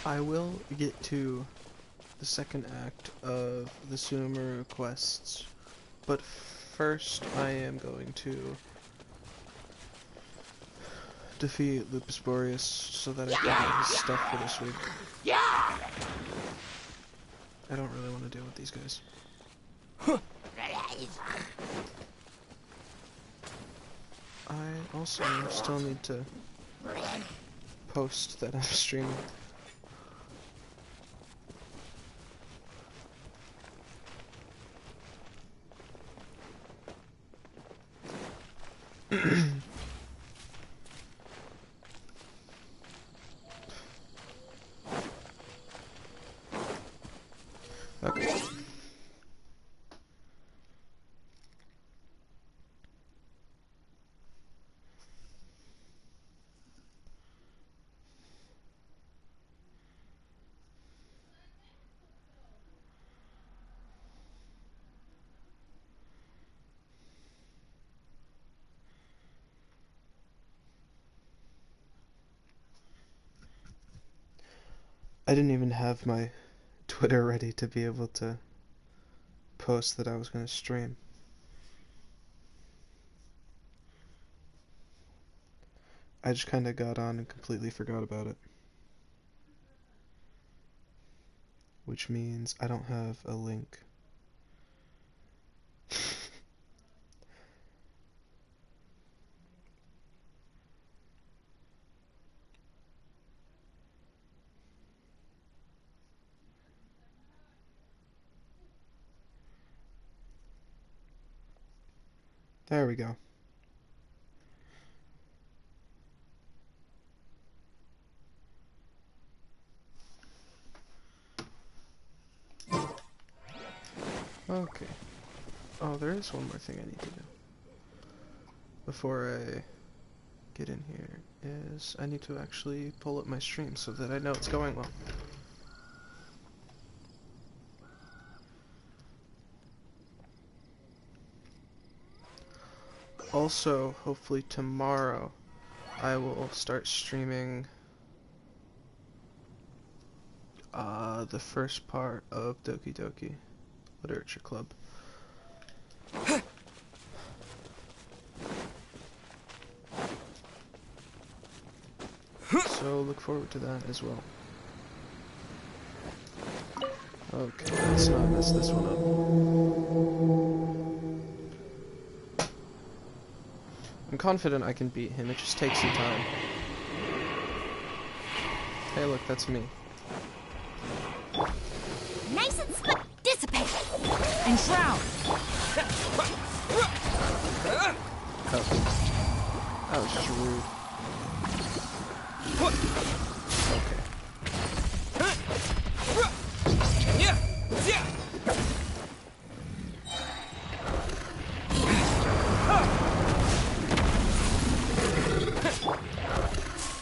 I will get to the second act of the Sumeru quests, but first I am going to defeat Lupus Boreas so that I can get his stuff for this week. I don't really want to deal with these guys. I also still need to post that I'm streaming. Okay. I didn't even have my Twitter ready to be able to post that I was going to stream. I just kind of got on and completely forgot about it. Which means I don't have a link. There we go. Okay. Oh, there is one more thing I need to do before I get in here, is I need to actually pull up my stream so that I know it's going well. Also, hopefully tomorrow, I will start streaming the first part of Doki Doki Literature Club. So look forward to that as well. Okay, let's not mess this one up. I'm confident I can beat him, it just takes some time. Hey look, that's me. Nice and dissipate and shroud. Oh. That was just rude. Okay.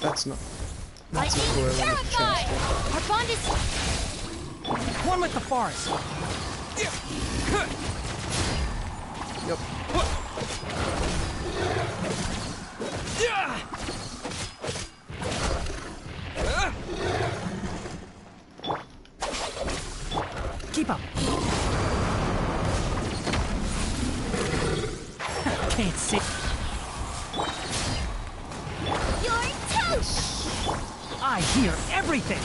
That's not where I want to change. Our bond is one with the forest. Yep. Keep up. Can't see. your toast. I hear everything.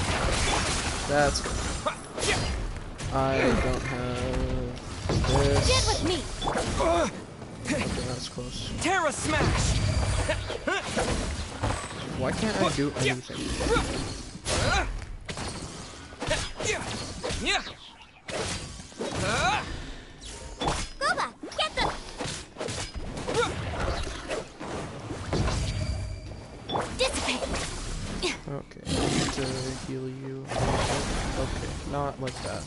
That's good. I don't have this. Get with me. Okay, that's close. Terra smash. Why can't I do anything? Goba, get them. Dissipate. Okay, I need to heal you. Okay, not like that.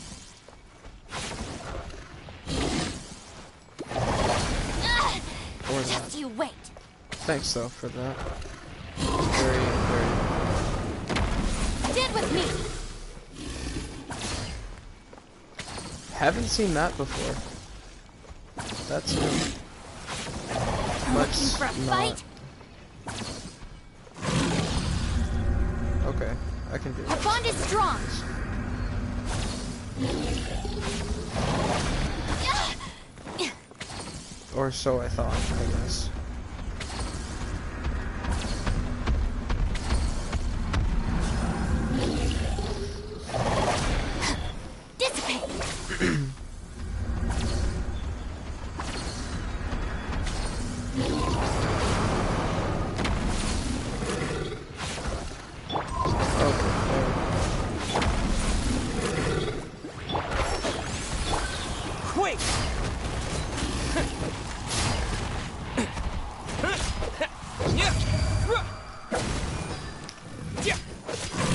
Or that. Just you wait. Thanks though for that. Very, very. Get with me. Haven't seen that before. That's new. Looking for a fight? Okay. I can do it. Our bond is strong. Or so I thought, I guess. Dissipate. Quick!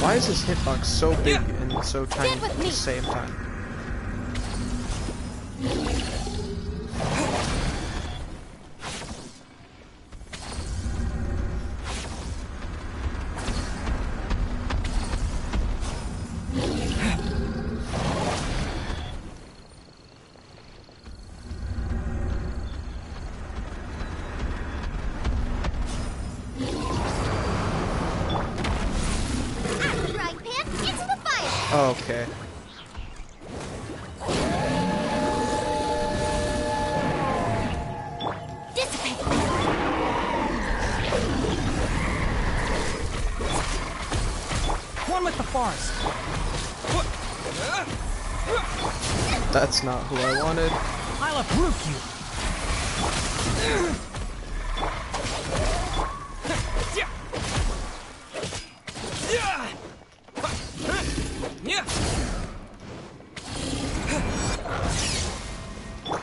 Why is this hitbox so big and so tiny Stand with at the me. same time? Right pan into the fire. Oh, okay. Dissipate. One with the forest. That's not who I wanted. I'll uproot you.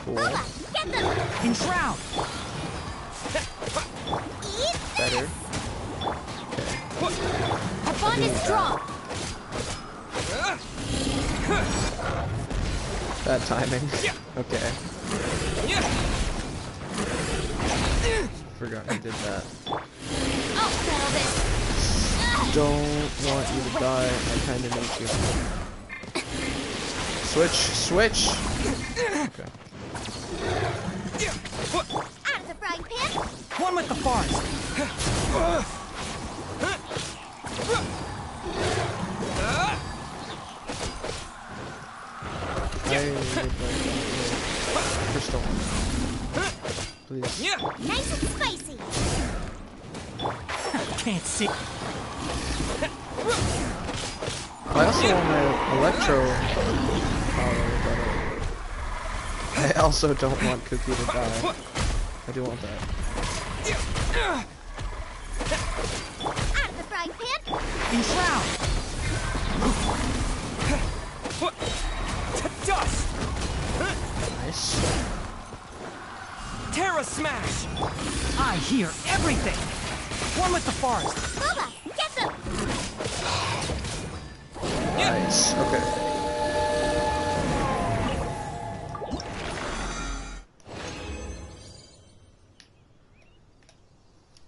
Cool. Get them. Enshroud. Eat. Better. Our bond is strong. Bad timing. Okay. Forgot I did that. I'll settle this. Don't want you to die. I kinda need you. Switch! Switch! Okay. Out of the frying pan. One with the forest. I would like crystal. Please. Nice and spicy. Can't see. I also want my electro power, but I also don't want Cookie to die. I do want that. Out of the frying pan. Enshroud. To dust. Nice. Terra smash. I hear everything. One with the forest. Boba, get them. Nice. Okay.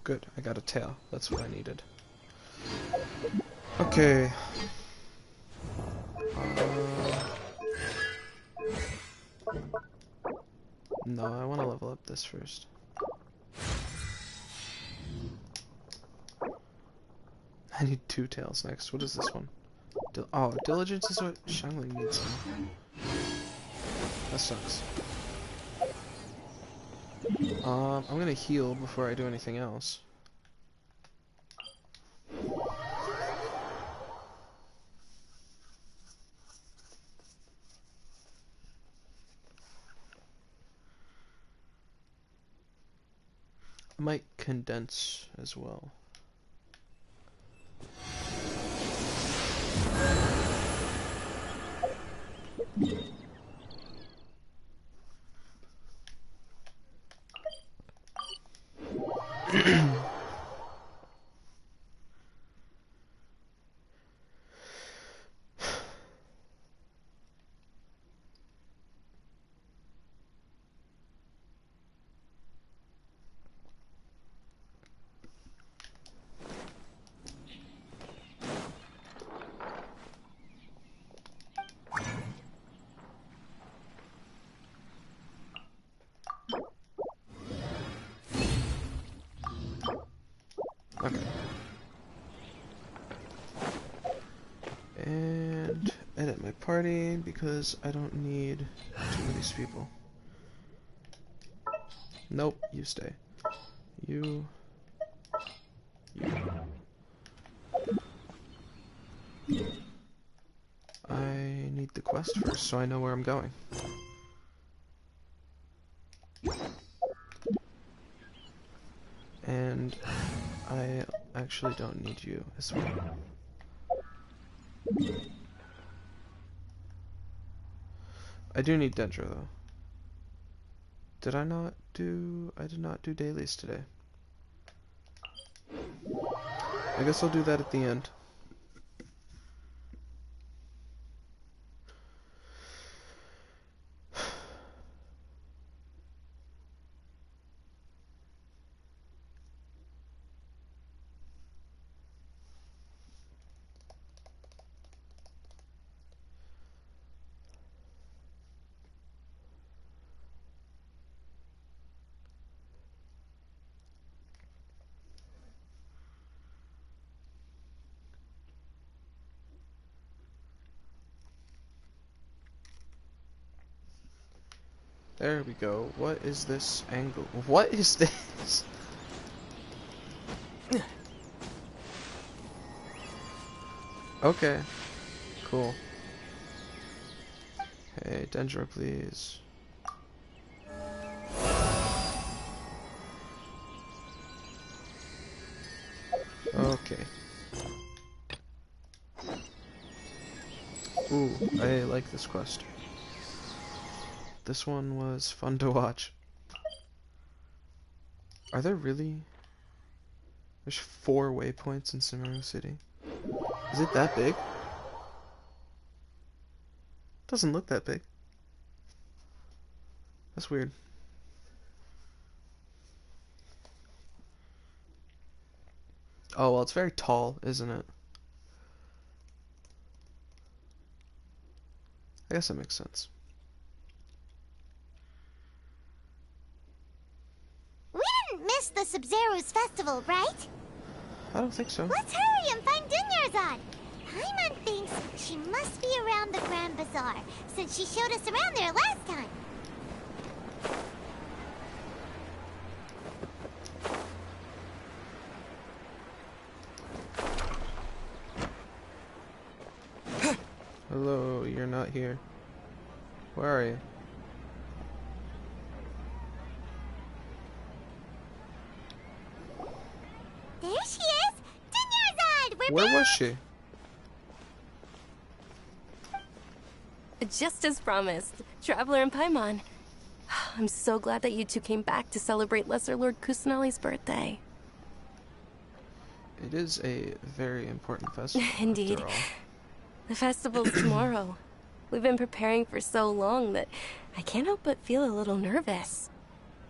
Good. I got a tail. That's what I needed. Okay. No, I want to level up this first. I need 2 tails next. What is this one? Oh, diligence is what Xiangling needs now. That sucks. I'm gonna heal before I do anything else. I might condense as well. party because I don't need two of these people. Nope, you stay. You. I need the quest first so I know where I'm going. And I actually don't need you as well. I do need Dendra though. Did I not do... I did not do dailies today. I guess I'll do that at the end. There we go. What is this angle? What is this? Okay. Cool. Hey, Dendra, please. Okay. Ooh, I like this quest. This one was fun to watch. Are there really... There's 4 waypoints in Sumeru City. Is it that big? Doesn't look that big. That's weird. Oh, well, it's very tall, isn't it? I guess that makes sense. Miss the Sub-Zero's festival, right? I don't think so. Let's hurry and find Dunyarzad. Paimon thinks she must be around the Grand Bazaar, since she showed us around there last time. Hello, you're not here. Where are you? There she is! Dunyarzad! We're Where back! was she? Just as promised, Traveler and Paimon. I'm so glad that you two came back to celebrate Lesser Lord Kusanali's birthday. It is a very important festival. Indeed. After all. The festival's tomorrow. We've been preparing for so long that I can't help but feel a little nervous.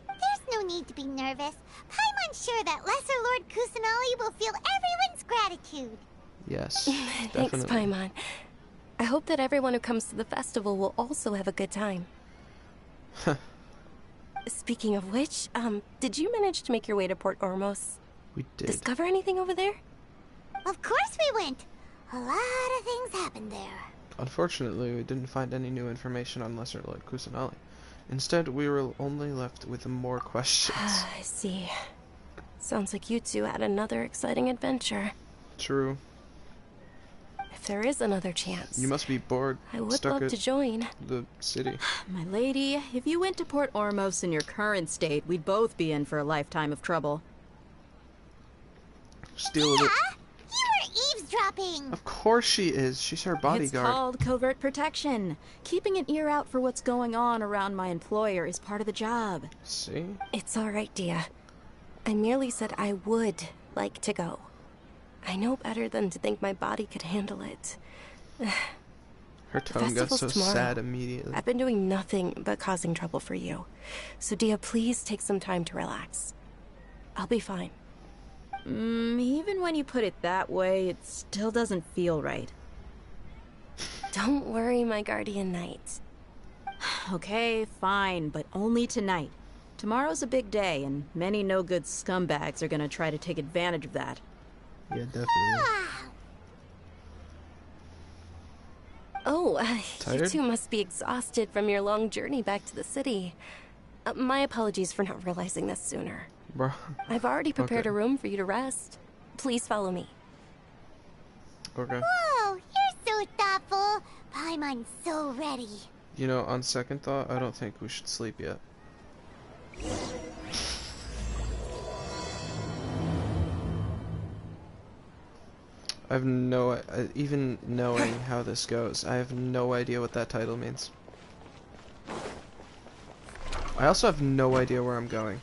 There's no need to be nervous. Paimon's sure that Lesser Lord Kusanali will feel everyone's gratitude. Yes, Thanks, definitely. Paimon. I hope that everyone who comes to the festival will also have a good time. Speaking of which, did you manage to make your way to Port Ormos? We did. Discover anything over there? Of course we went. A lot of things happened there. Unfortunately, we didn't find any new information on Lesser Lord Kusanali. Instead, we were only left with more questions. I see. Sounds like you two had another exciting adventure. True. If there is another chance, You must be bored, I would stuck love at to join. the city. My lady, if you went to Port Ormos in your current state, we'd both be in for a lifetime of trouble. Steal it. You were eavesdropping. Of course she is. She's her It's bodyguard. called covert protection. Keeping an ear out for what's going on around my employer is part of the job. See? It's all right, Dia. I merely said I would like to go. I know better than to think my body could handle it. Her tone got festival's so tomorrow. sad immediately. I've been doing nothing but causing trouble for you. So, Dia, please take some time to relax. I'll be fine. Even when you put it that way, it still doesn't feel right. Don't worry, my guardian knight. Okay, fine, but only tonight. Tomorrow's a big day, and many no-good scumbags are gonna try to take advantage of that. Yeah, definitely. Wow. Oh, you Tired? two must be exhausted from your long journey back to the city. My apologies for not realizing this sooner. Bro. I've already prepared Okay. a room for you to rest. Please follow me. Okay. Whoa, you're so thoughtful. Paimon's so ready. You know, on second thought, I don't think we should sleep yet. I have no, even knowing how this goes, I have no idea what that title means. I also have no idea where I'm going.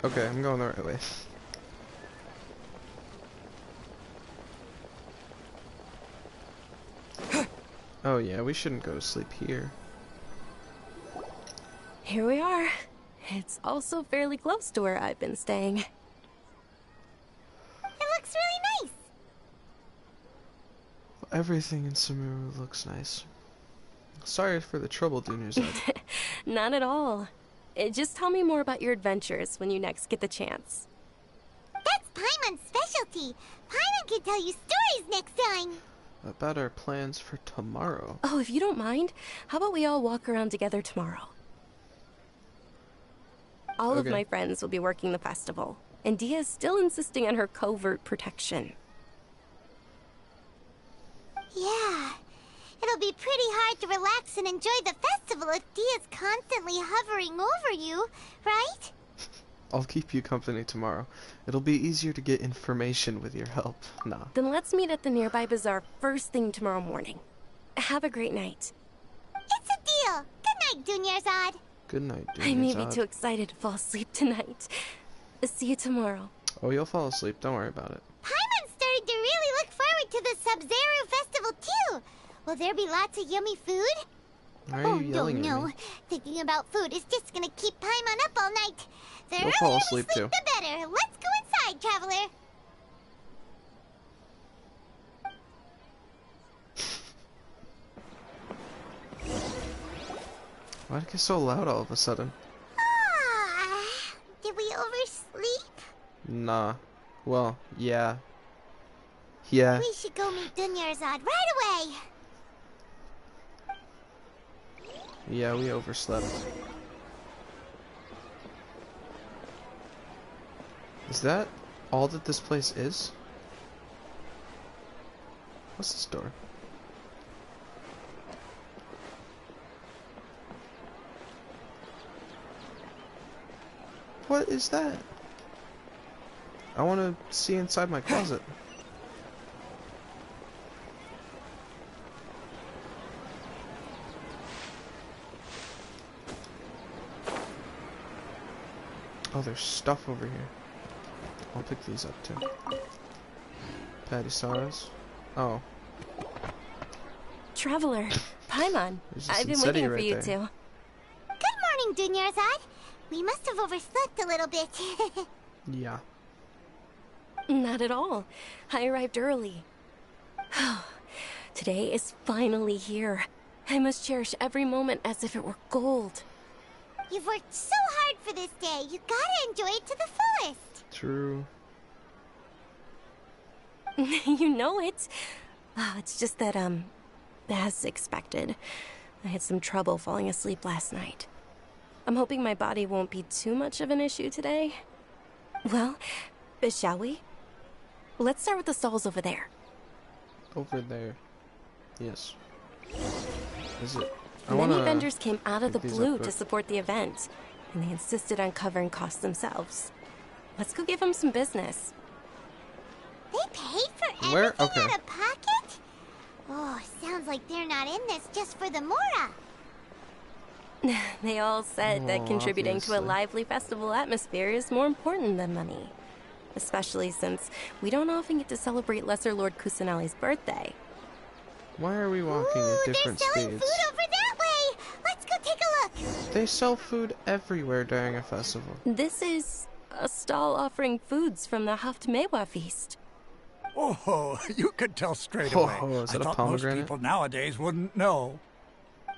Okay, I'm going the right way. Oh yeah, we shouldn't go to sleep here. Here we are. It's also fairly close to where I've been staying. It looks really nice. Everything in Sumeru looks nice. Sorry for the trouble, Dunyarzad. Not at all. Just tell me more about your adventures when you next get the chance. That's Paimon's specialty. Paimon can tell you stories next time. About our plans for tomorrow. Oh, if you don't mind, how about we all walk around together tomorrow? All of Okay. my friends will be working the festival, and Dia's still insisting on her covert protection. Yeah. It'll be pretty hard to relax and enjoy the festival if Dia's constantly hovering over you, right? I'll keep you company tomorrow. It'll be easier to get information with your help. Nah. Then let's meet at the nearby bazaar first thing tomorrow morning. Have a great night. It's a deal. Good night, Dunyarzad. Good night, I may be Dunyarzad. too excited to fall asleep tonight. See you tomorrow. Oh, you'll fall asleep. Don't worry about it. Paimon's starting to really look forward to the Sub-Zero festival, too. Will there be lots of yummy food? Why are you yelling no, at me? Thinking about food is just gonna keep Paimon up all night. The We'll earlier fall we asleep, sleep, too. the better. Let's go inside, traveler. Why'd it get so loud all of a sudden? Ah, did we oversleep? Nah. Well, yeah. Yeah. We should go meet Dunyarzad right away. Yeah, we overslept. Is that all that this place is? What's this door? What is that? I want to see inside my closet. Oh, there's stuff over here. I'll pick these up too. Patty Saras. Oh, Traveler, Paimon, There's a I've been Sinceti waiting for right you there. two. Good morning, Dunyarzad. We must have overslept a little bit. yeah. Not at all. I arrived early. Today is finally here. I must cherish every moment as if it were gold. You've worked so hard for this day. You gotta enjoy it to the fullest. True. You know it. It's just that, as expected, I had some trouble falling asleep last night. I'm hoping my body won't be too much of an issue today. Well, shall we? Let's start with the stalls over there. Over there. Yes. Is it? I Many wanna vendors came out of the pick these blue up, to but- support the event, and they insisted on covering costs themselves. Let's go give them some business. They paid for Where? everything Okay. out of pocket? Oh, sounds like they're not in this just for the Mora. They all said that Oh, contributing to a obviously. lively festival atmosphere is more important than money. Especially since we don't often get to celebrate Lesser Lord Kusanali's birthday. Why are we walking Ooh, at they're different selling speeds? food over that way. Let's go take a look. They sell food everywhere during a festival. This is a stall offering foods from the Haftmewa feast. Oh, you could tell straight Oh, away. is I that a thought most pomegranate? people nowadays wouldn't know.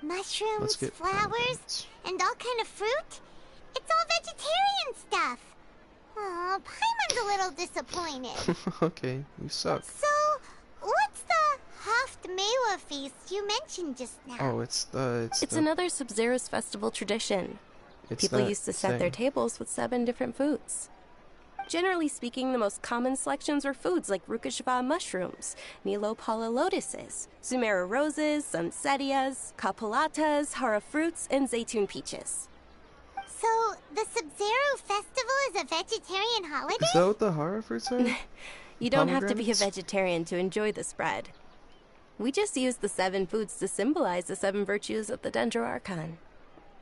Mushrooms, Let's get flowers, pomegranates. and all kind of fruit. It's all vegetarian stuff. Aw, Paimon's a little disappointed. Okay, you suck. So, what's the Haft-Mewa feast you mentioned just now? Oh, it's It's another Sub-Zero's festival tradition. People used to set their tables with 7 different foods. Generally speaking, the most common selections were foods like Rukashava mushrooms, Nilopala lotuses, Sumeru roses, Sunsettias, Kapulatas, Hara fruits, and Zaytun peaches. So, the Sub-Zero festival is a vegetarian holiday? Is that what the Hara fruits are? You don't have to be a Pomegranates? vegetarian to enjoy the spread. We just use the 7 foods to symbolize the 7 virtues of the Dendro Archon.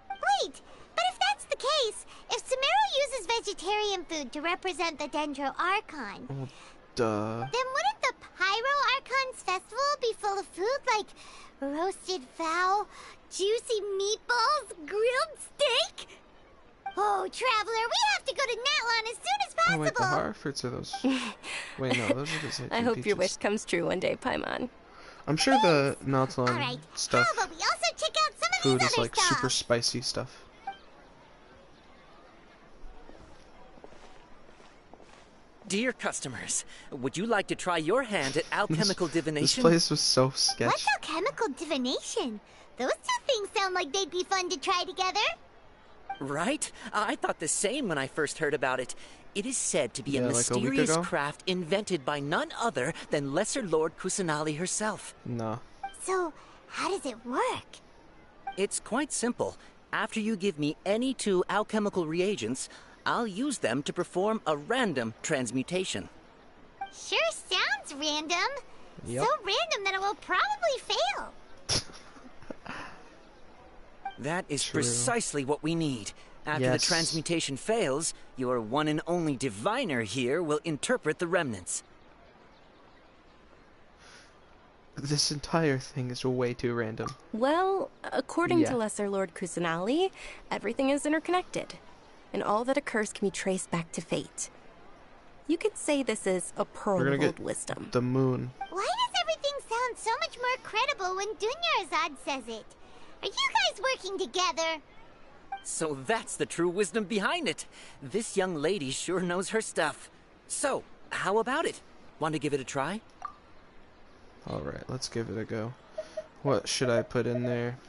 Wait, but if that's the case, if Sumeru uses vegetarian food to represent the Dendro Archon, Oh, duh. then wouldn't the Pyro Archon's festival be full of food like roasted fowl, juicy meatballs, grilled steak? Oh, Traveler, we have to go to Natlan as soon as Oh wait, the possible! Hara fruits are those. Wait, no, those are the Zaytun I hope peaches. your wish comes true one day, Paimon. I'm sure the Natlan Alright, stuff how about we also check out some of food these is other like stuff? super spicy stuff. Dear customers, would you like to try your hand at alchemical This divination? place was so What's sketchy. alchemical divination? Those two things sound like they'd be fun to try together. Right? I thought the same when I first heard about it. It is said to be Yeah, a like a week mysterious ago? craft invented by none other than Lesser Lord Kusanali herself. Nah. So, how does it work? It's quite simple. After you give me any 2 alchemical reagents, I'll use them to perform a random transmutation. Sure sounds random. Yep. So random that it will probably fail. That is True. precisely what we need. After the Yes. transmutation fails, your one and only diviner here will interpret the remnants. This entire thing is way too random. Well, according Yeah. to Lesser Lord Kusanali, everything is interconnected, and all that occurs can be traced back to fate. You could say this is a pearl We're gonna of get old wisdom. the moon. Why does everything sound so much more credible when Dunyarzad says it? Are you guys working together? So that's the true wisdom behind it. This young lady sure knows her stuff. So, how about it? Want to give it a try? Alright, let's give it a go. What should I put in there?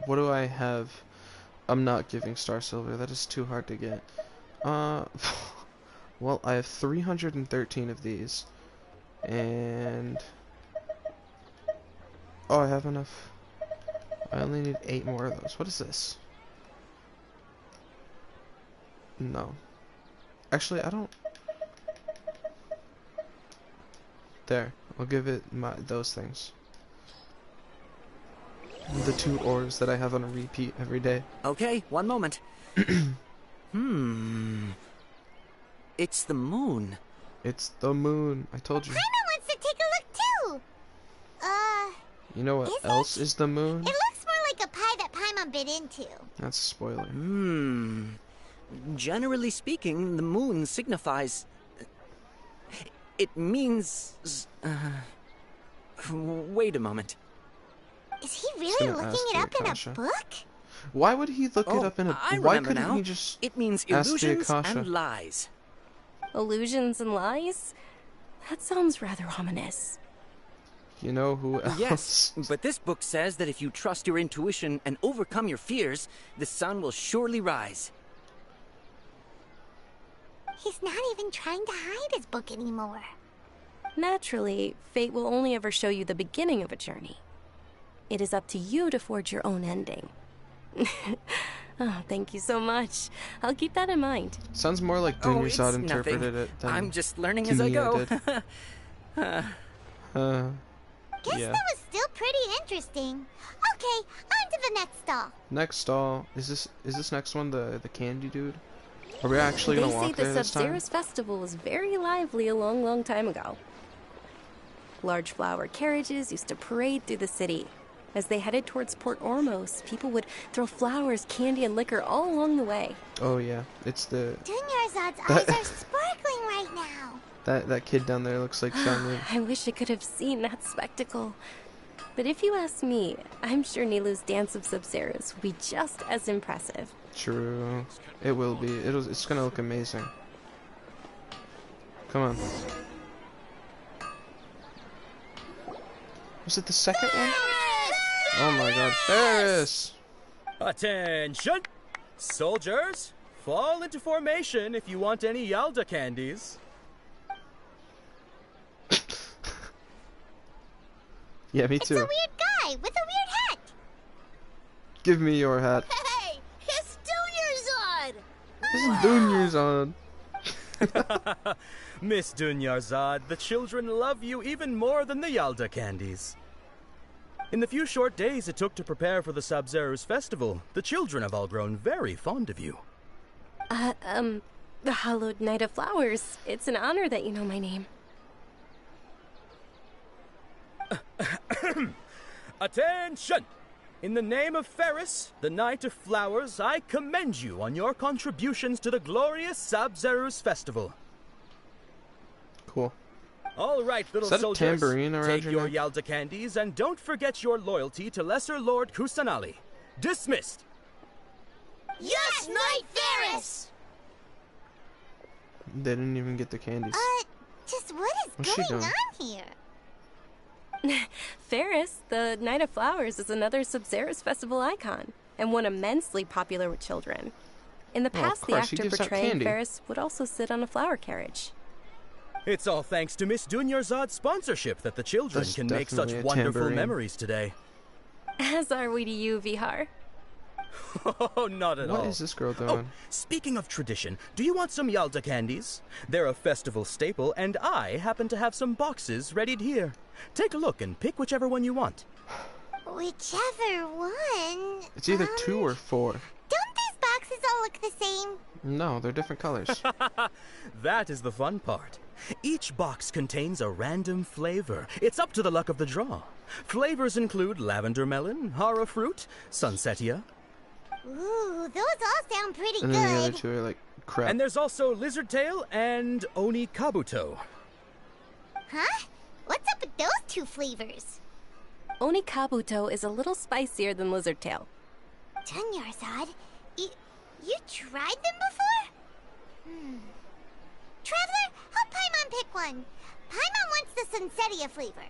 What do I have? I'm not giving Star Silver. That is too hard to get. Well, I have 313 of these. And... oh, I have enough. I only need 8 more of those. What is this? No. Actually, I don't... there. I'll give it those things. The 2 ores that I have on a repeat every day. Okay, one moment. It's the moon. It's the moon. I told you. Paimon wants to take a look too. You know what Is else it? is the moon? It looks more like a pie that Paimon bit into. That's a spoiler. Generally speaking, the moon signifies... it means... wait a moment. Is he really gonna looking ask it you, up in Akasha. a book? Why would he look it up in a... I why remember couldn't now. he just... It means ask the illusions Akasha? and lies. Illusions and lies? That sounds rather ominous. You know who else? Yes, but this book says that if you trust your intuition and overcome your fears, the sun will surely rise. He's not even trying to hide his book anymore. Naturally, fate will only ever show you the beginning of a journey. It is up to you to forge your own ending. Oh, thank you so much. I'll keep that in mind. Sounds more like Oh, it's Dunyarzad interpreted nothing. it than I'm just learning as I go. Tamiya did. Guess Yeah. that was still pretty interesting. Okay, on to the next stall. Next stall. Is this next one the candy dude? Are we actually gonna They say walk the there this time? Sub-Zero's festival was very lively a long, long time ago. Large flower carriages used to parade through the city. As they headed towards Port Ormos, people would throw flowers, candy, and liquor all along the way. Oh yeah, it's the Dunyarzad's eyes are sparkling right now. that kid down there looks like Shanley. I wish I could have seen that spectacle. But if you ask me, I'm sure Nilu's Dance of Sub-Zeros will be just as impressive. True. It will be. It's gonna look amazing. Come on. Was it the second one? Oh my god. Ferris! Attention! Soldiers, fall into formation if you want any Yalda candies. Yeah, me It's a too. weird guy with a weird hat. Give me your hat. Hey, it's Dunyarzad! This is Dunyarzad. Miss Dunyarzad, the children love you even more than the Yalda candies. In the few short days it took to prepare for the Sabzeruz festival, the children have all grown very fond of you. The Hallowed Knight of Flowers. It's an honor that you know my name. Attention! In the name of Ferris, the Knight of Flowers, I commend you on your contributions to the glorious Sabzeruz festival. Cool. All right, little Is that a soldiers, tambourine around take your your neck? Yalda candies and don't forget your loyalty to Lesser Lord Kusanali. Dismissed. Yes, Knight Ferris! They didn't even get the candies. Just what What's is she going doing? on here? Ferris, the Knight of Flowers, is another Sabzeruz festival icon, and one immensely popular with children. In the Well, of past, the course, he actor gives out portraying candy. Ferris would also sit on a flower carriage. It's all thanks to Miss Dunyarzad's sponsorship that the children That's can make such definitely a wonderful tambourine. memories today. As are we to you, Vihar. Oh, not at all. What is this girl Oh, doing? speaking of tradition, do you want some Yalda candies? They're a festival staple, and I happen to have some boxes readied here. Take a look and pick whichever one you want. Whichever one. It's either 2 or 4. Don't these boxes all look the same? No, they're different colors. That is the fun part. Each box contains a random flavor. It's up to the luck of the draw. Flavors include lavender melon, hara fruit, sunsetia, Ooh, those all sound pretty And then the other good. 2 are like crap. and there's also lizard tail and oni kabuto. Huh? What's up with those 2 flavors? Oni Kabuto is a little spicier than Lizard Tail. Dunyarzad, you tried them before? Traveler, help Paimon pick one. Paimon wants the Sunsetia flavor.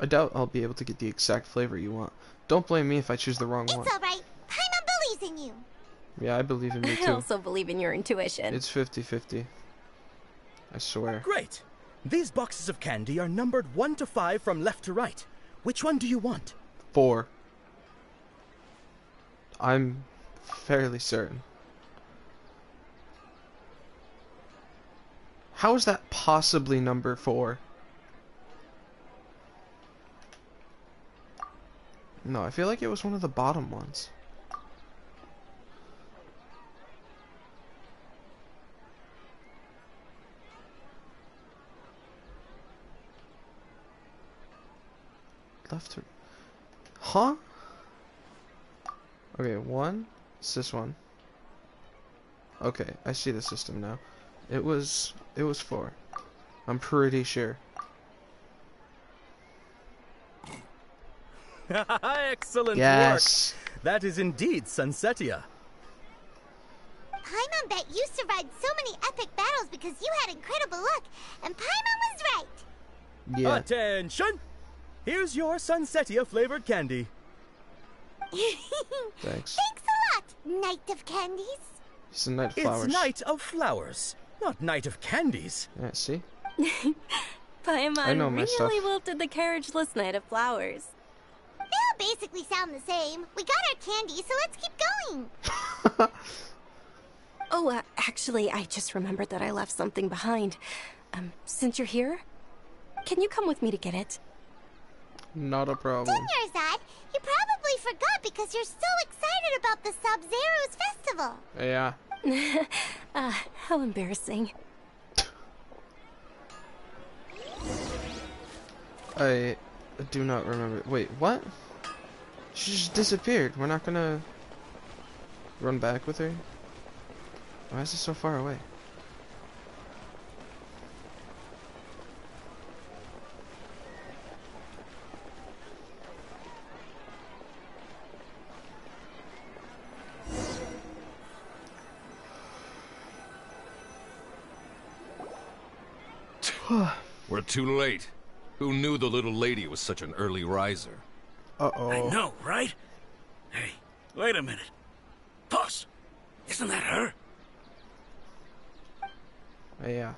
I doubt I'll be able to get the exact flavor you want. Don't blame me if I choose the wrong one. It's alright. Paimon believes in you. Yeah, I believe in me I too. also believe in your intuition. It's 50-50. I swear. Great! These boxes of candy are numbered 1 to 5 from left to right. Which one do you want? 4. I'm fairly certain. How is that possibly number 4? No, I feel like it was one of the bottom ones. Left to... Huh? Okay, 1. It's this one. Okay, I see the system now. It was 4. I'm pretty sure. Excellent Yes. work! That is indeed Sunsetia. Paimon bet you survived so many epic battles because you had incredible luck, and Paimon was right. Yeah. Attention! Here's your Sunsetia flavored candy. Thanks. Thanks a lot, Knight of Candies. It's a Knight of Flowers. It's Knight of Flowers, not Knight of Candies. Yeah, see? Paimon I know my really stuff. wilted the carriageless Knight of Flowers. They all basically sound the same. We got our candy, so let's keep going. Oh, actually, I just remembered that I left something behind. Since you're here, can you come with me to get it? Not a problem. Dunyarzad, you probably forgot because you're so excited about the Sabzeruz festival. Yeah. How embarrassing. I do not remember. Wait, what? She just disappeared. We're not gonna run back with her? Why is it so far away? We're too late. Who knew the little lady was such an early riser? Uh-oh. I know, right? Hey, wait a minute. Boss, isn't that her? Yeah.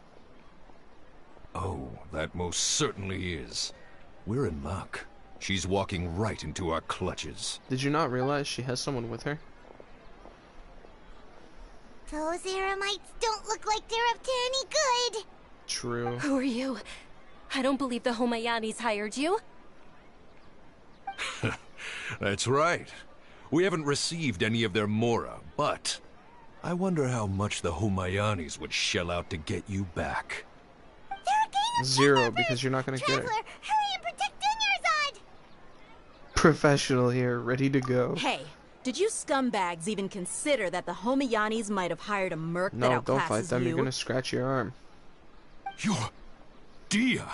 Oh, that most certainly is. We're in luck. She's walking right into our clutches. Did you not realize she has someone with her? Those Eremites don't look like they're up to any good. True. Who are you? I don't believe the Homayanis hired you. That's right. We haven't received any of their Mora, but I wonder how much the Homayanis would shell out to get you back. They're a gang of Zero, kidnappers. because you're not gonna get Traveler, her. hurry and protect Dunyarzad! Professional here, ready to go. Hey, did you scumbags even consider that the Homayanis might have hired a merc that No, outclasses don't fight them. you? You're gonna scratch your arm. You're Dia.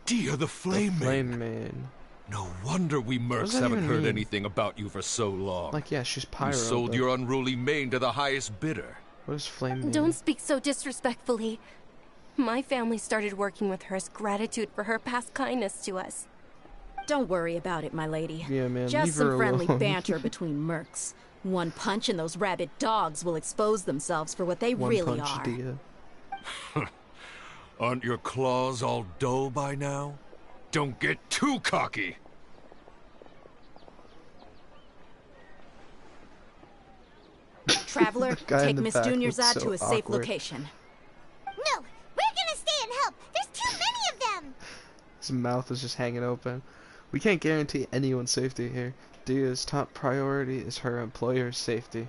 Dia the Flame Flame Man. Man. No wonder we does mercs that haven't even heard mean? anything about you for so long. Like, yeah, she's pyro. You sold but your unruly mane to the highest bidder. What is Flame Man? Don't speak so disrespectfully. My family started working with her as gratitude for her past kindness to us. Don't worry about it, my lady. Yeah, man, Just leave some her friendly alone. banter between mercs. One punch and those rabid dogs will expose themselves for what they One really punch are. Dia. Aren't your claws all dull by now? Don't get too cocky. Traveler, guy in take the Miss back Dunyarzad looks to so a safe awkward. location. No, we're gonna stay and help. There's too many of them. His mouth is just hanging open. We can't guarantee anyone's safety here. Dia's top priority is her employer's safety.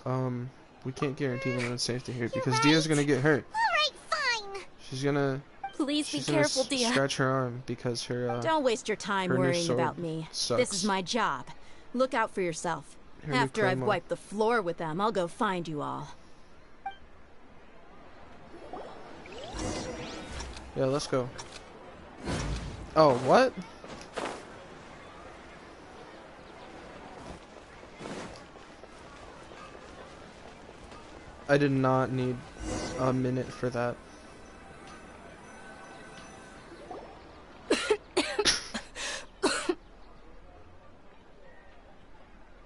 We can't guarantee anyone's safety here because right. Dia's gonna get hurt. Alright, fine. She's gonna Please be she's gonna careful, Dia. scratch her arm because her Don't waste your time her new worrying sword about me. sucks. This is my job. Look out for yourself. Her new After I've claymore. wiped the floor with them, I'll go find you all. Yeah, let's go. Oh, what? I did not need a minute for that.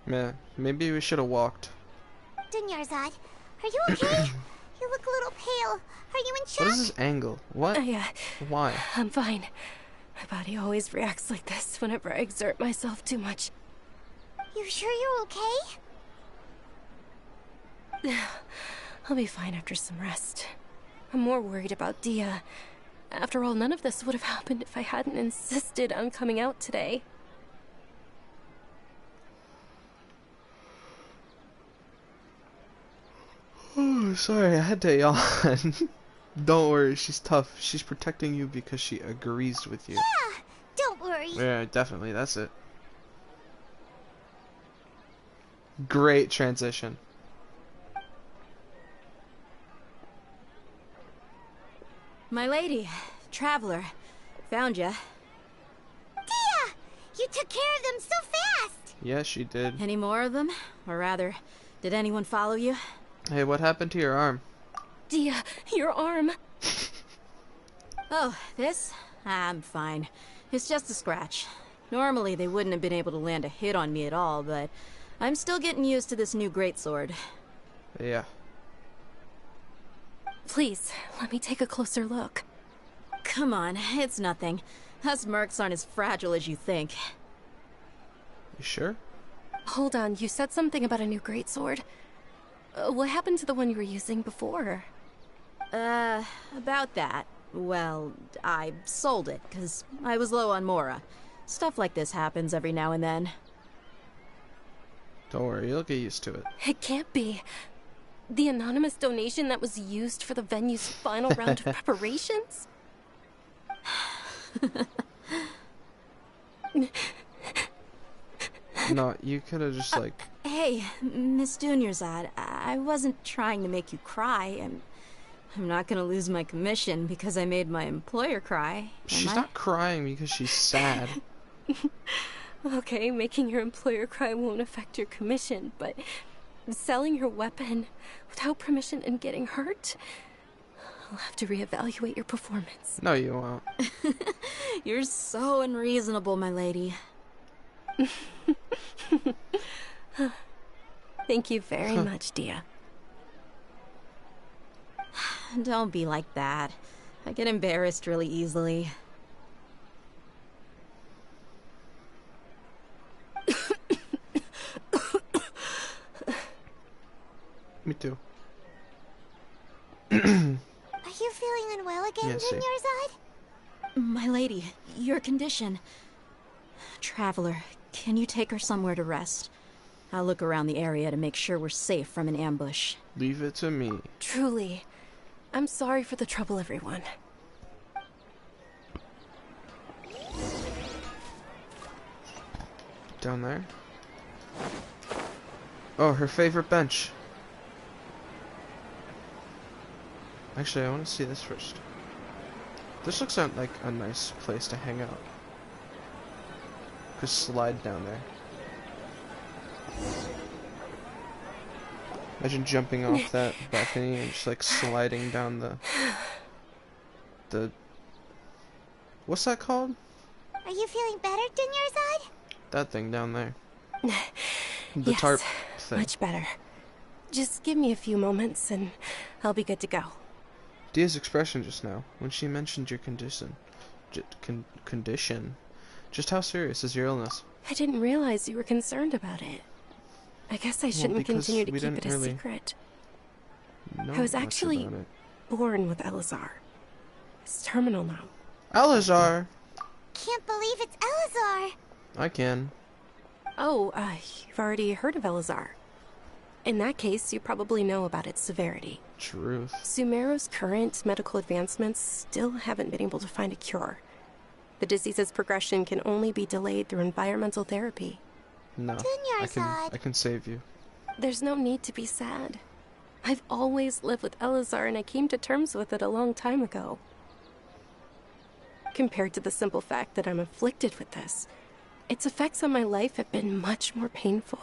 Man, maybe we should have walked. Dunyarzad, are you okay? You look a little pale. Are you in shock? What is this angle? What? Why? I'm fine. My body always reacts like this whenever I exert myself too much. You sure you're okay? I'll be fine after some rest. I'm more worried about Dia. After all, none of this would have happened if I hadn't insisted on coming out today. Oh, sorry, I had to yawn. Don't worry, she's tough. She's protecting you because she agrees with you. Yeah, don't worry. Yeah, definitely, that's it. Great transition. My lady, Traveler, found ya. Dia! You took care of them so fast! Yeah, she did. Any more of them? Or rather, did anyone follow you? Hey, what happened to your arm? Dia, your arm. Oh, this? I'm fine. It's just a scratch. Normally, they wouldn't have been able to land a hit on me at all, but I'm still getting used to this new greatsword. Yeah. Please, let me take a closer look. Come on, it's nothing. Us mercs aren't as fragile as you think. You sure? Hold on, you said something about a new greatsword. What happened to the one you were using before? About that. Well, I sold it, because I was low on Mora. Stuff like this happens every now and then. Don't worry, you'll get used to it. It can't be. The anonymous donation that was used for the venue's final round of preparations? No, you could have just like... Hey, Miss Dunyarzad, I wasn't trying to make you cry. I'm not gonna lose my commission because I made my employer cry. am She's I? not crying because she's sad. Okay, making your employer cry won't affect your commission, but selling your weapon without permission and getting hurt? I'll have to reevaluate your performance. No, you won't. You're so unreasonable, my lady. Thank you very much, Dia. Don't be like that. I get embarrassed really easily. Me too. Are you feeling unwell again, Yes, sir. Dunyarzad? My lady, your condition. Traveler, can you take her somewhere to rest? I'll look around the area to make sure we're safe from an ambush. Leave it to me. Truly. I'm sorry for the trouble, everyone. Down there. Oh, her favorite bench. Actually, I want to see this first. This looks like a nice place to hang out. Just slide down there. Imagine jumping off that balcony and just like sliding down the what's that called? Are you feeling better, Dunyarzad? That thing down there. The Yes, tarp thing. much better. Just give me a few moments and I'll be good to go. Dia's expression just now, when she mentioned your condition. Just how serious is your illness? I didn't realize you were concerned about it. I guess I shouldn't because continue to we keep it didn't a really secret. know I was much actually about it. born with Elazar. It's terminal now. Elazar! Can't believe it's Elazar. I can. Oh, you've already heard of Elazar. In that case, you probably know about its severity. Truth. Sumeru's current medical advancements still haven't been able to find a cure. The disease's progression can only be delayed through environmental therapy. No, I can save you. There's no need to be sad. I've always lived with Elazar and I came to terms with it a long time ago. Compared to the simple fact that I'm afflicted with this, its effects on my life have been much more painful.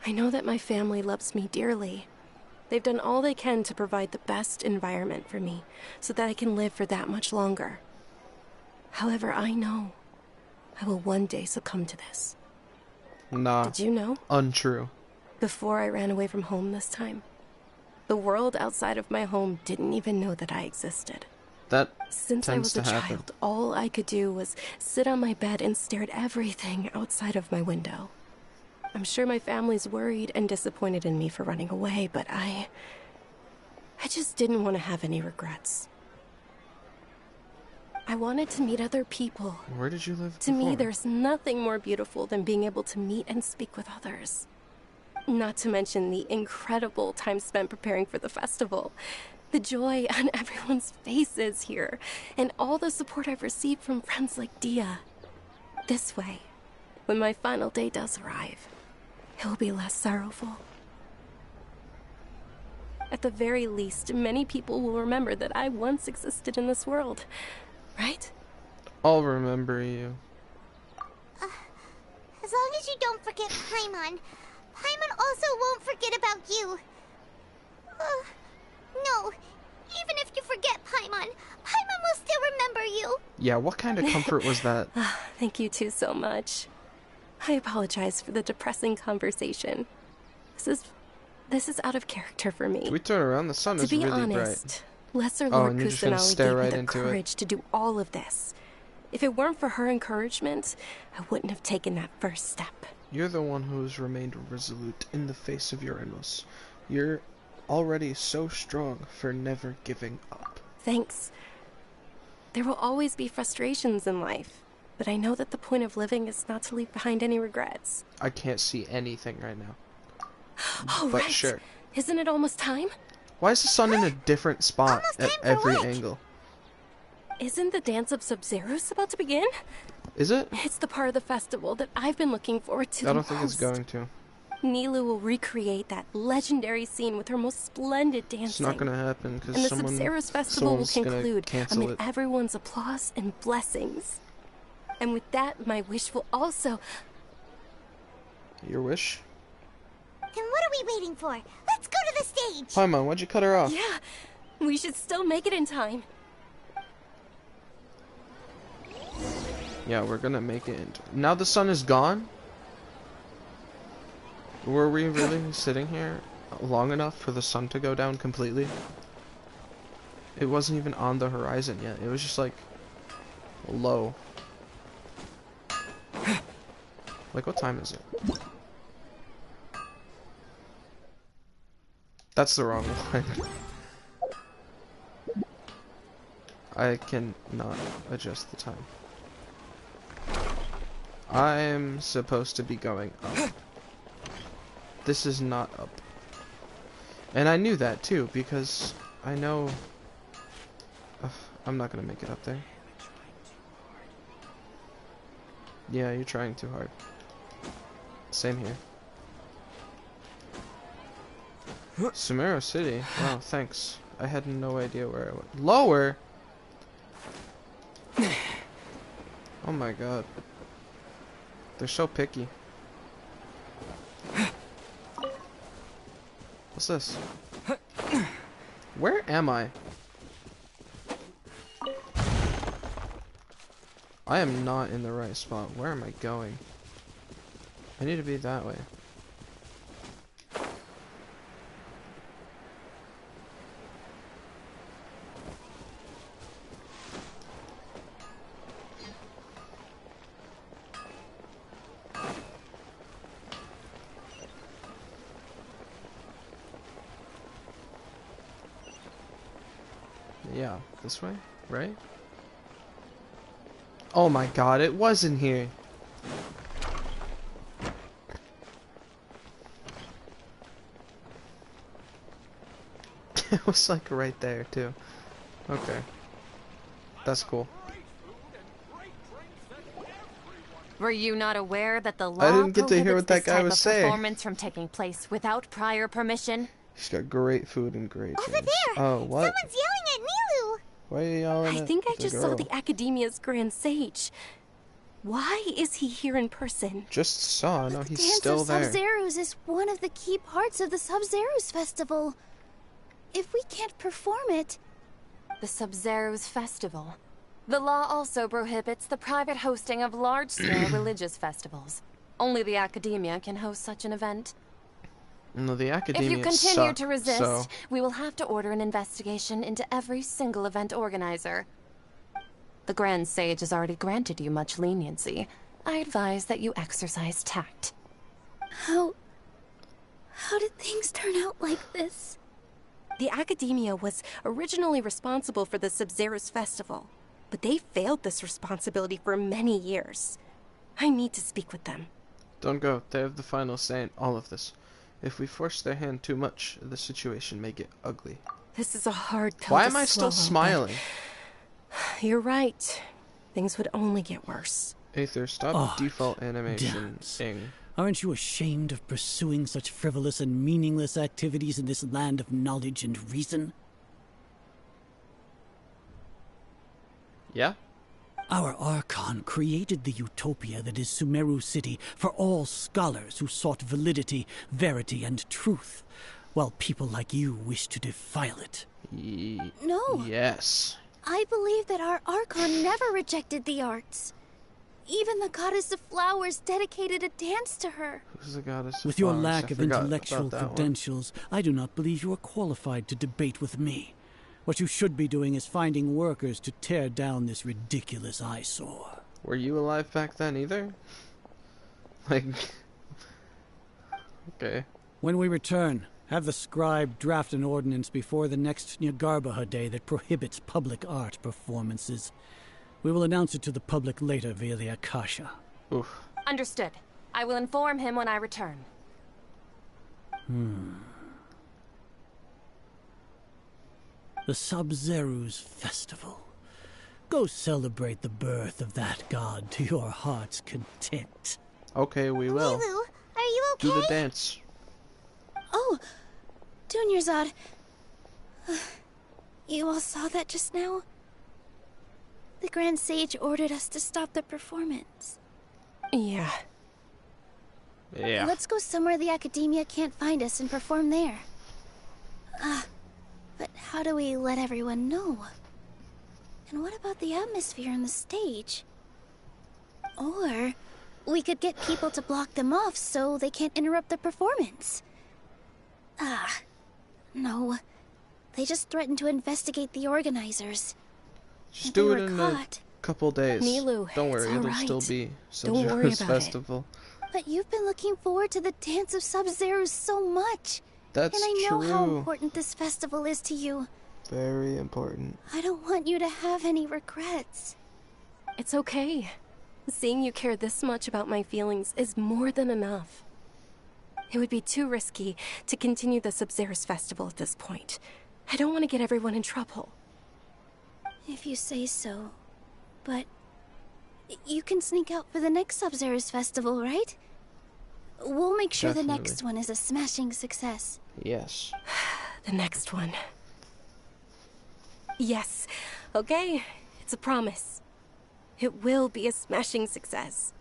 I know that my family loves me dearly. They've done all they can to provide the best environment for me so that I can live for that much longer. However, I know I will one day succumb to this. Nah. Did you know? Untrue. Before I ran away from home this time, the world outside of my home didn't even know that I existed. That Since I was a child, all I could do was sit on my bed and stare at everything outside of my window. I'm sure my family's worried and disappointed in me for running away, but I just didn't want to have any regrets. I wanted to meet other people. Where did you live To me, before? there's nothing more beautiful than being able to meet and speak with others. Not to mention the incredible time spent preparing for the festival. The joy on everyone's faces here, and all the support I've received from friends like Dia. This way, when my final day does arrive, it will be less sorrowful. At the very least, many people will remember that I once existed in this world, right? I'll remember you. As long as you don't forget Paimon. Paimon also won't forget about you. No, even if you forget Paimon, Paimon will still remember you. Yeah, what kind of comfort was that? Thank you two so much. I apologize for the depressing conversation. This is out of character for me. Can we turn around? The sun To is be really honest, Lesser Oh, Lord and you're just gonna Kusanali stare gave right me the into it? courage to do all of this. If it weren't for her encouragement, I wouldn't have taken that first step. You're the one who has remained resolute in the face of your illness. You're already so strong for never giving up. Thanks. There will always be frustrations in life, but I know that the point of living is not to leave behind any regrets. I can't see anything right now. Oh, But right. sure. Isn't it almost time? Why is the sun in a different spot Almost at time for every what? angle? Isn't the dance of Sub-Zeros about to begin? Is it? It's the part of the festival that I've been looking forward to I the don't think it's most. going to. Nilu will recreate that legendary scene with her most splendid dancing. It's not gonna happen And because the Sub-Zeros festival will someone's gonna conclude cancel amid it. everyone's applause and blessings. And with that, my wish will also... Your wish? Then what are we waiting for? Let's go to the stage. Paimon, why'd you cut her off? Yeah, We should still make it in time. Yeah, we're gonna make it. Now the sun is gone? Were we really sitting here long enough for the sun to go down completely? It wasn't even on the horizon yet. It was just like low. Like, what time is it? That's the wrong one. I cannot adjust the time. I'm supposed to be going up. This is not up. And I knew that too, because I know... Ugh, I'm not gonna make it up there. Yeah, you're trying too hard. Same here. Sumeru City? Wow, thanks. I had no idea where I went. Lower? Oh my god. They're so picky. What's this? Where am I? I am not in the right spot. Where am I going? I need to be that way. Yeah, this way, right? Oh my god, it wasn't here. It was like right there too. Okay. That's cool. Were you not aware that the law I didn't get to hear what that guy was saying. Performance from taking place without prior permission? She's got great food and great Over drinks. there! Oh, what? Someone's yelling at Nilu! Why are you yelling I at think I the just girl? saw the Academia's Grand Sage. Why is he here in person? Just saw. No, The he's Dance still of there. Sub-Zerus is one of the key parts of the Sub-Zerus festival. If we can't perform it... The Sub-Zerus Festival. The law also prohibits the private hosting of large-scale religious festivals. Only the Academia can host such an event. No, the Academia If you continue suck, to resist, so... we will have to order an investigation into every single event organizer. The Grand Sage has already granted you much leniency. I advise that you exercise tact. How did things turn out like this? The Academia was originally responsible for the Sub-Zerus Festival, but they failed this responsibility for many years. I need to speak with them. Don't go. They have the final say in all of this. If we force their hand too much, the situation may get ugly. This is a hard pill Why to am I still swallow, smiling? but you're right. Things would only get worse. Aether, stop default animation. Dance. Ing. Aren't you ashamed of pursuing such frivolous and meaningless activities in this land of knowledge and reason? Yeah? Our Archon created the utopia that is Sumeru City for all scholars who sought validity, verity, and truth, while people like you wish to defile it. No. Yes. I believe that our Archon never rejected the arts. Even the goddess of flowers dedicated a dance to her. Who's the goddess of With your flowers? lack I of forgot intellectual about that one. credentials, I do not believe you are qualified to debate with me. What you should be doing is finding workers to tear down this ridiculous eyesore. Were you alive back then either? Like... Okay. When we return, have the scribe draft an ordinance before the next Nyargarbaha Day that prohibits public art performances. We will announce it to the public later via the Akasha. Oof. Understood. I will inform him when I return. The Sub-Zerus Festival. Go celebrate the birth of that god to your heart's content. Okay, we will. Nilu, are you okay? Do the dance. Oh, Dunyarzad. You all saw that just now? The Grand Sage ordered us to stop the performance. Yeah. Yeah. Let's go somewhere the Academia can't find us and perform there. But how do we let everyone know? And what about the atmosphere on the stage? Or we could get people to block them off so they can't interrupt the performance. No. They just threatened to investigate the organizers. Just If do we it were in caught. a couple days. Nilu, Don't worry, it's all it'll still right. be Don't worry Sub-Zero's about it. festival. But you've been looking forward to the Dance of Sub-Zero so much. That's and I know how true. important this festival is to you. Very important. I don't want you to have any regrets. It's okay. Seeing you care this much about my feelings is more than enough. It would be too risky to continue the Sub-Zero's festival at this point. I don't want to get everyone in trouble. If you say so. But you can sneak out for the next Sub-Zero's festival, right? We'll make sure Definitely. the next one is a smashing success. Yes. The next one. Yes. Okay. It's a promise. It will be a smashing success.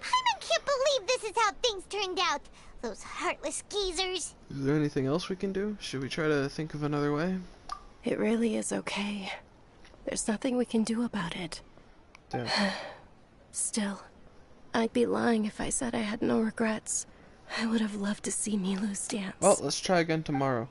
I can't believe this is how things turned out. Those heartless geezers. Is there anything else we can do? Should we try to think of another way? It really is okay. There's nothing we can do about it. Damn. Still, I'd be lying if I said I had no regrets. I would have loved to see Nilu's dance. Well, let's try again tomorrow.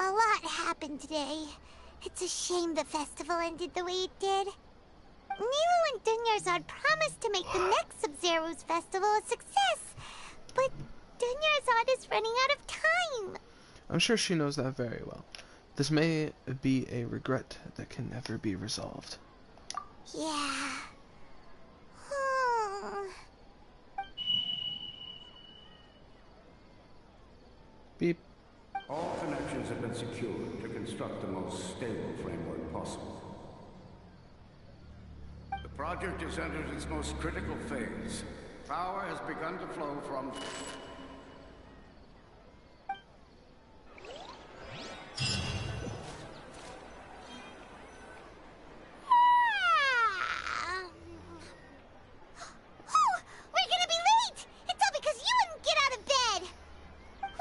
A lot happened today. It's a shame the festival ended the way it did. Nilu and Dunyarzad promised to make the next Sub-Zero's festival a success, but Dunyarzad is running out of time. I'm sure she knows that very well. This may be a regret that can never be resolved. Yeah. Beep. All connections have been secured to construct the most stable framework possible. The project has entered its most critical phase. Power has begun to flow from... We're gonna be late! It's all because you wouldn't get out of bed!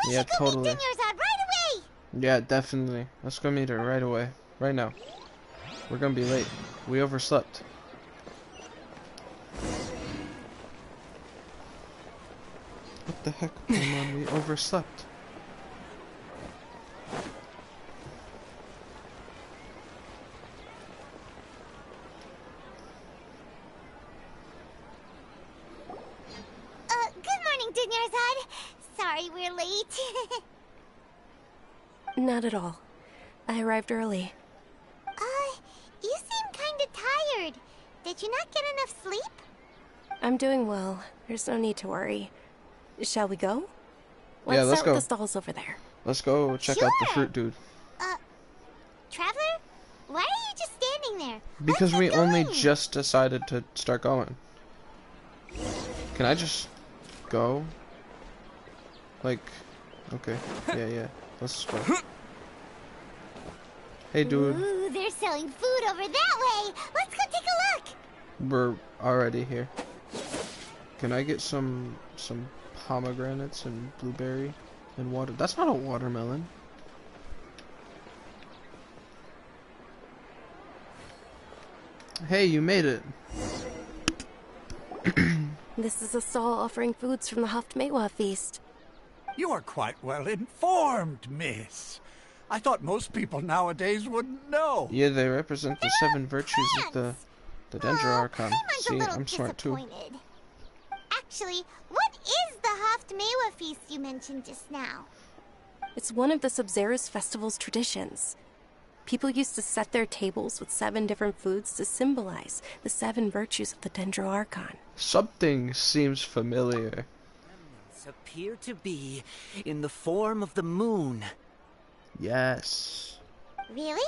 We Yeah, should go totally. meet Dunyarzad right away! Yeah, definitely. Let's go meet her right away. Right now. We're gonna be late. We overslept. What the heck, Pokemon? We overslept. Good morning, Dunyarzad. Sorry we're late. Not at all. I arrived early. You seem kinda tired. Did you not get enough sleep? I'm doing well. There's no need to worry. Shall we go? Yeah, let's start go. with the stalls over there. Let's go check out the Sure. fruit dude. Traveler? Why are you just standing there? Because Let's we get only going. just decided to start going. Can I just go? Like, okay. Yeah. Let's go. Hey, dude. Ooh, they're selling food over that way. Let's go take a look. We're already here. Can I get some pomegranates and blueberry and water? That's not a watermelon. Hey, you made it. This is a stall offering foods from the Haftmewa feast. You are quite well informed, miss. I thought most people nowadays wouldn't know. Yeah, they represent the 7 virtues of the Dendro Archon. Paimon's a See, little I'm smart too. disappointed. Actually, what is the Haftmewa feast you mentioned just now? It's one of the Sub-Zero's festival's traditions. People used to set their tables with 7 different foods to symbolize the 7 virtues of the Dendro Archon. Something seems familiar. Appear to be in the form of the moon. Yes. Really?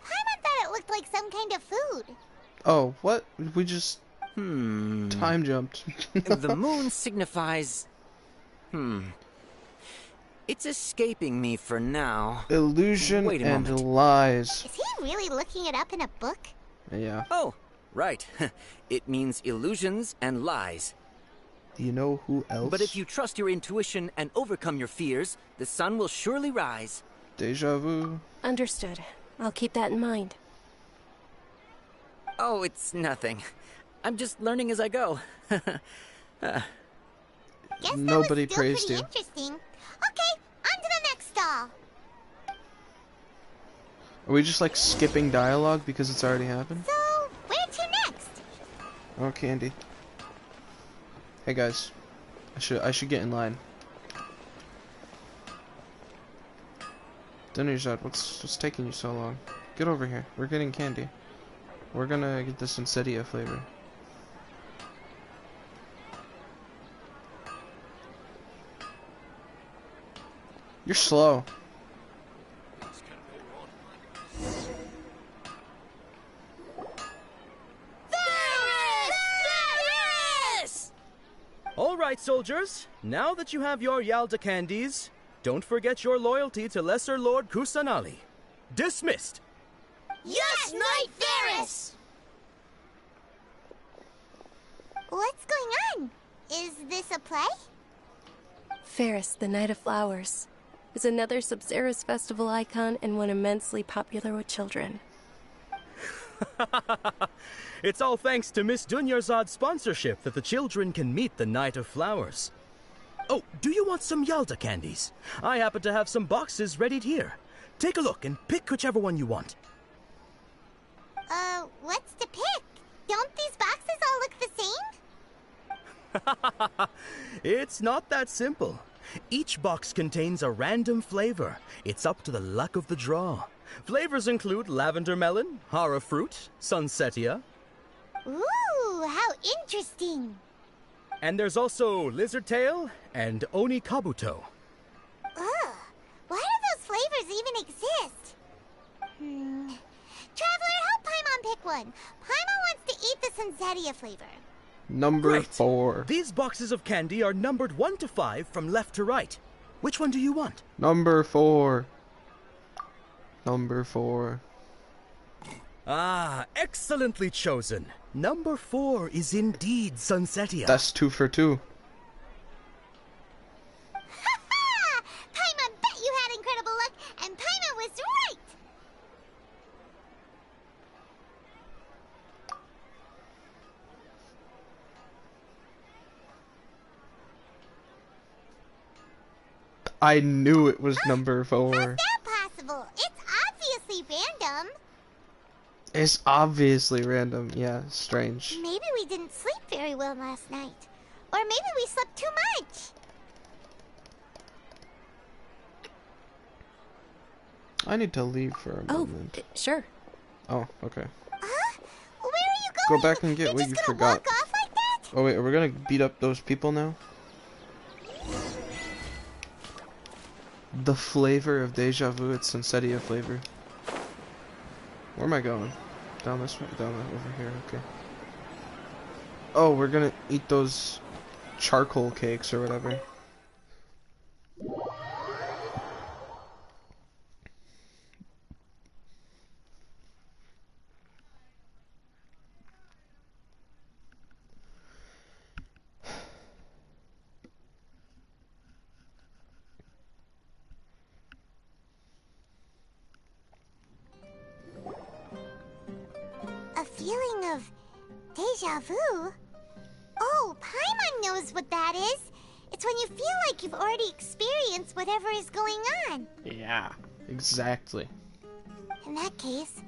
Paimon thought it looked like some kind of food. Oh, what? We just Time jumped. The moon signifies... It's escaping me for now. Illusion Wait a and moment. lies. Is he really looking it up in a book? Yeah. Oh, right. It means illusions and lies. Do you know who else? But if you trust your intuition and overcome your fears, the sun will surely rise. Deja vu. Understood. I'll keep that in mind. Oh, it's nothing. I'm just learning as I go. Guess Nobody that was still praised pretty you. interesting. Okay, on to the next stall. Are we just like skipping dialogue because it's already happened? So, where to next? Oh, candy. Hey guys, I should get in line. Dinner's out. What's taking you so long? Get over here. We're getting candy. We're gonna get the Sunsetia flavor. You're slow. All right, soldiers. Now that you have your Yalda candies, don't forget your loyalty to Lesser Lord Kusanali. Dismissed. Yes, Knight Varys! What's going on? Is this a play? Ferris, the Night of Flowers, is another Subzerus festival icon and one immensely popular with children. It's all thanks to Miss Dunyarzad's sponsorship that the children can meet the Night of Flowers. Oh, do you want some Yalda candies? I happen to have some boxes readied here. Take a look and pick whichever one you want. What's to pick? Don't these boxes all look the same? It's not that simple. Each box contains a random flavor. It's up to the luck of the draw. Flavors include lavender melon, hara fruit, sunsetia. Ooh, how interesting. And there's also lizard tail and oni kabuto. Ugh, why do those flavors even exist? Traveler, help Paimon pick one. Paimon wants to eat the Sunsetia flavor. Number Great. 4. These boxes of candy are numbered 1 to 5 from left to right. Which one do you want? Number 4. Number 4. Ah, excellently chosen. Number 4 is indeed Sunsetia. That's 2 for 2. Ha! Paimon bet you had incredible luck, and Paimon was right! I knew it was number 4. How's that possible? It's obviously random. It's obviously random. Yeah, strange. Maybe we didn't sleep very well last night. Or maybe we slept too much. I need to leave for a moment. Sure. Oh, okay. Huh? Where are you going? Go back and get what you just gonna forgot. walk off like that? Oh wait, are we gonna beat up those people now? The flavor of deja vu, it's Sunsetia flavor. Where am I going? Down this way? Down over here, okay. Oh, we're gonna eat those charcoal cakes or whatever. A feeling of deja vu? Oh, Paimon knows what that is. It's when you feel like you've already experienced whatever is going on. Yeah, exactly. In that case,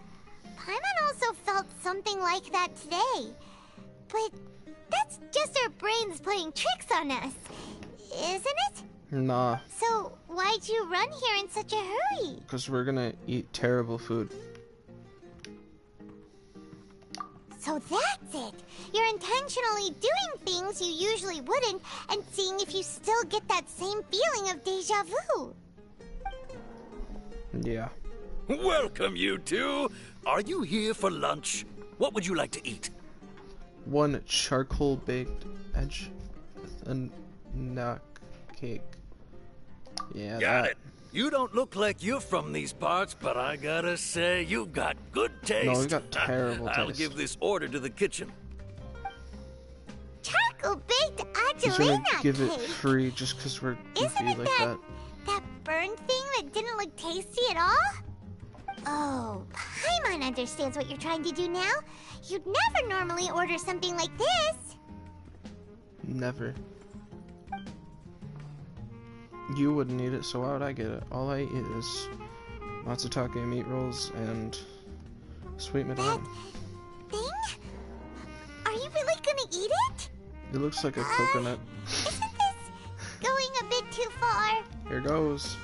Paimon also felt something like that today. But that's just our brains playing tricks on us, isn't it? Nah, So why'd you run here in such a hurry? because we're gonna eat terrible food. So that's it. You're intentionally doing things you usually wouldn't and seeing if you still get that same feeling of deja vu. Yeah. Welcome, you two. Are you here for lunch? What would you like to eat? 1 charcoal baked edge and knock cake. Yeah, Got that. it. You don't look like you're from these parts, but I gotta say, you've got good taste. No, we've got terrible I'll taste. give this order to the kitchen. Charcoal baked He's gonna Angelina give cake. it free just because we're goofy Isn't it like that. that burn thing that didn't look tasty at all? Oh, Paimon understands what you're trying to do now. You'd never normally order something like this. Never. You wouldn't eat it, so why would I get it? All I eat is matsutake meat rolls and sweet Madonna. Thing? Are you really gonna eat it? It looks like a coconut. Isn't this going a bit too far? Here goes.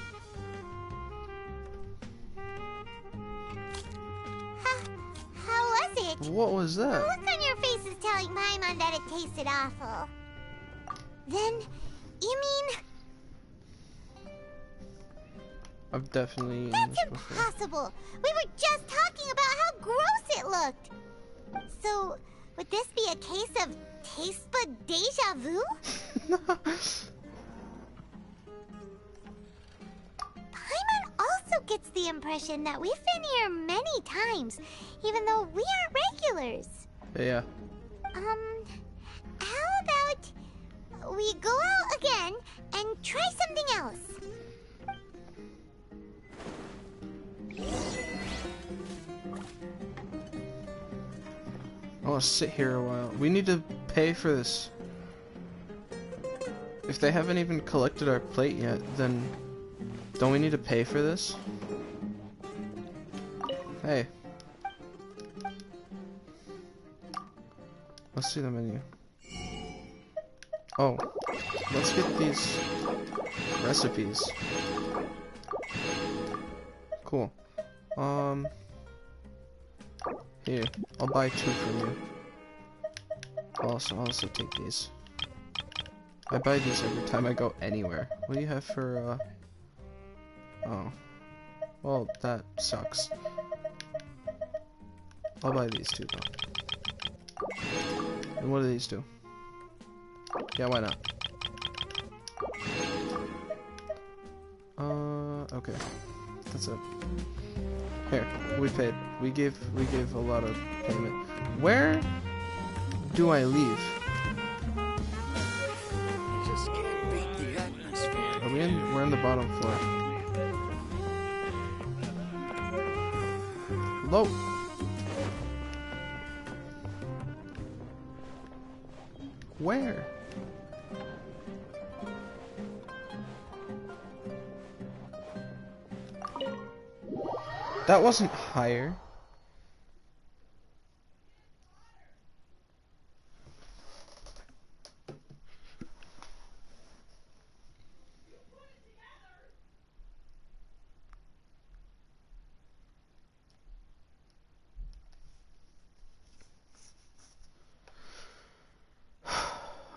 How was it? What was The that? look on your face is telling Paimon that it tasted awful. Then, you mean I've definitely eaten that's this before. impossible? We were just talking about how gross it looked. So, would this be a case of taste bud deja vu? Paimon also gets the impression that we've been here many times, even though we aren't regulars. Yeah. How about we go out again and try something else? I want to sit here a while. We need to pay for this. If they haven't even collected our plate yet, then don't we need to pay for this? Hey. Let's see the menu. Oh, let's get these recipes. Cool. Here, I'll buy 2 from you. I'll also take these. I buy these every time I go anywhere. What do you have for, oh. Well, that sucks. I'll buy these 2, though. And what do these do? Yeah, why not? Okay. That's it. Here, we paid. We gave a lot of payment. Where do I leave? Just can't beat the atmosphere. Are we in? We're in the bottom floor. Hello. Where? That wasn't higher.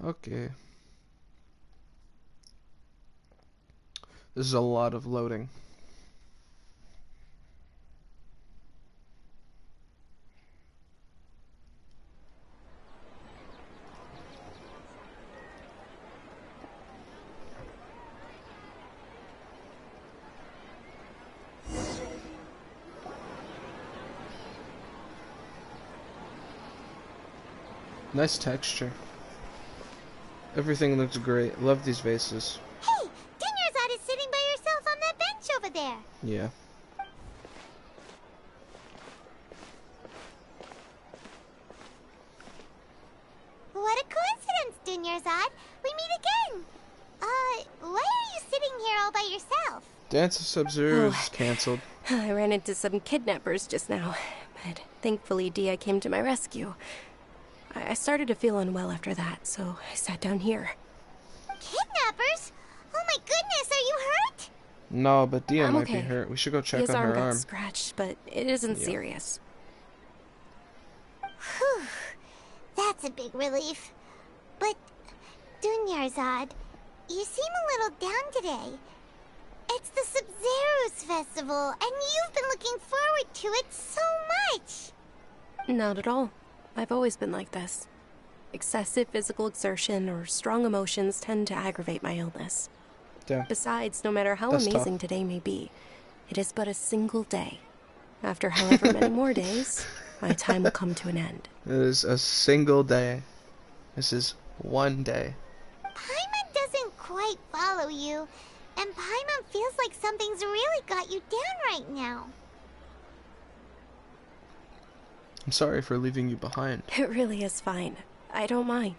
Okay. This is a lot of loading. Nice texture. Everything looks great. Love these vases. Hey, Dinnerzad is sitting by herself on that bench over there. Yeah. What a coincidence, Dinnerzad. We meet again. Why are you sitting here all by yourself? Dance of Sub-Zero is cancelled. I ran into some kidnappers just now, but thankfully Dia came to my rescue. I started to feel unwell after that, so I sat down here. Kidnappers? Oh my goodness, are you hurt? No, but Dia I'm might okay. be hurt. We should go check His on arm her got arm. scratched, but it isn't Yeah. serious. Whew, that's a big relief. But, Dunyarzad, you seem a little down today. It's the Sub-Zero's festival, and you've been looking forward to it so much. Not at all. I've always been like this. Excessive physical exertion or strong emotions tend to aggravate my illness. Damn. Besides, no matter how That's amazing tough. today may be, it is but a single day. After however many more days, my time will come to an end. It is a single day. This is one day. Paimon doesn't quite follow you, and Paimon feels like something's really got you down right now. I'm sorry for leaving you behind. It really is fine. I don't mind.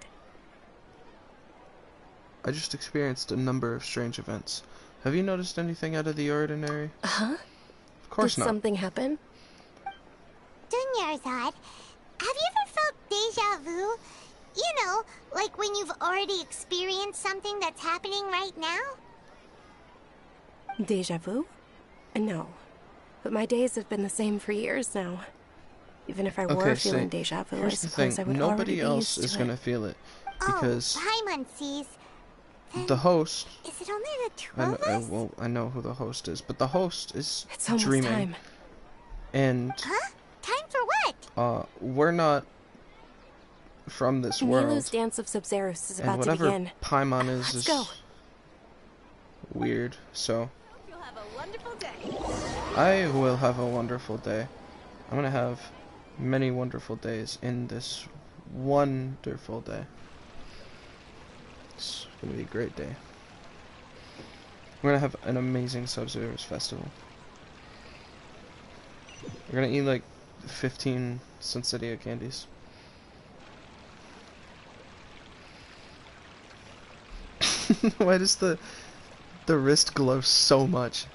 I just experienced a number of strange events. Have you noticed anything out of the ordinary? Huh? Of course Did not. something happen? Dunyarzad, have you ever felt deja vu? You know, like when you've already experienced something that's happening right now? Deja vu? No. But my days have been the same for years now. Even if I were feeling deja vu, I here's the suppose thing. I would already Nobody be else used is to gonna it. feel it because Paimon sees. the host. Is it only the two of us? I know who the host is, but the host is It's almost dreaming. time. And Huh? Time for what? we're not from this world. Nilu's Dance of Sub-Zeros is And about to whatever begin. Paimon Let's go. weird, so You'll have a wonderful day. I will have a wonderful day. I'm gonna have many wonderful days in this wonderful day. It's gonna be a great day. We're gonna have an amazing Sub-Zeros festival. We're gonna eat like 15 Sensitia candies. Why does the wrist glow so much?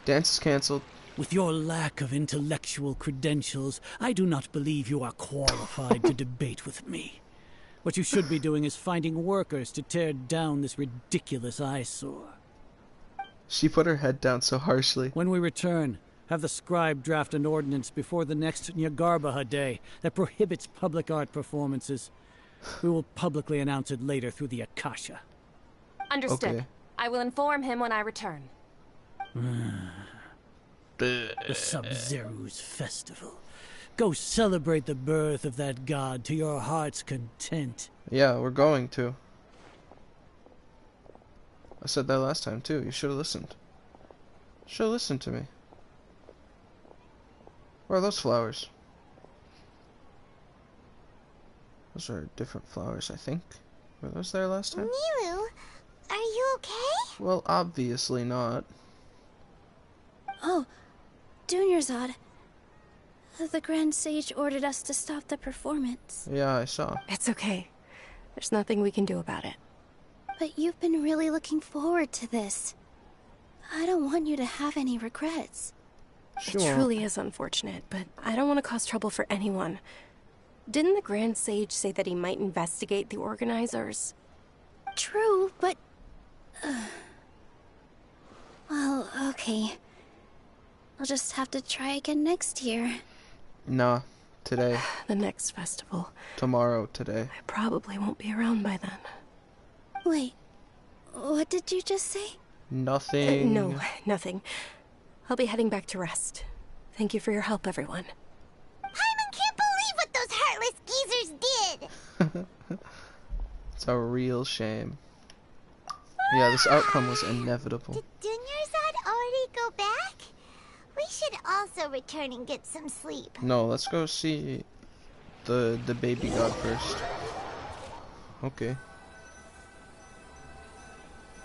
Dance is cancelled. With your lack of intellectual credentials, I do not believe you are qualified to debate with me. What you should be doing is finding workers to tear down this ridiculous eyesore. She put her head down so harshly. When we return, have the scribe draft an ordinance before the next Nyagarbaha Day that prohibits public art performances. We will publicly announce it later through the Akasha. Understood. Okay. I will inform him when I return. The Sub-Zero's festival. Go celebrate the birth of that god to your heart's content. Yeah, we're going to. I said that last time too. You should have listened. Should have listened to me. Where are those flowers? Those are different flowers, I think. Were those there last time? Nilu, are you okay? Well, obviously not. Oh, Dunyarzad. The Grand Sage ordered us to stop the performance. Yeah, I saw. It's okay. There's nothing we can do about it. But you've been really looking forward to this. I don't want you to have any regrets. It truly is unfortunate, but I don't want to cause trouble for anyone. Didn't the Grand Sage say that he might investigate the organizers? True, but... well, okay. I'll just have to try again next year. Nah, today. The next festival. Tomorrow, today. I probably won't be around by then. Wait, what did you just say? Nothing. No, nothing. I'll be heading back to rest. Thank you for your help, everyone. Paimon can't believe what those heartless geezers did! It's a real shame. Yeah, this outcome was inevitable. Did Dunyarzad already go back? We should also return and get some sleep. No, let's go see the baby god first. Okay.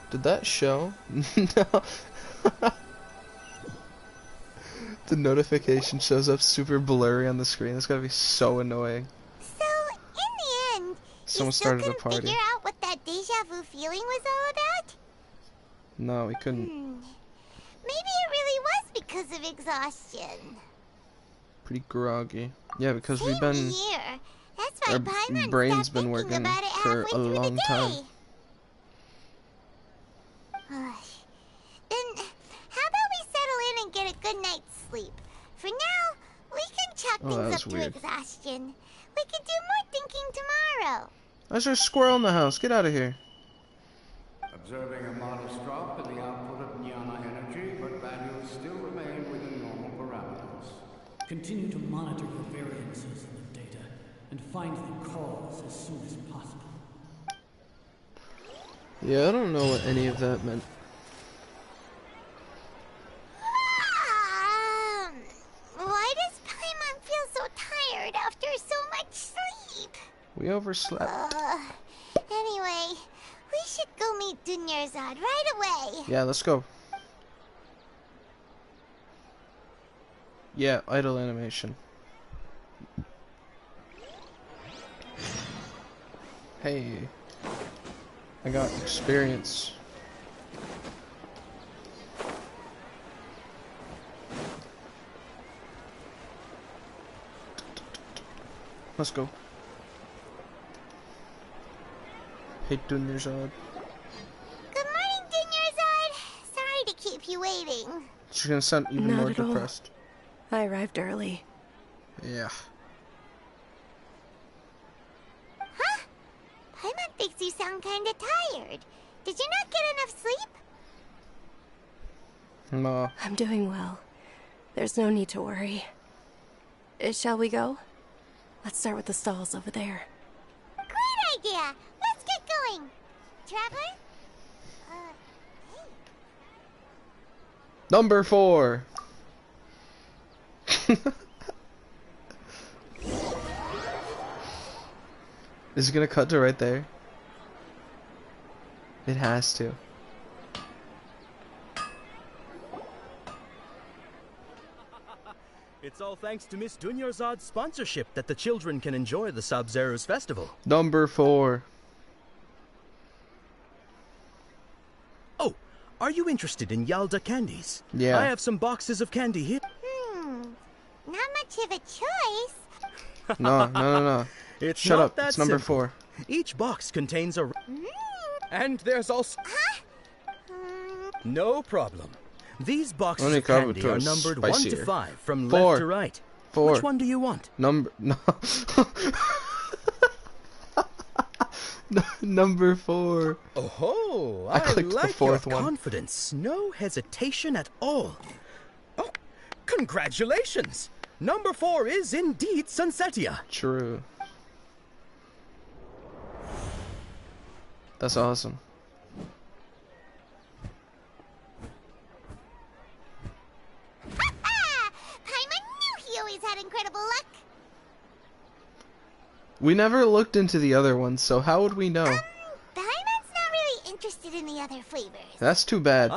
Did that show? No. The notification shows up super blurry on the screen. That's gotta be so annoying. So, in the end, Someone you still started a couldn't party. figure out what that deja vu feeling was all about? No, we couldn't. Maybe it really was because of exhaustion. Pretty groggy. Yeah, because Same we've been. here. That's why Our Paimon brain's stopped been thinking working about it for halfway a through long the time. day. Then, how about we settle in and get a good night's sleep? For now, we can chalk Oh, that things was up weird. to exhaustion. We can do more thinking tomorrow. There's a squirrel in the house. Get out of here. Observing a modest drop in the output of Jnana energy, but values still remain within normal parameters. Continue to monitor the variances in the data and find the cause as soon as possible. Yeah, I don't know what any of that meant. Why does Paimon feel so tired after so much sleep? We overslept. Anyway, we should go meet Dunyarzad right away. Yeah, let's go. Yeah, idle animation. Hey, I got experience. Let's go. Hey, Dunyarzad. Good morning, Dunyarzad. Sorry to keep you waiting. She's gonna sound even Not more at all. depressed. I arrived early. Yeah. Huh? Paimon thinks you sound kinda tired. Did you not get enough sleep? No. I'm doing well. There's no need to worry. Shall we go? Let's start with the stalls over there. Great idea. Let's get going. Traveler? Hey. Number 4. Is it gonna cut to right there? It has to. It's all thanks to Miss Dunyarzad's sponsorship that the children can enjoy the Sub-Zero's festival. Number 4. Oh, are you interested in Yalda candies? Yeah. I have some boxes of candy here. Not much of a choice. No. It's Shut not up. that It's number simple. 4. Each box contains a... And there's also... No problem. These boxes Only of candy to are a numbered 1 to spicier. 5 from 4. left to right. 4. Which one do you want? No. Number 4. Oh, I clicked the like fourth your one. confidence. No hesitation at all. Oh, congratulations! Number 4 is indeed Sunsetia. True. That's awesome. Paimon knew he always had incredible luck. We never looked into the other ones, so how would we know? Paimon's not really interested in the other flavors. That's too bad.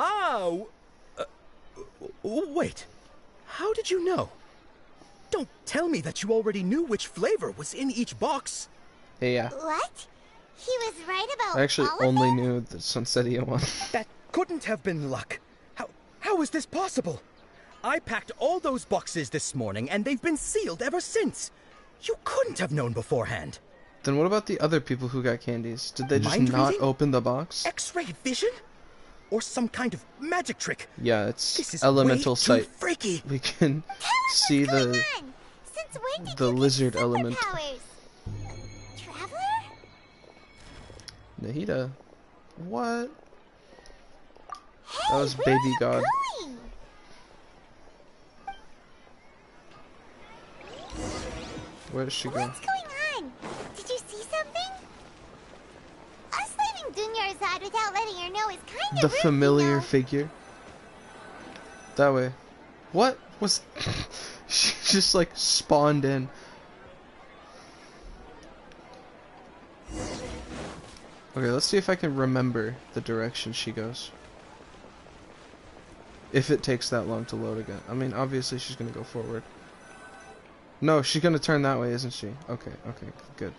Wait. How did you know? Don't tell me that you already knew which flavor was in each box. Hey, yeah. What? He was right about I actually all of only them? knew the Sunsetia one. That couldn't have been luck. How is this possible? I packed all those boxes this morning, and they've been sealed ever since. You couldn't have known beforehand. Then what about the other people who got candies? Did they just Mind not reading? open the box? X-ray vision? Or some kind of magic trick? Yeah, This it's is elemental way too sight. freaky. We can see the Since when did the you get lizard superpowers? element. Traveler? Nahida. What? Hey, That was where Baby are you God. going? Where does she go? What's going on? Did you see something? Us leaving Dunyarzad without letting her know is kind The of rude, familiar you know? figure. That way. What was... She just like spawned in. Okay, let's see if I can remember the direction she goes. If it takes that long to load again. I mean, obviously she's gonna go forward. No, she's gonna turn that way, isn't she? Okay, good.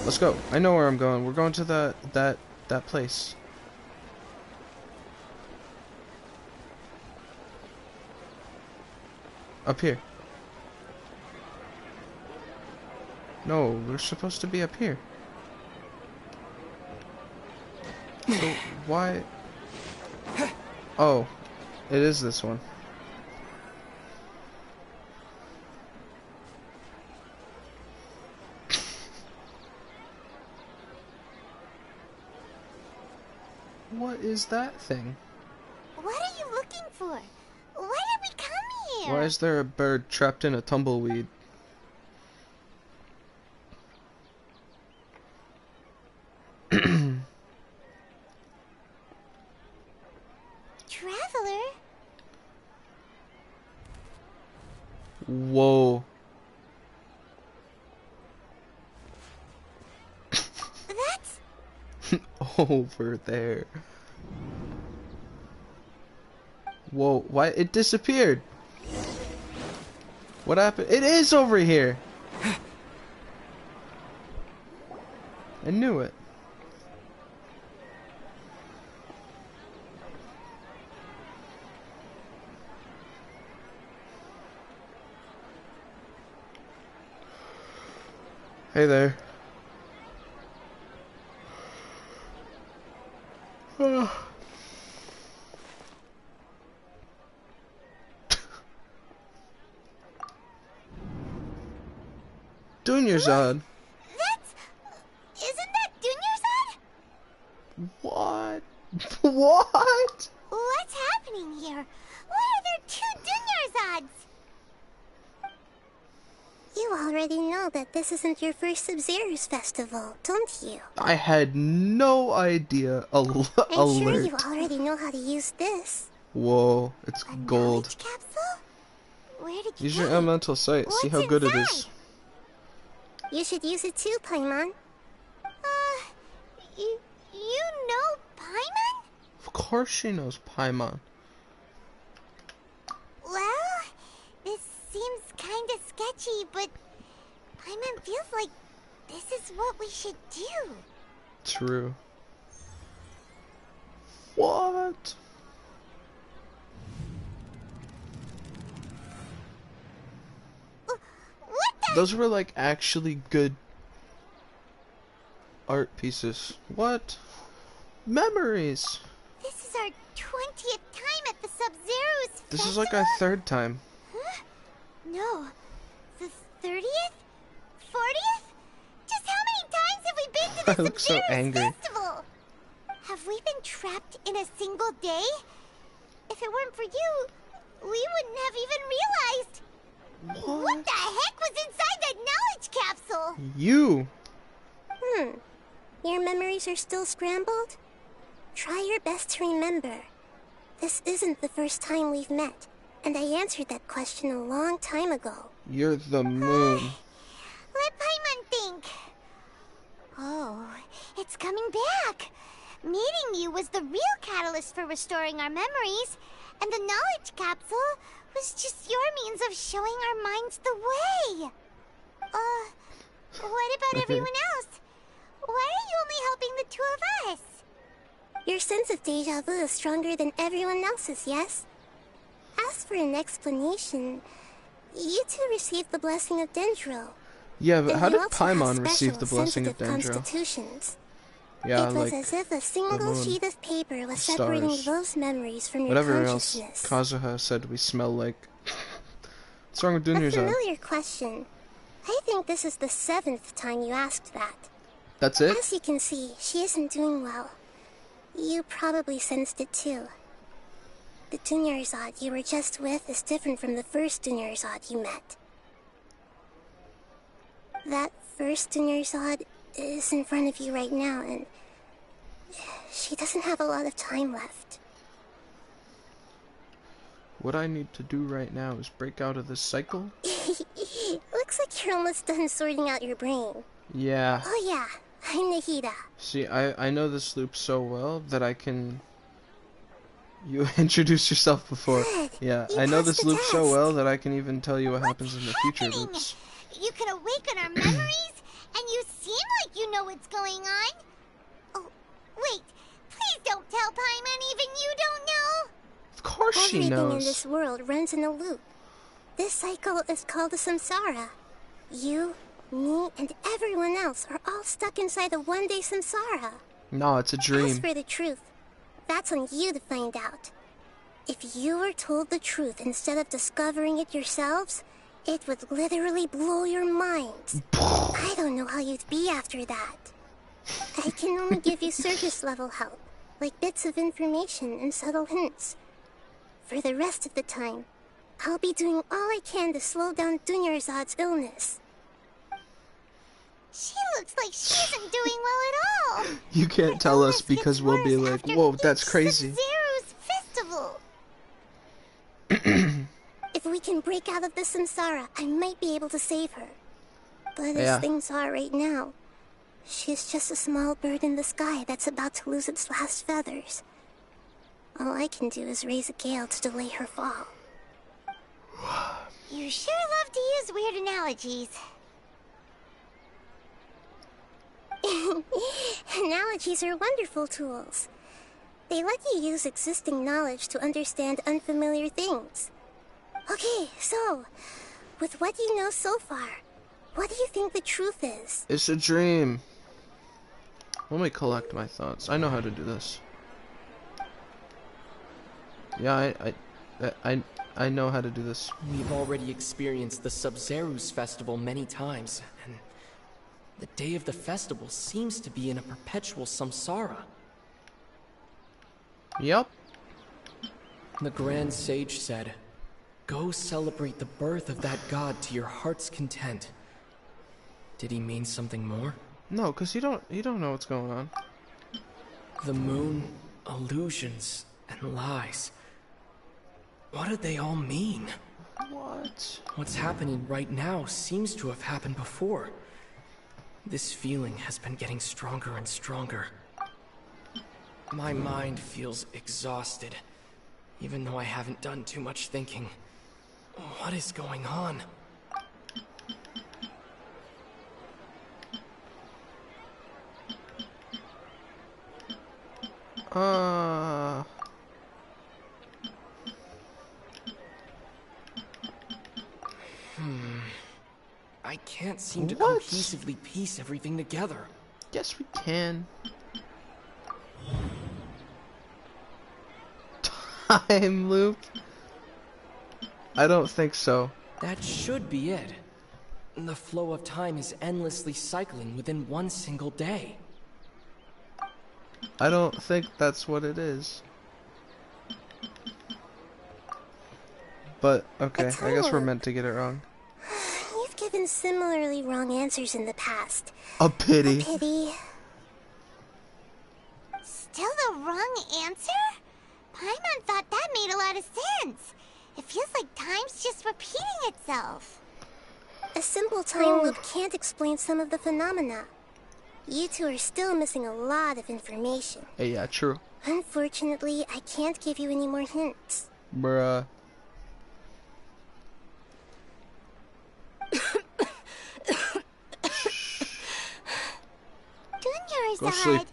Let's go. I know where I'm going. We're going to that place. Up here. No, we're supposed to be up here. So why? Oh, it is this one. What is that thing? What are you looking for? Why did we come here? Why is there a bird trapped in a tumbleweed? Traveler? Whoa. That's... Over there. Whoa, why? It disappeared. What happened? It is over here. I knew it. Hey there. Dunyarzad. Isn't that Dunyarzad? What? What? What's happening here? Why are there two Dunyarzads? You already know that this isn't your first Sub-Zero's festival, don't you? I had no idea. I'm sure Alert. you already know how to use this. Whoa, it's gold. Capsule? Where did you Use get your it? elemental sight. See how good it is. You should use it too, Paimon. You know Paimon? Of course she knows Paimon. Well, this seems kinda sketchy, but Paimon feels like this is what we should do. True. What? Those were like actually good art pieces. What? Memories. This is our 20th time at the Sub-Zero's This is like our third time. Huh? No. The 30th? 40th? Just how many times have we been to I the look so Sub-Zero's angry. festival? Have we been trapped in a single day? If it weren't for you, we wouldn't have even realized. What the heck was inside that knowledge capsule? You. Your memories are still scrambled? Try your best to remember. This isn't the first time we've met, and I answered that question a long time ago. You're the moon. Let Paimon think. Oh, it's coming back. Meeting you was the real catalyst for restoring our memories, and the knowledge capsule was just your means of showing our minds the way. What about everyone else? Why are you only helping the two of us? Your sense of deja vu is stronger than everyone else's, yes? As for an explanation, you two received the blessing of Dendro. Yeah, but And how you did also have Paimon receive special, the blessing of sensitive Dendro? constitutions. Yeah, It was like as if a single moon, sheet of paper was the separating stars. those memories from your Whatever else consciousness. Kazuha said we smell like. What's wrong with A Dunyarzad? familiar question. I think this is the 7th time you asked that. That's it? As you can see, she isn't doing well. You probably sensed it too. The Dunyarzad you were just with is different from the first Dunyarzad you met. That first Dunyarzad is in front of you right now, and she doesn't have a lot of time left. What I need to do right now is break out of this cycle. Looks like you're almost done sorting out your brain. Yeah. Oh yeah, I'm Nahida. See, I know this loop so well that I can... You introduced yourself before. Good. Yeah, You I know passed this the loop so test. well that I can even tell you what happens in the future loops. You can awaken our memories, and you seem like you know what's going on. Oh, wait. Please don't tell Paimon even you don't know. Of course she Everything in knows. this world runs in a loop. This cycle is called the samsara. You, me, and everyone else are all stuck inside a one-day samsara. No, it's a As dream. for the truth, that's on you to find out. If you were told the truth instead of discovering it yourselves, it would literally blow your minds. I don't know how you'd be after that. I can only give you surface level help, like bits of information and subtle hints. For the rest of the time, I'll be doing all I can to slow down Dunyarzad's illness. She looks like she isn't doing well at all. You can't tell us because we'll be like, whoa, that's crazy. Sumeru's festival. If we can break out of the samsara, I might be able to save her. But as things are right now, she's just a small bird in the sky that's about to lose its last feathers. All I can do is raise a gale to delay her fall. You sure love to use weird analogies. Analogies are wonderful tools. They let you use existing knowledge to understand unfamiliar things. Okay, so, with what you know so far, what do you think the truth is? It's a dream. Let me collect my thoughts. I know how to do this. Yeah, I know how to do this. We've already experienced the Sub-Zeru's festival many times, and the day of the festival seems to be in a perpetual samsara. Yup. The Grand Sage said, "Go celebrate the birth of that god to your heart's content." Did he mean something more? No, because you don't know what's going on. The moon, illusions, and lies. What do they all mean? What? What's happening right now seems to have happened before. This feeling has been getting stronger and stronger. My mind feels exhausted, even though I haven't done too much thinking. What is going on? I can't seem to cohesively piece everything together. Yes, we can. Time loop? I don't think so. That should be it. The flow of time is endlessly cycling within one single day. I don't think that's what it is. But, okay, I guess we're meant to get it wrong. You've given similarly wrong answers in the past. A pity. A pity. Still the wrong answer? Paimon thought that made a lot of sense. It feels like time's just repeating itself. A simple time loop can't explain some of the phenomena. You two are still missing a lot of information. Hey, yeah, true. Unfortunately, I can't give you any more hints. Bruh. Go sleep.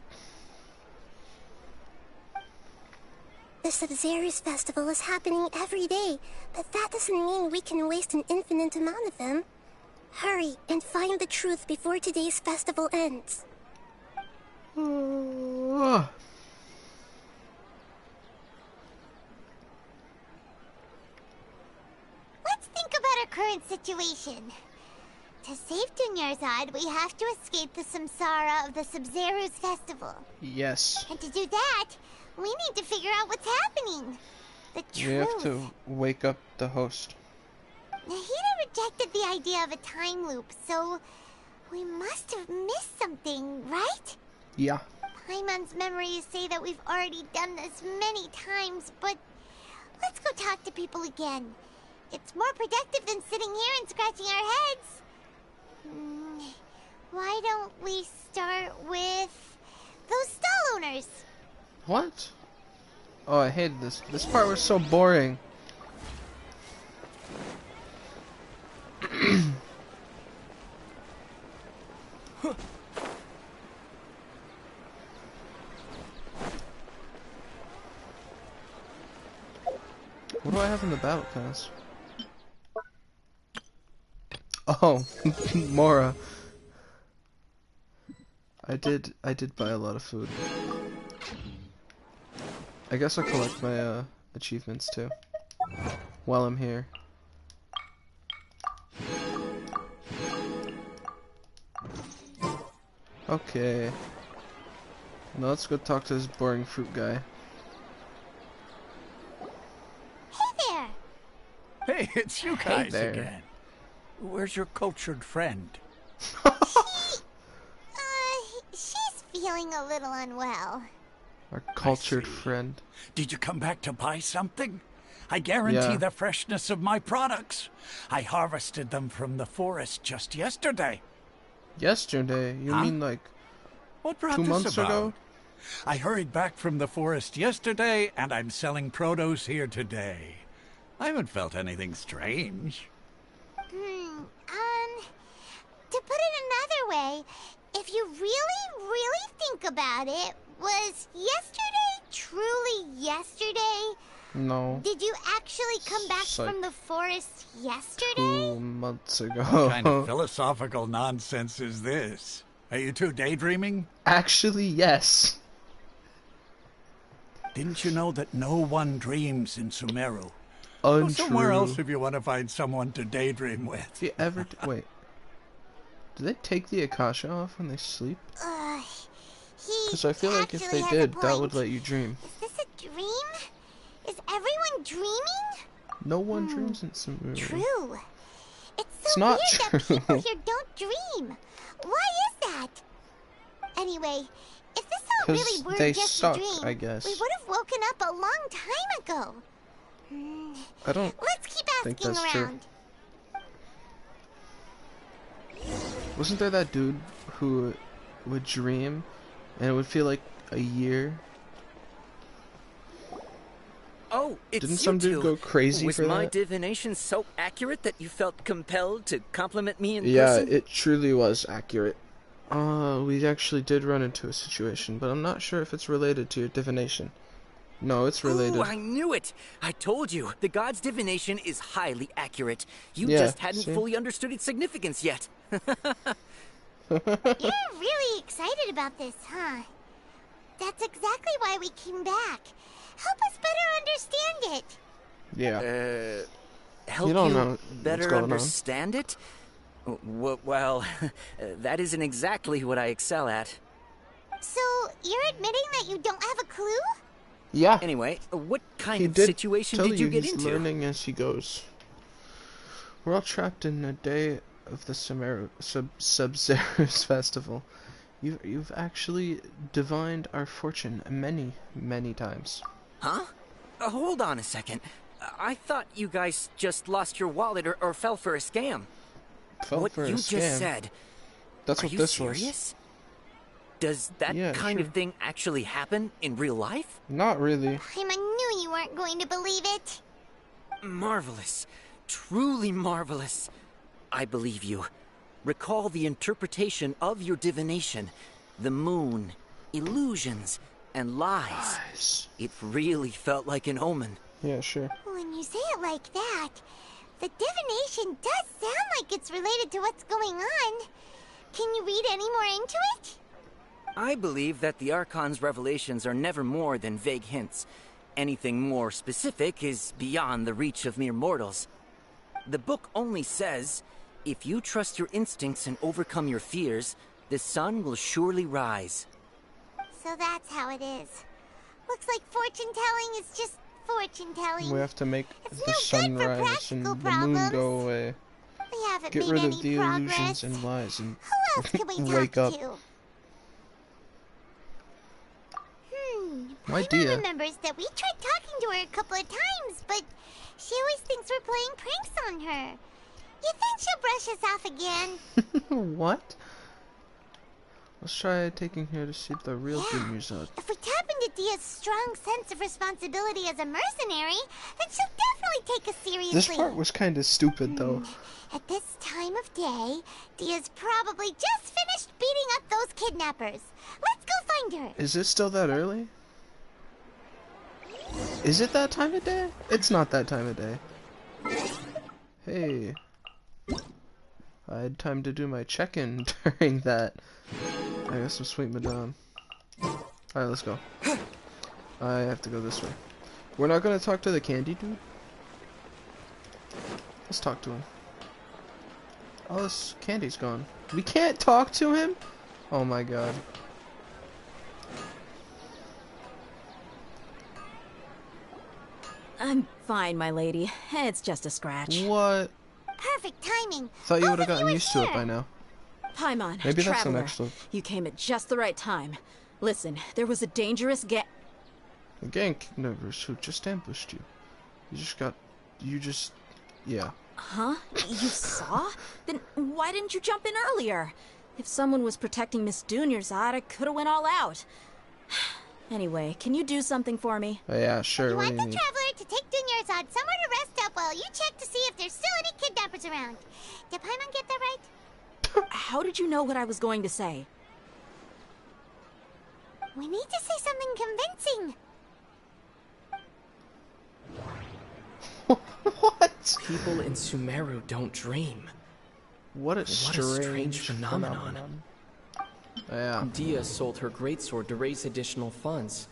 The Sub-Zeru's festival is happening every day, but that doesn't mean we can waste an infinite amount of them. Hurry and find the truth before today's festival ends. Let's think about our current situation. To save Dunyarzad, we have to escape the samsara of the Sub-Zeru's festival. Yes. And to do that, we need to figure out what's happening. The truth. We have to wake up the host. Nahida rejected the idea of a time loop, so we must have missed something, right? Yeah. Paimon's memories say that we've already done this many times, but let's go talk to people again. It's more productive than sitting here and scratching our heads. Why don't we start with those stall owners? What? Oh, I hated this. This part was so boring. What do I have in the battle pass? Oh, Mora. I did buy a lot of food. I guess I'll collect my achievements too while I'm here. Okay. Now let's go talk to this boring fruit guy. Hey there! Hey, it's you Hey guys there. again. Where's your cultured friend? She's feeling a little unwell. Our cultured friend. Did you come back to buy something? I guarantee Yeah. the freshness of my products. I harvested them from the forest just yesterday. Yesterday? You Huh? mean like What brought 2 this months about? ago? I hurried back from the forest yesterday, and I'm selling produce here today. I haven't felt anything strange. To put it another way, if you really think about it, was yesterday truly yesterday? No. Did you actually come back It's like from the forest yesterday? 2 months ago. What kind of philosophical nonsense is this? Are you two daydreaming? Actually, yes. Didn't you know that no one dreams in Sumeru? Untrue. Go somewhere else if you want to find someone to daydream with. If you ever... wait. Do they take the Akasha off when they sleep? Because I feel like if they did, that would let you dream. Is this a dream? Is everyone dreaming? No one dreams in Sumeru. True. It's It's so not weird that people true. here don't dream. Why is that? Anyway, if this all 'Cause really were they just suck, a dream, I guess. we would have woken up a long time ago. I don't Let's keep think asking that's true. around. Wasn't there that dude who would dream and it would feel like a year? Oh, it's Didn't you some dude two. go crazy Was for my that? divination so accurate that you felt compelled to compliment me in Yeah, person? it truly was accurate. We actually did run into a situation, but I'm not sure if it's related to your divination. No, it's related. Ooh, I knew it! I told you, the god's divination is highly accurate. You Yeah, just hadn't see? fully understood its significance yet. You're really excited about this, huh? That's exactly why we came back. Help us better understand it. Yeah. Help You don't you know what's better going on. understand it? Well, that isn't exactly what I excel at. So, you're admitting that you don't have a clue? Yeah. Anyway, what kind He of did situation tell did you get he's into? learning as he goes. We're all trapped in a day of the Sumeru Sub-Zerus festival. You've actually divined our fortune many times. Huh? Hold on a second. I thought you guys just lost your wallet or fell for a scam. Fell what for a you scam? just said. That's Are what you this serious? Does that Yeah, kind sure. of thing actually happen in real life? was. Not really. I knew you weren't going to believe it. Marvelous. Truly marvelous. I believe you. Recall the interpretation of your divination. The moon, illusions, and lies. It really felt like an omen. Yeah, sure. When you say it like that, the divination does sound like it's related to what's going on. Can you read any more into it? I believe that the Archon's revelations are never more than vague hints. Anything more specific is beyond the reach of mere mortals. The book only says, if you trust your instincts and overcome your fears, the sun will surely rise. So that's how it is. Looks like fortune-telling is just fortune-telling. We have to make It's the no sun good for rise and the practical moon problems. go away. We haven't Get made rid any of the progress. illusions and lies and Who else can we wake talk up. to? My Paimon dear. remembers that we tried talking to her a couple of times, but she always thinks we're playing pranks on her. You think she'll brush us off again? What? Let's try taking her to see the real Dunyarzad. If we tap into Dia's strong sense of responsibility as a mercenary, then she'll definitely take us seriously. This part was kind of stupid, though. At this time of day, Dia's probably just finished beating up those kidnappers. Let's go find her. Is it still that early? Is it that time of day? It's not that time of day. Hey. I had time to do my check-in during that. I got some sweet madame. Alright, let's go. I have to go this way. We're not gonna talk to the candy dude? Let's talk to him. Oh, this candy's gone. We can't talk to him? Oh my god. I'm fine, my lady. It's just a scratch. What? Perfect timing. Thought you would have Both of gotten were used to it here. by now. Paimon, Maybe that's some Traveler, extra. you came at just the right time. Listen, there was a dangerous A gang kidnappers who just ambushed you. Yeah. Huh? You saw? Then why didn't you jump in earlier? If someone was protecting Miss Dunyarzad, I could have went all out. Anyway, can you do something for me? Oh, yeah, sure. You What want do the you need? Traveler to take Dunyarzad somewhere to rest up while you check to see if there's still any kidnappers around. Did Paimon get that right? How did you know what I was going to say? We need to say something convincing. What? People in Sumeru don't dream. What a strange phenomenon. Yeah. Dia sold her greatsword to raise additional funds.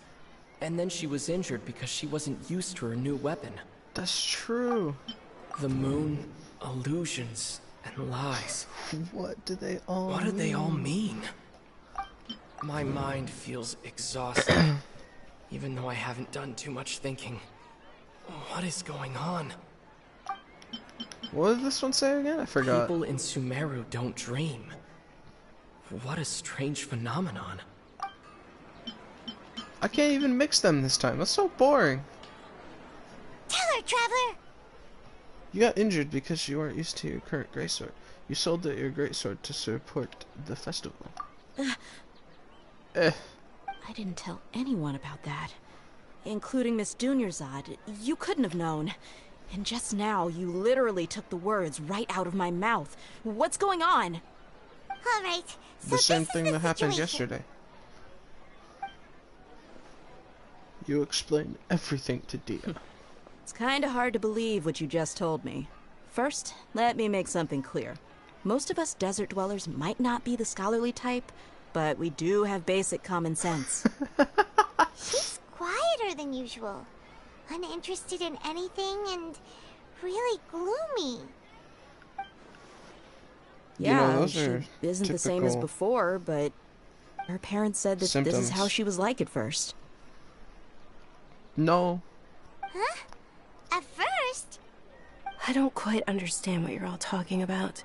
And then she was injured because she wasn't used to her new weapon. That's true. The moon, illusions, and lies. What do they all What do they all mean? My mind feels exhausted, even though I haven't done too much thinking. What is going on? What did this one say again? I forgot. People in Sumeru don't dream. What a strange phenomenon. I can't even mix them this time. That's so boring. Tell her, Traveler. You got injured because you weren't used to your current greatsword. You sold your greatsword to support the festival. I didn't tell anyone about that. Including Miss Dunyarzad. You couldn't have known. And just now, you literally took the words right out of my mouth. What's going on? All right. So The same this is thing the that happened situation. yesterday. You explained everything to Dia. It's kinda hard to believe what you just told me. First, let me make something clear. Most of us desert dwellers might not be the scholarly type, but we do have basic common sense. She's quieter than usual. Uninterested in anything and really gloomy. Yeah, those she are isn't the same as typical before, but her parents said that this is symptoms. how she was like at first. No. Huh? At first? I don't quite understand what you're all talking about.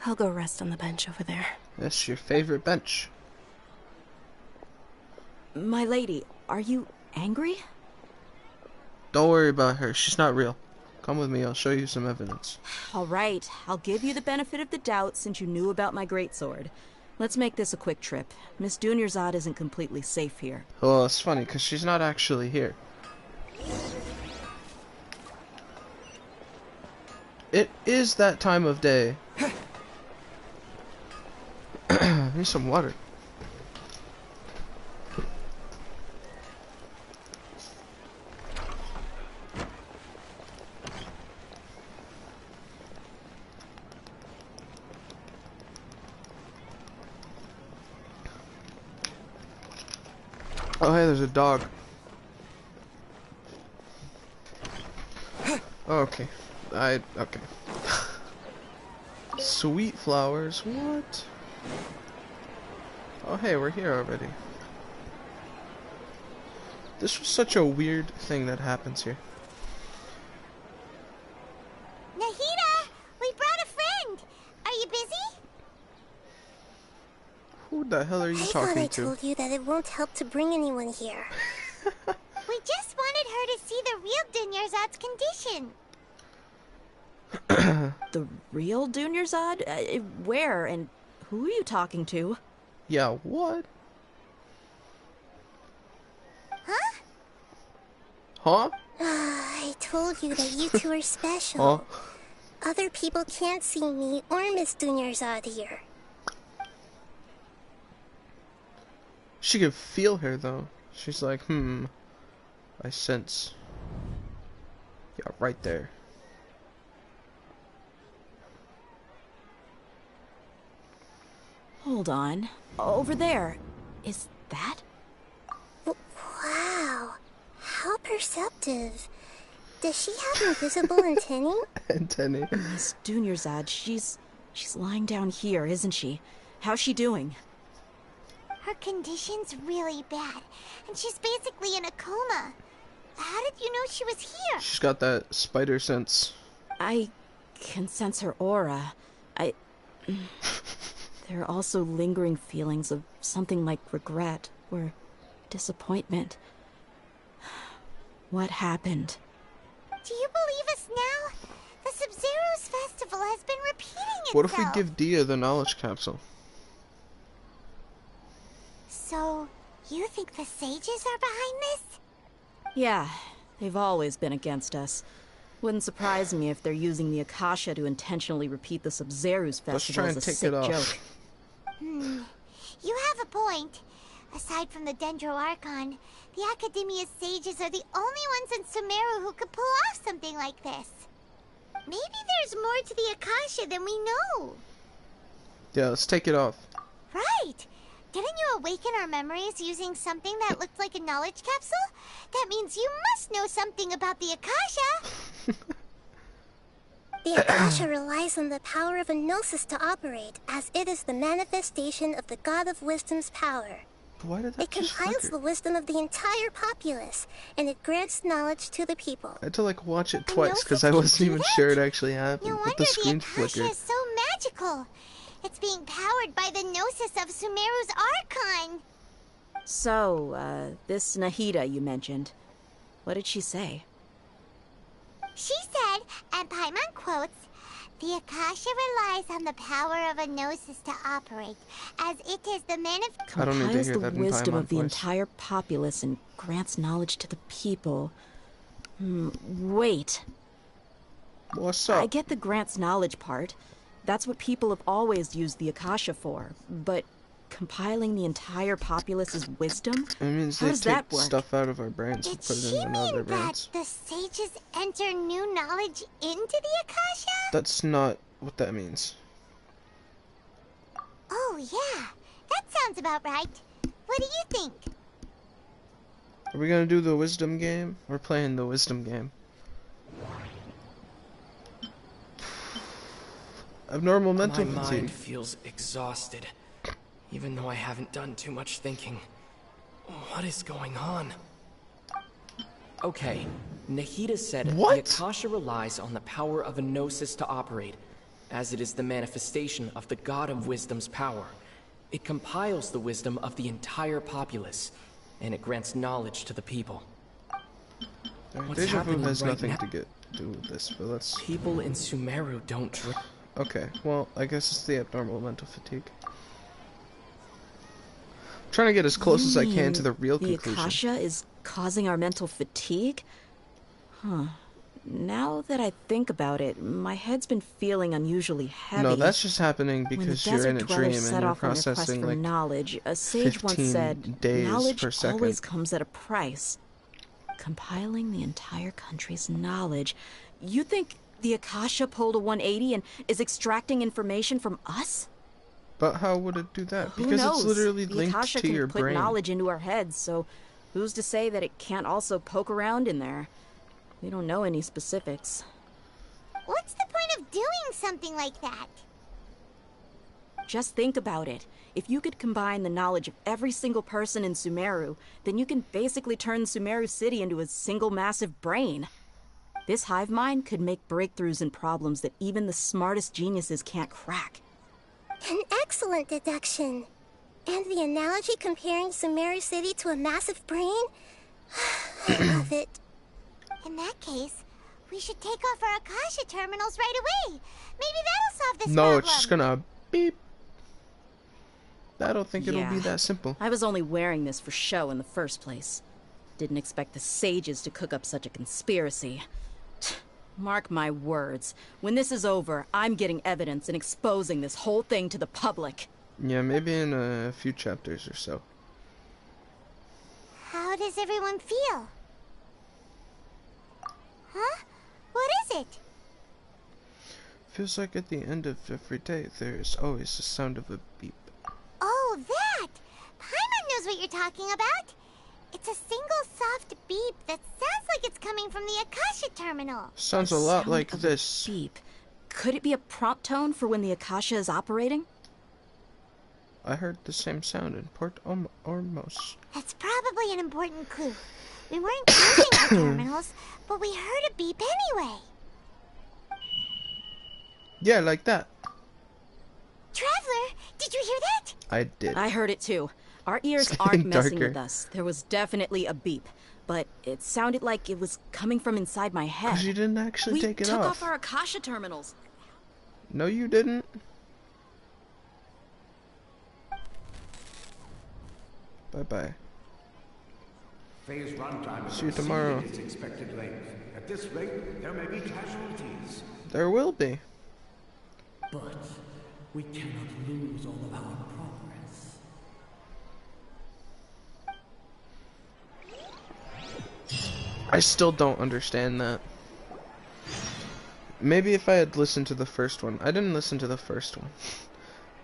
I'll go rest on the bench over there. That's your favorite bench. My lady, are you angry? Don't worry about her. She's not real. Come with me. I'll show you some evidence. All right, I'll give you the benefit of the doubt since you knew about my greatsword. Let's make this a quick trip. Miss Dunyarzad isn't completely safe here. Well, it's funny because she's not actually here. It is that time of day. I need some water. Oh, hey, there's a dog. Okay. Okay. Sweet flowers, what? Oh, hey, we're here already. This was such a weird thing that happens here. Nahida, we brought a friend. Are you busy? Who the hell are you I thought I talking to? told you that it won't help to bring anyone here. We just wanted her to see the real Dunyarzad's condition. The real Dunyarzad? Where and who are you talking to? Yeah, what? Huh? Huh? I told you that you two are special. Huh? Other people can't see me or Miss Dunyarzad here. She could feel her, though. She's like, I sense. Yeah, right there. Hold on. Over there. Is that? Wow. How perceptive. Does she have invisible antennae? Antennae. Miss Dunyarzad, she's lying down here, isn't she? How's she doing? Her condition's really bad, and she's basically in a coma. How did you know she was here? She's got that spider sense. I can sense her aura. There are also lingering feelings of something like regret or disappointment. What happened? Do you believe us now? The Sub-Zero's festival has been repeating itself. What if we give Dia the knowledge capsule? So, you think the sages are behind this? Yeah, they've always been against us. Wouldn't surprise me if they're using the Akasha to intentionally repeat the Sub-Zero's festival as a sick joke. You have a point. Aside from the Dendro Archon, the Academia's sages are the only ones in Sumeru who could pull off something like this. Maybe there's more to the Akasha than we know. Yeah, let's take it off. Right. Didn't you awaken our memories using something that looked like a knowledge capsule? That means you must know something about the Akasha. The Akasha relies on the power of a gnosis to operate, as it is the manifestation of the God of Wisdom's power. Why did that It compiles the wisdom of the entire populace, and it grants knowledge to the people. I had to like watch it twice because I wasn't even sure it actually happened. No But wonder the screen Akasha flickered. is so magical. It's being powered by the gnosis of Sumeru's Archon. So, this Nahida you mentioned, what did she say? She said, and Paimon quotes, "The Akasha relies on the power of a gnosis to operate, as it is the I don't need to Compiles hear the that in wisdom Paimon of the voice. entire populace and grants knowledge to the people. Wait. What's up? I get the grants knowledge part. That's what people have always used the Akasha for. But compiling the entire populace's wisdom? It means How they does take that work? stuff out of our brains and Did put it she in another mean that brains. the sages enter new knowledge into the Akasha? That's not what that means. Oh, yeah. That sounds about right. What do you think? Are we gonna do the wisdom game? We're playing the wisdom game. Abnormal mental My fatigue. mind feels exhausted, even though I haven't done too much thinking. What is going on? Okay, Nahida said the Akasha relies on the power of a gnosis to operate, as it is the manifestation of the God of Wisdom's power. It compiles the wisdom of the entire populace, and it grants knowledge to the people. What's Deja vu happening has right nothing now? to do with this, but let's... People in Sumeru don't... Okay, well, I guess it's the abnormal mental fatigue. I'm trying to get as close as I can to the real the conclusion. Akasha is causing our mental fatigue? Huh. Now that I think about it, my head's been feeling unusually heavy. No, that's just happening because when the you're in a desert dream dwellers and set you're off on their quest processing for like knowledge, a sage once 15 said, days knowledge per second. always comes at a price. Compiling the entire country's knowledge. You think the Akasha pulled a 180 and is extracting information from us? But how would it do that? Who Because knows? it's literally the linked Akasha to can your put brain. knowledge into our heads, so who's to say that it can't also poke around in there? We don't know any specifics. What's the point of doing something like that? Just think about it. If you could combine the knowledge of every single person in Sumeru, then you can basically turn Sumeru City into a single massive brain. This hive mind could make breakthroughs in problems that even the smartest geniuses can't crack. An excellent deduction. And the analogy comparing Sumeru City to a massive brain? I love it. In that case, we should take off our Akasha terminals right away. Maybe that'll solve this No, problem. it's just gonna beep. I don't think it'll be Yeah. that simple. I was only wearing this for show in the first place. Didn't expect the sages to cook up such a conspiracy. Mark my words. When this is over, I'm getting evidence and exposing this whole thing to the public. Yeah, maybe in a few chapters or so. How does everyone feel? Huh? What is it? Feels like at the end of every day, there's always the sound of a beep. Oh, that! Paimon knows what you're talking about. It's a single soft beep that sounds like it's coming from the Akasha terminal. Sounds a lot like this. Beep. Could it be a prompt tone for when the Akasha is operating? I heard the same sound in Port Ormos. That's probably an important clue. We weren't using our terminals, but we heard a beep anyway. Yeah, like that. Traveler, did you hear that? I did. I heard it too. Our ears It's aren't getting messing darker. with us. There was definitely a beep, but it sounded like it was coming from inside my head. Because you didn't actually take it We took off. off our Akasha terminals. No, you didn't. Bye-bye. Phase runtime See you tomorrow. its expected length. At this rate, there may be casualties. There will be. But we cannot lose all of our progress. I still don't understand that. Maybe if I had listened to the first one. I didn't listen to the first one.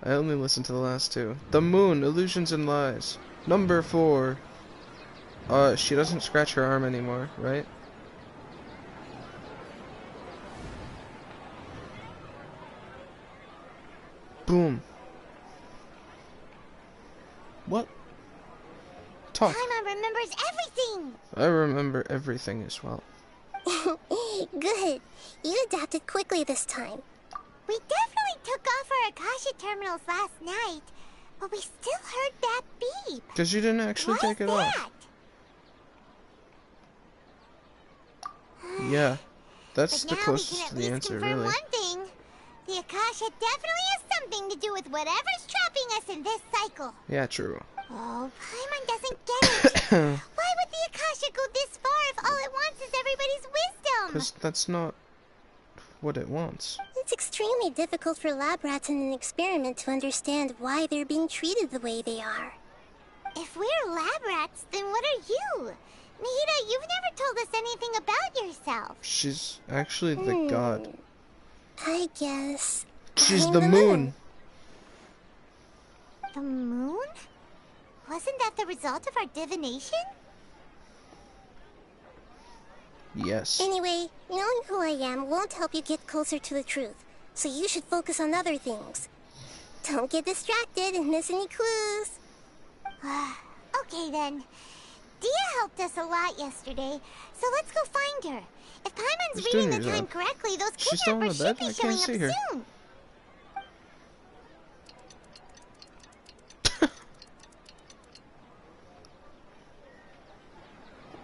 I only listened to the last two. The Moon, Illusions and Lies. Number 4. She doesn't scratch her arm anymore, right? Boom. What? Talk. Paimon remembers everything! I remember everything as well. Good. You adapted quickly this time. We definitely took off our Akasha terminals last night, but we still heard that beep. Because you didn't actually Why take it is off. that? Yeah. That's But the now we closest can to at the least answer, confirm really. one thing. The Akasha definitely has something to do with whatever's trapping us in this cycle. Yeah, true. Oh, Paimon doesn't get it. Why would the Akasha go this far if all it wants is everybody's wisdom? Because that's not what it wants. It's extremely difficult for lab rats in an experiment to understand why they're being treated the way they are. If we're lab rats, then what are you? Nihida, you've never told us anything about yourself. She's actually the god. I guess. She's I'm the moon. The moon? Wasn't that the result of our divination? Yes. Anyway, knowing who I am won't help you get closer to the truth, so you should focus on other things. Don't get distracted and miss any clues. Okay then. Dia helped us a lot yesterday, so let's go find her. If Paimon's Who's reading doing the that? time correctly, those She's still on the kidnappers should bed? be I showing can't up see her. soon.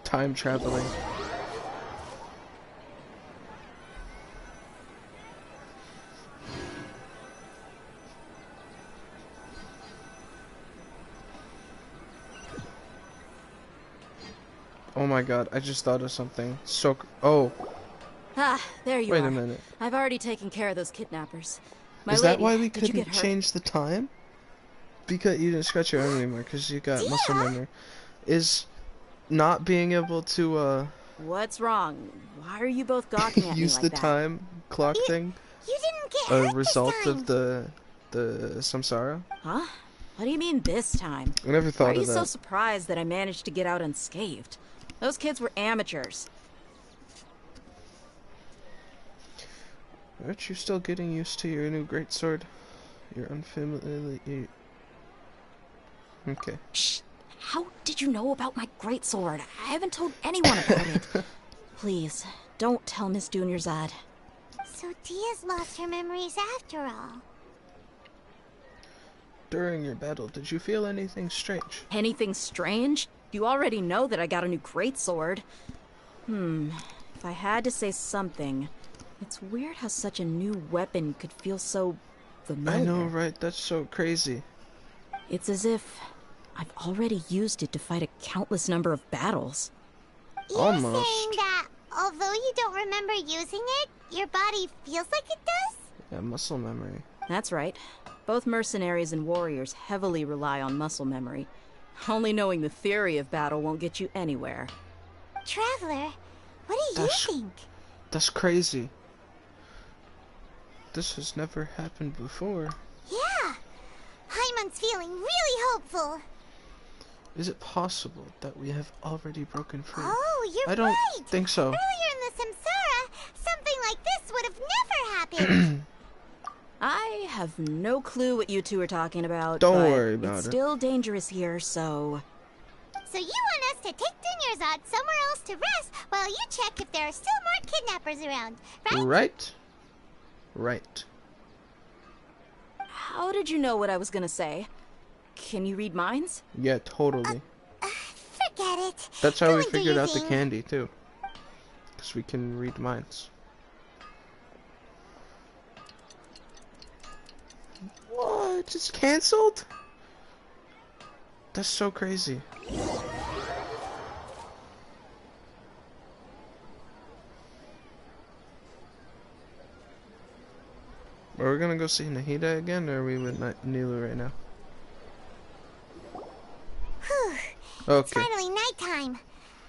Time traveling. Oh my god, I just thought of something. Oh, Ah, there you wait are. a minute. I've already taken care of those kidnappers. My Is that lady, why we did you couldn't get hurt? change the time? Because you didn't scratch your arm anymore, because you got muscle memory. Is not being able to, What's wrong? Why are you both gawking at me use like the that? time clock thing? You didn't get A hurt result this time. of the samsara? Huh? What do you mean this time? I never Why thought are of you so that. surprised that I managed to get out unscathed? Those kids were amateurs. Aren't you still getting used to your new greatsword? You're unfamiliar. Okay. Shh! How did you know about my greatsword? I haven't told anyone about it. Please, don't tell Miss Dunyarzad. So Dia's lost her memories after all. During your battle, did you feel anything strange? Anything strange? You already know that I got a new greatsword. If I had to say something, it's weird how such a new weapon could feel so familiar. I know, right? That's so crazy. It's as if I've already used it to fight a countless number of battles. You're Almost. saying that although you don't remember using it, your body feels like it does? Yeah, muscle memory. That's right. Both mercenaries and warriors heavily rely on muscle memory. Only knowing the theory of battle won't get you anywhere. Traveler, what do you think? That's crazy. This has never happened before. Yeah. Paimon's feeling really hopeful. Is it possible that we have already broken free? Oh, you're I don't right. think so. Earlier in the Samsara, something like this would have never happened. I have no clue what you two are talking about. Don't but worry about it's it. still dangerous here, so... So you want us to take Dunyarzad somewhere else to rest while you check if there are still more kidnappers around, right? Right? Right. How did you know what I was gonna say? Can you read minds? Yeah, totally. Forget it. That's how Go we and do figured your out the thing. candy, too. Because we can read minds. What? It's cancelled? That's so crazy. Are we gonna go see Nahida again, or are we with Nilu right now? Whew. It's Okay. finally nighttime.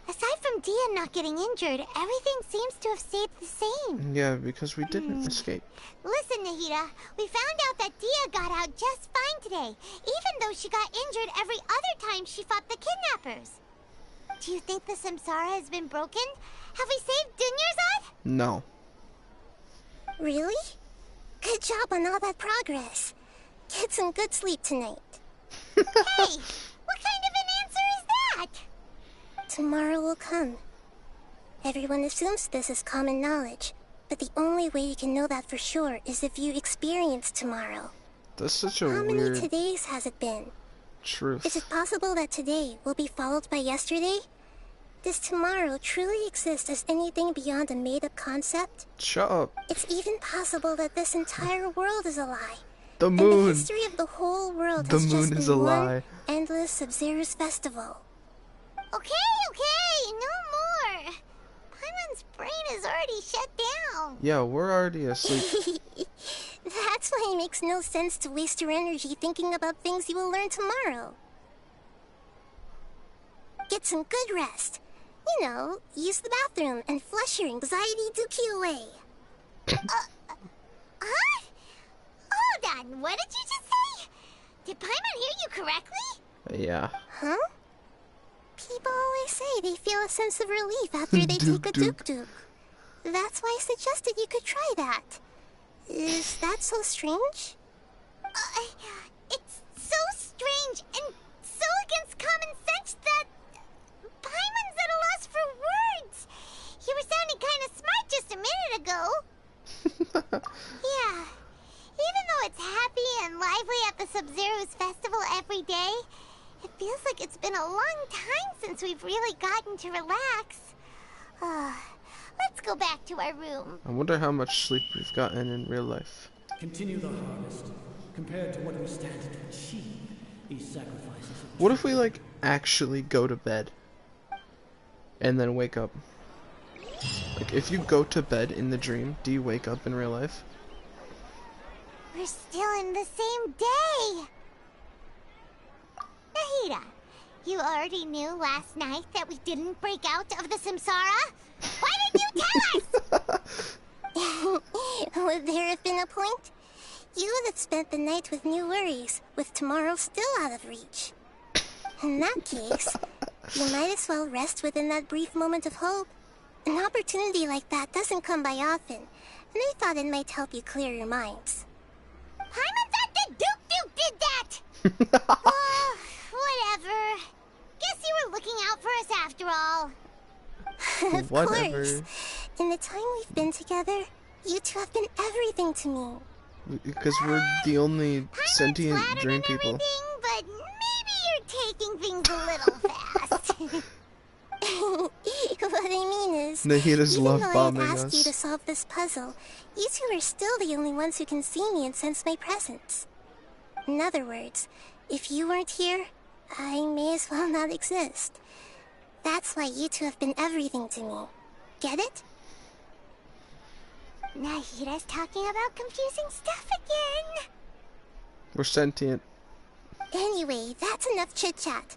Aside from Dia not getting injured, everything seems to have stayed the same. Yeah, because we didn't escape. Listen, Nahida, we found out that Dia got out just fine today, even though she got injured every other time she fought the kidnappers. Do you think the Samsara has been broken? Have we saved Dunyarzad? No. Really? Good job on all that progress. Get some good sleep tonight. Hey, what kind of an answer is that? Tomorrow will come. Everyone assumes this is common knowledge, but the only way you can know that for sure is if you experience tomorrow. That's such a How many weird todays has it been? truth. Is it possible that today will be followed by yesterday? Does tomorrow truly exist as anything beyond a made-up concept? Shut up. It's even possible that this entire world is a lie. The And the moon. history of the whole world The has just moon is been a one lie. endless Sub-Zero's festival. Okay, no more. Paimon's brain is already shut down. Yeah, we're already asleep. That's why it makes no sense to waste your energy thinking about things you will learn tomorrow. Get some good rest. You know, use the bathroom and flush your anxiety dookie away. Huh? Hold on, what did you just say? Did Paimon hear you correctly? Yeah. Huh? People always say they feel a sense of relief after they take a duk-duk. That's why I suggested you could try that. Is that so strange? It's so strange and so against common sense that Paimon's at a loss for words. You were sounding kind of smart just a minute ago. Yeah. Even though it's happy and lively at the Sub-Zero's festival every day, it feels like it's been a long time since we've really gotten to relax. Let's go back to our room. I wonder how much sleep we've gotten in real life. Continue the harvest. Compared to what we stand to achieve, these sacrifices. What if we, like, actually go to bed and then wake up? Like, if you go to bed in the dream, do you wake up in real life? We're still in the same day. Nahida, you already knew last night that we didn't break out of the Samsara? Why didn't you tell us? Would there have been a point? You would have spent the night with new worries, with tomorrow still out of reach. In that case, you might as well rest within that brief moment of hope. An opportunity like that doesn't come by often, and I thought it might help you clear your minds. Paimon thought the Duke did that! Whatever. Guess you were looking out for us after all. Of Whatever. course. In the time we've been together, you two have been everything to me. Because we're the only sentient dream people. But maybe you're taking things a little fast. What I mean is, Nahida's even love though I had bombing asked you us. to solve this puzzle, you two are still the only ones who can see me and sense my presence. In other words, if you weren't here, I may as well not exist. That's why you two have been everything to me. Get it? Nahida's talking about confusing stuff again. We're sentient. Anyway, that's enough chit-chat.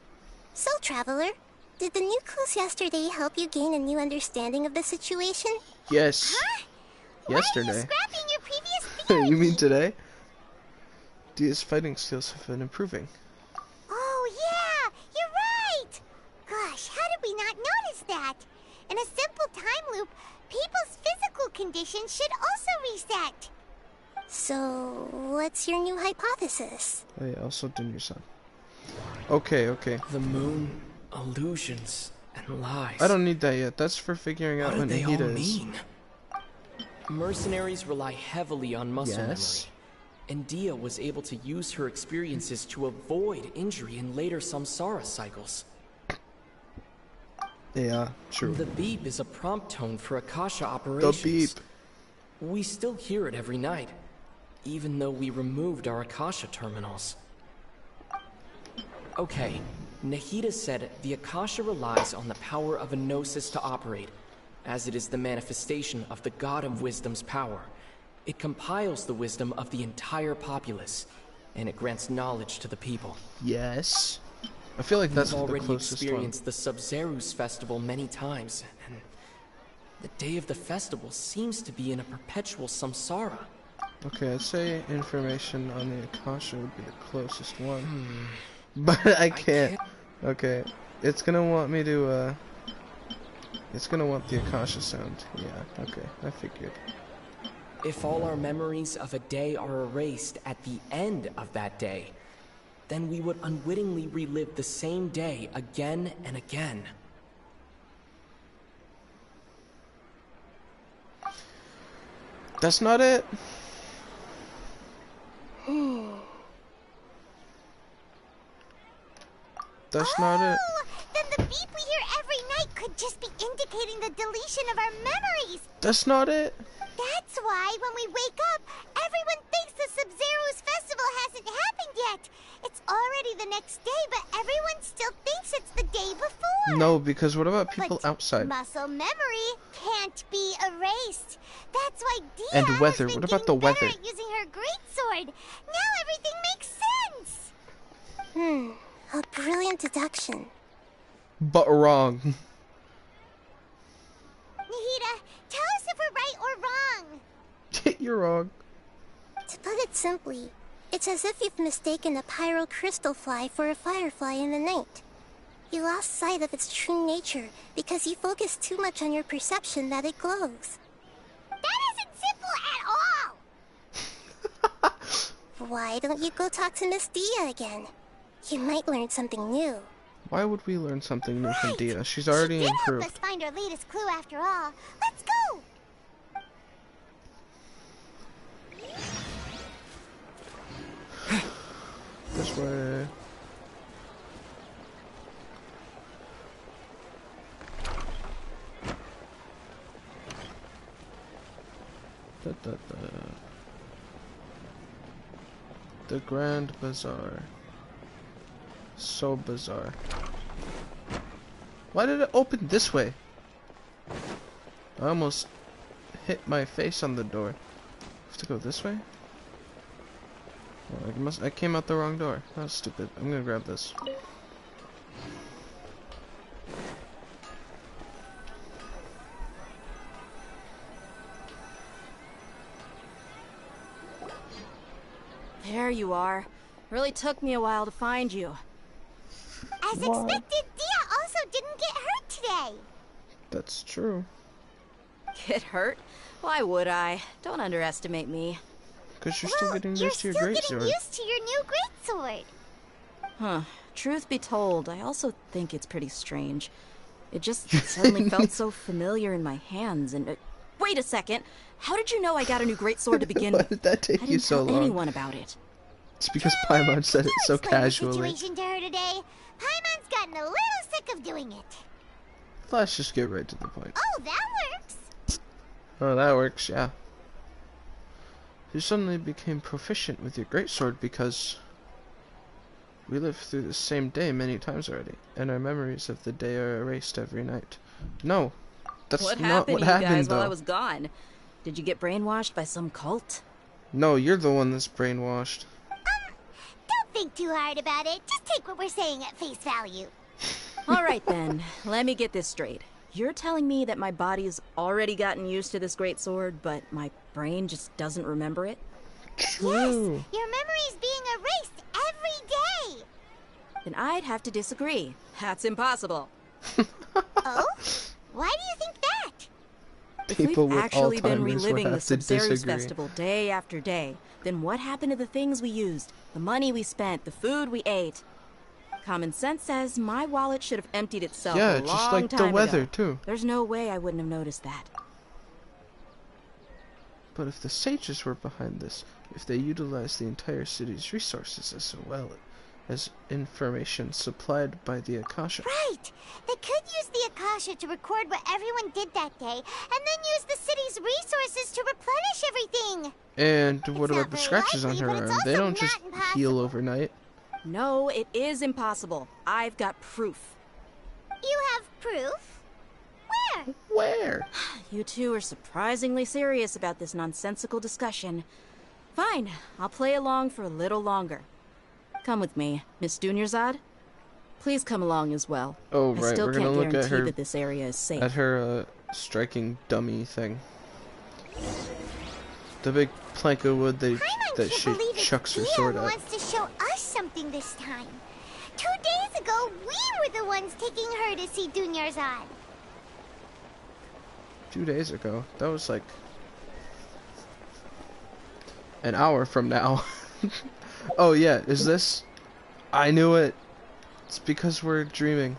So, Traveler, did the new clues yesterday help you gain a new understanding of the situation? Yes. Huh? Yesterday. Why are you scrapping your previous theory? You mean today? Dia's fighting skills have been improving. Oh, yeah! You're right! Gosh, how did we not notice that? In a simple time loop, people's physical conditions should also reset. So, what's your new hypothesis? Oh yeah, also Dunyarzad. Okay. The moon, illusions, and lies. I don't need that yet. That's for figuring out What do when they all Nahida is. mean? Mercenaries rely heavily on muscle Yes. memory, and Dia was able to use her experiences to avoid injury in later samsara cycles. Yeah, true. The beep is a prompt tone for Akasha operations. The beep. We still hear it every night, even though we removed our Akasha terminals. Okay, Nahida said the Akasha relies on the power of a gnosis to operate, as it is the manifestation of the God of Wisdom's power. It compiles the wisdom of the entire populace, and it grants knowledge to the people. Yes. I feel like that's We've the already closest experienced the Sub-Zerus festival many times, and the day of the festival seems to be in a perpetual samsara. one. Okay, I'd say information on the Akasha would be the closest one. But I can't. Okay. It's gonna want me to, it's gonna want the Akasha sound. Yeah, okay. I figured. If all our memories of a day are erased at the end of that day, then we would unwittingly relive the same day again and again. That's not it. That's not it. Then the beep we hear every night could just be indicating the deletion of our memories. That's not it. That's why when we wake up, everyone thinks the Sub-Zero's festival hasn't happened yet. It's already the next day, but everyone still thinks it's the day before. No, because what about people But outside? muscle memory can't be erased. That's why Dia And weather. has been What about getting the weather? better at using her greatsword. Now everything makes sense. A brilliant deduction. But wrong. Nahida, tell us if we're right or wrong. You're wrong. To put it simply, it's as if you've mistaken a pyro crystal fly for a firefly in the night. You lost sight of its true nature because you focused too much on your perception that it glows. That isn't simple at all. Why don't you go talk to Miss Dia again? You might learn something new. Why would we learn something new from Dia? She's already Did help improved. us find our latest clue after all. Let's go. This way. Da, da, da. The Grand Bazaar. So bizarre. Why did it open this way? I almost hit my face on the door. I have to go this way? Oh, I came out the wrong door. That was stupid. I'm gonna grab this. There you are. Really took me a while to find you. As expected, Dia also didn't get hurt today. That's true. Get hurt? Why would I? Don't underestimate me. Because you're still getting used to your You're greatsword. still getting used to your new greatsword. Huh. Truth be told, I also think it's pretty strange. It just suddenly felt so familiar in my hands, and... wait a second! How did you know I got a new greatsword to begin Why with? did that take I you didn't so tell long? anyone about it. It's because Paimon said it so Explain the casually. situation to her today. Paimon's gotten a little sick of doing it. Let's just get right to the point. Oh, that works. Oh, that works, yeah. You suddenly became proficient with your greatsword because we lived through the same day many times already, and our memories of the day are erased every night. No, that's What not happened what to you happened, guys though. while I was gone? Did you get brainwashed by some cult? No, you're the one that's brainwashed. Don't think too hard about it. Just take what we're saying at face value. Alright then, let me get this straight. You're telling me that my body's already gotten used to this greatsword, but my brain just doesn't remember it? True. Your memory's being erased every day. Then I'd have to disagree. That's impossible. Oh? Why do you think that? If People we've with actually been Alzheimer's would reliving the have to Sub-Zerus disagree. festival day after day, then what happened to the things we used, the money we spent, the food we ate? Common sense says my wallet should have emptied itself Yeah, a long just like the time weather, ago. too. There's no way I wouldn't have noticed that. But if the sages were behind this, if they utilized the entire city's resources as well as information supplied by the Akasha. Right! They could use the Akasha to record what everyone did that day, and then use the city's resources to replenish everything! And what It's about not the very scratches on likely, her but it's arm? They also don't just not impossible. heal overnight. No, it is impossible. I've got proof. You have proof? Where? Where? You two are surprisingly serious about this nonsensical discussion. Fine, I'll play along for a little longer. Come with me, Miss Dunyarzad. Please come along as well. Oh, I right, still we're can't gonna look at guarantee her, that this area is safe. at her striking dummy thing. The big plank of wood that she chucks her sword at. wants to show us something this time. 2 days ago, we were the ones taking her to see Dunyarzad. 2 days ago. That was like an hour from now. Oh yeah, is this? I knew it. It's because we're dreaming.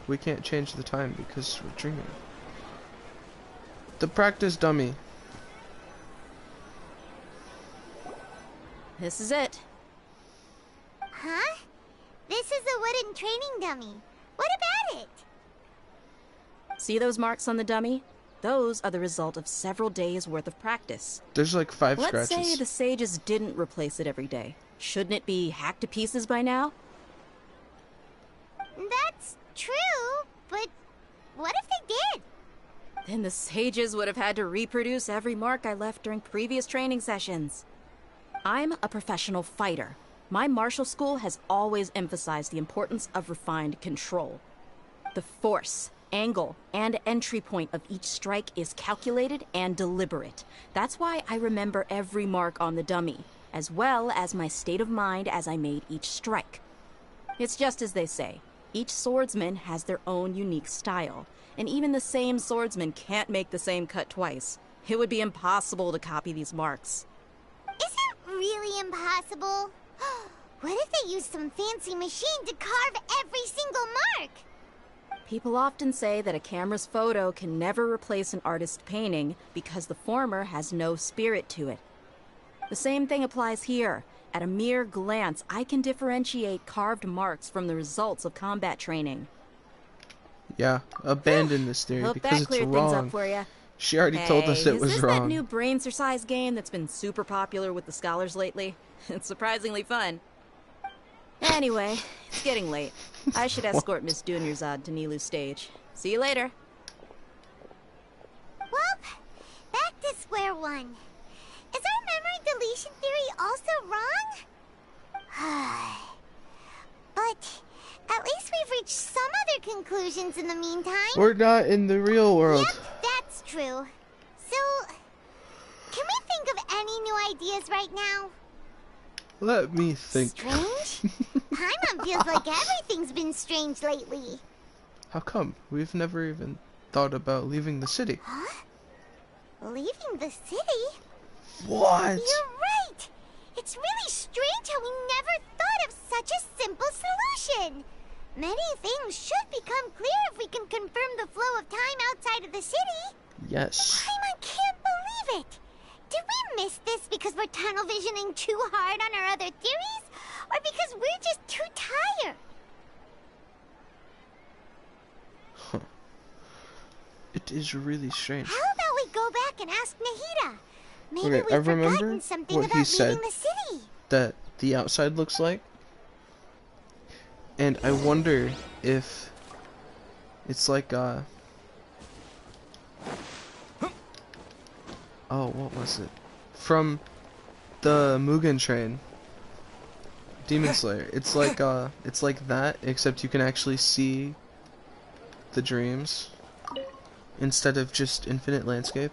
We can't change the time because we're dreaming. The practice dummy. This is it. Huh? This is a wooden training dummy. What about it? See those marks on the dummy? Those are the result of several days' worth of practice. There's like 5 Let's scratches. say the sages didn't replace it every day. Shouldn't it be hacked to pieces by now? That's true, but what if they did? Then the sages would have had to reproduce every mark I left during previous training sessions. I'm a professional fighter. My martial school has always emphasized the importance of refined control. The force, angle, and entry point of each strike is calculated and deliberate. That's why I remember every mark on the dummy, as well as my state of mind as I made each strike. It's just as they say, each swordsman has their own unique style, and even the same swordsman can't make the same cut twice. It would be impossible to copy these marks. Is it really impossible? What if they used some fancy machine to carve every single mark? People often say that a camera's photo can never replace an artist's painting because the former has no spirit to it. The same thing applies here. At a mere glance, I can differentiate carved marks from the results of combat training. Yeah, abandon this theory Hope because that it's cleared wrong. things up for you. She already told us it is was this wrong. that new brain exercise game that's been super popular with the scholars lately? It's surprisingly fun. Anyway, it's getting late. I should escort Miss Dunyarzad to Nilu's stage. See you later. Well, back to square one. Is our memory deletion theory also wrong? But at least we've reached some other conclusions in the meantime. We're not in the real world. Yep, that's true. So, can we think of any new ideas right now? Let me think. Strange? Paimon feels like everything's been strange lately. How come? We've never even thought about leaving the city. Huh? Leaving the city? What? You're right! It's really strange how we never thought of such a simple solution. Many things should become clear if we can confirm the flow of time outside of the city. Yes. Paimon can't believe it. Did we miss this because we're tunnel visioning too hard on our other theories? Or because we're just too tired? Huh. It is really strange. How about we go back and ask Nahida? Maybe Okay, we've I remember forgotten something what about he said leaving the city. that the outside looks like. And I wonder if it's like oh, what was it? From the Mugen Train. Demon Slayer. It's like that, except you can actually see the dreams instead of just infinite landscape.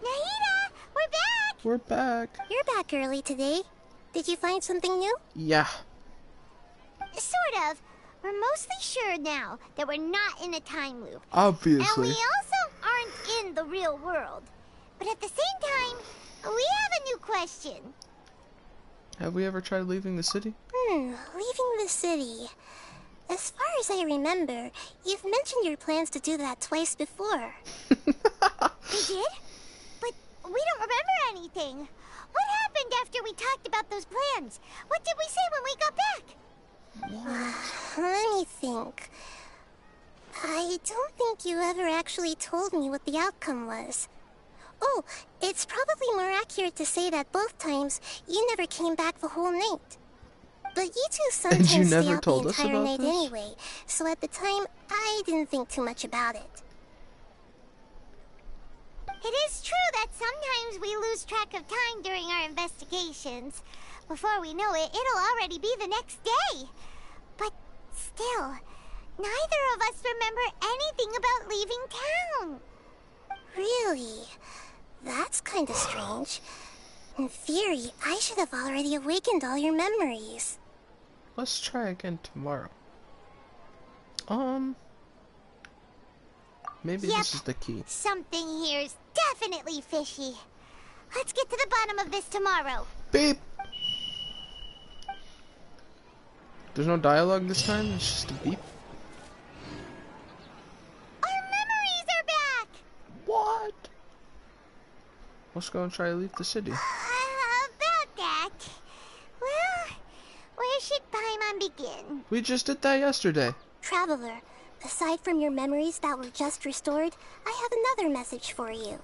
Nahida, we're back! We're back. You're back early today. Did you find something new? Yeah. Sort of. We're mostly sure now that we're not in a time loop. Obviously. And we also aren't in the real world. But at the same time, we have a new question. Have we ever tried leaving the city? Leaving the city. As far as I remember, you've mentioned your plans to do that twice before. We did? But we don't remember anything. What happened after we talked about those plans? What did we say when we got back? Let me think. I don't think you ever actually told me what the outcome was. Oh, it's probably more accurate to say that both times you never came back the whole night. But you two sometimes And you stay never out told the us entire about night this? anyway, so at the time, I didn't think too much about it. It is true that sometimes we lose track of time during our investigations. Before we know it, it'll already be the next day. But still, neither of us remember anything about leaving town. Really? That's kinda strange. In theory, I should have already awakened all your memories. Let's try again tomorrow. Maybe Yep. this is the key. Something here's definitely fishy. Let's get to the bottom of this tomorrow. Beep! There's no dialogue this time, it's just a beep. Our memories are back! What? Let's go and try to leave the city. About that. Well, where should Paimon begin? We just did that yesterday. Traveler, aside from your memories that were just restored, I have another message for you.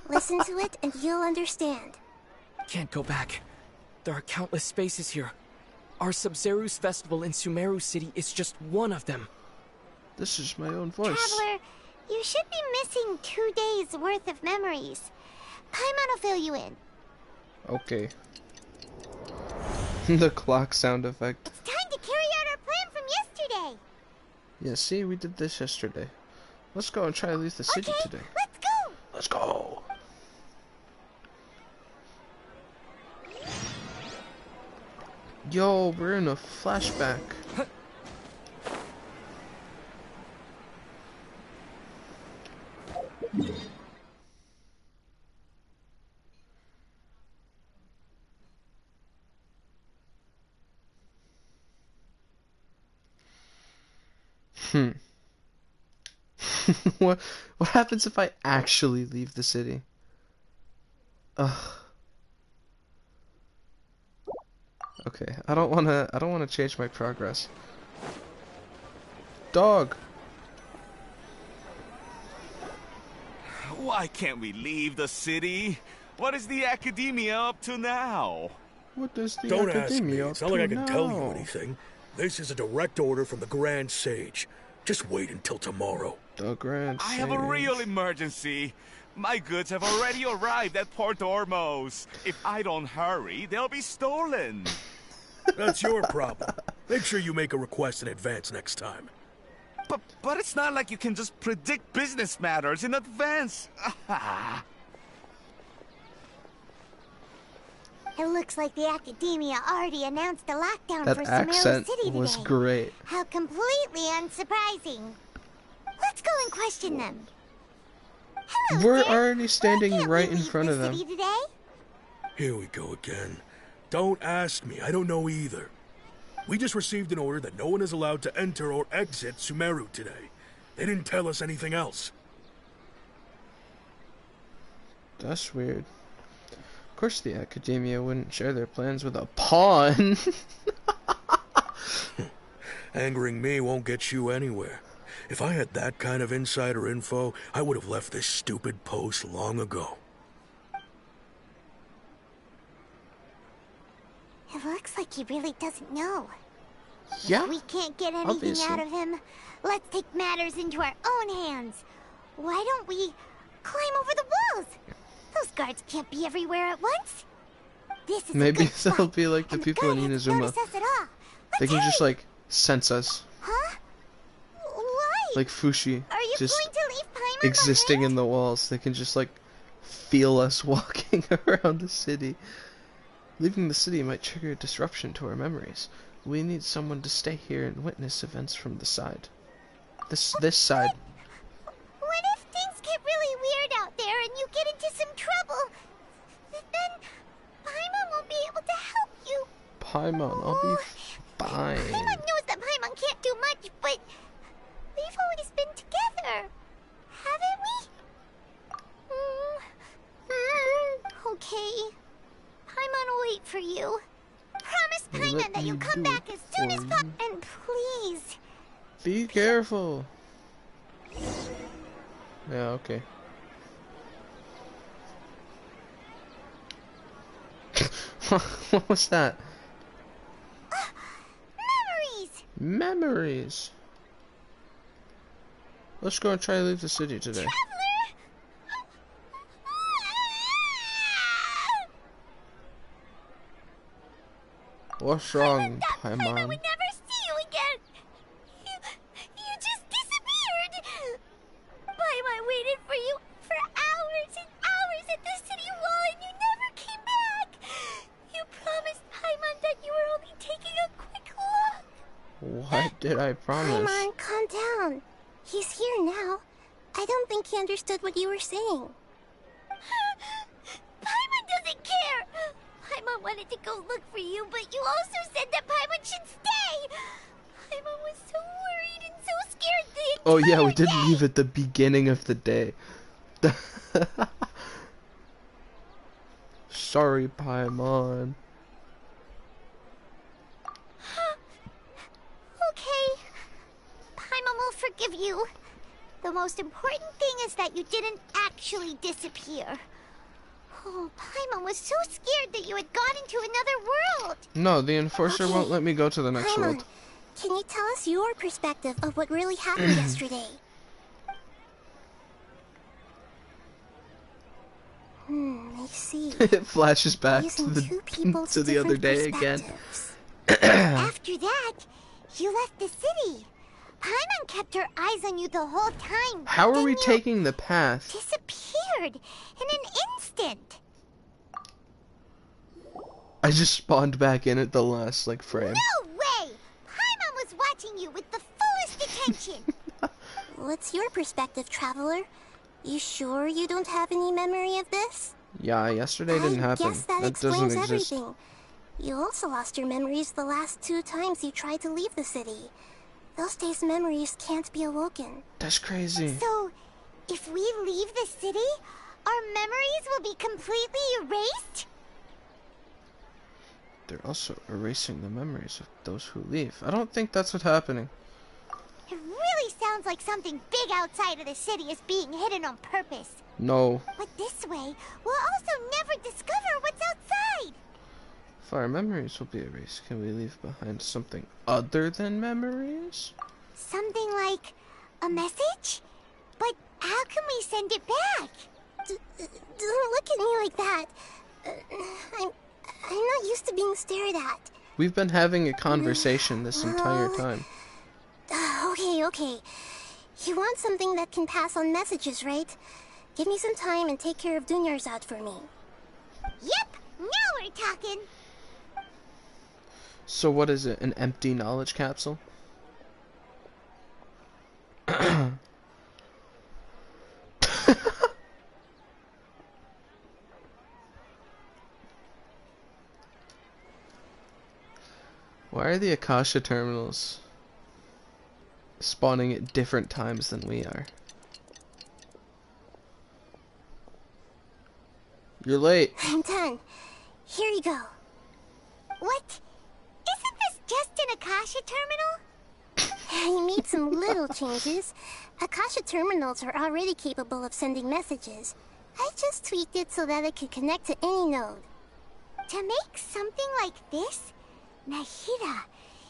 Listen to it and you'll understand. Can't go back. There are countless spaces here. Our Sub-Zeru's festival in Sumeru City is just one of them. This is my own voice. Traveler, you should be missing 2 days worth of memories. Paimon will fill you in. Okay. The clock sound effect. It's time to carry out our plan from yesterday. Yeah, see, we did this yesterday. Let's go and try to leave the city today. Let's go! Let's go! Yo, we're in a flashback. What happens if I actually leave the city? Ugh. Okay, I don't wanna change my progress. Dog. Why can't we leave the city? What is the academia up to now? What does the Don't ask me. academia It's not like I up to can tell you now? anything. This is a direct order from the Grand Sage. Just wait until tomorrow. The Grand I have a real emergency. My goods have already arrived at Port Ormos. If I don't hurry, they'll be stolen. That's your problem. Make sure you make a request in advance next time. But it's not like you can just predict business matters in advance. It looks like the Academia already announced a lockdown That for Sumeru accent City today. was great. How completely unsurprising. Let's go and question them. Hello, We're sir. already standing Why can't right we in leave front the of them. city today? Here we go again. Don't ask me. I don't know either. We just received an order that no one is allowed to enter or exit Sumeru today. They didn't tell us anything else. That's weird. Of course the Academia wouldn't share their plans with a pawn. Angering me won't get you anywhere. If I had that kind of insider info, I would have left this stupid post long ago. It looks like he really doesn't know. Yeah, If we can't get anything obviously. out of him, let's take matters into our own hands. Why don't we climb over the walls? Those guards can't be everywhere at once. This is a Maybe good they'll spot, be like the and people in guard hasn't Inazuma. noticed us at all. They can just like sense us, Huh? Why? like Fushi, Are you just going to leave Paimon existing in the walls. They can just like feel us walking around the city. Leaving the city might trigger a disruption to our memories. We need someone to stay here and witness events from the side. This side. What if things get really weird out there and you get into some trouble? Then Paimon won't be able to help Paimon. I'll be fine. Paimon knows that Paimon can't do much, but we've always been together, haven't we? Okay. Paimon will wait for you. Promise Paimon that you'll come back as soon as possible. And please. Be careful. Yeah, okay. What was that? Memories! Memories! Let's go and try to leave the city today. What's wrong, Paimon? I would never see you again. You just disappeared. Paimon waited for you for hours and hours at the city wall, and you never came back. You promised Paimon that you were only taking a quick look. What did I promise? Paimon, calm down. He's here now. I don't think he understood what you were saying. Paimon doesn't care. Paimon wanted to go look for you, but you also said that Paimon should stay. Paimon was so worried and so scared the Oh yeah, we entire did leave at the beginning of the day. Sorry, Paimon. Okay. Paimon will forgive you. The most important thing is that you didn't actually disappear. Oh, Paimon was so scared that you had gone into another world. No, the enforcer won't let me go to the next Paimon, world. can you tell us your perspective of what really happened yesterday? I see. It flashes back to Using the two people's other different day again. After that, you left the city. Paimon kept her eyes on you the whole time. How are Then we you taking the path? disappeared in an instant. I just spawned back in at the last frame. No way! Paimon was watching you with the fullest attention. What's your perspective, Traveler? You sure you don't have any memory of this? Yeah, yesterday didn't happen. Guess that doesn't explains exist. everything. You also lost your memories the last 2 times you tried to leave the city. Those days' memories can't be awoken. That's crazy. So, if we leave the city, our memories will be completely erased? They're also erasing the memories of those who leave. I don't think that's what's happening. It really sounds like something big outside of the city is being hidden on purpose. No. But this way, we'll also never discover what's outside. If our memories will be erased, can we leave behind something other than memories? Something like a message? But how can we send it back? Don't look at me like that. I'm not used to being stared at. We've been having a conversation this entire time. Okay. You want something that can pass on messages, right? Give me some time and take care of Dunyarzad for me. Yep, now we're talking. So what is it, an empty knowledge capsule? Why are the Akasha terminals spawning at different times than we are? You're late. I'm done. Here you go. What? Isn't this just an Akasha terminal? I made some little changes. Akasha terminals are already capable of sending messages. I just tweaked it so that it could connect to any node. To make something like this? Nahida,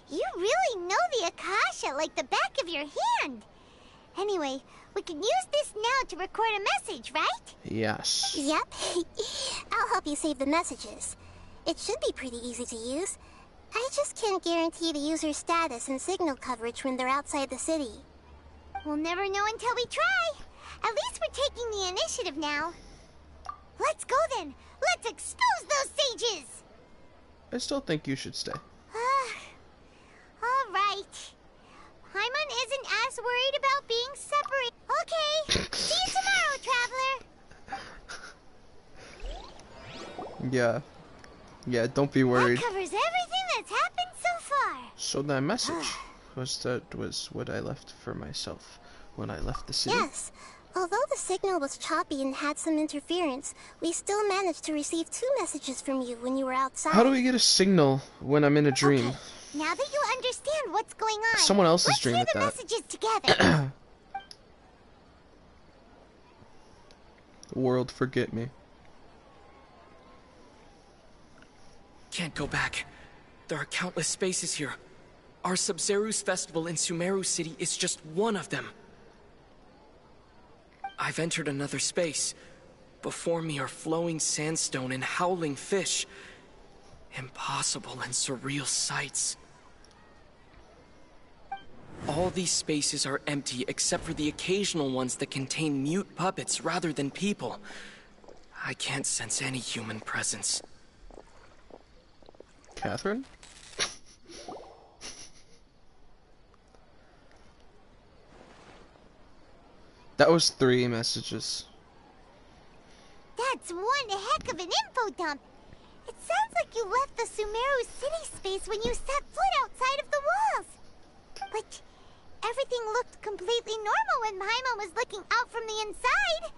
you really know the Akasha like the back of your hand. Anyway, we can use this now to record a message, right? Yes. Yep. I'll help you save the messages. It should be pretty easy to use. I just can't guarantee the user's status and signal coverage when they're outside the city. We'll never know until we try. At least we're taking the initiative now. Let's go then. Let's expose those sages. I still think you should stay. All right. Paimon isn't as worried about being separate. Okay. See you tomorrow, Traveler. Yeah, don't be worried. That covers everything has happened so far? So that message was what I left for myself when I left the city? Yes. Although the signal was choppy and had some interference, we still managed to receive 2 messages from you when you were outside. How do we get a signal when I'm in a dream? Okay, now that you understand what's going on, Someone else's let's dream hear at the that. messages together. The world forget me. Can't go back. There are countless spaces here. Our Sub-Zeru's festival in Sumeru City is just one of them. I've entered another space. Before me are flowing sandstone and howling fish. Impossible and surreal sights. All these spaces are empty except for the occasional ones that contain mute puppets rather than people. I can't sense any human presence. Catherine? That was 3 messages. That's one heck of an info dump. It sounds like you left the Sumeru city space when you set foot outside of the walls. But everything looked completely normal when Paimon was looking out from the inside.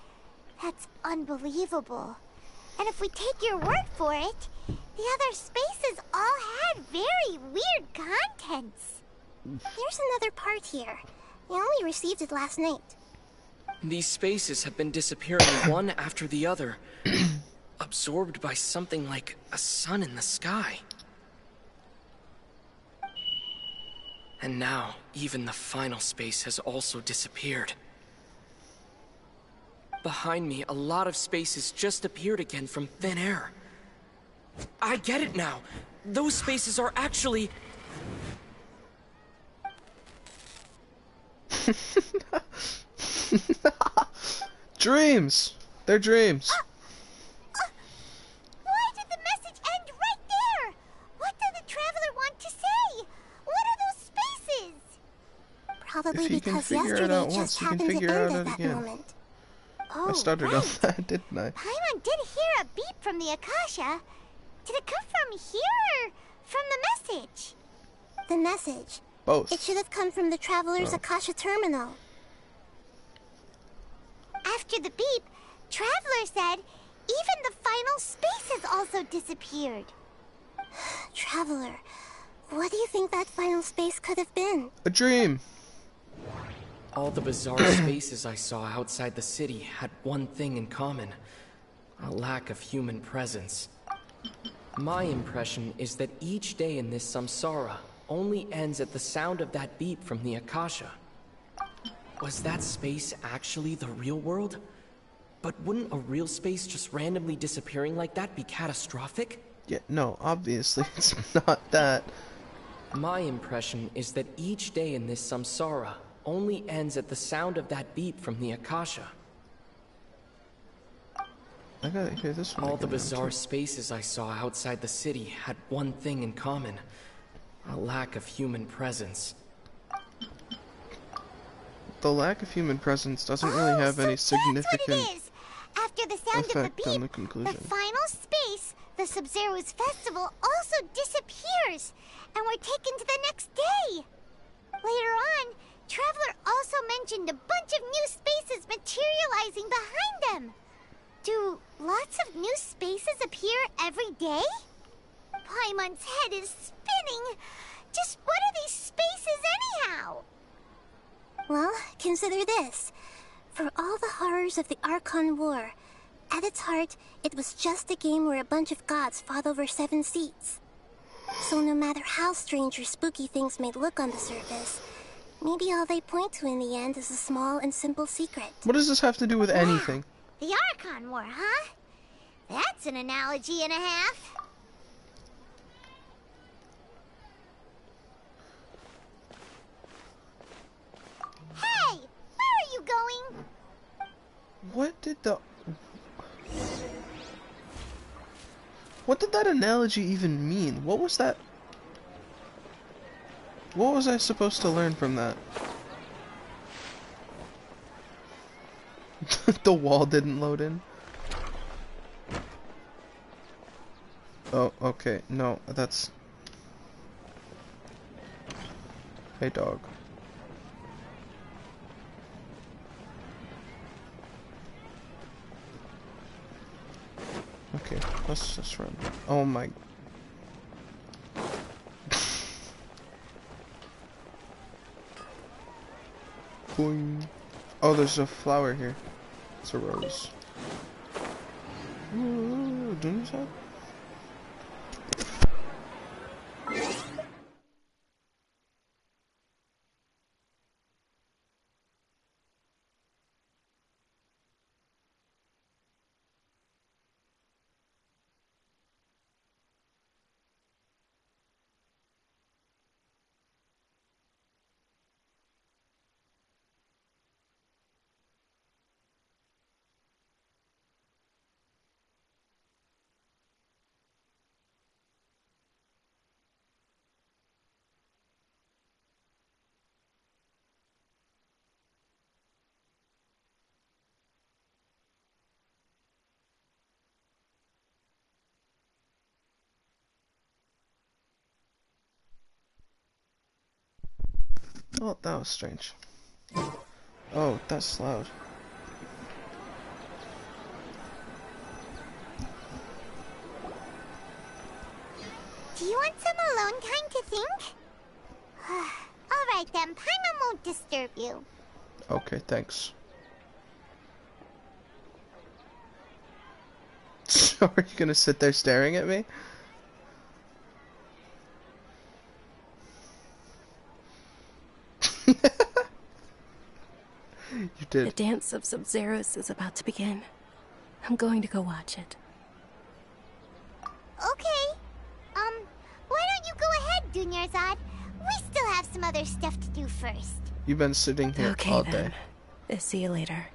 That's unbelievable. And if we take your word for it, the other spaces all had very weird contents. There's another part here. We only received it last night. These spaces have been disappearing one after the other, absorbed by something like a sun in the sky. And now, even the final space has also disappeared. Behind me, a lot of spaces just appeared again from thin air. I get it now. Those spaces are actually... Dreams! They're dreams. Why did the message end right there? What did the traveler want to say? What are those spaces? Probably If you can because figure it yesterday out just once, you can happened to figure end it at out that again. moment. I started on that, didn't I? Paimon did hear a beep from the Akasha. Did it come from here or from the message? The message. Both. It should have come from the Traveler's Akasha terminal. After the beep, Traveler said even the final spaces also disappeared. Traveler, what do you think that final space could have been? A dream. All the bizarre spaces I saw outside the city had one thing in common. A lack of human presence. My impression is that each day in this samsara only ends at the sound of that beep from the Akasha. Was that space actually the real world? But wouldn't a real space just randomly disappearing like that be catastrophic? Yeah, no, obviously it's not that. My impression is that each day in this samsara only ends at the sound of that beep from the Akasha. I gotta hear this one. All the bizarre spaces I saw outside the city had one thing in common. A lack of human presence. The lack of human presence doesn't really have any significant That's what it is. After the sound of the effect on the beep, conclusion. the final space, the Sub-Zero's festival, also disappears, and we're taken to the next day. Later on, Traveler also mentioned a bunch of new spaces materializing behind them. Do lots of new spaces appear every day? Paimon's head is spinning. Just what are these spaces anyhow? Well, consider this. For all the horrors of the Archon War, at its heart, it was just a game where a bunch of gods fought over 7 seats. So no matter how strange or spooky things may look on the surface, maybe all they point to in the end is a small and simple secret. What does this have to do with anything? The Archon War, huh? That's an analogy and a half. Hey! Where are you going? What did that analogy even mean? What was that? What was I supposed to learn from that? The wall didn't load in. Oh, okay. No, that's... Hey, dog. Okay, let's just run. Oh my. Boing. Oh, there's a flower here. It's a rose. Ooh, Dunya's hat? Oh, that was strange. Oh, that's loud. Do you want some alone time to think? Alright then, Paimon won't disturb you. Okay, thanks. So are you gonna sit there staring at me? You did. The dance of Sub-Zeros is about to begin. I'm going to go watch it. Okay. Why don't you go ahead, Dunyarzad? We still have some other stuff to do first. You've been sitting here Okay, all then. day. See you later.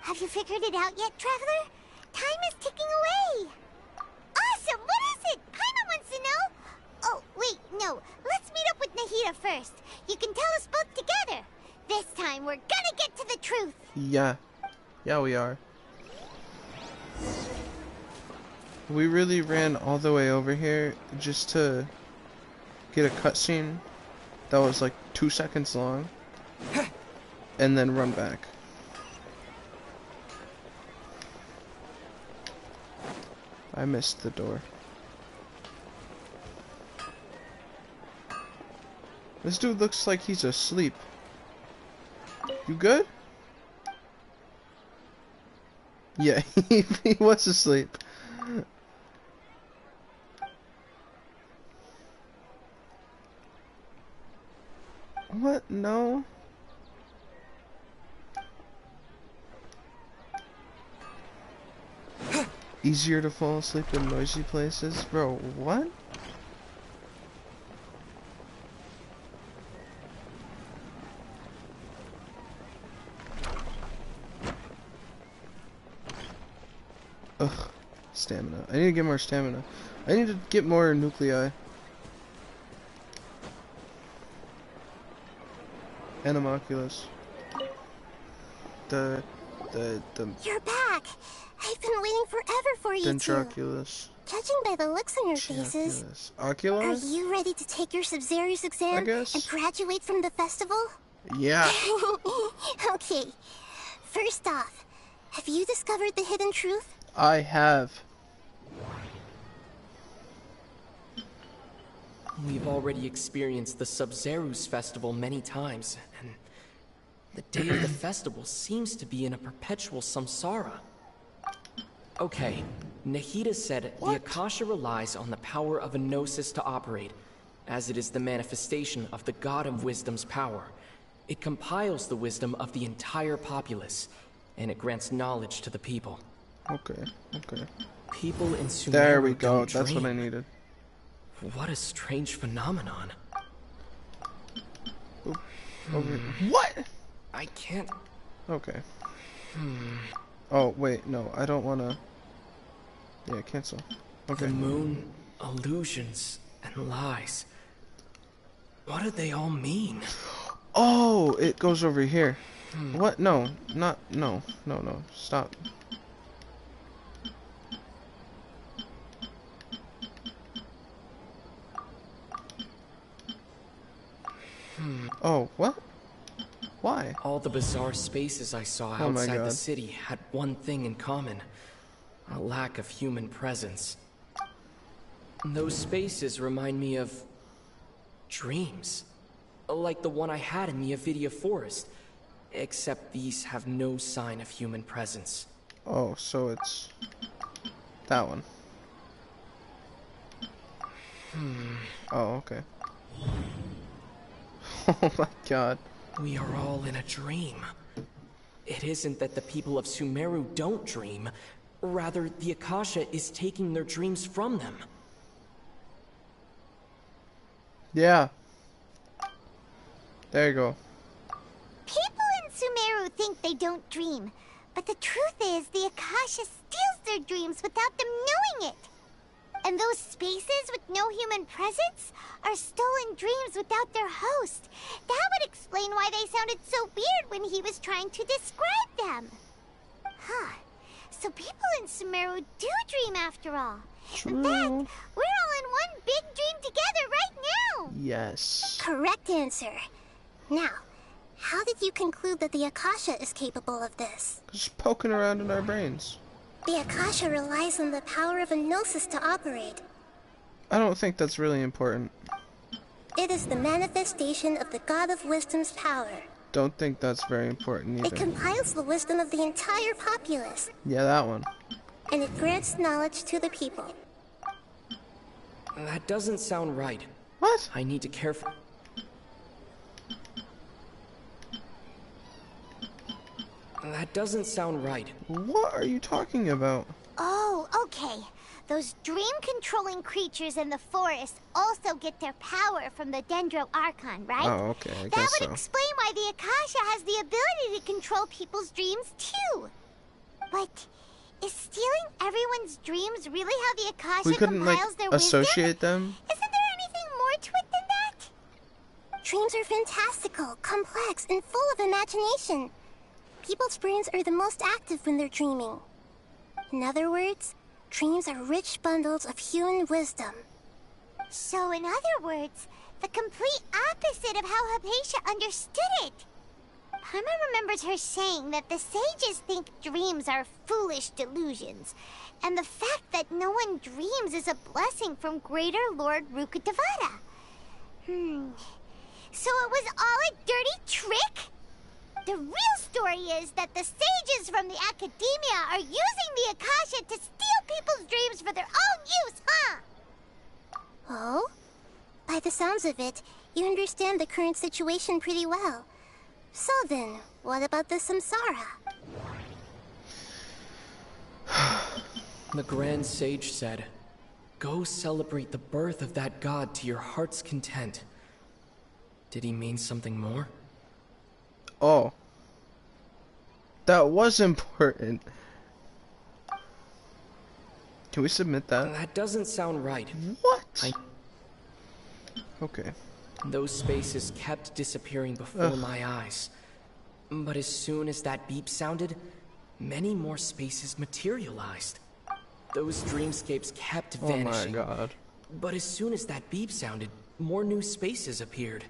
Have you figured it out yet, Traveler? Time is ticking away. Awesome! What is it? Paimon wants to know. Oh, wait, no. Let's meet up with Nahida first. You can tell us both together. This time, we're gonna get to the truth. Yeah. Yeah, we are. We really ran all the way over here just to get a cutscene that was like 2 seconds long and then run back. I missed the door. This dude looks like he's asleep. You good? Yeah, he was asleep. What? No. Easier to fall asleep in noisy places? Bro, what? Ugh. Stamina. I need to get more stamina. I need to get more nuclei. Animalculus. The You're back! I've been waiting forever for you two. Dendroculus. Judging by the looks on your faces, Oculus? are you ready to take your Sub-Zero's exam and graduate from the festival? Yeah. Okay. First off, have you discovered the hidden truth? I have. We've already experienced the Sub-Zero's festival many times, and the day of the festival seems to be in a perpetual samsara. Okay, Nahida said the Akasha relies on the power of a gnosis to operate, as it is the manifestation of the God of Wisdom's power. It compiles the wisdom of the entire populace, and it grants knowledge to the people. Okay, okay. People in Sumeru There we go, don't that's what I dream. needed. What a strange phenomenon. Over. What? I can't... Okay. Oh, wait, no, I don't wanna... Yeah, cancel. Okay. The moon, illusions, and lies. What do they all mean? Oh, it goes over here. What? No, not... No, stop. Oh, what? Why? All the bizarre spaces I saw Oh my outside the God. city had one thing in common. A lack of human presence. Those spaces remind me of dreams. Like the one I had in the Avidia Forest. Except these have no sign of human presence. Oh, so it's that one. Oh, okay. Oh my God. We are all in a dream. It isn't that the people of Sumeru don't dream. Rather, the Akasha is taking their dreams from them. Yeah. There you go. People in Sumeru think they don't dream, but the truth is the Akasha steals their dreams without them knowing it. And those spaces with no human presence are stolen dreams without their host. That would explain why they sounded so weird when he was trying to describe them. Huh. So people in Sumeru do dream after all. True. In fact, we're all in one big dream together right now. Yes. Correct answer. Now, how did you conclude that the Akasha is capable of this? Just poking around in our brains. The Akasha relies on the power of a gnosis to operate. I don't think that's really important. It is the manifestation of the God of Wisdom's power. Don't think that's very important either. It compiles the wisdom of the entire populace, Yeah, that one. and it grants knowledge to the people. That doesn't sound right. What? I need to carefully... That doesn't sound right. What are you talking about? Oh, okay. Those dream-controlling creatures in the forest also get their power from the Dendro Archon, right? Oh, okay, I That guess would so. explain why the Akasha has the ability to control people's dreams, too. But is stealing everyone's dreams really how the Akasha We couldn't, compiles their associate them? wisdom? Isn't there anything more to it than that? Dreams are fantastical, complex, and full of imagination. People's brains are the most active when they're dreaming. In other words, dreams are rich bundles of human wisdom. So, in other words, the complete opposite of how Hypatia understood it. Paimon remembers her saying that the sages think dreams are foolish delusions, and the fact that no one dreams is a blessing from Greater Lord Rukkhadevata. So it was all a dirty trick? The real story is that the sages from the Academia are using the Akasha to steal people's dreams for their own use, huh? Oh? By the sounds of it, you understand the current situation pretty well. So then, what about the Samsara? The Grand Sage said, "Go celebrate the birth of that god to your heart's content." Did he mean something more? Oh. That was important. Can we submit that? That doesn't sound right. What? Okay. Those spaces kept disappearing before my eyes. But as soon as that beep sounded, many more spaces materialized. Those dreamscapes kept vanishing. Oh my God. But as soon as that beep sounded, more new spaces appeared.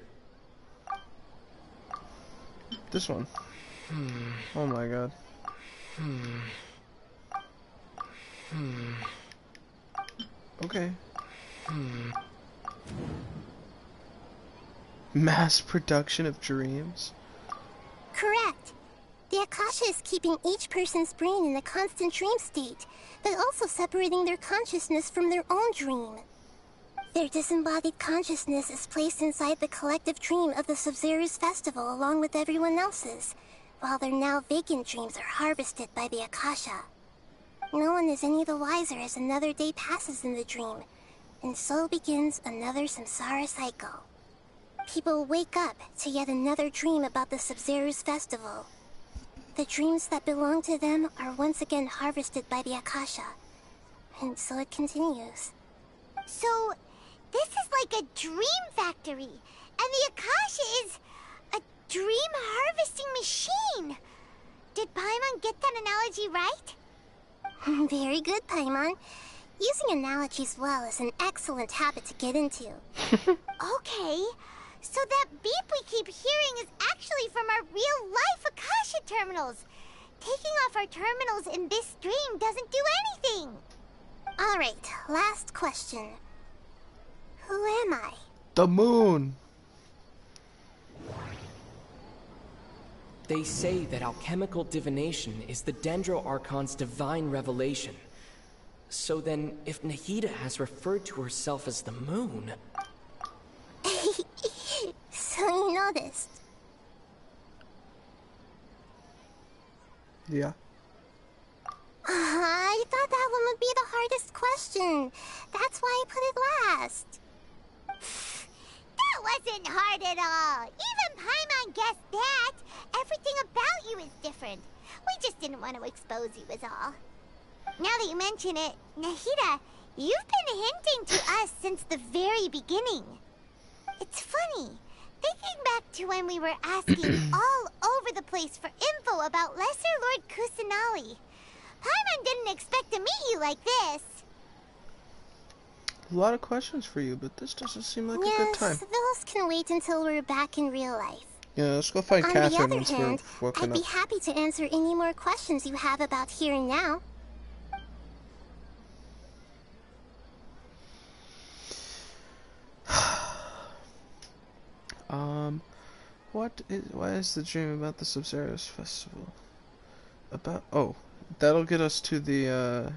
This one. Oh my God. Okay. Mass production of dreams? Correct. The Akasha is keeping each person's brain in a constant dream state, but also separating their consciousness from their own dream. Their disembodied consciousness is placed inside the collective dream of the Sumeru's festival along with everyone else's, while their now vacant dreams are harvested by the Akasha. No one is any the wiser as another day passes in the dream, and so begins another samsara cycle. People wake up to yet another dream about the Sumeru's festival. The dreams that belong to them are once again harvested by the Akasha, and so it continues. So, this is like a dream factory, and the Akasha is a dream harvesting machine. Did Paimon get that analogy right? Very good, Paimon. Using analogies well is an excellent habit to get into. Okay, So that beep we keep hearing is actually from our real-life Akasha terminals. Taking off our terminals in this dream doesn't do anything. Alright, last question. Who am I? The moon. They say that alchemical divination is the Dendro Archon's divine revelation. So then, if Nahida has referred to herself as the moon... So you noticed. Yeah. I thought that one would be the hardest question. That's why I put it last. That wasn't hard at all. Even Paimon guessed that. Everything about you is different. We just didn't want to expose you is all. Now that you mention it, Nahida, you've been hinting to us since the very beginning. It's funny. Thinking back to when we were asking all over the place for info about Lesser Lord Kusanali. Paimon didn't expect to meet you like this. A lot of questions for you, but this doesn't seem like a good time. Yes, those can wait until we're back in real life. Yeah, let's go find On Catherine the once other hand, we're woken I'd be up. happy to answer any more questions you have about here and now. Why is the dream about the Sumeru festival? That'll get us to the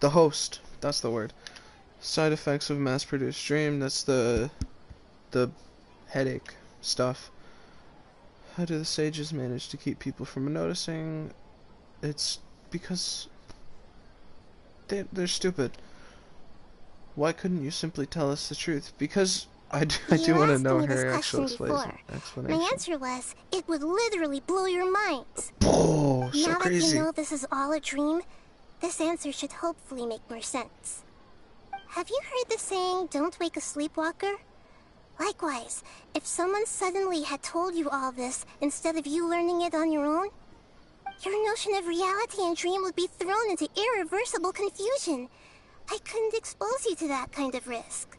host. That's the word. Side effects of mass-produced dream. That's the headache stuff. How do the sages manage to keep people from noticing? It's because they're stupid. Why couldn't you simply tell us the truth? Because I do want to know her actual explanation. My answer was, it would literally blow your minds. Oh, so now crazy. that you know this is all a dream, this answer should hopefully make more sense. Have you heard the saying, don't wake a sleepwalker? Likewise, if someone suddenly had told you all this instead of you learning it on your own, your notion of reality and dream would be thrown into irreversible confusion. I couldn't expose you to that kind of risk.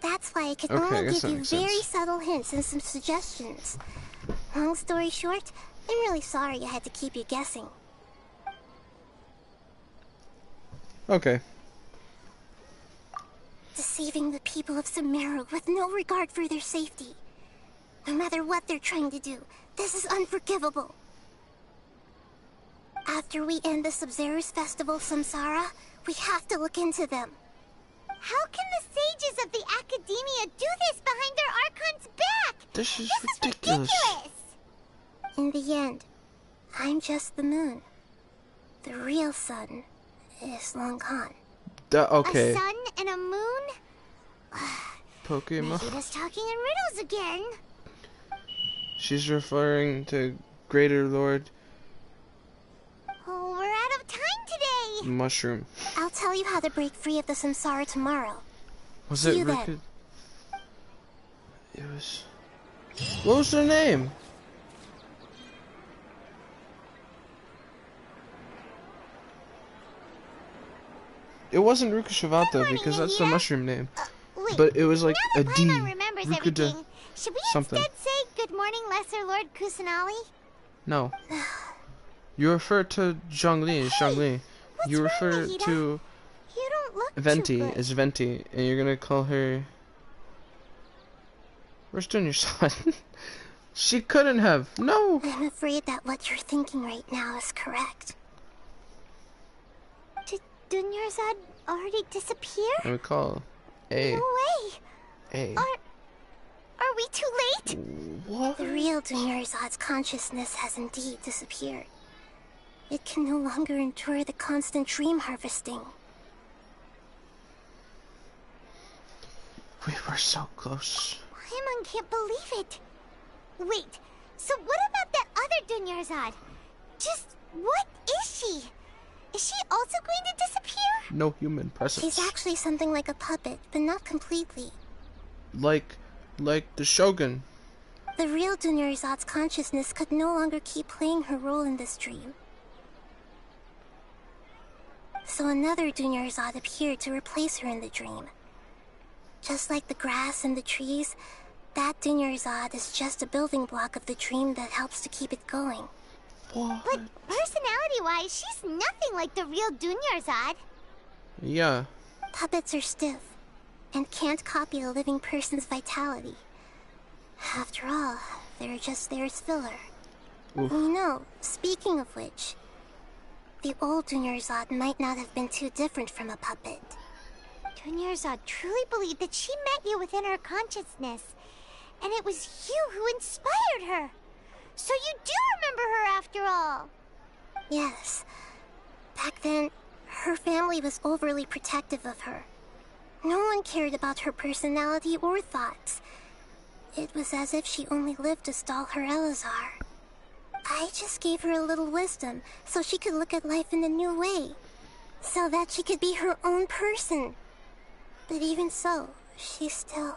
That's why I could only give you very subtle hints and some suggestions. Long story short, I'm really sorry I had to keep you guessing. Okay. Deceiving the people of Sumeru with no regard for their safety. No matter what they're trying to do, this is unforgivable. After we end the Sub-Zero's festival, Samsara, we have to look into them. How can the sages of the Academia do this behind their Archon's back? This is ridiculous. In the end, I'm just the moon. The real sun is Long Khan. Okay. A sun and a moon? Pokemon. Nahida's talking in riddles again. She's referring to Greater Lord Oh, we're out of time today. Mushroom. I'll tell you how to break free of the samsara tomorrow. Was See it you Rika? then. It was. What was her name? It wasn't Ruka Shavata because that's the mushroom name. Wait, But it was like now a that D. Paimon remembers Ruka everything, should we something. instead say good morning, Lesser Lord Kusanali? No. You refer to Zhongli as Zhongli. You refer Nahida? to You don't look Venti too good. as Venti, and you're gonna call her. Where's Junior son? She couldn't have. No. I'm afraid that what you're thinking right now is correct. Did Dunyarzad already disappear? I would call A. No way. A. Are we too late? What? The real Dunyarzad's consciousness has indeed disappeared. It can no longer endure the constant dream harvesting. We were so close. Paimon can't believe it. Wait, so what about that other Dunyarzad? Just what is she? Is she also going to disappear? No human presence. She's actually something like a puppet, but not completely. Like the Shogun. The real Dunyarzad's consciousness could no longer keep playing her role in this dream. So another Dunyarzad appeared to replace her in the dream. Just like the grass and the trees, that Dunyarzad is just a building block of the dream that helps to keep it going. What? But personality-wise, she's nothing like the real Dunyarzad. Yeah. Puppets are stiff and can't copy a living person's vitality. After all, they're just there as filler. Oof. You know, speaking of which, the old Dunyarzad might not have been too different from a puppet. Dunyarzad truly believed that she met you within her consciousness, and it was you who inspired her. So you do remember her after all. Yes. Back then, her family was overly protective of her. No one cared about her personality or thoughts. It was as if she only lived to stall her Elazar. I just gave her a little wisdom so she could look at life in a new way. So that she could be her own person. But even so, she's still...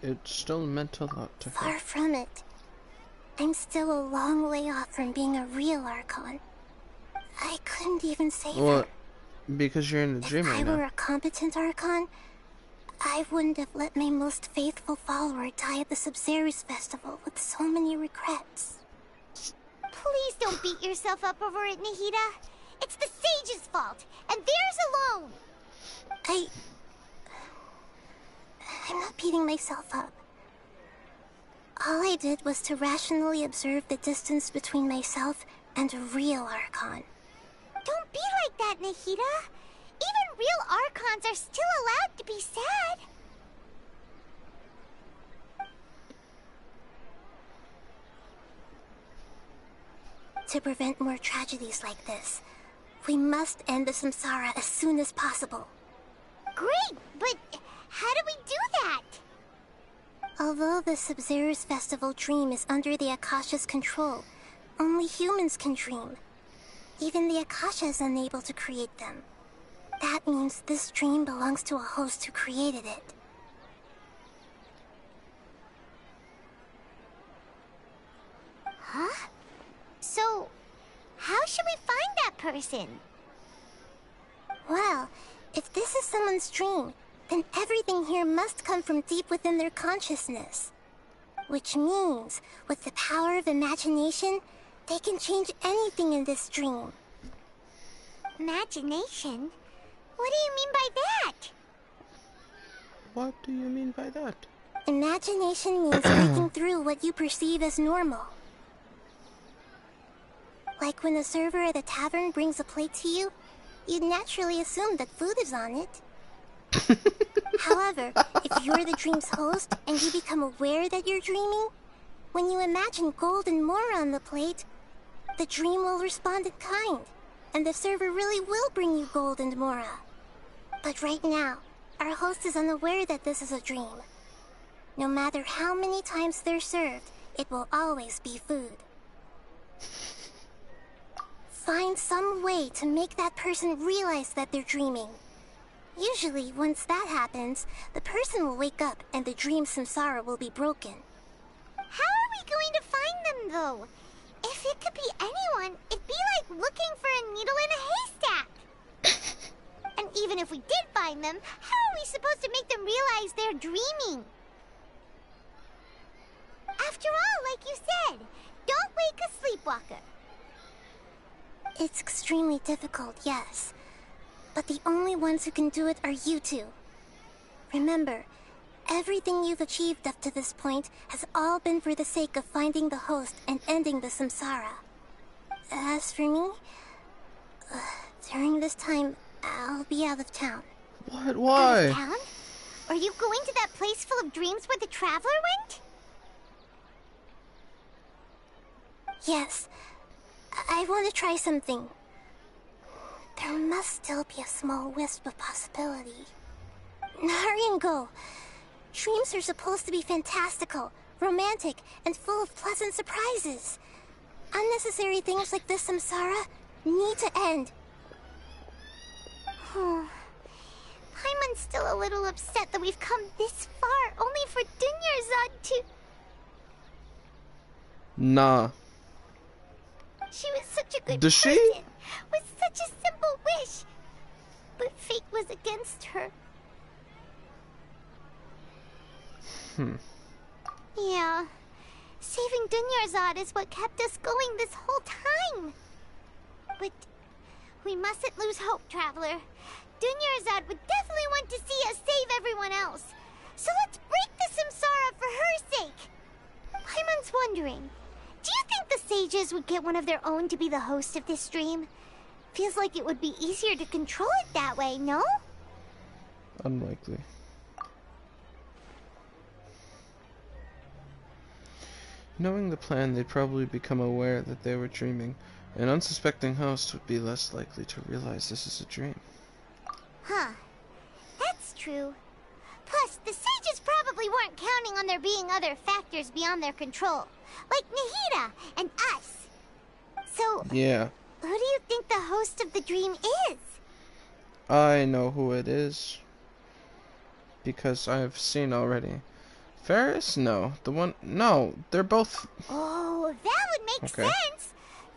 It still meant a lot to her. Far from it. I'm still a long way off from being a real Archon. I couldn't even save her. Because you're in a dream right If I were now. a competent Archon, I wouldn't have let my most faithful follower die at the Sumeru festival with so many regrets. Please don't beat yourself up over it, Nahida. It's the sage's fault, and theirs alone. I'm not beating myself up. All I did was to rationally observe the distance between myself and a real Archon. Don't be like that, Nahida. Even real Archons are still allowed to be sad. To prevent more tragedies like this, we must end the samsara as soon as possible. Great, but how do we do that? Although the Sumeru's festival dream is under the Akasha's control, only humans can dream. Even the Akasha is unable to create them. That means this dream belongs to a host who created it. Huh? So, how should we find that person? Well, if this is someone's dream, then everything here must come from deep within their consciousness. Which means, with the power of imagination, they can change anything in this dream. Imagination? What do you mean by that? What do you mean by that? Imagination means breaking through what you perceive as normal. Like when a server at a tavern brings a plate to you, you'd naturally assume that food is on it. However, if you're the dream's host and you become aware that you're dreaming, when you imagine gold and more on the plate, the dream will respond in kind, and the server really will bring you gold and mora. But right now, our host is unaware that this is a dream. No matter how many times they're served, it will always be food. Find some way to make that person realize that they're dreaming. Usually, once that happens, the person will wake up and the dream samsara will be broken. How are we going to find them, though? If it could be anyone, it'd be like looking for a needle in a haystack. And even if we did find them, how are we supposed to make them realize they're dreaming? After all, like you said, don't wake a sleepwalker. It's extremely difficult, yes. But the only ones who can do it are you two. Remember, everything you've achieved up to this point has all been for the sake of finding the host and ending the samsara. As for me, during this time, I'll be out of town. What? Why? Out of town? Are you going to that place full of dreams where the traveler went? Yes. I want to try something. There must still be a small wisp of possibility. Hurry and go. Dreams are supposed to be fantastical, romantic, and full of pleasant surprises. Unnecessary things like this samsara need to end. Paimon's still a little upset that we've come this far only for Dunyarzad to... Nah. She was such a good Does person, she? with such a simple wish. But fate was against her. Yeah. Saving Dunyarzad is what kept us going this whole time. But we mustn't lose hope, Traveler. Dunyarzad would definitely want to see us save everyone else. So let's break the Samsara for her sake. Paimon's wondering, do you think the sages would get one of their own to be the host of this stream? Feels like it would be easier to control it that way, no? Unlikely. Knowing the plan, they'd probably become aware that they were dreaming. An unsuspecting host would be less likely to realize this is a dream. Huh. That's true. Plus, the sages probably weren't counting on there being other factors beyond their control, like Nahida and us. So, Yeah. who do you think the host of the dream is? I know who it is. Because I've seen already. Ferris? No. The one... No, they're both... Oh, that would make Okay. sense.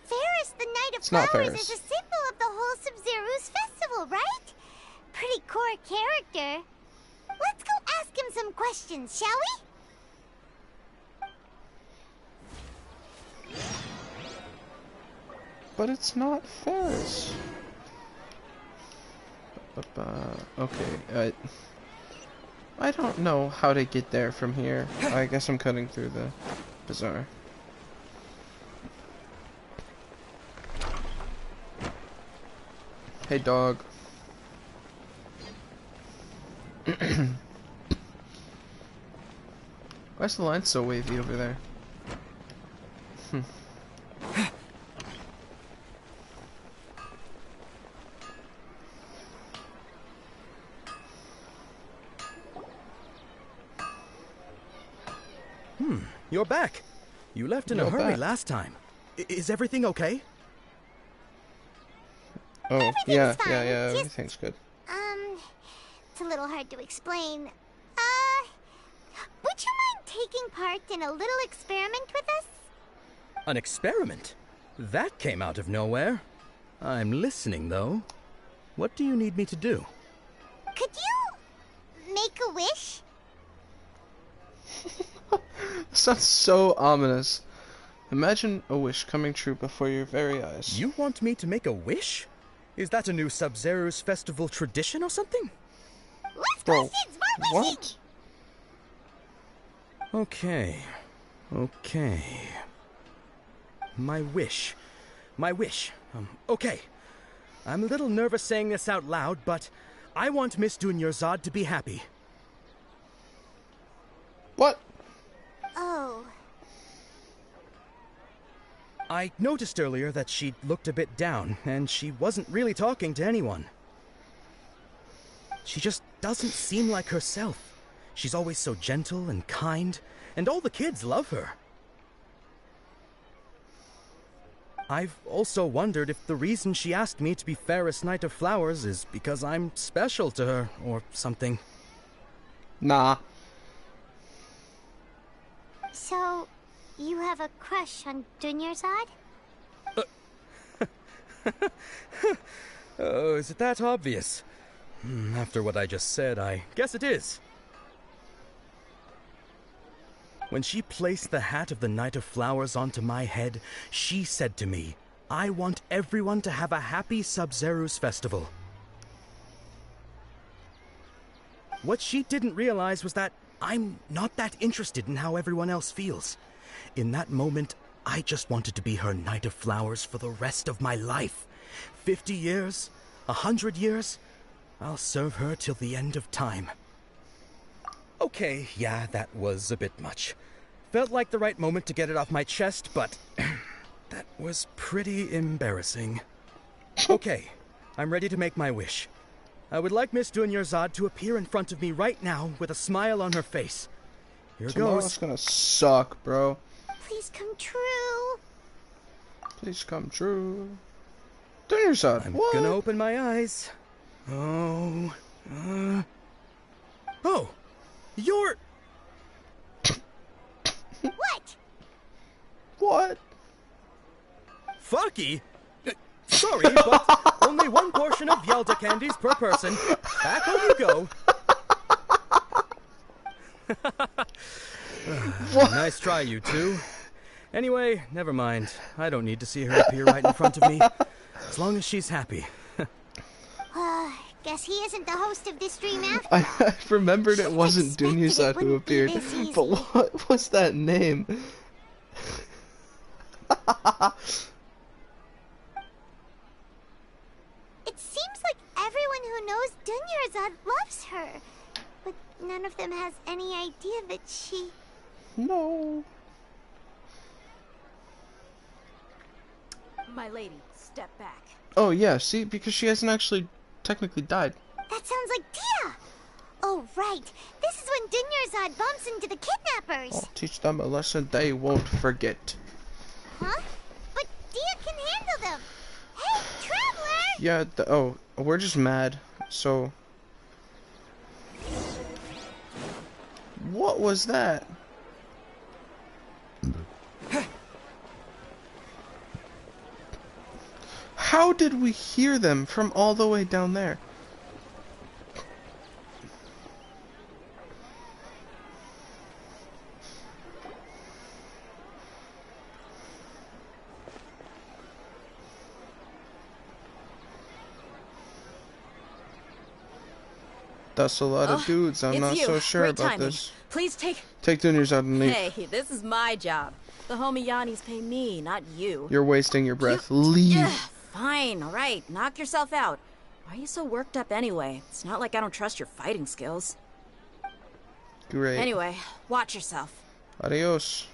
Ferris, the Knight of It's not Flowers, Ferris. is a symbol of the whole Sumeru's festival, right? Pretty core character. Let's go ask him some questions, shall we? But it's not Ferris. Okay, I don't know how to get there from here. I guess I'm cutting through the bazaar. Hey, dog. Why's the line so wavy over there? You're back. You left in a You're hurry back. last time. Is everything okay? Oh, yeah, fine. yeah, Just- everything's good. It's a little hard to explain. Would you mind taking part in a little experiment with us? An experiment? That came out of nowhere. I'm listening, though. What do you need me to do? Could you make a wish? Sounds so ominous. Imagine a wish coming true before your very eyes. You want me to make a wish? Is that a new Sub-Zero's festival tradition or something? Less Bro, questions, more wishing! what? Okay. My wish. Okay. I'm a little nervous saying this out loud, but I want Miss Dunyarzad to be happy. What? Oh. I noticed earlier that she looked a bit down, and she wasn't really talking to anyone. She just doesn't seem like herself. She's always so gentle and kind, and all the kids love her. I've also wondered if the reason she asked me to be Fairest Knight of Flowers is because I'm special to her, or something. Nah. So, you have a crush on Dunyarzad? Oh, is it that obvious? After what I just said, I guess it is. When she placed the hat of the Knight of Flowers onto my head, she said to me, I want everyone to have a happy Sub-Zero's festival. What she didn't realize was that I'm not that interested in how everyone else feels. In that moment, I just wanted to be her Knight of Flowers for the rest of my life. 50 years, 100 years, I'll serve her till the end of time. Okay, yeah, that was a bit much. Felt like the right moment to get it off my chest, but that was pretty embarrassing. Okay, I'm ready to make my wish. I would like Miss Dunyarzad to appear in front of me right now with a smile on her face. Here Tomorrow's goes. gonna suck, bro. Please come true. Please come true. Dunyarzad, I'm what? gonna open my eyes. Oh, you're... What? What? Fucky? Sorry, but only one portion of Yalda candies per person. Back home you go. Nice try, you two. Anyway, never mind. I don't need to see her appear right in front of me. As long as she's happy. Guess he isn't the host of this stream after. I remembered it wasn't Dunyazad who appeared, but what was that name? It seems like everyone who knows Dunyazad loves her, but none of them has any idea that she... No. My lady, step back. Oh yeah, see, because she hasn't actually technically died. That sounds like Dia! Oh, right. This is when Dunyazad bumps into the kidnappers. I'll teach them a lesson they won't forget. Huh? But Dia can handle them. Hey, Traveler! Yeah, oh, we're just mad, so... What was that? How did we hear them from all the way down there? That's a lot of dudes. I'm not so sure about this. Please take Dunyazad and leave. Hey, this is my job. The Homayanis pay me, not you. You're wasting your breath. Leave. Fine, alright. Knock yourself out. Why are you so worked up anyway? It's not like I don't trust your fighting skills. Great. Anyway, watch yourself. Adios.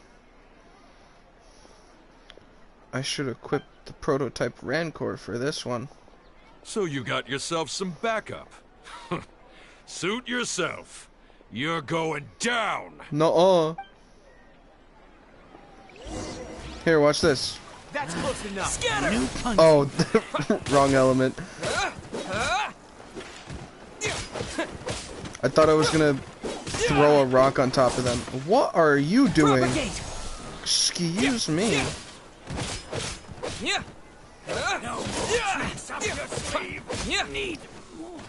I should equip the prototype Rancor for this one. So you got yourself some backup. Suit yourself. You're going down. Nuh-uh. Here, watch this. That's close enough. Scatter! Oh, wrong element. I thought I was gonna throw a rock on top of them. What are you doing? Propagate. Excuse me. Yeah. No tricks up your sleeve. Need more.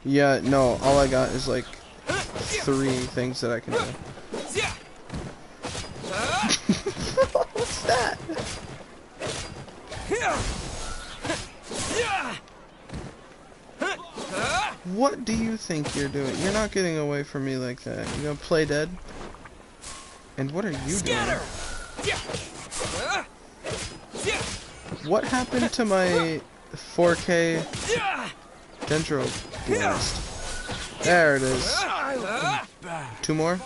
Yeah, no, all I got is like 3 things that I can do. What's that? What do you think you're doing? You're not getting away from me like that. You gonna play dead? And what are you doing? What happened to my 4K Dendro Blast? There it is. 2 more?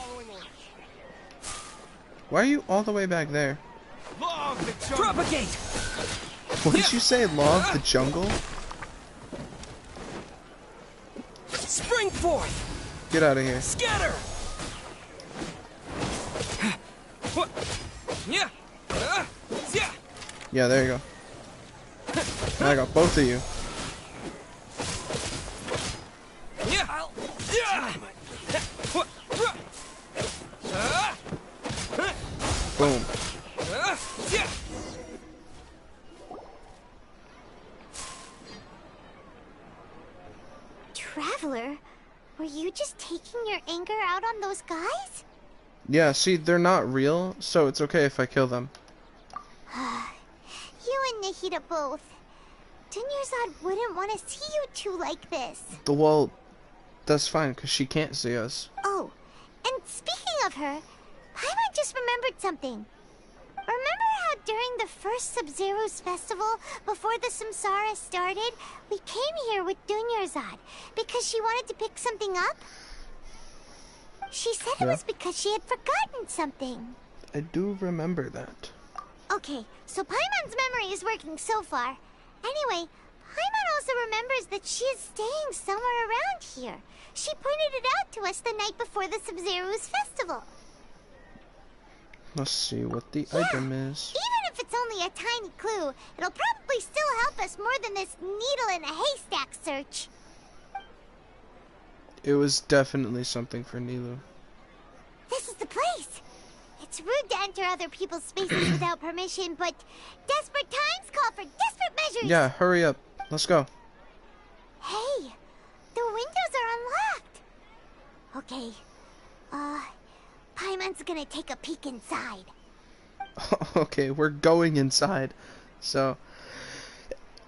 Why are you all the way back there? Propagate! What did you say? Law of the jungle? Spring forth! Get out of here. Scatter! Yeah, there you go. Now I got both of you. Boom. Traveler, were you just taking your anger out on those guys? Yeah, see, they're not real, so it's okay if I kill them. You and Nahida both. Dunyazad wouldn't want to see you two like this. Well, that's fine, because she can't see us. Oh, and speaking of her, Paimon just remembered something. Remember how during the first Sub-Zero's festival, before the Samsara started, we came here with Dunyazad because she wanted to pick something up? She said it was because she had forgotten something. I do remember that. Okay, so Paimon's memory is working so far. Anyway, Paimon also remembers that she is staying somewhere around here. She pointed it out to us the night before the Sub-Zero's festival. Let's see what the item is. Even if it's only a tiny clue, it'll probably still help us more than this needle in a haystack search. It was definitely something for Nilu. This is the place. It's rude to enter other people's spaces without permission, but desperate times call for desperate measures. Yeah, hurry up. Let's go. Hey, the windows are unlocked. Okay, Paimon's gonna take a peek inside. Okay, we're going inside. So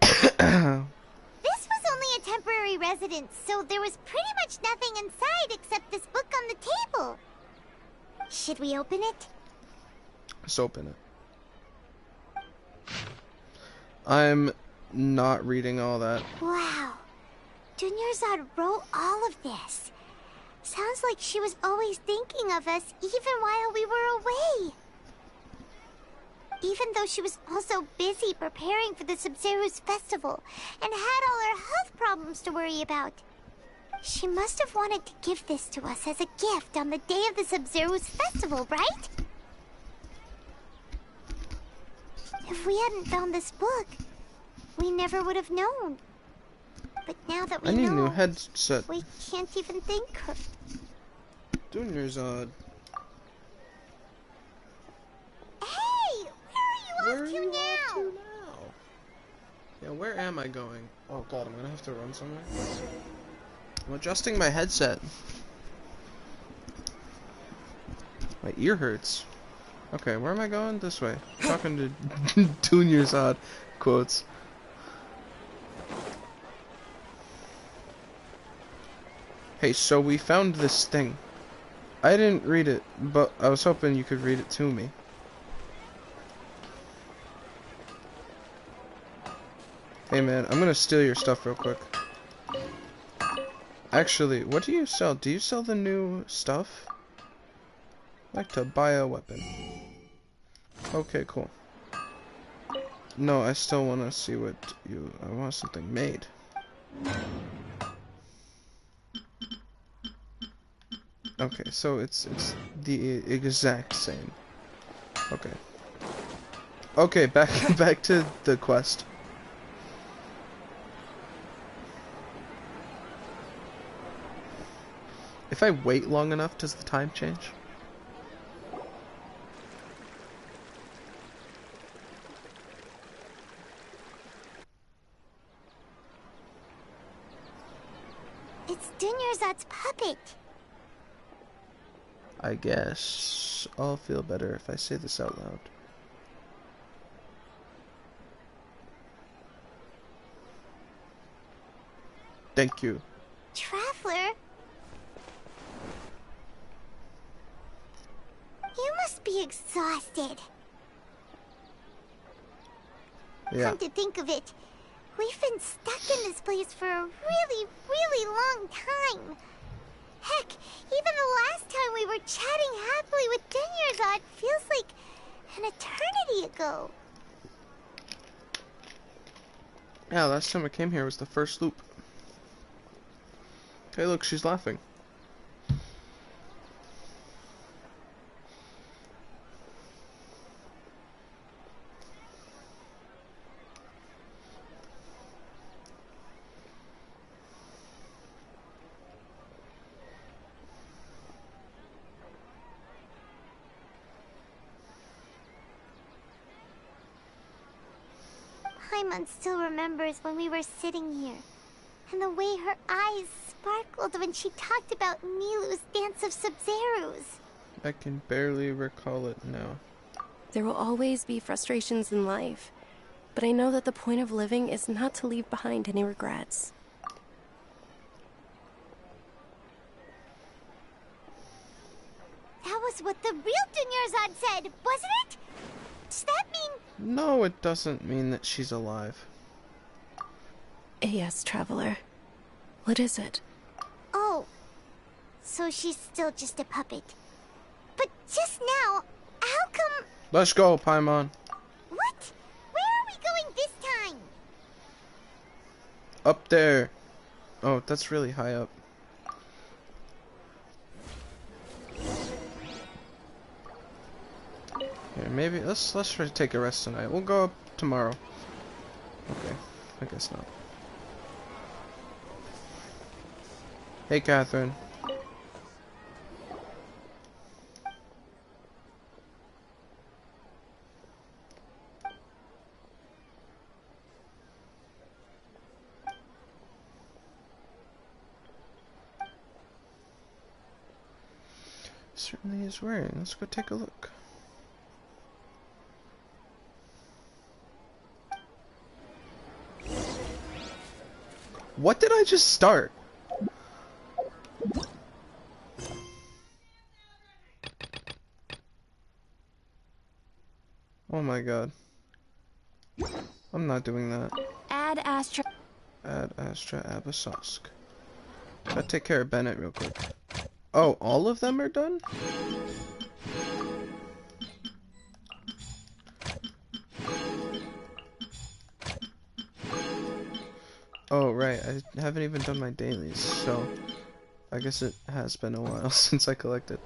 This was only a temporary residence, so there was pretty much nothing inside except this book on the table. Should we open it? let's open it. I'm not reading all that. Wow. Dunyarzad wrote all of this. Sounds like she was always thinking of us even while we were away. Even though she was also busy preparing for the Sumeru's festival and had all her health problems to worry about. She must have wanted to give this to us as a gift on the day of the Sumeru's festival, right? If we hadn't found this book, we never would have known. But now that we I need a know, new headset. we can't even thank her. Dunyarzad. Hey! Where are you off to now? Yeah, where am I going? Oh god, I'm gonna have to run somewhere. I'm adjusting my headset. My ear hurts. Okay, where am I going? This way. Talking to Dunyarzad quotes. Hey, so we found this thing. I didn't read it, but I was hoping you could read it to me. Hey man, I'm gonna steal your stuff real quick. Actually, what do you sell? Do you sell the new stuff? I'd like to buy a weapon. Okay, cool. No, I still want to see what you... I want something made. Okay, so it's the exact same. Okay. Okay, back to the quest. If I wait long enough, does the time change? It's Dunyarzad's puppet. I guess I'll feel better if I say this out loud. Thank you. Traveler? You must be exhausted. Yeah. Come to think of it, we've been stuck in this place for a really, really long time. Heck, even the last time we were chatting happily with Dunyarzad feels like an eternity ago. Yeah, last time I came here was the first loop. Hey, look, she's laughing. Paimon still remembers when we were sitting here, and the way her eyes sparkled when she talked about Nilu's dance of Sub-Zerus. I can barely recall it now. There will always be frustrations in life, but I know that the point of living is not to leave behind any regrets. That was what the real Dunyarzad said, wasn't it? Does that mean... No, it doesn't mean that she's alive. Yes, Traveler. What is it? Oh, so she's still just a puppet. But just now, how come... Let's go, Paimon. What? Where are we going this time? Up there. Oh, that's really high up. Here, maybe let's try to take a rest tonight. We'll go up tomorrow. Okay, I guess not. Hey, Catherine. certainly is wearing. Let's go take a look. What did I just start? Oh my god. I'm not doing that. Add Astra. Add Astra Abasosk. Gotta take care of Bennett real quick. Oh, all of them are done? Oh, right. I haven't even done my dailies, so I guess it has been a while since I collected.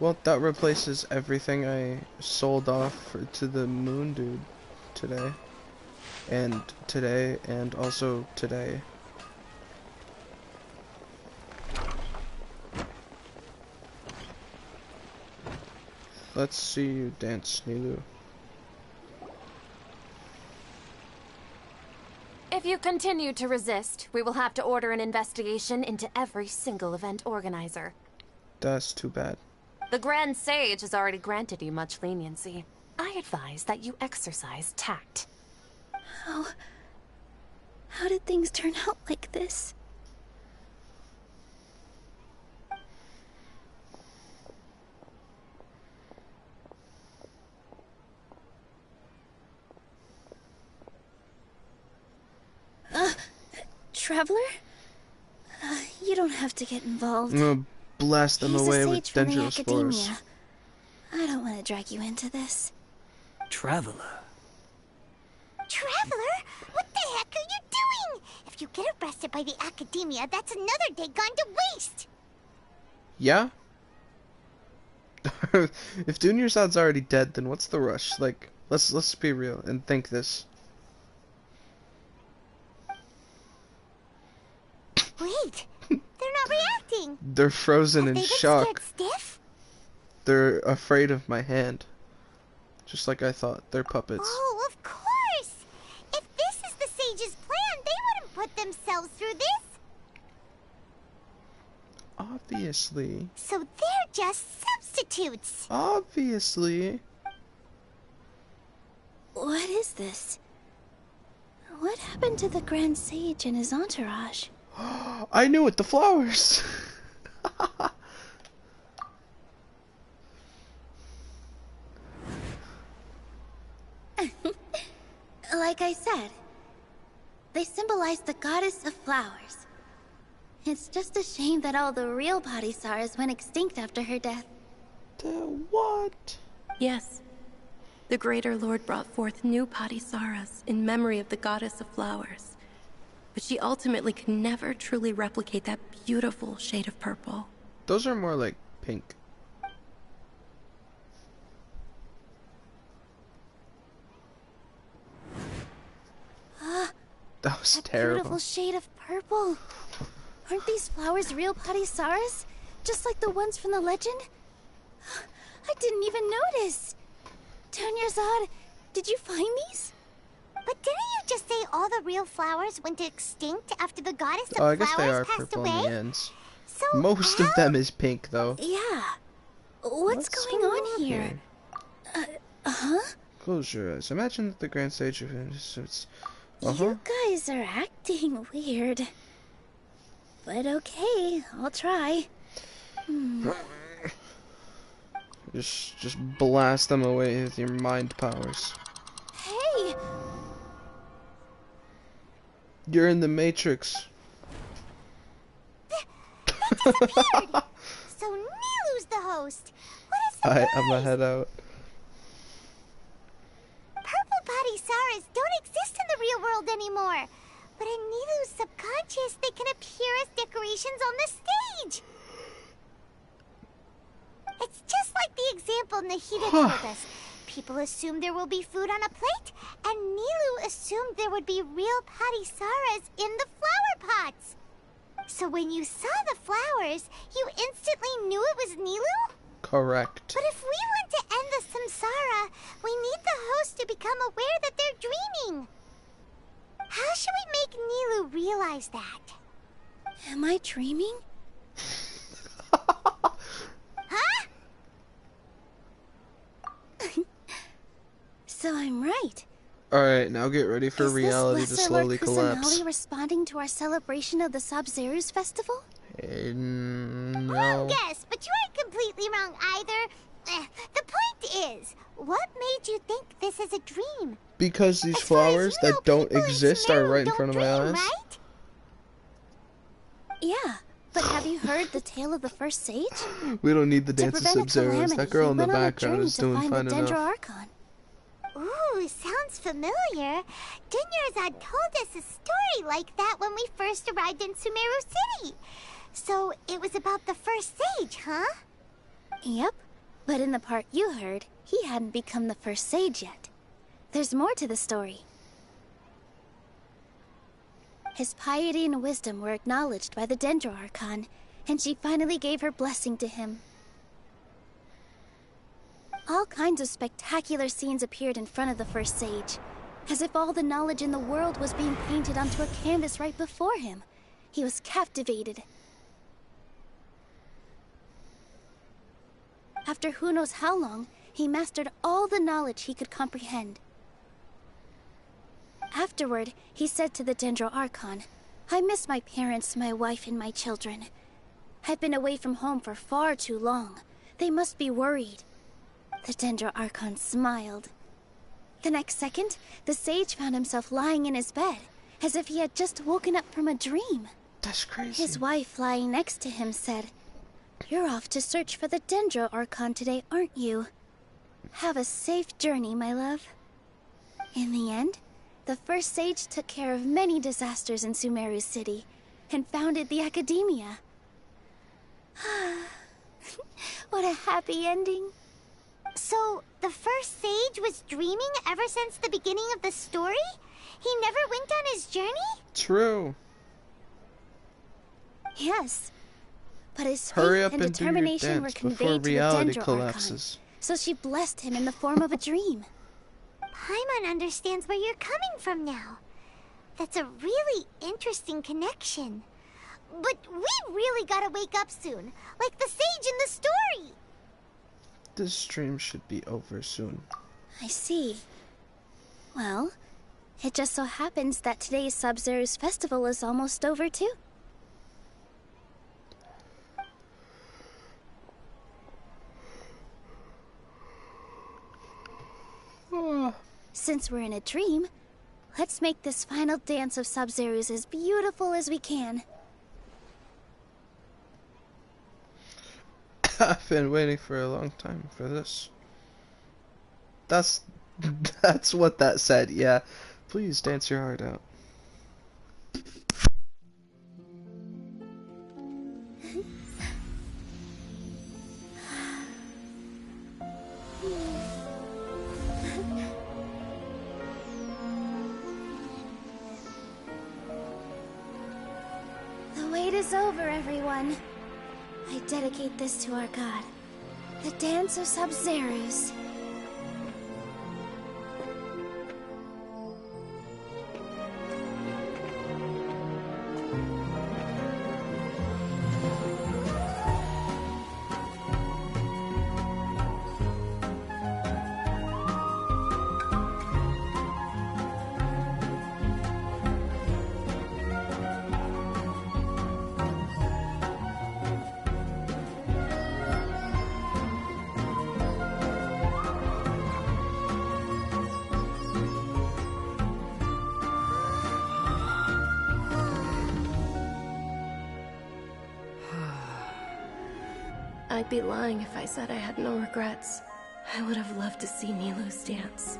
Well, that replaces everything I sold off to the moon dude today. And also today. Let's see you dance, Nilu. If you continue to resist, we will have to order an investigation into every single event organizer. That's too bad. The Grand Sage has already granted you much leniency. I advise that you exercise tact. How did things turn out like this? Traveler? You don't have to get involved. I'm gonna blast them He's away a with sage from the Dendrospores. academia. I don't want to drag you into this. Traveler? Traveler? What the heck are you doing? If you get arrested by the academia, that's another day gone to waste. Yeah? If Dunyarzad's already dead, then what's the rush? Like, let's be real and think this. Wait, they're not reacting. They're frozen Have in they been shock. scared stiff? They're afraid of my hand. Just like I thought. They're puppets. Oh, of course. If this is the sage's plan, they wouldn't put themselves through this. Obviously. So they're just substitutes. Obviously. What is this? What happened to the Grand Sage and his entourage? I knew it, the flowers. Like I said, they symbolize the goddess of flowers. It's just a shame that all the real Padisaras went extinct after her death. What? Yes. The Greater Lord brought forth new Padisaras in memory of the goddess of flowers. But she ultimately could never truly replicate that beautiful shade of purple. Those are more like pink. That was terrible. Beautiful shade of purple. Aren't these flowers real Padisaras? Just like the ones from the legend? I didn't even notice. Dunyarzad, did you find these? But didn't you just say all the real flowers went extinct after the goddess of Oh, I guess they are flowers passed purple away? in the ends. So Most of them is pink, though. Yeah. What's going on here? Huh? Close your eyes. Imagine that the Grand Sage of it's. You guys are acting weird. But okay, I'll try. Just blast them away with your mind powers. Hey! You're in the Matrix. So Nilu's the host. What a surprise! Alright, I'm gonna head out. Purple Padisaras don't exist in the real world anymore. But in Nilu's subconscious, they can appear as decorations on the stage. It's just like the example Nahida told us. People assumed there will be food on a plate, and Nilu assumed there would be real Padisaras in the flower pots. So when you saw the flowers, you instantly knew it was Nilu? Correct. But if we want to end the samsara, we need the host to become aware that they're dreaming. How should we make Nilu realize that? Am I dreaming? So I'm right. Alright, now get ready for Is reality to this Lesser slowly Lord collapse. Kusanali responding to our celebration of the Sub-Zerus festival? No. Wrong guess, but you aren't completely wrong either. The point is, what made you think this is a dream? Because these flowers that don't exist are right in front of my eyes. Right? Yeah, but have you heard the tale of the first sage? We don't need the To dance of prevent a Sub-Zeros. calamity, That girl he in the went on a background journey is to doing find fine the Dendro enough. Archon. Ooh, sounds familiar. Dunyarzad told us a story like that when we first arrived in Sumeru City. So it was about the first sage, huh? Yep, but in the part you heard, he hadn't become the first sage yet. There's more to the story. His piety and wisdom were acknowledged by the Dendro Archon, and she finally gave her blessing to him. All kinds of spectacular scenes appeared in front of the first sage, as if all the knowledge in the world was being painted onto a canvas right before him. He was captivated. After who knows how long, he mastered all the knowledge he could comprehend. Afterward, he said to the Dendro Archon, "I miss my parents, my wife, and my children. I've been away from home for far too long. They must be worried." The Dendro Archon smiled. The next second, the sage found himself lying in his bed, as if he had just woken up from a dream. That's crazy. His wife, lying next to him, said, "You're off to search for the Dendro Archon today, aren't you? Have a safe journey, my love." In the end, the first sage took care of many disasters in Sumeru City, and founded the Academia. What a happy ending. So, the first sage was dreaming ever since the beginning of the story? He never went on his journey? True. Yes. But his Hurry faith up and and do your determination were dance before conveyed to the reality Dendro collapses. Archon, so she blessed him in the form of a dream. Paimon understands where you're coming from now. That's a really interesting connection. But we really gotta wake up soon, like the sage in the story. This stream should be over soon. I see. Well, it just so happens that today's Sub-Zerus festival is almost over too. Since we're in a dream, let's make this final dance of Sub-Zerus as beautiful as we can. I've been waiting for a long time for this. That's what that said, yeah. Please dance your heart out. The wait is over, everyone. I dedicate this to our god, the Dance of Sub-Zerus. I'd be lying if I said I had no regrets. I would have loved to see Nilou's dance.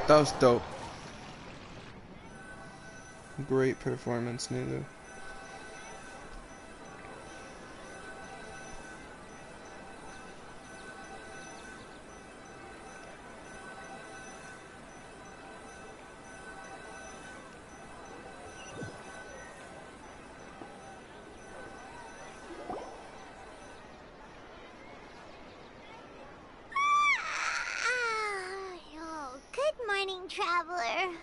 That was dope. Great performance, Nulu. Oh, good morning, traveler.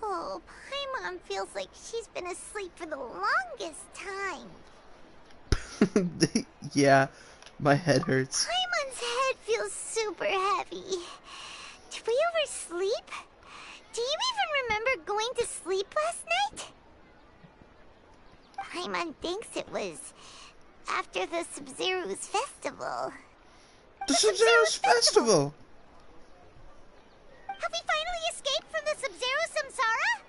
Oh, Paimon feels like she's been asleep for the longest time. Yeah, my head hurts. Paimon's head feels super heavy. Did we oversleep? Do you even remember going to sleep last night? Paimon thinks it was after the Sub-Zero's festival. The Sub-Zero's festival! Have we finally escaped from the Sub-Zero Samsara?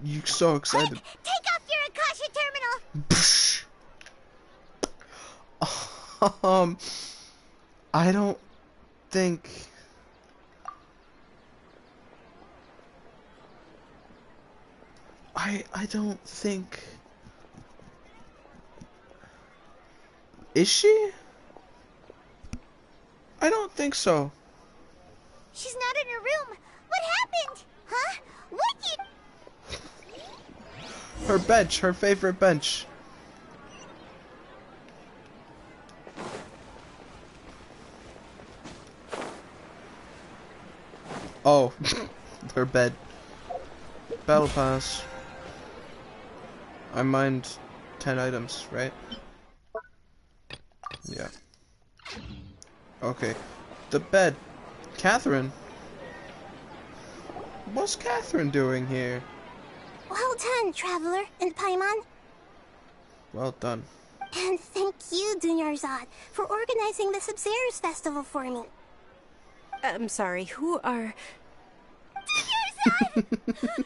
You so excited. Quick, take off your Akasha terminal! I don't think... I don't think... Is she? I don't think so. She's not in her room. What happened? Huh? What you... Her bench, her favorite bench. Oh, her bed. Battle pass. I mined 10 items, right? Yeah. Okay. The bed. Catherine? What's Catherine doing here? Well done, Traveler and Paimon. Well done. And thank you, Dunyarzad, for organizing the Sub-Zero's festival for me. I'm sorry, who are... Dunyarzad! You're okay!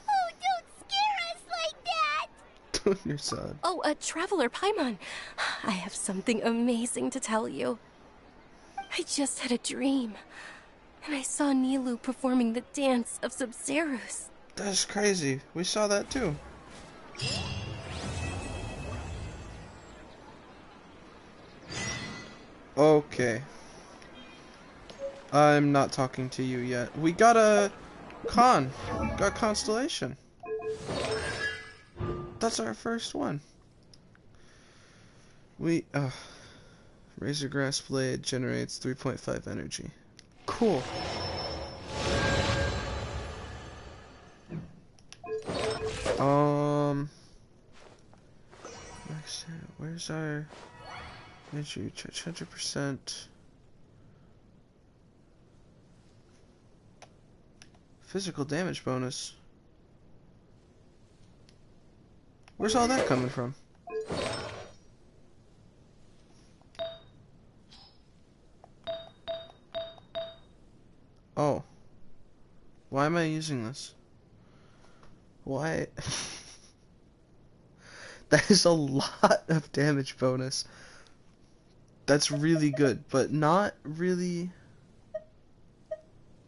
Oh, don't scare us like that! Dunyarzad. Oh, Traveler Paimon. I have something amazing to tell you. I just had a dream, and I saw Nilou performing the dance of Sub-Zero's. That's crazy. We saw that too. Okay. I'm not talking to you yet. We got a got Constellation. That's our first one. We Razor Grass Blade generates 3.5 energy. Cool. Where's our energy? 100%. Physical damage bonus. Where's all that coming from? Oh. Why am I using this? Why? That is a lot of damage bonus. That's really good, but not really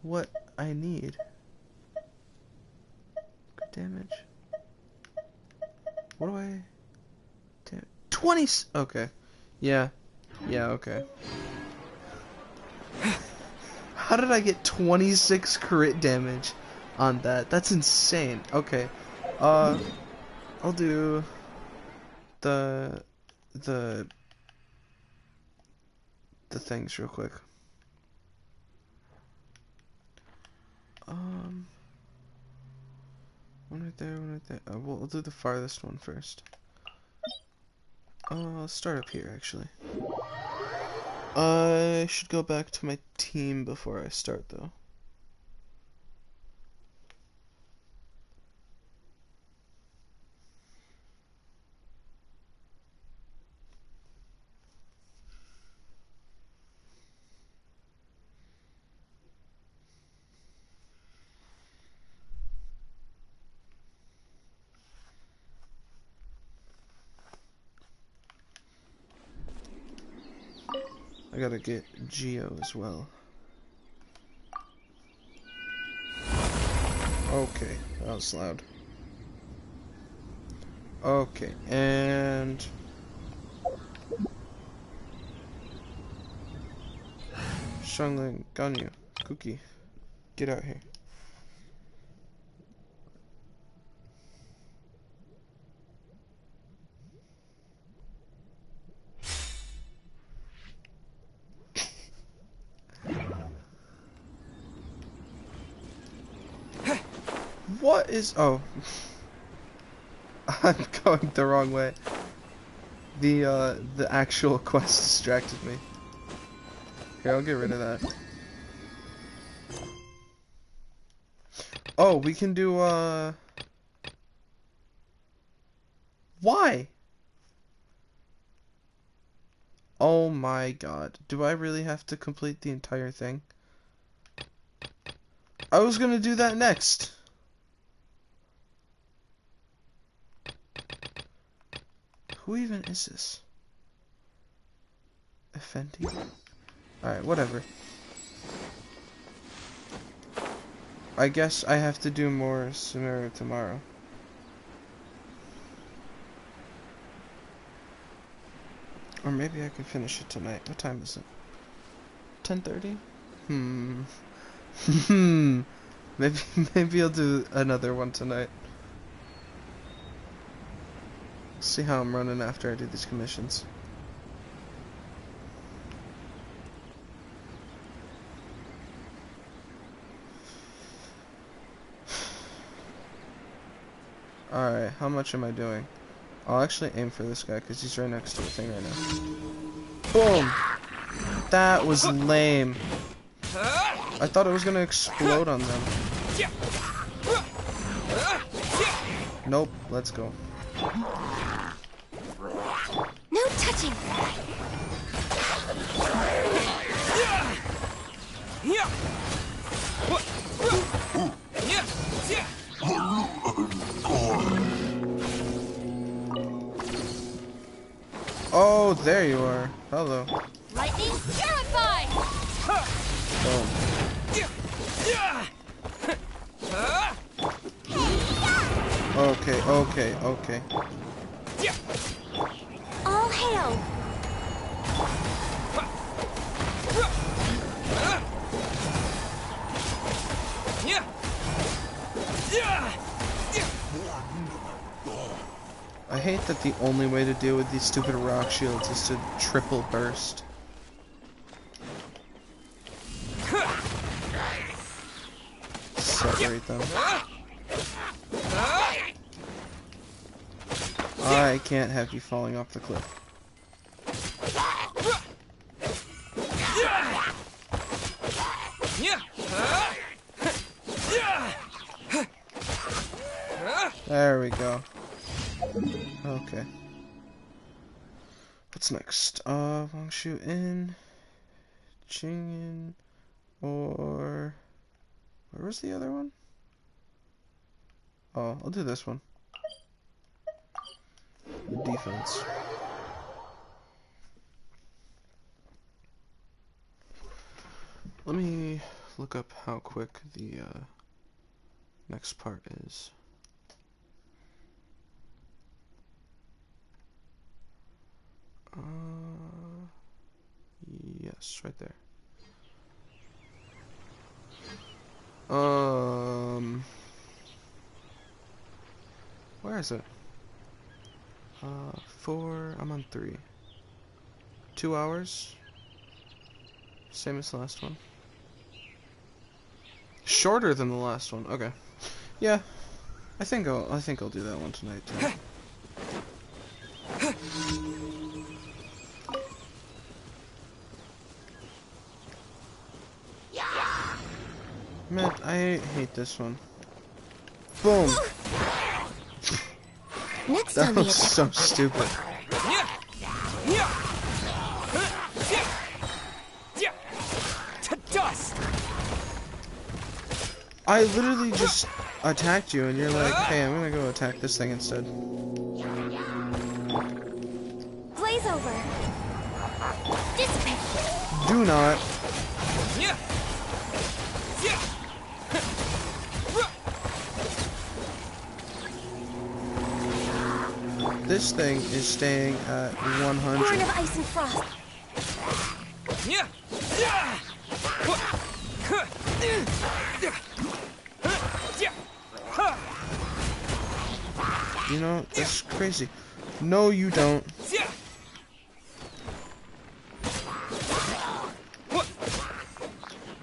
what I need. Good damage. What do I... 20... Okay. Yeah. Yeah, okay. How did I get 26 crit damage on that? That's insane. Okay. I'll do the things real quick. One right there, one right there. Well, I'll do the farthest one first. I'll start up here, actually. I should go back to my team before I start, though. I gotta get Geo as well. Okay, that was loud. Okay, and... Shangling, Ganyu, Cookie, get out here. What is... Oh. I'm going the wrong way. The actual quest distracted me. Here, I'll get rid of that. Oh, we can do, Why? Oh my god. Do I really have to complete the entire thing? I was gonna do that next. Who even is this? Effendi? Alright, whatever. I guess I have to do more Sumeru tomorrow. Or maybe I can finish it tonight. What time is it? 10:30? Maybe I'll do another one tonight. See how I'm running after I do these commissions. Alright, how much am I doing? I'll actually aim for this guy because he's right next to the thing right now. Boom! That was lame. I thought it was gonna explode on them. Nope, let's go. No touching. Oh, there you are. Hello. Lightning purify. Boom. Okay, okay, okay. All hail. I hate that the only way to deal with these stupid rock shields is to triple burst. Separate them. I can't have you falling off the cliff. There we go. Okay. What's next? Wangshu in, Jingin, or where was the other one? Oh, I'll do this one. The defense. Let me look up how quick the next part is. Yes, right there. Where is it? 4, I'm on 3. 2 hours? Same as the last one. Shorter than the last one, okay. Yeah. I think I'll do that one tonight too. Man, I hate this one. Boom! Next That time was so stupid. To dust. I literally just attacked you and you're like, hey, I'm gonna go attack this thing instead. Blaze over. Dissipate. Do not. this thing is staying at 100. Horn of ice and frost. Yeah. You know, that's crazy. No, you don't.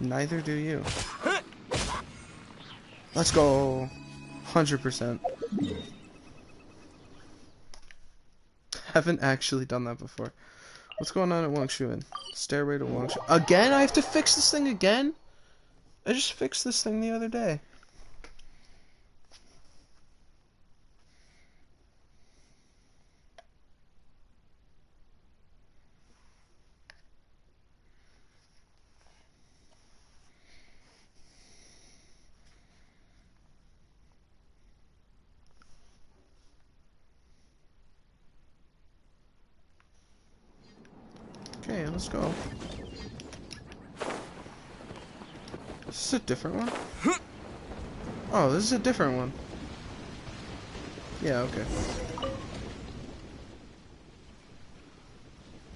Neither do you. Let's go. 100%. Haven't actually done that before. What's going on at Wangshuin? Stairway to Wangshu. Again? I have to fix this thing again? I just fixed this thing the other day. Okay, let's go. This is a different one? Oh, this is a different one. Yeah, okay.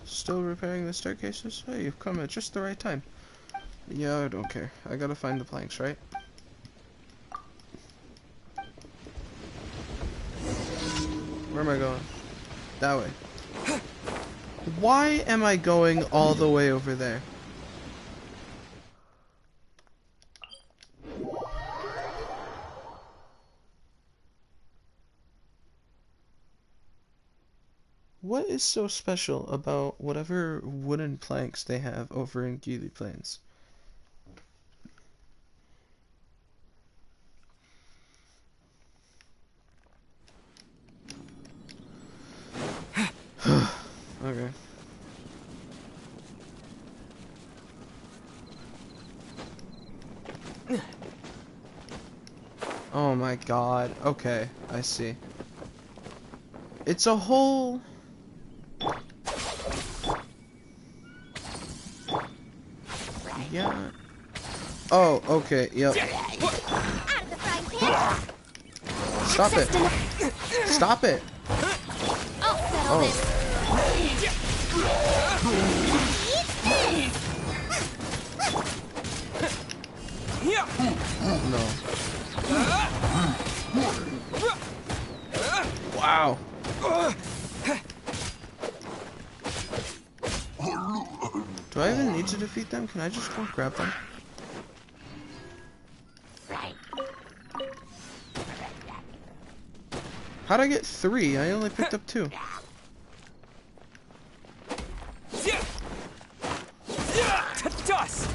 Still repairing the staircases? Hey, you've come at just the right time. Yeah, I don't care. I gotta find the planks, right? Where am I going? That way. Why am I going all the way over there? What is so special about whatever wooden planks they have over in Geely Plains? Okay. Oh my god. Okay, I see. It's a whole... Yeah. Oh, okay, yep. Stop it. Stop it. Oh. No. Wow. Do I even need to defeat them? Can I just go grab them? How'd I get 3? I only picked up 2. To dust.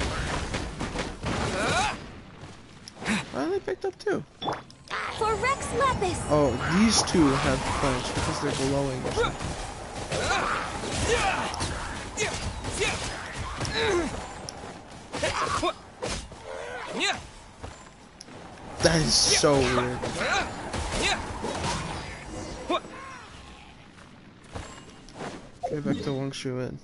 I only picked up 2. For Rex Lapis. Oh, these 2 have planks because they're glowing. That is so weird. Okay, back to Wangshuin.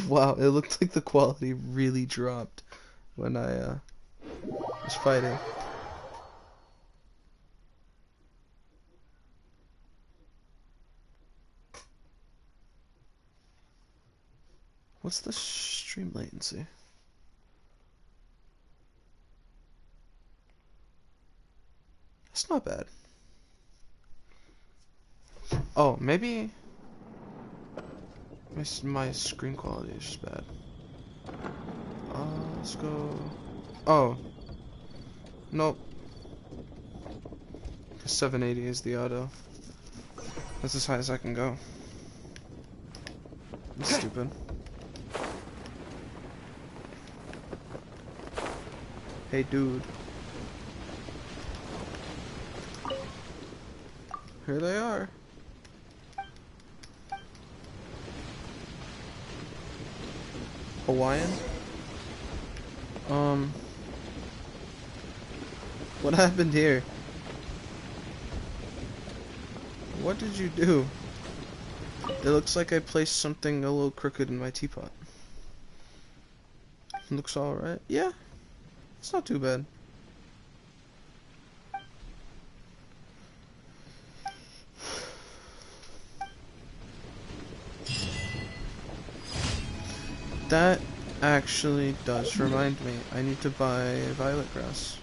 Wow, it looked like the quality really dropped when I was fighting. What's the stream latency? That's not bad. Oh, maybe my screen quality is just bad. Let's go. Oh. Nope. 780 is the auto. That's as high as I can go. I'm stupid. Hey, dude. Here they are. Hawaiian? What happened here? What did you do? It looks like I placed something a little crooked in my teapot. Looks alright. Yeah. It's not too bad. That actually does remind me. I need to buy violet grass.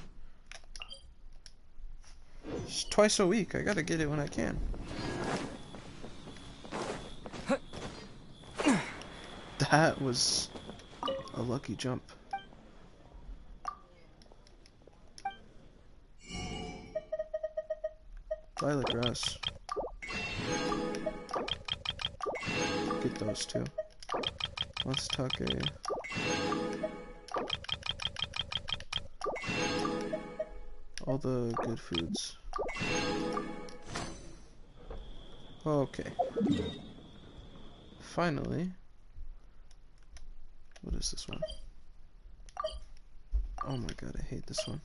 It's twice a week. I gotta get it when I can. That was a lucky jump. Violet grass. Get those two. Let's talk all the good foods. Okay. Finally. What is this one? Oh my god, I hate this one.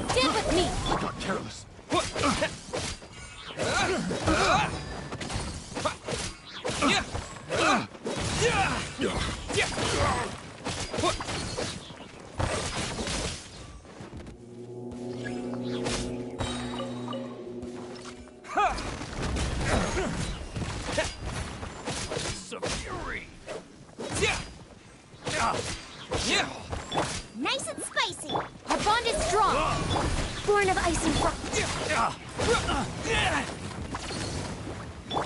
Stand with me! I got careless. Nice and spicy! Our bond is strong! Born of ice and frost!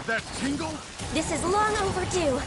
That tingle? This is long overdue!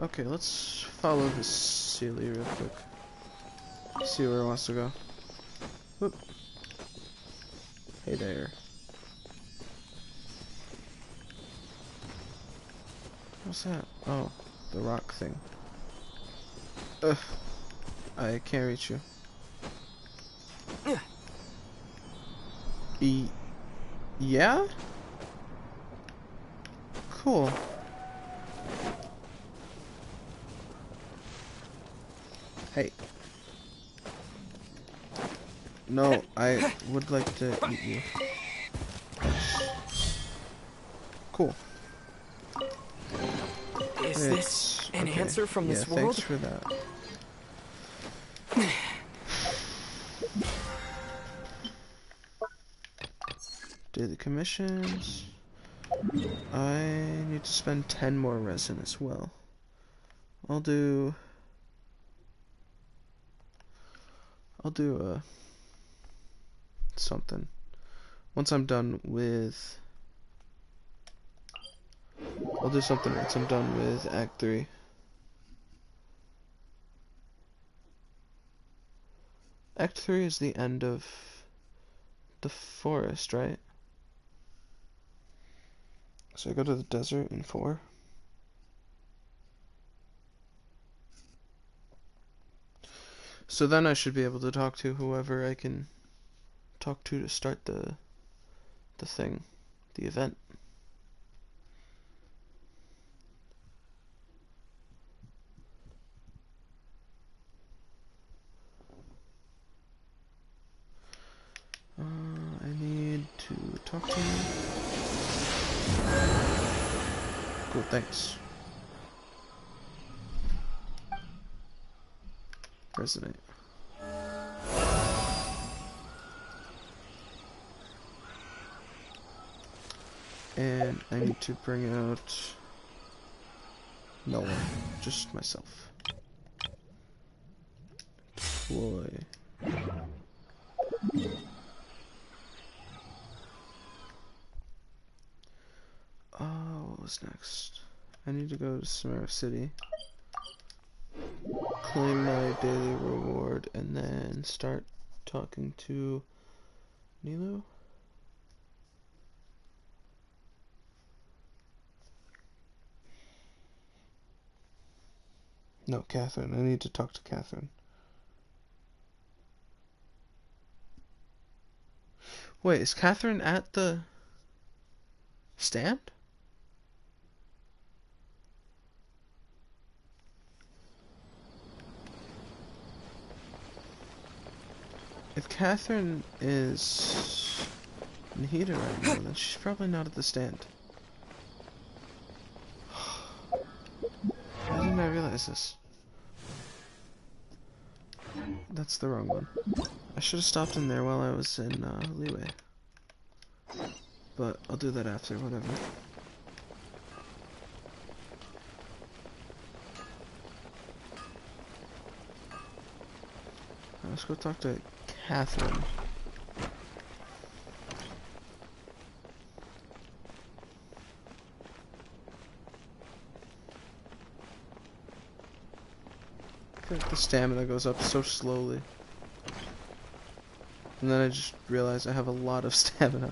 Okay, let's follow this Sealy real quick. See where it wants to go. Whoop. Hey there. What's that? Oh, the rock thing. Ugh. I can't reach you. Yeah? Cool. Hey. No, I would like to eat you. Cool. Is this an answer from this world? Thanks for that. Daily commissions. I need to spend 10 more resin as well. I'll do something once I'm done with. I'll do something once I'm done with Act 3. Act 3 is the end of the forest, right? So I go to the desert in 4. So then I should be able to talk to whoever I can talk to start the thing, the event. I need to talk to you. Cool, thanks. Resonate. And I need to bring out no one, just myself. Deploy. What was next? I need to go to Sumeru City, claim my daily reward, and then start talking to Nilo. No, Catherine. I need to talk to Catherine. Wait, is Catherine at the stand? If Catherine is Nahida right now, then she's probably not at the stand. Why didn't I realize this? That's the wrong one. I should have stopped in there while I was in Leeway. But I'll do that after, whatever. Let's go talk to Catherine. I feel like the stamina goes up so slowly. And then I just realized I have a lot of stamina.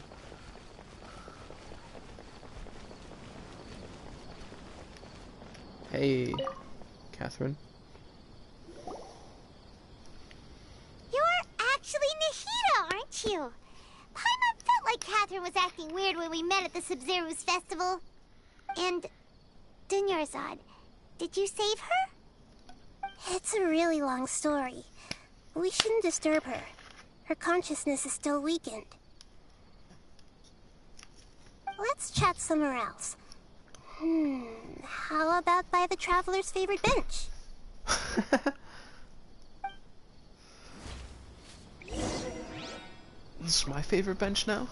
Hey, Catherine. You. Paimon felt like Catherine was acting weird when we met at the Sumeru's festival. And Dunyarzad, did you save her? It's a really long story. We shouldn't disturb her. Her consciousness is still weakened. Let's chat somewhere else. How about by the Traveler's favorite bench? This is my favorite bench now?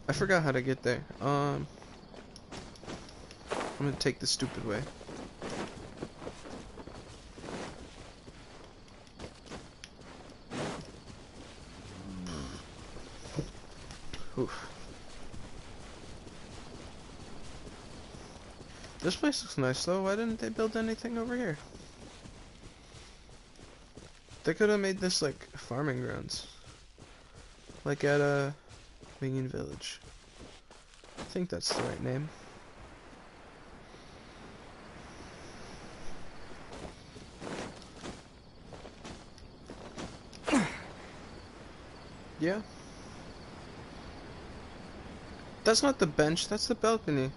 I forgot how to get there. I'm gonna take the stupid way. Oof. This place looks nice though. Why didn't they build anything over here? They could have made this like farming grounds. Like at a Minion Village. I think that's the right name. Yeah. That's not the bench, that's the balcony.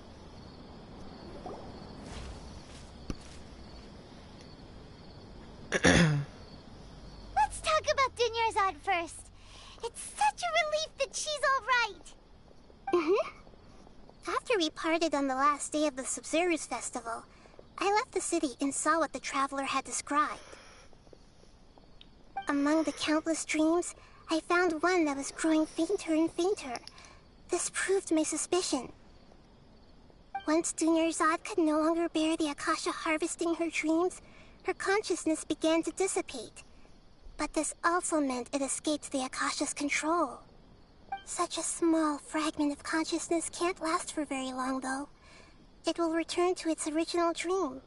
Let's talk about Dunyarzad first. It's such a relief that she's alright. After we parted on the last day of the Sumeru's festival, I left the city and saw what the Traveler had described. Among the countless dreams, I found one that was growing fainter and fainter. This proved my suspicion. Once Dunyarzad could no longer bear the Akasha harvesting her dreams, her consciousness began to dissipate. But this also meant it escaped the Akasha's control. Such a small fragment of consciousness can't last for very long, though. It will return to its original dream,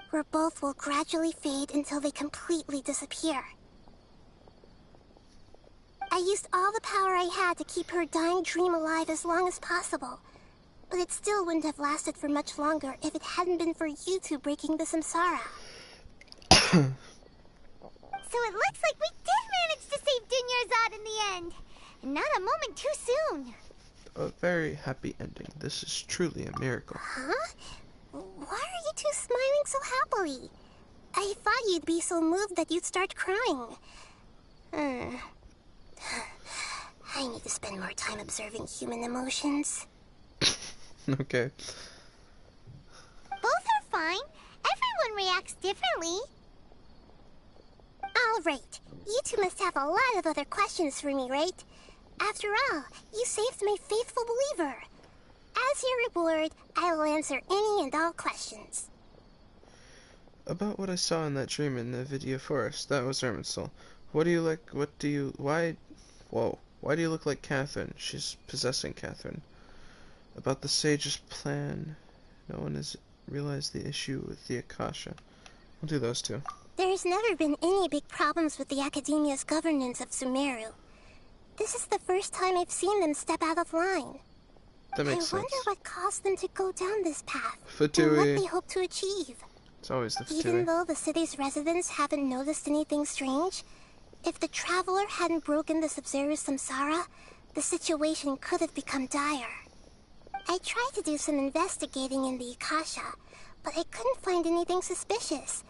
where both will gradually fade until they completely disappear. I used all the power I had to keep her dying dream alive as long as possible, but it still wouldn't have lasted for much longer if it hadn't been for you two breaking the samsara. So it looks like we did manage to save Dunyarzad in the end. And not a moment too soon. A very happy ending. This is truly a miracle. Huh? Why are you two smiling so happily? I thought you'd be so moved that you'd start crying. I need to spend more time observing human emotions. Okay. Both are fine. Everyone reacts differently. All right. You two must have a lot of other questions for me, right? After all, you saved my faithful believer. As your reward, I will answer any and all questions. About what I saw in that dream in the Vidia Forest, that was Erminsul. What do you like? Why do you look like Catherine? She's possessing Catherine. About the sage's plan, no one has realized the issue with the Akasha. We'll do those two. There's never been any big problems with the Academia's governance of Sumeru. This is the first time I've seen them step out of line. That makes sense. I wonder what caused them to go down this path, Fatui. and what they hope to achieve. It's always the Fatui. Even though the city's residents haven't noticed anything strange, if the Traveler hadn't broken the Sumeru Samsara, the situation could have become dire. I tried to do some investigating in the Akasha, but I couldn't find anything suspicious.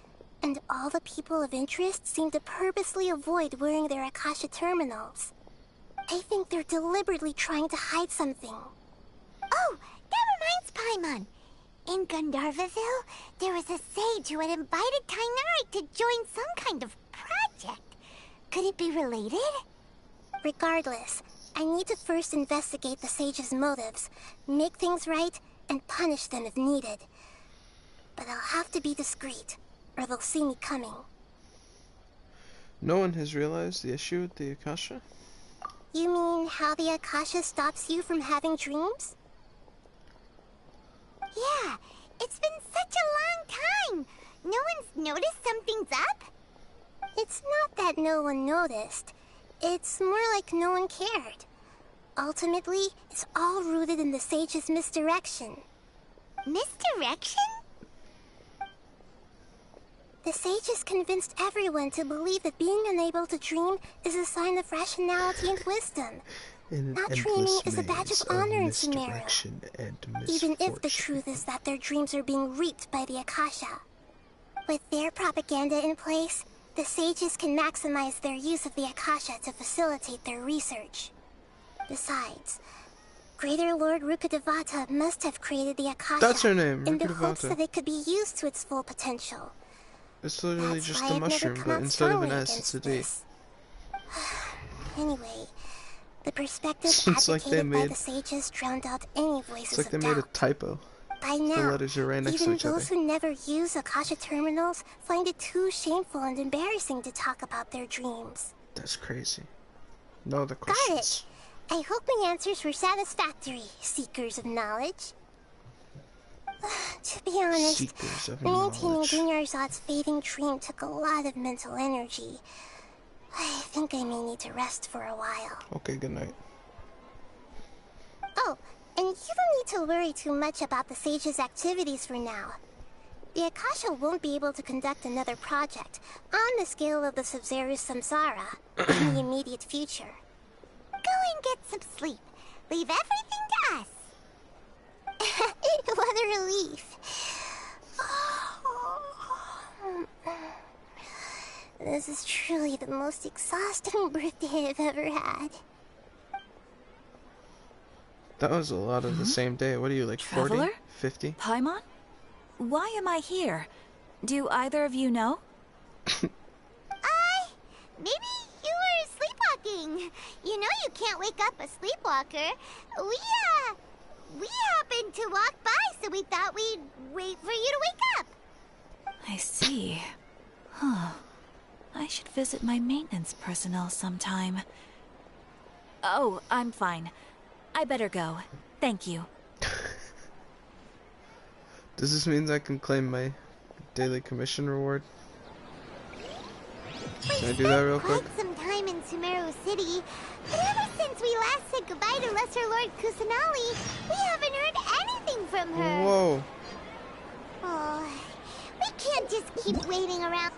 And all the people of interest seem to purposely avoid wearing their Akasha terminals. I think they're deliberately trying to hide something. Oh, that reminds Paimon. In Gandharvaville, there was a sage who had invited Tainari to join some kind of project. Could it be related? Regardless, I need to first investigate the sage's motives, make things right, and punish them if needed. But I'll have to be discreet, or they'll see me coming. No one has realized the issue with the Akasha? You mean how the Akasha stops you from having dreams? Yeah, it's been such a long time. No one's noticed something's up? It's not that no one noticed. It's more like no one cared. Ultimately, it's all rooted in the sage's misdirection. Misdirection? The sage has convinced everyone to believe that being unable to dream is a sign of rationality and wisdom. Not dreaming is a badge of honor in Sumeru, even if the truth is that their dreams are being reaped by the Akasha. With their propaganda in place, the sages can maximize their use of the Akasha to facilitate their research. Besides, Greater Lord Rukkhadevata must have created the Akasha That's her name, in the hopes Rukkhadevata. that it could be used to its full potential. It's literally That's just why a I've never mushroom, come but out instead of an strongly S, it's a against D. Anyway, the perspective It's like they advocated by made- the sages drowned out any voices It's like they of made a doubt. typo. By The now, letters are right next to even each other. those who never use Akasha terminals find it too shameful and embarrassing to talk about their dreams. That's crazy. No other Got questions. it. I hope my answers were satisfactory, seekers of knowledge. To be honest, Seekers of maintaining knowledge. Dunyarzad's fading dream took a lot of mental energy. I think I may need to rest for a while. Okay, good night. Oh, and you don't need to worry too much about the sage's activities for now. The Akasha won't be able to conduct another project on the scale of the Sumeru Samsara in the immediate future. Go and get some sleep. Leave everything to us. What a relief. This is truly the most exhausting birthday I've ever had. That was a lot of the same day. What are you, like 40? Traveler? 50? Paimon? Why am I here? Do either of you know? Maybe you were sleepwalking. You know you can't wake up a sleepwalker. We happened to walk by, so we thought we'd wait for you to wake up. I see. Huh. I should visit my maintenance personnel sometime. Oh, I'm fine. I better go. Thank you. Does this mean I can claim my daily commission reward? Can I do that real quick? Quite some time in Sumeru City, but ever since we last said goodbye to Lesser Lord Kusanali, we haven't heard anything from her. Whoa. Oh, we can't just keep waiting around.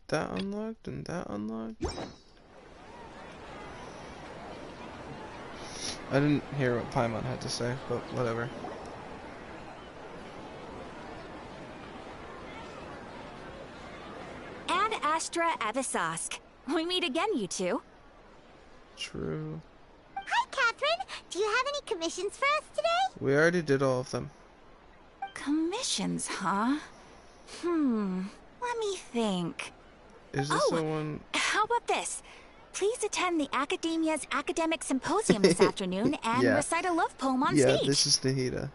That unlocked and that unlocked? I didn't hear what Paimon had to say, but whatever. Ad Astra Avisask. We meet again, you two. True. Hi, Catherine, do you have any commissions for us today? We already did all of them. Commissions, huh? Let me think. Is this the one? How about this? Please attend the Academia's Academic Symposium this afternoon and Yeah. recite a love poem on Yeah, stage. this is Nahida.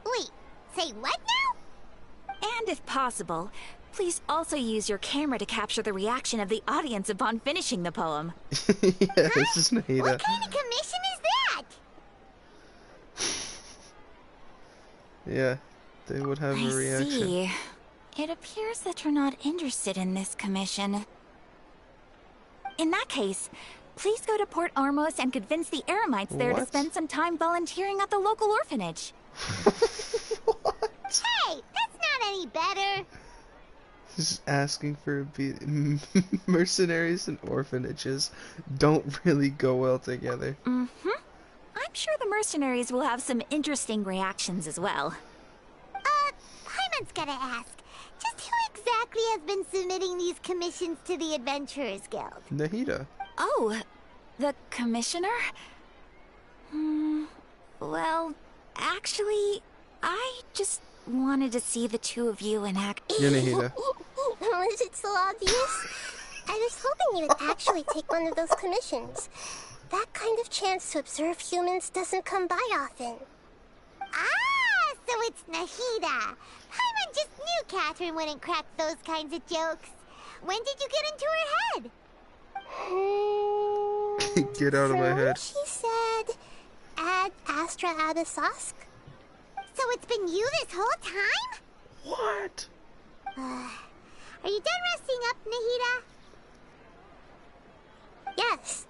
Wait, say what now? And if possible, please also use your camera to capture the reaction of the audience upon finishing the poem. Yeah, this is Nahida. What kind of commission is that? Yeah, they would have a reaction. See. It appears that you're not interested in this commission. In that case, please go to Port Ormos and convince the Eremites there to What? spend some time volunteering at the local orphanage. Hey, that's not any better. Just asking for a beat. Mercenaries and orphanages don't really go well together. I'm sure the mercenaries will have some interesting reactions as well. Paimon's gotta ask. Just who exactly has been submitting these commissions to the Adventurers Guild? Nahida. Oh, the commissioner? Well, actually, I just wanted to see the two of you and act. You're Nahida. Was it so obvious? I was hoping you would actually take one of those commissions. That kind of chance to observe humans doesn't come by often. Ah, so it's Nahida. Paimon just knew Catherine wouldn't crack those kinds of jokes. When did you get into her head? Get out of my head. She said, ad astra abyssosk. So it's been you this whole time? What? Are you done resting up, Nahida? Yes.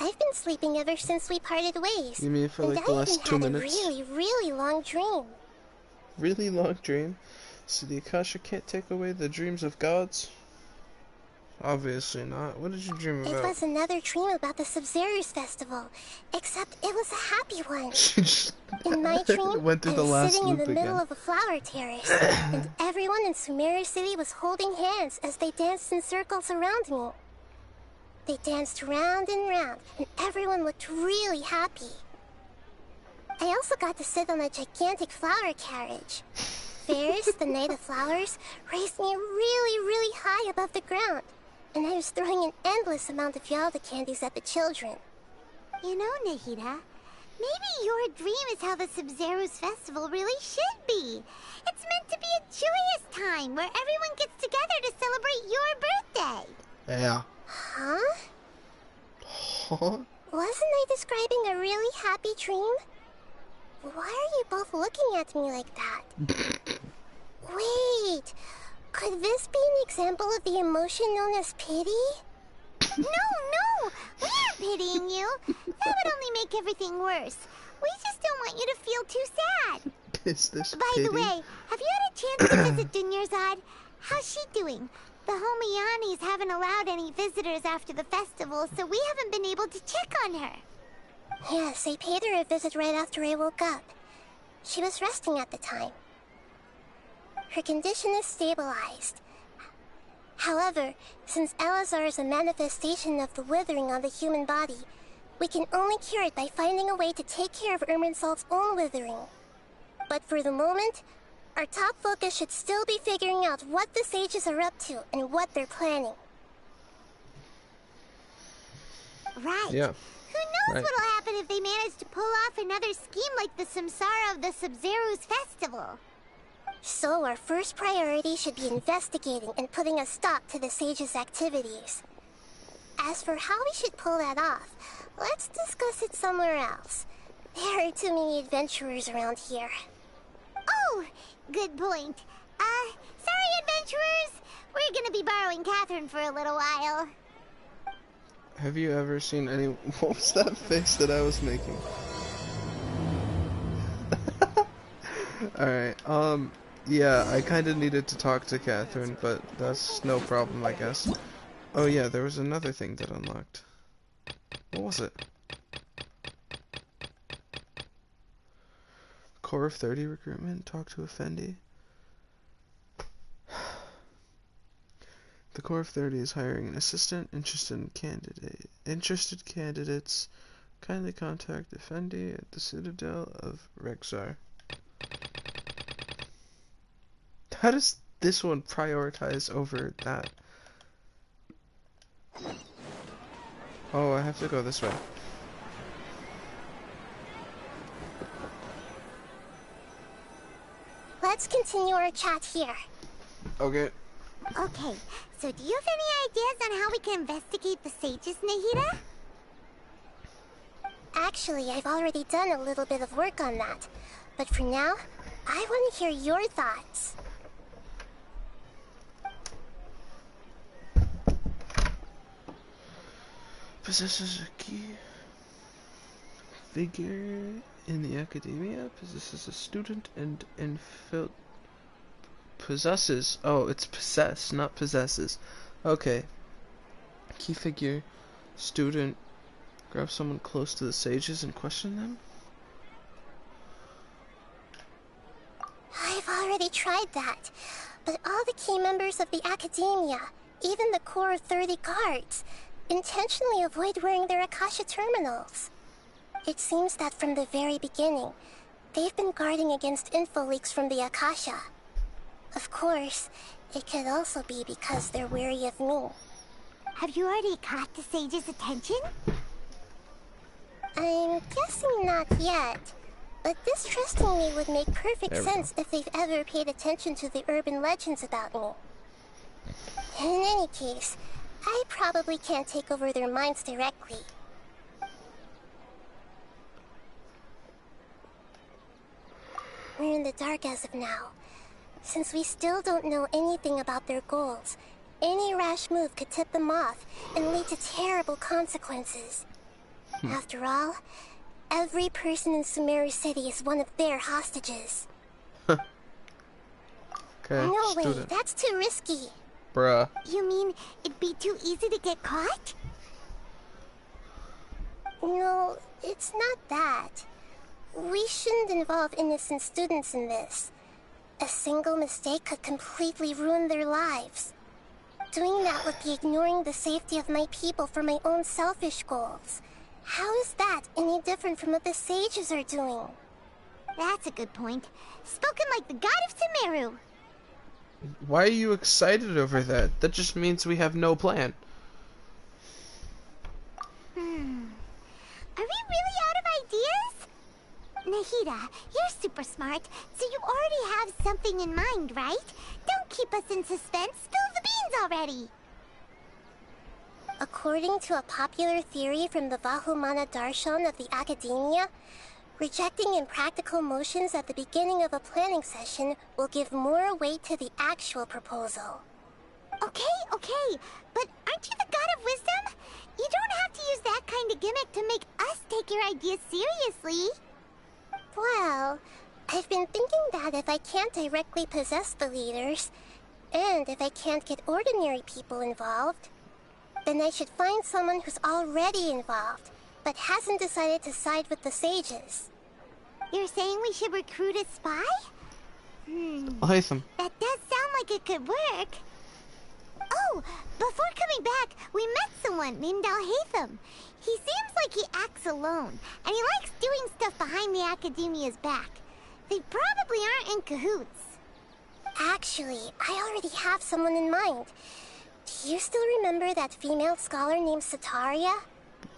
I've been sleeping ever since we parted ways. You mean for and like the I last even 2 had minutes? a really, really long dream. Really long dream? So the Akasha can't take away the dreams of gods? Obviously not. What did you dream It about? was another dream about the Subzerus festival, except it was a happy one. In my dream, Went through I the was last sitting in loop the middle again. of a flower terrace, and everyone in Sumeru City was holding hands as they danced in circles around me. They danced round and round, and everyone looked really happy. I also got to sit on a gigantic flower carriage. Ferris, the Knight of Flowers, raised me really, really high above the ground, and I was throwing an endless amount of Yalda candies at the children. You know, Nahida, maybe your dream is how the Subzerus festival really should be. It's meant to be a joyous time where everyone gets together to celebrate your birthday. Yeah. Huh? Huh? Wasn't I describing a really happy dream? Why are you both looking at me like that? Wait, could this be an example of the emotion known as pity? No, we aren't pitying you. That would only make everything worse. We just don't want you to feel too sad. Is this By pity? the way, have you had a chance to visit Dunyarzad? How's she doing? The Homayanis haven't allowed any visitors after the festival, so we haven't been able to check on her. Yes, I paid her a visit right after I woke up. She was resting at the time. Her condition is stabilized. However, since Elazar is a manifestation of the withering on the human body, we can only cure it by finding a way to take care of Irminsul's own withering. But for the moment, our top focus should still be figuring out what the sages are up to and what they're planning. Right. Yeah. Who knows what'll happen if they manage to pull off another scheme like the Samsara of the Subzerus festival? So our first priority should be investigating and putting a stop to the sages' activities. As for how we should pull that off, let's discuss it somewhere else. There are too many adventurers around here. Oh, good point. Sorry, adventurers. We're gonna be borrowing Catherine for a little while. Have you ever seen any... What was that face that I was making? Alright, yeah, I kinda needed to talk to Catherine, but that's no problem, I guess. Oh yeah, there was another thing that unlocked. What was it? Core of 30 recruitment? Talk to Effendi? The Core of 30 is hiring an assistant. Interested candidates Kindly contact Effendi at the Citadel of Rexar. How does this one prioritize over that? Oh, I have to go this way. Let's continue our chat here. Okay. Okay, so do you have any ideas on how we can investigate the sages, Nahida? Actually, I've already done a little bit of work on that. But for now, I want to hear your thoughts. Possesses a key figure in the academia. Possesses a student and possesses. Oh, it's possess, not possesses. Okay. Key figure, student. Grab someone close to the sages and question them. I've already tried that, but all the key members of the academia, even the core 30 guards, intentionally avoid wearing their Akasha terminals. It seems that from the very beginning, they've been guarding against info leaks from the Akasha. Of course, it could also be because they're wary of me. Have you already caught the sage's attention? I'm guessing not yet, but distrusting me would make perfect sense if they've ever paid attention to the urban legends about me. In any case, I probably can't take over their minds directly. We're in the dark as of now. Since we still don't know anything about their goals, any rash move could tip them off and lead to terrible consequences. After all, every person in Sumeru City is one of their hostages. Okay, no way, student. that's too risky. Bruh. You mean it'd be too easy to get caught? No, it's not that. We shouldn't involve innocent students in this. A single mistake could completely ruin their lives. Doing that would be ignoring the safety of my people for my own selfish goals. How is that any different from what the sages are doing? That's a good point. Spoken like the god of Sumeru. Why are you excited over that? That just means we have no plan. Are we really out of ideas? Nahida, you're super smart, so you already have something in mind, right? Don't keep us in suspense. Spill the beans already. According to a popular theory from the Vahumana Darshan of the Academia, rejecting impractical motions at the beginning of a planning session will give more weight to the actual proposal. Okay, but aren't you the god of wisdom? You don't have to use that kind of gimmick to make us take your ideas seriously. Well, I've been thinking that if I can't directly possess the leaders, and if I can't get ordinary people involved, then I should find someone who's already involved, but hasn't decided to side with the sages. You're saying we should recruit a spy? Latham. That does sound like it could work. Oh, before coming back, we met someone named Al-Haytham. He seems like he acts alone, and he likes doing stuff behind the Academia's back. They probably aren't in cahoots. Actually, I already have someone in mind. Do you still remember that female scholar named Sataria?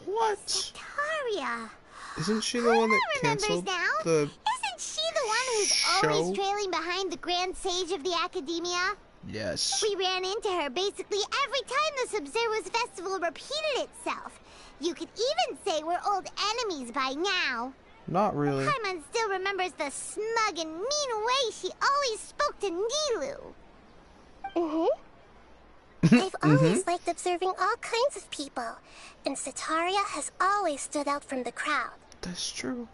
What? Sataria. Isn't she the one that canceled now. the Isn't she the one who's show? always trailing behind the Grand Sage of the Academia? Yes. We ran into her basically every time the Sumeru Festival repeated itself. You could even say we're old enemies by now. Not really. Paimon still remembers the smug and mean way she always spoke to Nilu. I've always liked observing all kinds of people, and Sataria has always stood out from the crowd. That's true.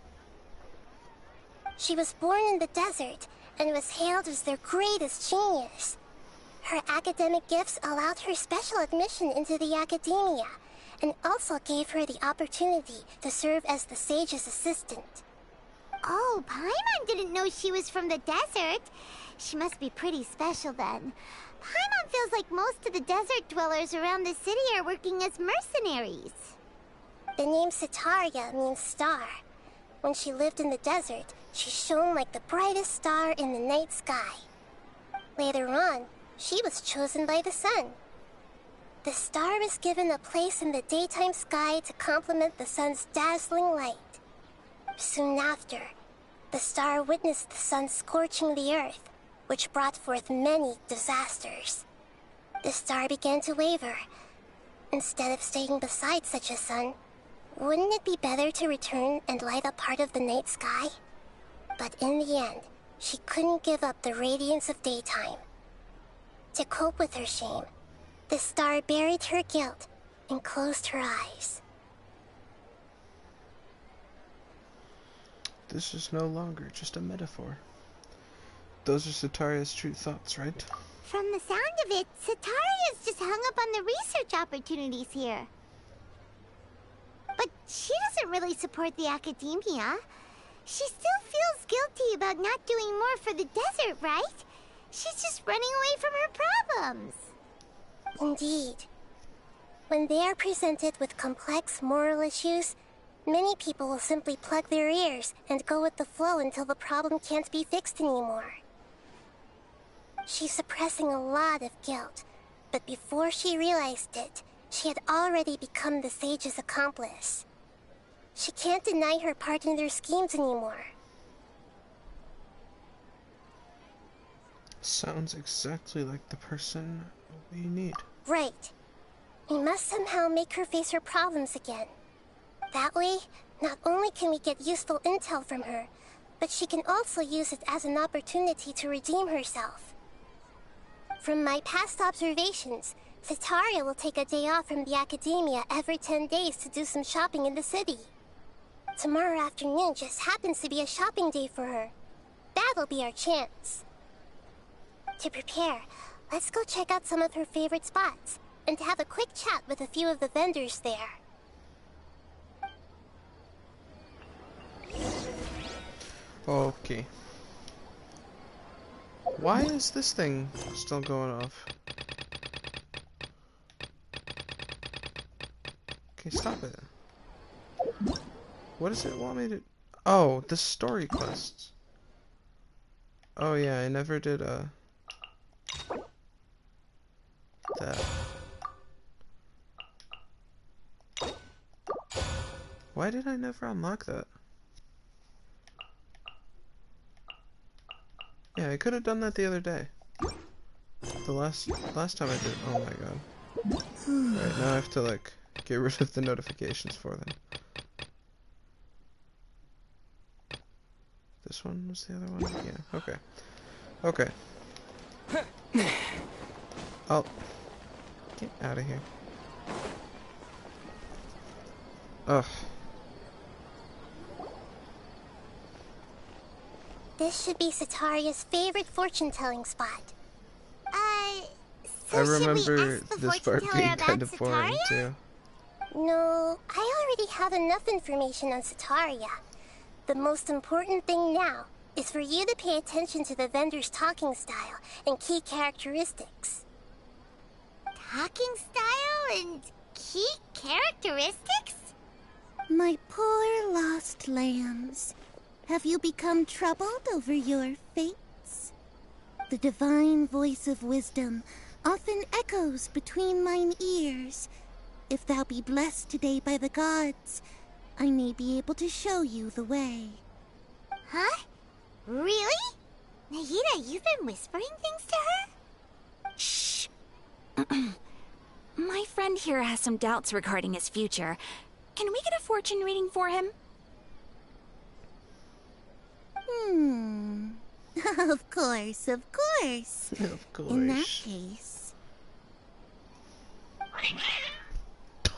She was born in the desert and was hailed as their greatest genius. Her academic gifts allowed her special admission into the academia, and also gave her the opportunity to serve as the sage's assistant. Oh, Paimon didn't know she was from the desert. She must be pretty special then. Paimon feels like most of the desert dwellers around the city are working as mercenaries. The name Sitaria means star. When she lived in the desert, she shone like the brightest star in the night sky. Later on, she was chosen by the sun. The star was given a place in the daytime sky to complement the sun's dazzling light. Soon after, the star witnessed the sun scorching the earth, which brought forth many disasters. The star began to waver. Instead of staying beside such a sun, wouldn't it be better to return and light up part of the night sky? But in the end, she couldn't give up the radiance of daytime. To cope with her shame, the star buried her guilt and closed her eyes. This is no longer just a metaphor. Those are Sitaria's true thoughts, right? From the sound of it, Sitaria's just hung up on the research opportunities here. But she doesn't really support the academia. She still feels guilty about not doing more for the desert, right? She's just running away from her problems. Indeed. When they are presented with complex moral issues, many people will simply plug their ears and go with the flow until the problem can't be fixed anymore. She's suppressing a lot of guilt, but before she realized it, she had already become the sage's accomplice. She can't deny her part in their schemes anymore. Sounds exactly like the person we need. Right. We must somehow make her face her problems again. That way, not only can we get useful intel from her, but she can also use it as an opportunity to redeem herself. From my past observations, Sitaria will take a day off from the academia every 10 days to do some shopping in the city. Tomorrow afternoon just happens to be a shopping day for her. That'll be our chance. To prepare, let's go check out some of her favorite spots, and have a quick chat with a few of the vendors there. Okay. Why is this thing still going off? Okay, stop it. What does it want me to... Oh, the story quests. Oh yeah, I never did, that. Why did I never unlock that? Yeah, I could have done that the other day. The last time I did. Oh my god. Right, now I have to like get rid of the notifications for them. This one was the other one? Yeah, okay. Okay. I'll get out of here. Ugh. This should be Sitaria's favorite fortune-telling spot. So I remember should we ask the this fortune part teller being about kind of boring Sitaria? too. No, I already have enough information on Sitaria. The most important thing now is for you to pay attention to the vendor's talking style and key characteristics. Talking style and key characteristics? My poor lost lambs. Have you become troubled over your fates? The divine voice of wisdom often echoes between mine ears. If thou be blessed today by the gods, I may be able to show you the way. Huh? Really? Nahida, you've been whispering things to her? Shh. My friend here has some doubts regarding his future. Can we get a fortune reading for him? Of course, of course. Of course. In that case...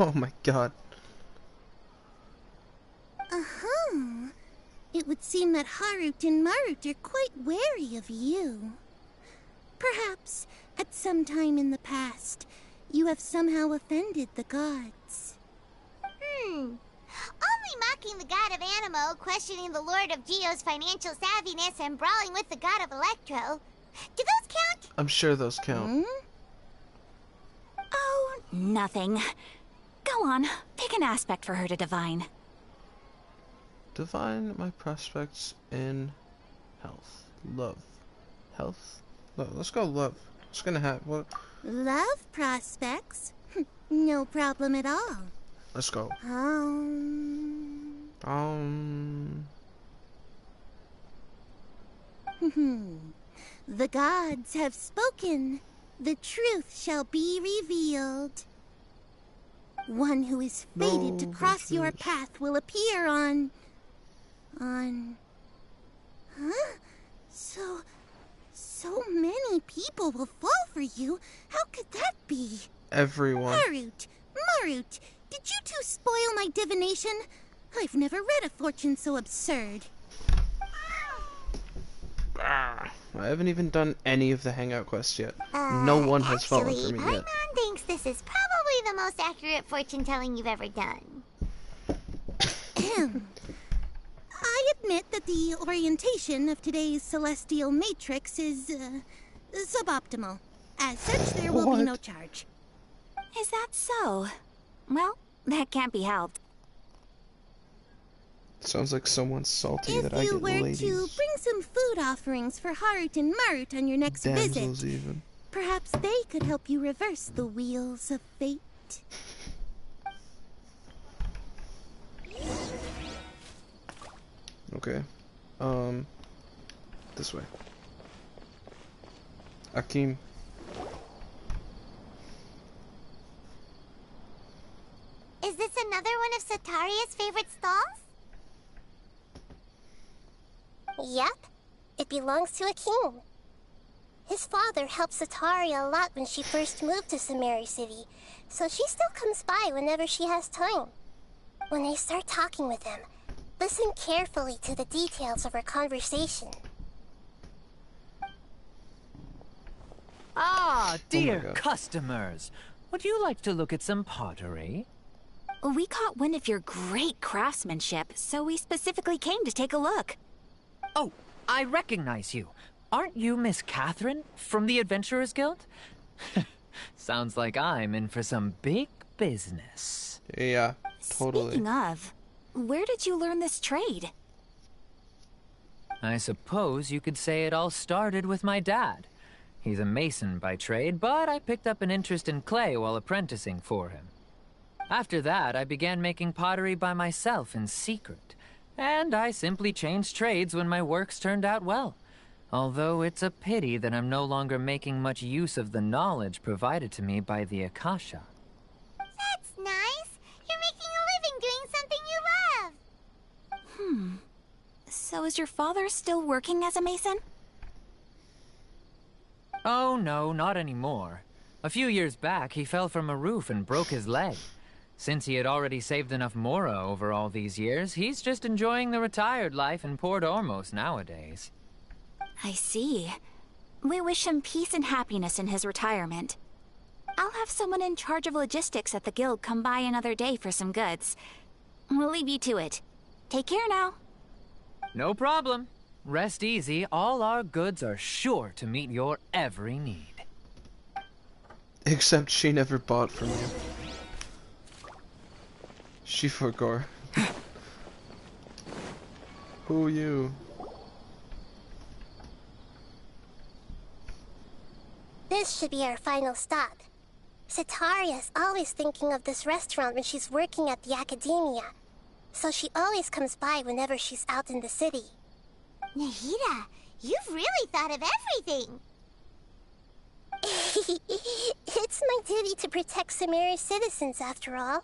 Oh my god. Uh-huh. It would seem that Harut and Marut are quite wary of you. Perhaps, at some time in the past, you have somehow offended the gods. Only mocking the god of Animo, questioning the lord of Geo's financial savviness, and brawling with the god of Electro. Do those count? I'm sure those count. Oh, nothing. Go Go on, pick an aspect for her to divine. Divine my prospects in health. Love. Health? No, let's go love. What's gonna happen? What? Love prospects? No problem at all. Let's go. The gods have spoken. The truth shall be revealed. One who is fated to cross your path will appear on... Huh? So many people will fall for you. How could that be? Everyone. Marut, did you two spoil my divination? I've never read a fortune so absurd. I haven't even done any of the hangout quests yet. No one has fallen for me yet. Archon thinks this is probably the most accurate fortune telling you've ever done. I admit that the orientation of today's celestial matrix is suboptimal. As such, there will be no charge. Is that so? Well, that can't be helped. Sounds like someone's salty that I If get you were ladies. to bring some food offerings for Harut and Marut on your next Damsels visit, even. perhaps they could help you reverse the wheels of fate. Okay. This way. Akim. Is this another one of Sataria's favorite stalls? Yep. It belongs to a king. His father helped Sataria a lot when she first moved to Sumeru City, so she still comes by whenever she has time. When I start talking with him, listen carefully to the details of our conversation. Ah, dear customers. Would you like to look at some pottery? We caught wind of your great craftsmanship, so we specifically came to take a look. Oh, I recognize you. Aren't you Miss Catherine from the Adventurers Guild? Sounds like I'm in for some big business. Yeah, totally. Speaking of, where did you learn this trade? I suppose you could say it all started with my dad. He's a mason by trade, but I picked up an interest in clay while apprenticing for him. After that, I began making pottery by myself in secret, and I simply changed trades when my works turned out well. Although it's a pity that I'm no longer making much use of the knowledge provided to me by the Akasha. That's nice. You're making a living doing something you love. So is your father still working as a mason? Oh no, not anymore. A few years back, he fell from a roof and broke his leg. Since he had already saved enough Mora over all these years, he's just enjoying the retired life in Port Ormos nowadays. I see. We wish him peace and happiness in his retirement. I'll have someone in charge of logistics at the guild come by another day for some goods. We'll leave you to it. Take care now. No problem. Rest easy, all our goods are sure to meet your every need. Except she never bought from you. She forgot. Who you? This should be our final stop. Sataria's always thinking of this restaurant when she's working at the academia, so she always comes by whenever she's out in the city. Nahida, you've really thought of everything! It's my duty to protect Sumeru's citizens, after all.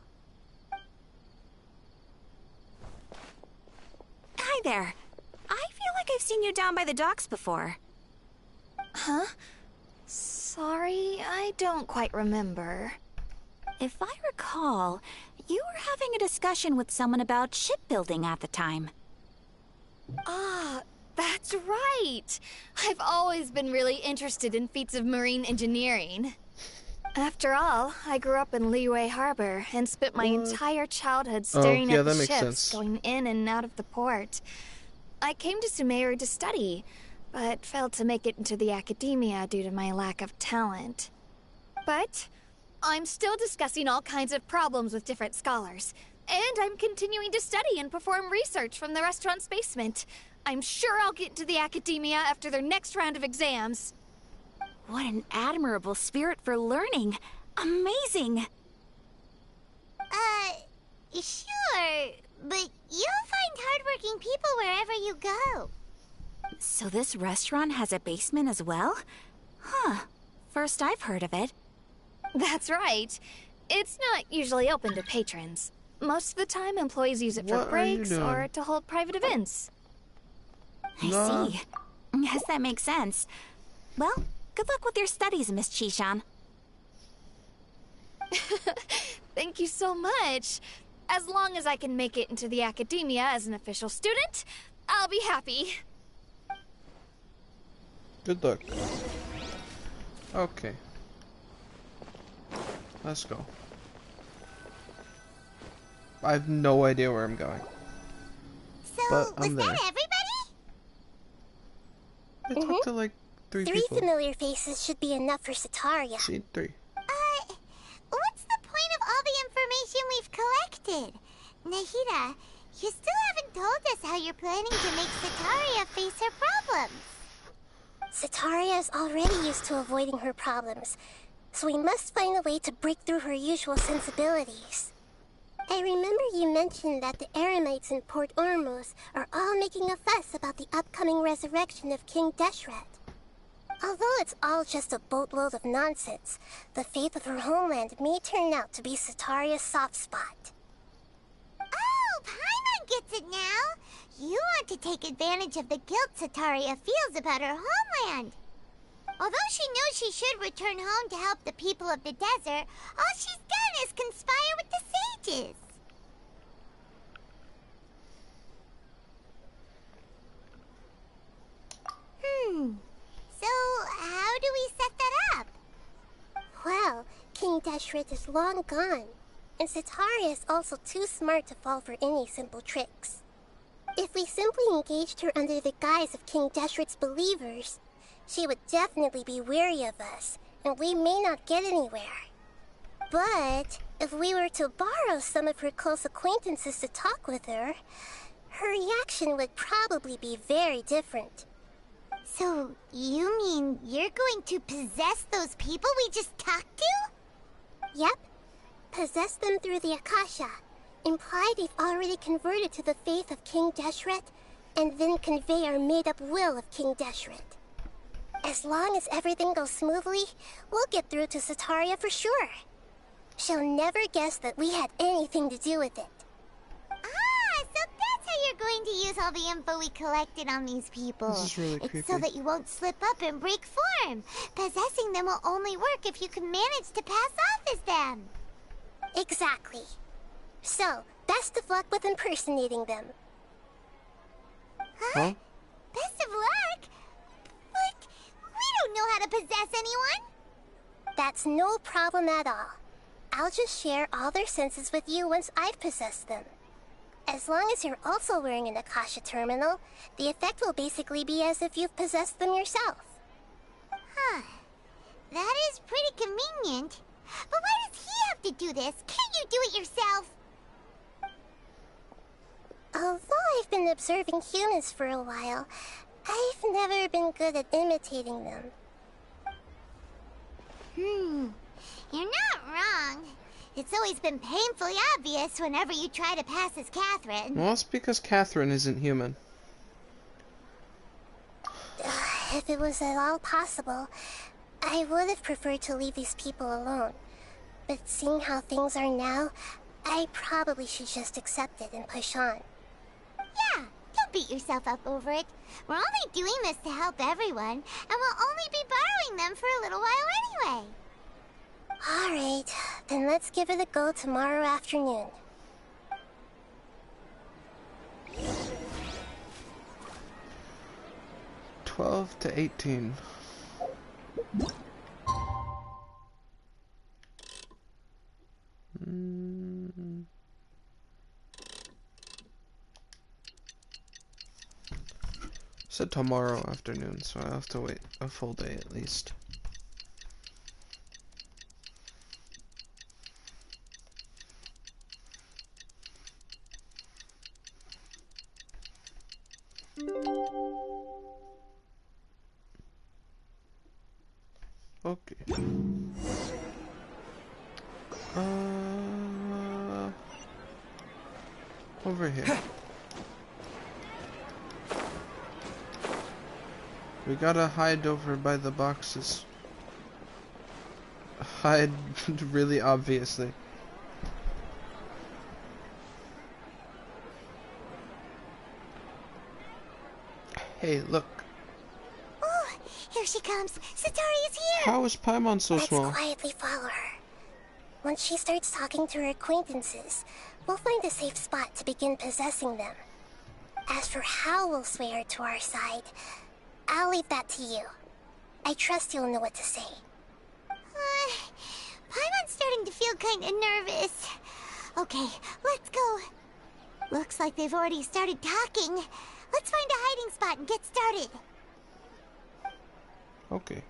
Hi there. I feel like I've seen you down by the docks before. Huh? Sorry, I don't quite remember. If I recall, you were having a discussion with someone about shipbuilding at the time. Ah, that's right! I've always been really interested in feats of marine engineering. After all, I grew up in Liyue Harbor and spent my entire childhood staring at the ships going in and out of the port. I came to Sumeru to study, but failed to make it into the academia due to my lack of talent. But I'm still discussing all kinds of problems with different scholars. And I'm continuing to study and perform research from the restaurant's basement. I'm sure I'll get into the academia after their next round of exams. What an admirable spirit for learning. Amazing. Sure. But you'll find hardworking people wherever you go. So this restaurant has a basement as well? Huh. First I've heard of it. That's right. It's not usually open to patrons. Most of the time, employees use it for What are you breaks doing? or to hold private events. I see. Yes, that makes sense. Well, good luck with your studies, Miss Chishan. Thank you so much. As long as I can make it into the academia as an official student, I'll be happy. Good luck. Okay. Let's go. I have no idea where I'm going. So, but was I'm there. that everybody? I talked to like three people. familiar faces should be enough for Sataria. See, 3. What's the point of all the information we've collected? Nahida, you still haven't told us how you're planning to make Sataria face her problems. Sataria is already used to avoiding her problems, so we must find a way to break through her usual sensibilities. I remember you mentioned that the Eremites in Port Ormuz are all making a fuss about the upcoming resurrection of King Deshret. Although it's all just a boatload of nonsense, the fate of her homeland may turn out to be Sataria's soft spot. Oh, Paimon gets it now. You want to take advantage of the guilt Sataria feels about her homeland. Although she knows she should return home to help the people of the desert, all she's done is conspire with the sages. So, how do we set that up? Well, King Deshret is long gone, and Sataria is also too smart to fall for any simple tricks. If we simply engaged her under the guise of King Deshret's believers, she would definitely be weary of us, and we may not get anywhere. But if we were to borrow some of her close acquaintances to talk with her, her reaction would probably be very different. So, you mean you're going to possess those people we just talked to? Yep. Possess them through the Akasha. Imply they've already converted to the faith of King Deshret, and then convey our made-up will of King Deshret. As long as everything goes smoothly, we'll get through to Sataria for sure. She'll never guess that we had anything to do with it. Ah, so that's how you're going to use all the info we collected on these people. This is really creepy. It's so that you won't slip up and break form. Possessing them will only work if you can manage to pass off as them. Exactly. So, best of luck with impersonating them. Huh? Best of luck? But we don't know how to possess anyone. That's no problem at all. I'll just share all their senses with you once I've possessed them. As long as you're also wearing an Akasha terminal, the effect will basically be as if you've possessed them yourself. Huh. That is pretty convenient. But why does he have to do this? Can't you do it yourself? Although I've been observing humans for a while, I've never been good at imitating them. You're not wrong. It's always been painfully obvious whenever you try to pass as Catherine. Well, it's because Catherine isn't human. If it was at all possible, I would have preferred to leave these people alone. But seeing how things are now, I probably should just accept it and push on. Yeah, don't beat yourself up over it. We're only doing this to help everyone, and we'll only be borrowing them for a little while anyway. Alright, then let's give it a go tomorrow afternoon. "12 to 18. Said tomorrow afternoon, so I have to wait a full day at least. Over here. We gotta hide over by the boxes. Hide really obviously. Hey, look. Oh, here she comes. Satari is here. How is Paimon so Let's small? quietly follow her. Once she starts talking to her acquaintances, we'll find a safe spot to begin possessing them. As for how we'll sway her to our side, I'll leave that to you. I trust you'll know what to say. Paimon's starting to feel kinda nervous. Okay, let's go. Looks like they've already started talking. Let's find a hiding spot and get started. Okay.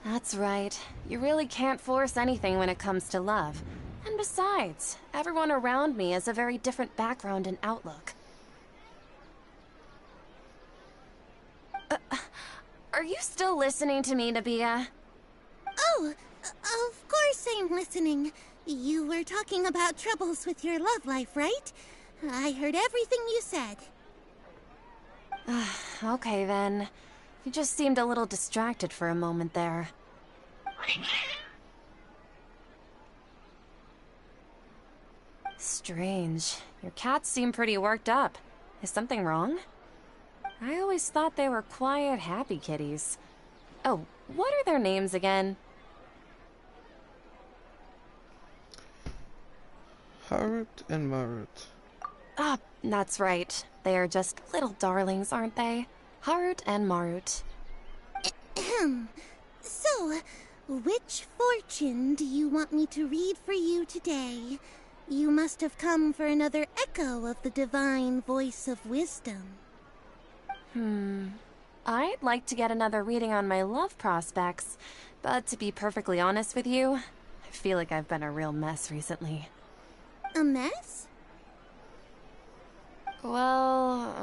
That's right. You really can't force anything when it comes to love. And besides, everyone around me has a very different background and outlook. Are you still listening to me, Nabia? Oh, of course I'm listening. You were talking about troubles with your love life, right? I heard everything you said. Okay then. You just seemed a little distracted for a moment there. Strange. Your cats seem pretty worked up. Is something wrong? I always thought they were quiet, happy kitties. Oh, what are their names again? Harut and Marut. Ah, that's right. They are just little darlings, aren't they? Harut and Marut. So, which fortune do you want me to read for you today? You must have come for another echo of the divine voice of wisdom. I'd like to get another reading on my love prospects, but to be perfectly honest with you, I feel like I've been a real mess recently. A mess? Well,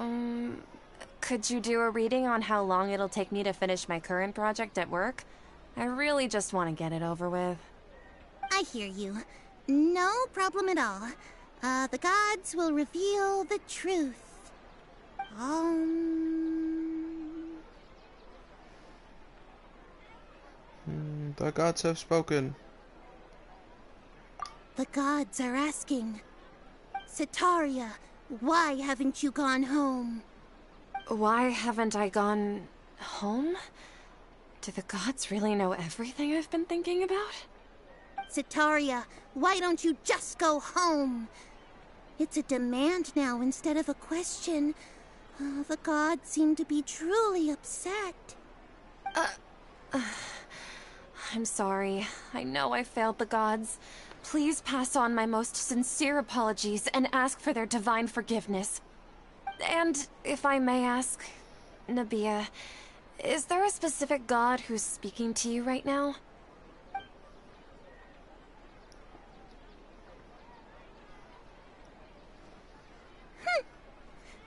could you do a reading on how long it'll take me to finish my current project at work? I really just want to get it over with. I hear you. No problem at all. The gods will reveal the truth. The gods have spoken. The gods are asking. Sitaria, why haven't you gone home? Why haven't I gone home? Do the gods really know everything I've been thinking about? Sitaria, why don't you just go home? It's a demand now instead of a question. The gods seem to be truly upset. I'm sorry. I know I failed the gods. Please pass on my most sincere apologies and ask for their divine forgiveness. And if I may ask, Nabia, is there a specific god who's speaking to you right now?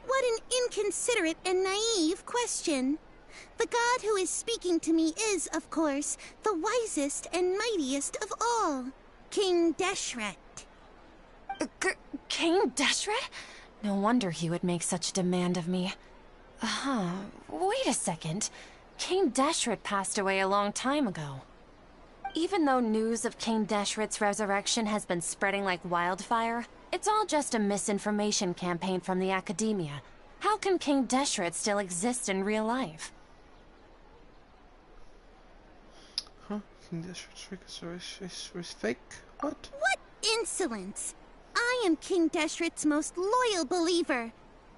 What an inconsiderate and naive question. The god who is speaking to me is, of course, the wisest and mightiest of all, King Deshret. King Deshret? No wonder he would make such a demand of me. Wait a second. King Deshret passed away a long time ago. Even though news of King Deshret's resurrection has been spreading like wildfire, it's all just a misinformation campaign from the academia. How can King Deshret still exist in real life? King Deshret's was fake? What? What insolence! I am King Deshret's most loyal believer.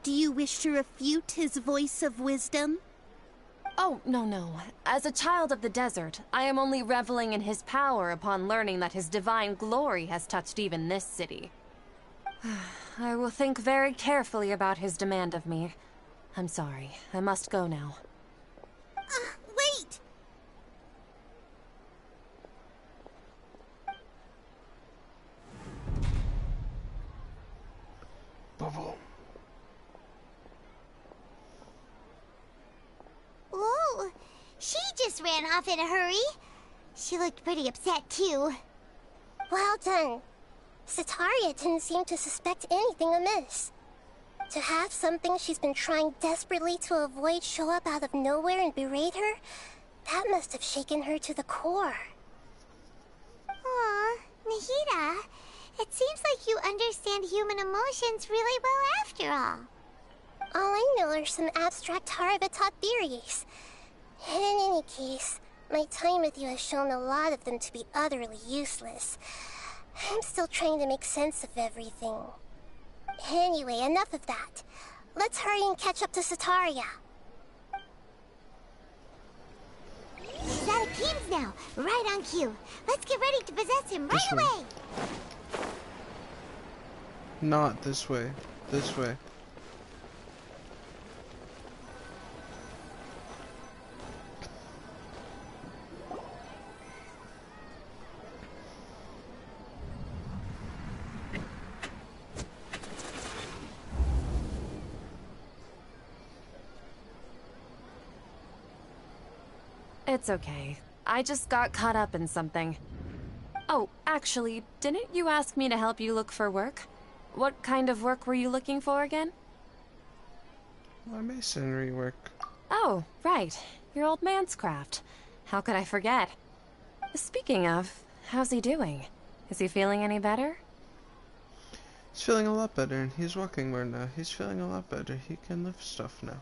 Do you wish to refute his voice of wisdom? Oh, no. As a child of the desert, I am only reveling in his power upon learning that his divine glory has touched even this city. I will think very carefully about his demand of me. I'm sorry. I must go now. Wait! She just ran off in a hurry. She looked pretty upset, too. Well done. Sataria didn't seem to suspect anything amiss. To have something she's been trying desperately to avoid show up out of nowhere and berate her, that must have shaken her to the core. Aw, Nahida, it seems like you understand human emotions really well after all. All I know are some abstract Harava-taught theories. And in any case, my time with you has shown a lot of them to be utterly useless. I'm still trying to make sense of everything. Anyway, enough of that. Let's hurry and catch up to Sataria. He's out of Keem's now, right on cue. Let's get ready to possess him right away. Not this way. This way. It's okay. I just got caught up in something. Oh, actually, didn't you ask me to help you look for work? What kind of work were you looking for again? My masonry work. Oh, right. Your old man's craft. How could I forget? Speaking of, how's he doing? Is he feeling any better? He's feeling a lot better, and he's walking more now. He's feeling a lot better. He can lift stuff now.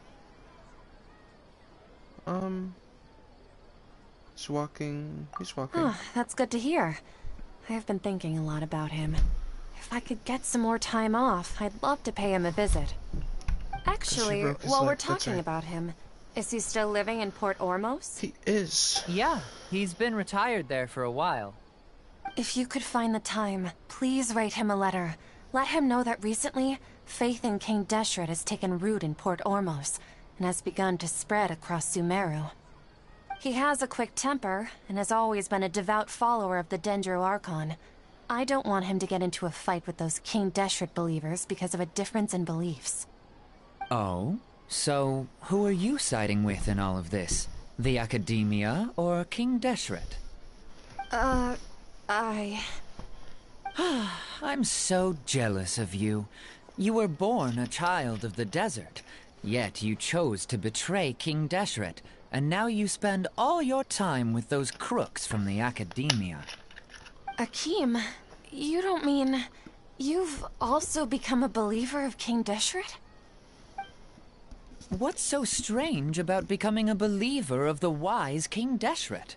He's walking. Oh, that's good to hear. I've been thinking a lot about him. If I could get some more time off, I'd love to pay him a visit. Actually, while we're talking about him, is he still living in Port Ormos? He is. Yeah, he's been retired there for a while. If you could find the time, please write him a letter. Let him know that recently, faith in King Deshret has taken root in Port Ormos, and has begun to spread across Sumeru. He has a quick temper, and has always been a devout follower of the Dendro Archon. I don't want him to get into a fight with those King Deshret believers because of a difference in beliefs. Oh? So, who are you siding with in all of this? The Academia or King Deshret? I'm so jealous of you. You were born a child of the desert, yet you chose to betray King Deshret, and now you spend all your time with those crooks from the Academia. Akeem, you don't mean... you've also become a believer of King Deshret? What's so strange about becoming a believer of the wise King Deshret?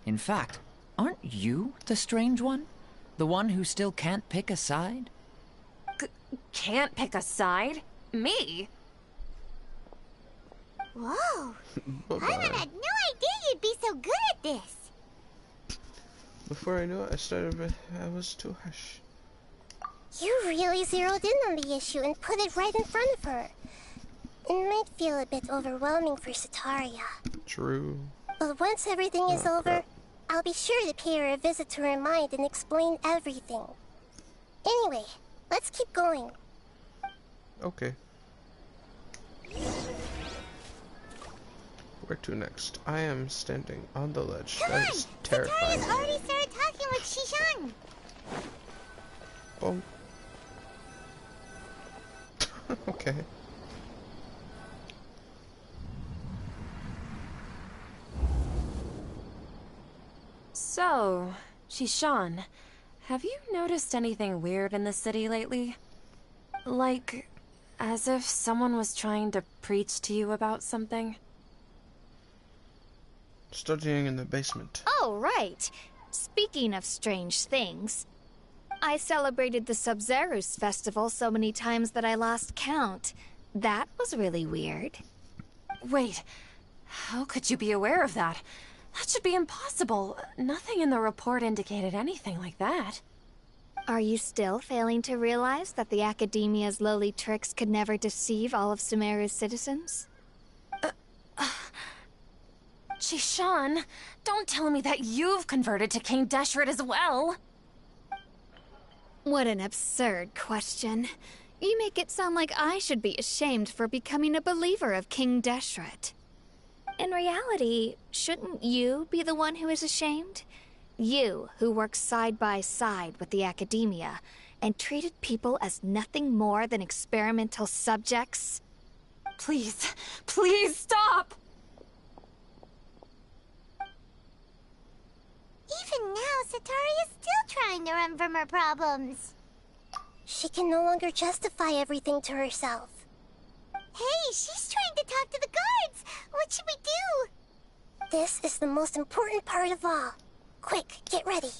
In fact, aren't you the strange one? The one who still can't pick a side? Can't pick a side? Me? Whoa! Paimon had no idea you'd be so good at this! Before I knew it, I was too harsh. You really zeroed in on the issue and put it right in front of her. It might feel a bit overwhelming for Sataria. True. But once everything is over, I'll be sure to pay her a visit to her mind and explain everything. Anyway, let's keep going. Okay. Where to next? I am standing on the ledge. That is terrifying. Sataria's already started talking with Shishan! Oh. Okay. So, Shishan, have you noticed anything weird in the city lately? Like, as if someone was trying to preach to you about something? Studying in the basement. Oh, right. Speaking of strange things, I celebrated the Sub-Zerus festival so many times that I lost count. That was really weird. Wait, how could you be aware of that? That should be impossible. Nothing in the report indicated anything like that. Are you still failing to realize that the Academia's lowly tricks could never deceive all of Sumeru's citizens? Shishan, don't tell me that you've converted to King Deshret as well. What an absurd question. You make it sound like I should be ashamed for becoming a believer of King Deshret. In reality, shouldn't you be the one who is ashamed? You, who works side by side with the academia and treated people as nothing more than experimental subjects? Please, please stop! Even now, Satari is still trying to run from her problems. She can no longer justify everything to herself. Hey, she's trying to talk to the guards! What should we do? This is the most important part of all. Quick, get ready.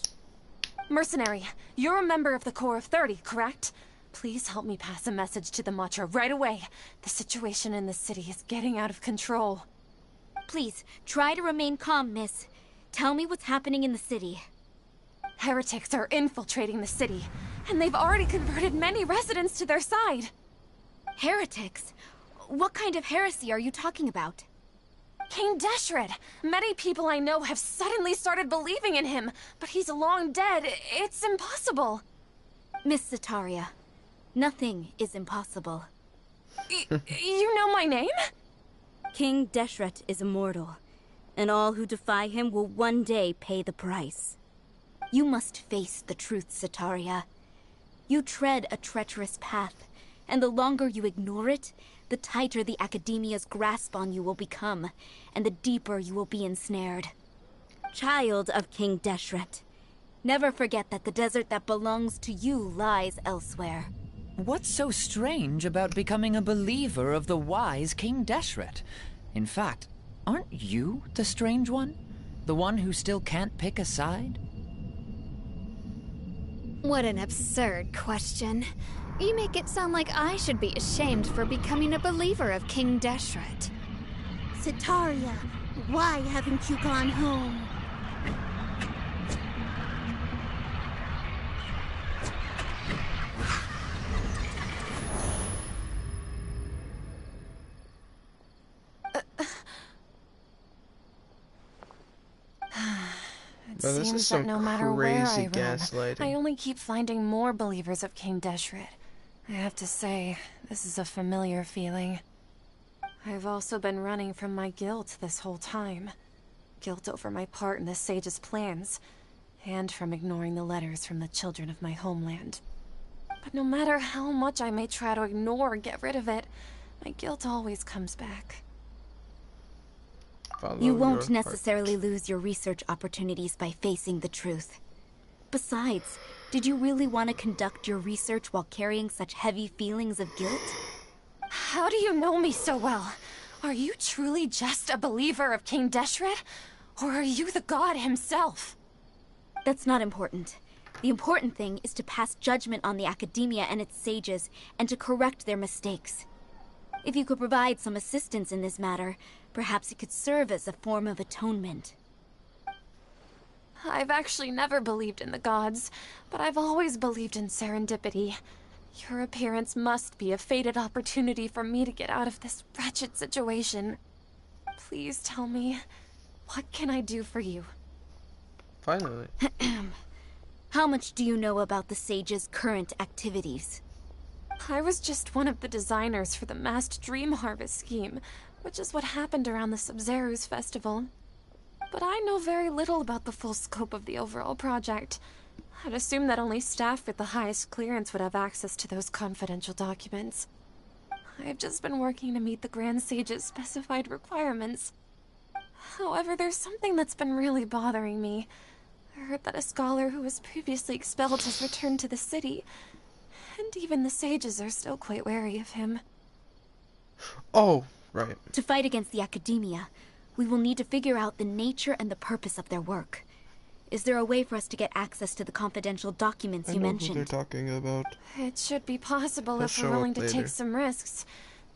Mercenary, you're a member of the Corps of 30, correct? Please help me pass a message to the Matcha right away. The situation in the city is getting out of control. Please, try to remain calm, miss. Tell me what's happening in the city. Heretics are infiltrating the city, and they've already converted many residents to their side. Heretics? What kind of heresy are you talking about? King Deshret. Many people I know have suddenly started believing in him, but he's long dead. It's impossible. Miss Sataria, nothing is impossible. You know my name? King Deshret is immortal, and all who defy him will one day pay the price. You must face the truth, Sataria. You tread a treacherous path, and the longer you ignore it, the tighter the Academia's grasp on you will become, and the deeper you will be ensnared. Child of King Deshret, never forget that the desert that belongs to you lies elsewhere. What's so strange about becoming a believer of the wise King Deshret? In fact, aren't you the strange one? The one who still can't pick a side? What an absurd question. You make it sound like I should be ashamed for becoming a believer of King Deshret. Sataria, why haven't you gone home? It This seems is some that no matter where I crazy roam, gaslighting. I only keep finding more believers of King Deshret. I have to say, this is a familiar feeling. I've also been running from my guilt this whole time. Guilt over my part in the Sage's plans, and from ignoring the letters from the children of my homeland. But no matter how much I may try to ignore or get rid of it, my guilt always comes back. You won't necessarily lose your research opportunities by facing the truth. Besides, did you really want to conduct your research while carrying such heavy feelings of guilt? How do you know me so well? Are you truly just a believer of King Deshret? Or are you the god himself? That's not important. The important thing is to pass judgment on the Academia and its sages, and to correct their mistakes. If you could provide some assistance in this matter, perhaps it could serve as a form of atonement. I've actually never believed in the gods, but I've always believed in serendipity. Your appearance must be a fated opportunity for me to get out of this wretched situation. Please tell me, what can I do for you? Finally. How much do you know about the Sage's current activities? I was just one of the designers for the massed dream harvest scheme, which is what happened around the Sumeru's festival. But I know very little about the full scope of the overall project. I'd assume that only staff with the highest clearance would have access to those confidential documents. I've just been working to meet the Grand Sage's specified requirements. However, there's something that's been really bothering me. I heard that a scholar who was previously expelled has returned to the city, and even the sages are still quite wary of him. Oh, right. To fight against the Academia, we will need to figure out the nature and the purpose of their work. Is there a way for us to get access to the confidential documents you mentioned? I know who they're talking about. It should be possible He'll if we're show willing up to later. take some risks.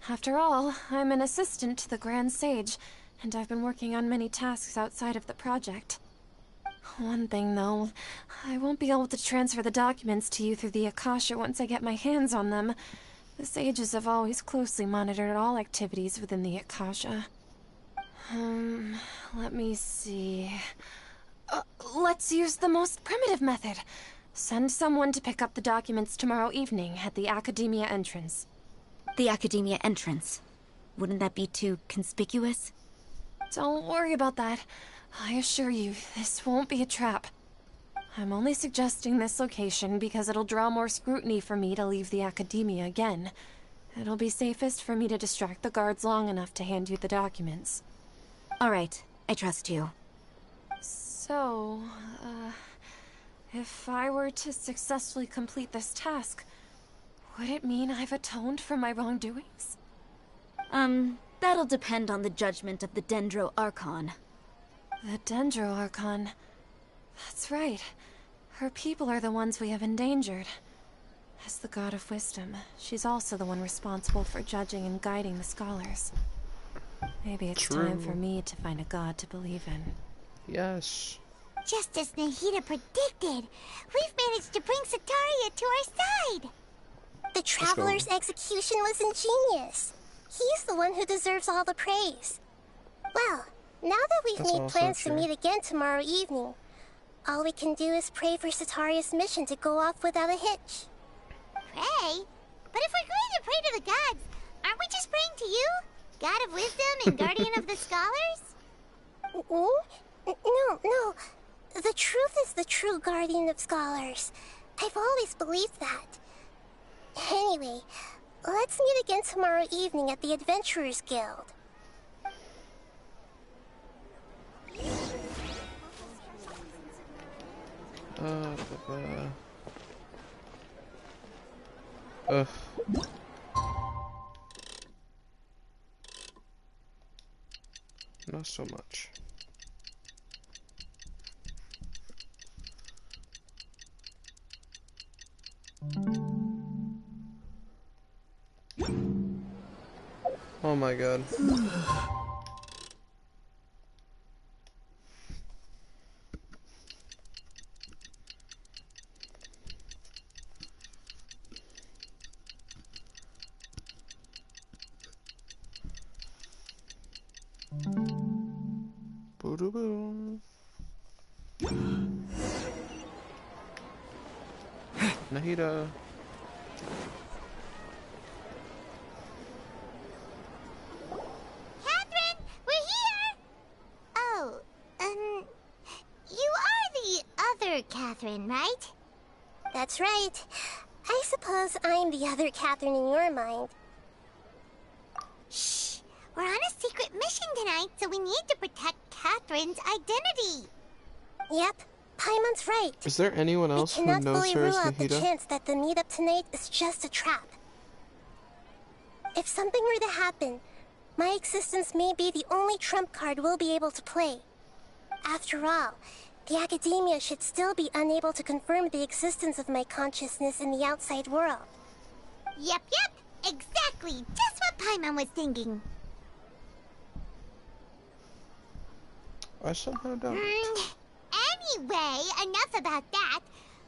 After all, I'm an assistant to the Grand Sage, and I've been working on many tasks outside of the project. One thing, though, I won't be able to transfer the documents to you through the Akasha once I get my hands on them. The sages have always closely monitored all activities within the Akasha. Let me see. Let's use the most primitive method. Send someone to pick up the documents tomorrow evening at the Academia entrance. The Academia entrance? Wouldn't that be too conspicuous? Don't worry about that. I assure you, this won't be a trap. I'm only suggesting this location because it'll draw more scrutiny for me to leave the Academia again. It'll be safest for me to distract the guards long enough to hand you the documents. All right, I trust you. So, if I were to successfully complete this task, would it mean I've atoned for my wrongdoings? That'll depend on the judgment of the Dendro Archon. The Dendro Archon. That's right. Her people are the ones we have endangered. As the God of Wisdom, she's also the one responsible for judging and guiding the scholars. Maybe it's time for me to find a god to believe in. Yes. Just as Nahida predicted, we've managed to bring Sataria to our side. The Traveler's execution was ingenious. He's the one who deserves all the praise. Well, now that we've made plans to meet again tomorrow evening, all we can do is pray for Sataria's mission to go off without a hitch. Pray? But if we're going to pray to the gods, aren't we just praying to you? God of Wisdom and Guardian of the Scholars? No. The truth is the true Guardian of Scholars. I've always believed that. Anyway, let's meet again tomorrow evening at the Adventurers Guild. Not so much. Oh my god. Boo-doo-boo. Nahida. Catherine, we're here! Oh, you are the other Catherine, right? That's right. I suppose I'm the other Catherine in your mind. Shh! We're on a secret mission tonight, so we need to protect Catherine's identity. Yep, Paimon's right. Is there anyone else who knows knows her as rule out the Nahida? chance that the meetup tonight is just a trap. If something were to happen, my existence may be the only trump card we'll be able to play. After all, the Academia should still be unable to confirm the existence of my consciousness in the outside world. Yep, exactly. Just what Paimon was thinking. I somehow don't. Anyway, enough about that.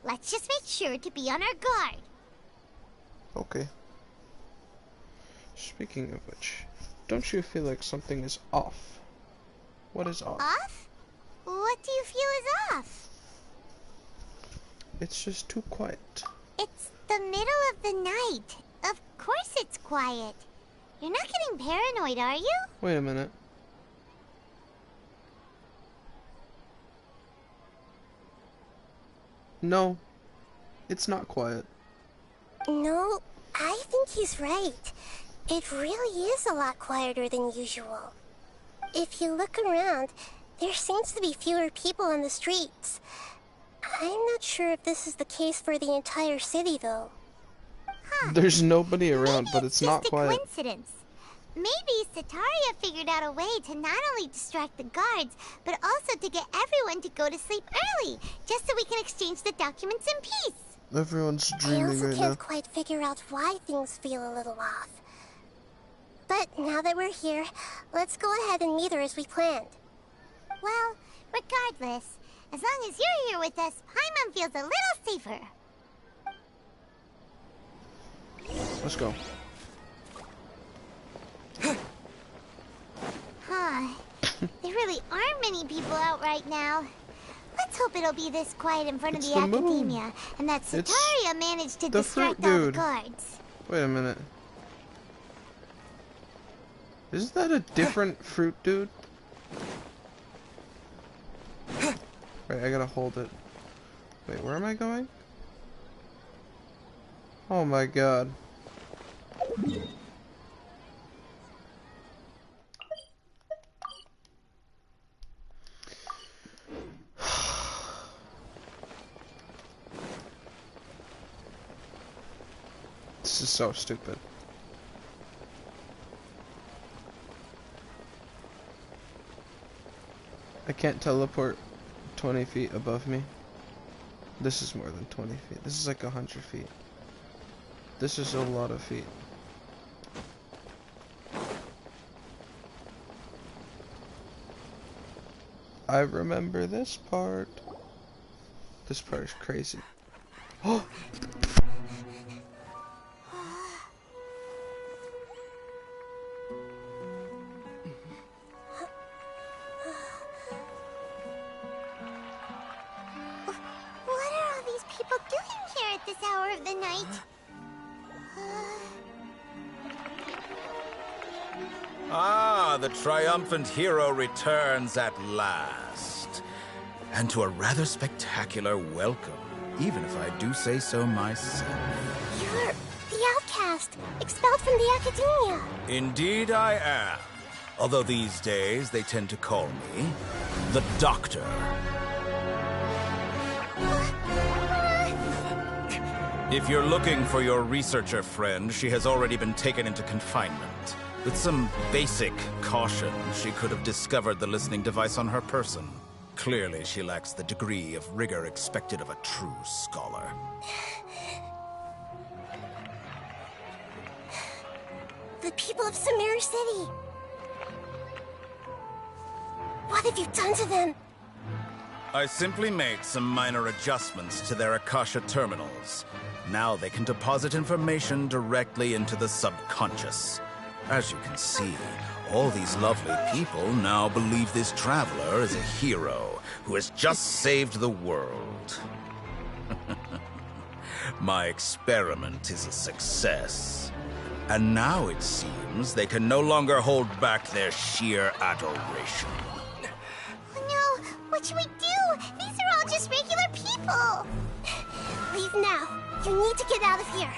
Let's just make sure to be on our guard. Okay. Speaking of which, don't you feel like something is off? What is off? Off? What do you feel is off? It's just too quiet. It's the middle of the night. Of course it's quiet. You're not getting paranoid, are you? Wait a minute. No, it's not quiet. No, I think he's right. It really is a lot quieter than usual. If you look around, there seems to be fewer people on the streets. I'm not sure if this is the case for the entire city, though. There's nobody around, but it's not Just a quiet. coincidence. Maybe Sataria figured out a way to not only distract the guards, but also to get everyone to go to sleep early, just so we can exchange the documents in peace. Everyone's I dreaming also right can't now. quite figure out why things feel a little off. But now that we're here, let's go ahead and meet her as we planned. Well, regardless, as long as you're here with us, Paimon feels a little safer. Let's go. Huh. There really aren't many people out right now. Let's hope it'll be this quiet in front It's of the the moon. Academia, and that It's Sataria managed to the fruit distract all the dude. guards. Wait a minute. Isn't that a different fruit dude? Right, I gotta hold it. Wait, where am I going? Oh my god. This is so stupid. I can't teleport 20 feet above me. This is more than 20 feet. This is like 100 feet. This is a lot of feet. I remember this part. This part is crazy. Oh! What are all these people doing here at this hour of the night? Ah, the triumphant hero returns at last. And to a rather spectacular welcome, even if I do say so myself. You're the outcast, expelled from the academia. Indeed I am. Although these days they tend to call me the Doctor. If you're looking for your researcher friend, she has already been taken into confinement. With some basic caution, she could have discovered the listening device on her person. Clearly, she lacks the degree of rigor expected of a true scholar. The people of Sumeru City. What have you done to them? I simply made some minor adjustments to their Akasha terminals. Now they can deposit information directly into the subconscious. As you can see, all these lovely people now believe this traveler is a hero who has just saved the world. My experiment is a success. And now it seems they can no longer hold back their sheer adoration. No, what should we do? These are all just regular people. Leave now. You need to get out of here.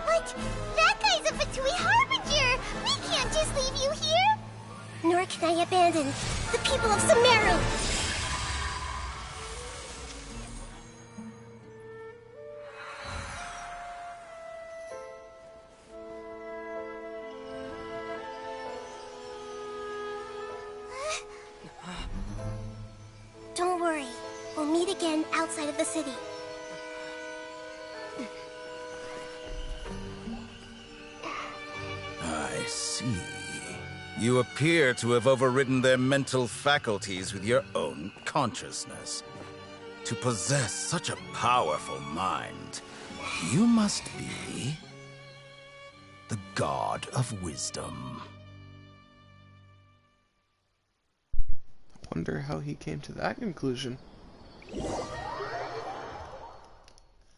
But that guy's a Fatui Harbinger. We can't just leave you here. Nor can I abandon the people of Sumeru. Don't worry. We'll meet again outside of the city. I see. You appear to have overridden their mental faculties with your own consciousness. To possess such a powerful mind, you must be the god of wisdom. Wonder how he came to that conclusion.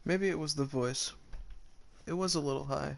Maybe it was the voice. It was a little high.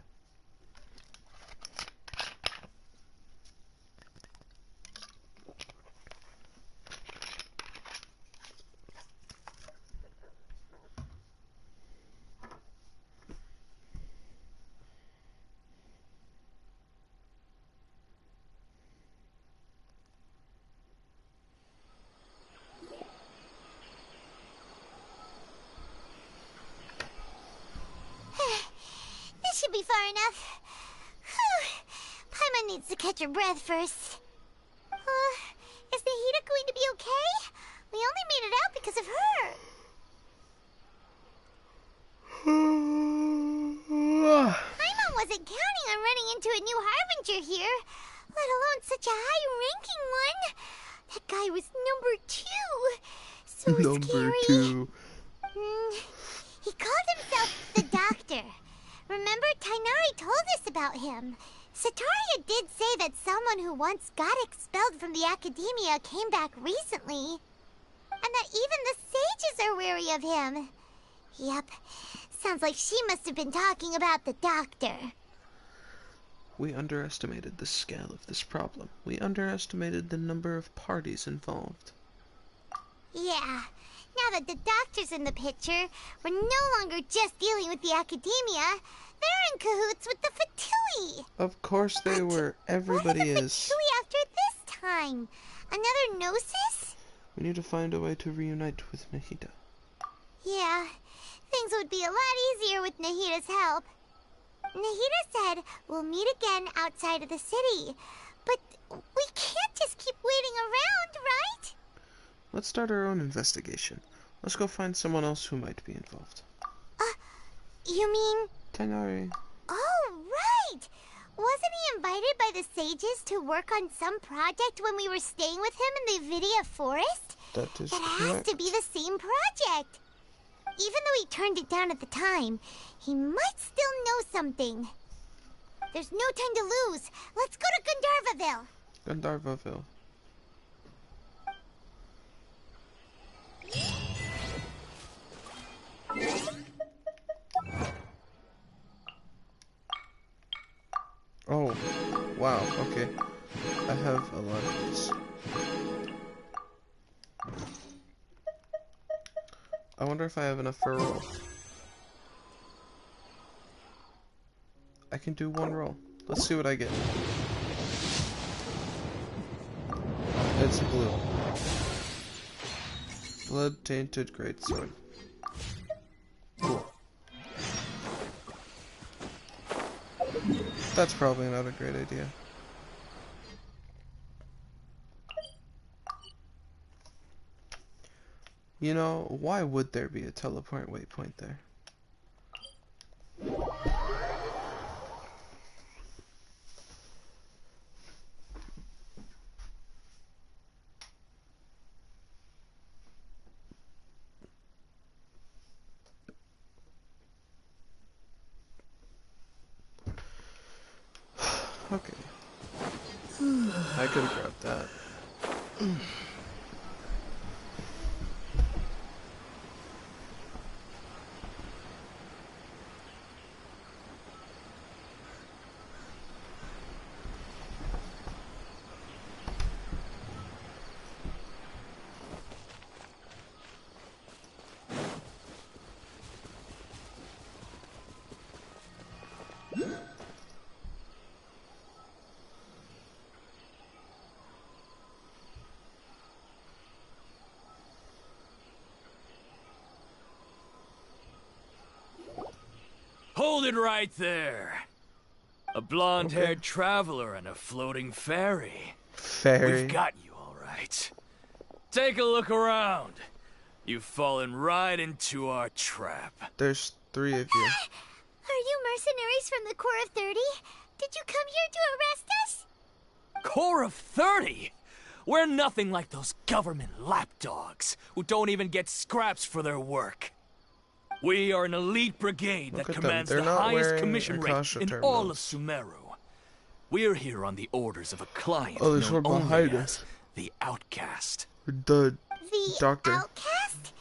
This should be far enough. Whew. Paimon needs to catch her breath first. Is the Hida going to be okay? We only made it out because of her. Paimon wasn't counting on running into a new Harbinger here, let alone such a high-ranking one. That guy was number 2. So Number scary. 2. He called himself the Doctor. Remember, Tainari told us about him. Sataria did say that someone who once got expelled from the academia came back recently. And that even the sages are wary of him. Yep, sounds like she must have been talking about the Doctor. We underestimated the scale of this problem. We underestimated the number of parties involved. Yeah. Now that the doctor's in the picture, we're no longer just dealing with the academia. They're in cahoots with the Fatui. Of course they were. Everybody What are the is. Fatui after this time? Another Gnosis? We need to find a way to reunite with Nahida. Yeah. Things would be a lot easier with Nahida's help. Nahida said we'll meet again outside of the city. But we can't just keep waiting around, right? Let's start our own investigation. Let's go find someone else who might be involved. You mean... Tenari. Oh, right! Wasn't he invited by the sages to work on some project when we were staying with him in the Vidia forest? That is That has correct. to be the same project. Even though he turned it down at the time, he might still know something. There's no time to lose. Let's go to Gandharvaville. Gandharvaville. Oh, wow, okay. I have a lot of these. I wonder if I have enough for a roll. I can do one roll. Let's see what I get. It's blue. Blood-tainted greatsword. Cool. That's probably not a great idea. You know, why would there be a teleport waypoint there? Okay. I could have grabbed that. Hold it right there. A blonde-haired traveler and a floating fairy. Fairy. We've got you all right. Take a look around. You've fallen right into our trap. There's 3 of you. Are you mercenaries from the Corps of 30? Did you come here to arrest us? Corps of 30? We're nothing like those government lapdogs who don't even get scraps for their work. We are an elite brigade that commands the highest commission rate in all of Sumeru. We're here on the orders of a client known only as the Outcast. The doctor. Outcast?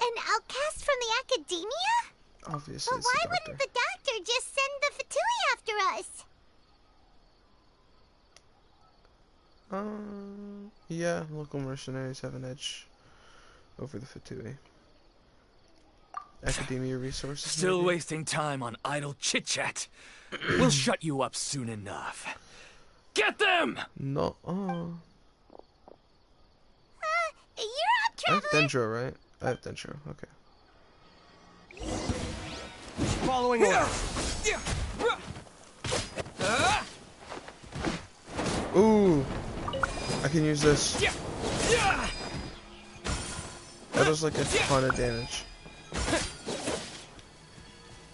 An outcast from the academia? Obviously, But why wouldn't the doctor just send the Fatui after us? Yeah, local mercenaries have an edge over the Fatui. Academia resources. Still maybe? wasting time on idle chit-chat. We'll shut you up soon enough. Get them! No. You're up, I have traveler. Dendro, right? I have Dendro. Okay. Following orders. Ooh. I can use this. That does like a ton of damage.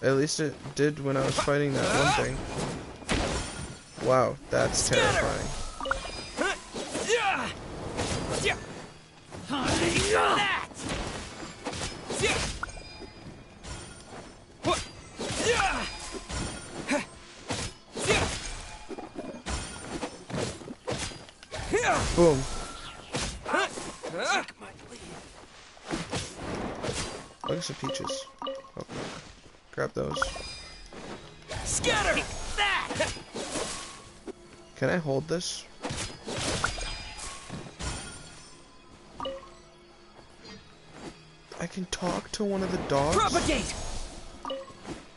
At least it did when I was fighting that one thing. Wow, that's terrifying. Boom. Look at some peaches. Okay. Grab those. Scatter! Can I hold this? I can talk to one of the dogs? Propagate!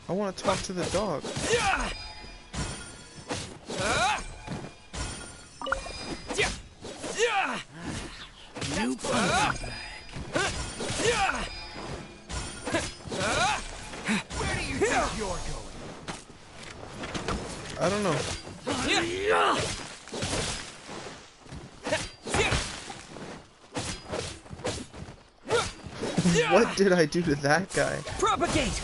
I want to talk to the dog. New punching bag. Where do you think you're going? I don't know. What did I do to that guy? Propagate!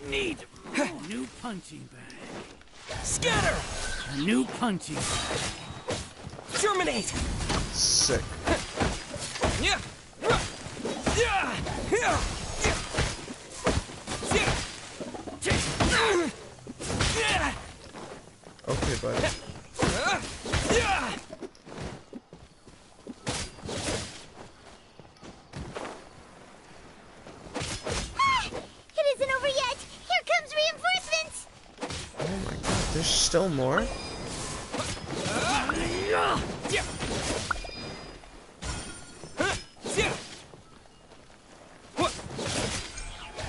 Need a new punching bag. Scatter! A new punching bag. Terminate! Sick. Okay, buddy. It isn't over yet! Here comes reinforcements! Oh my god, there's still more?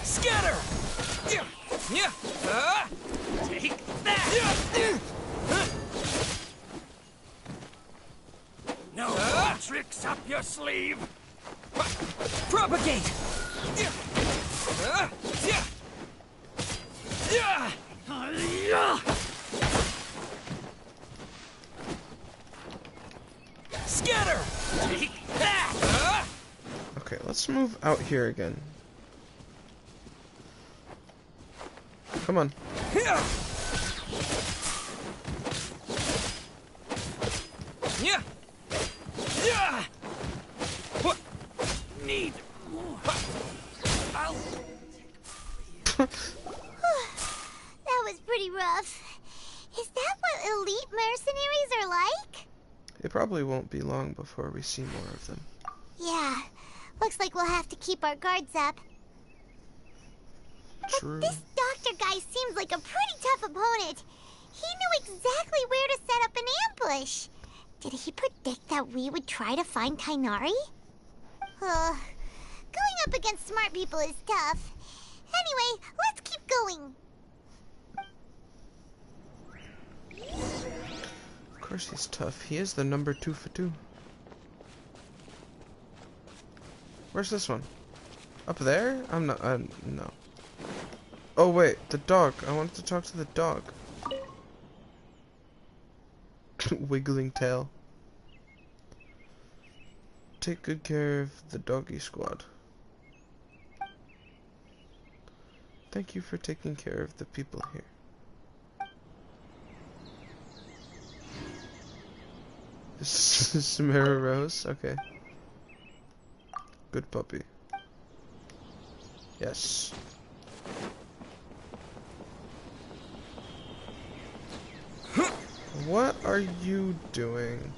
Scatter! Take that! No tricks up your sleeve. Propagate! Scatter! Take that! Okay, let's move out here again. Come on. Need more. That was pretty rough. Is that what elite mercenaries are like? It probably won't be long before we see more of them. Yeah. Looks like we'll have to keep our guards up. True. But this doctor guy seems like a pretty tough opponent. He knew exactly where to set up an ambush. Did he predict that we would try to find Kainari? Going up against smart people is tough. Anyway, let's keep going. Of course he's tough. He is the number 2 for 2. Where's this one? Up there? I'm not, no. Oh wait, the dog. I wanted to talk to the dog. Wiggling tail. Take good care of the doggy squad. Thank you for taking care of the people here. Sumeru Rose? Okay. Good puppy. Yes. What are you doing?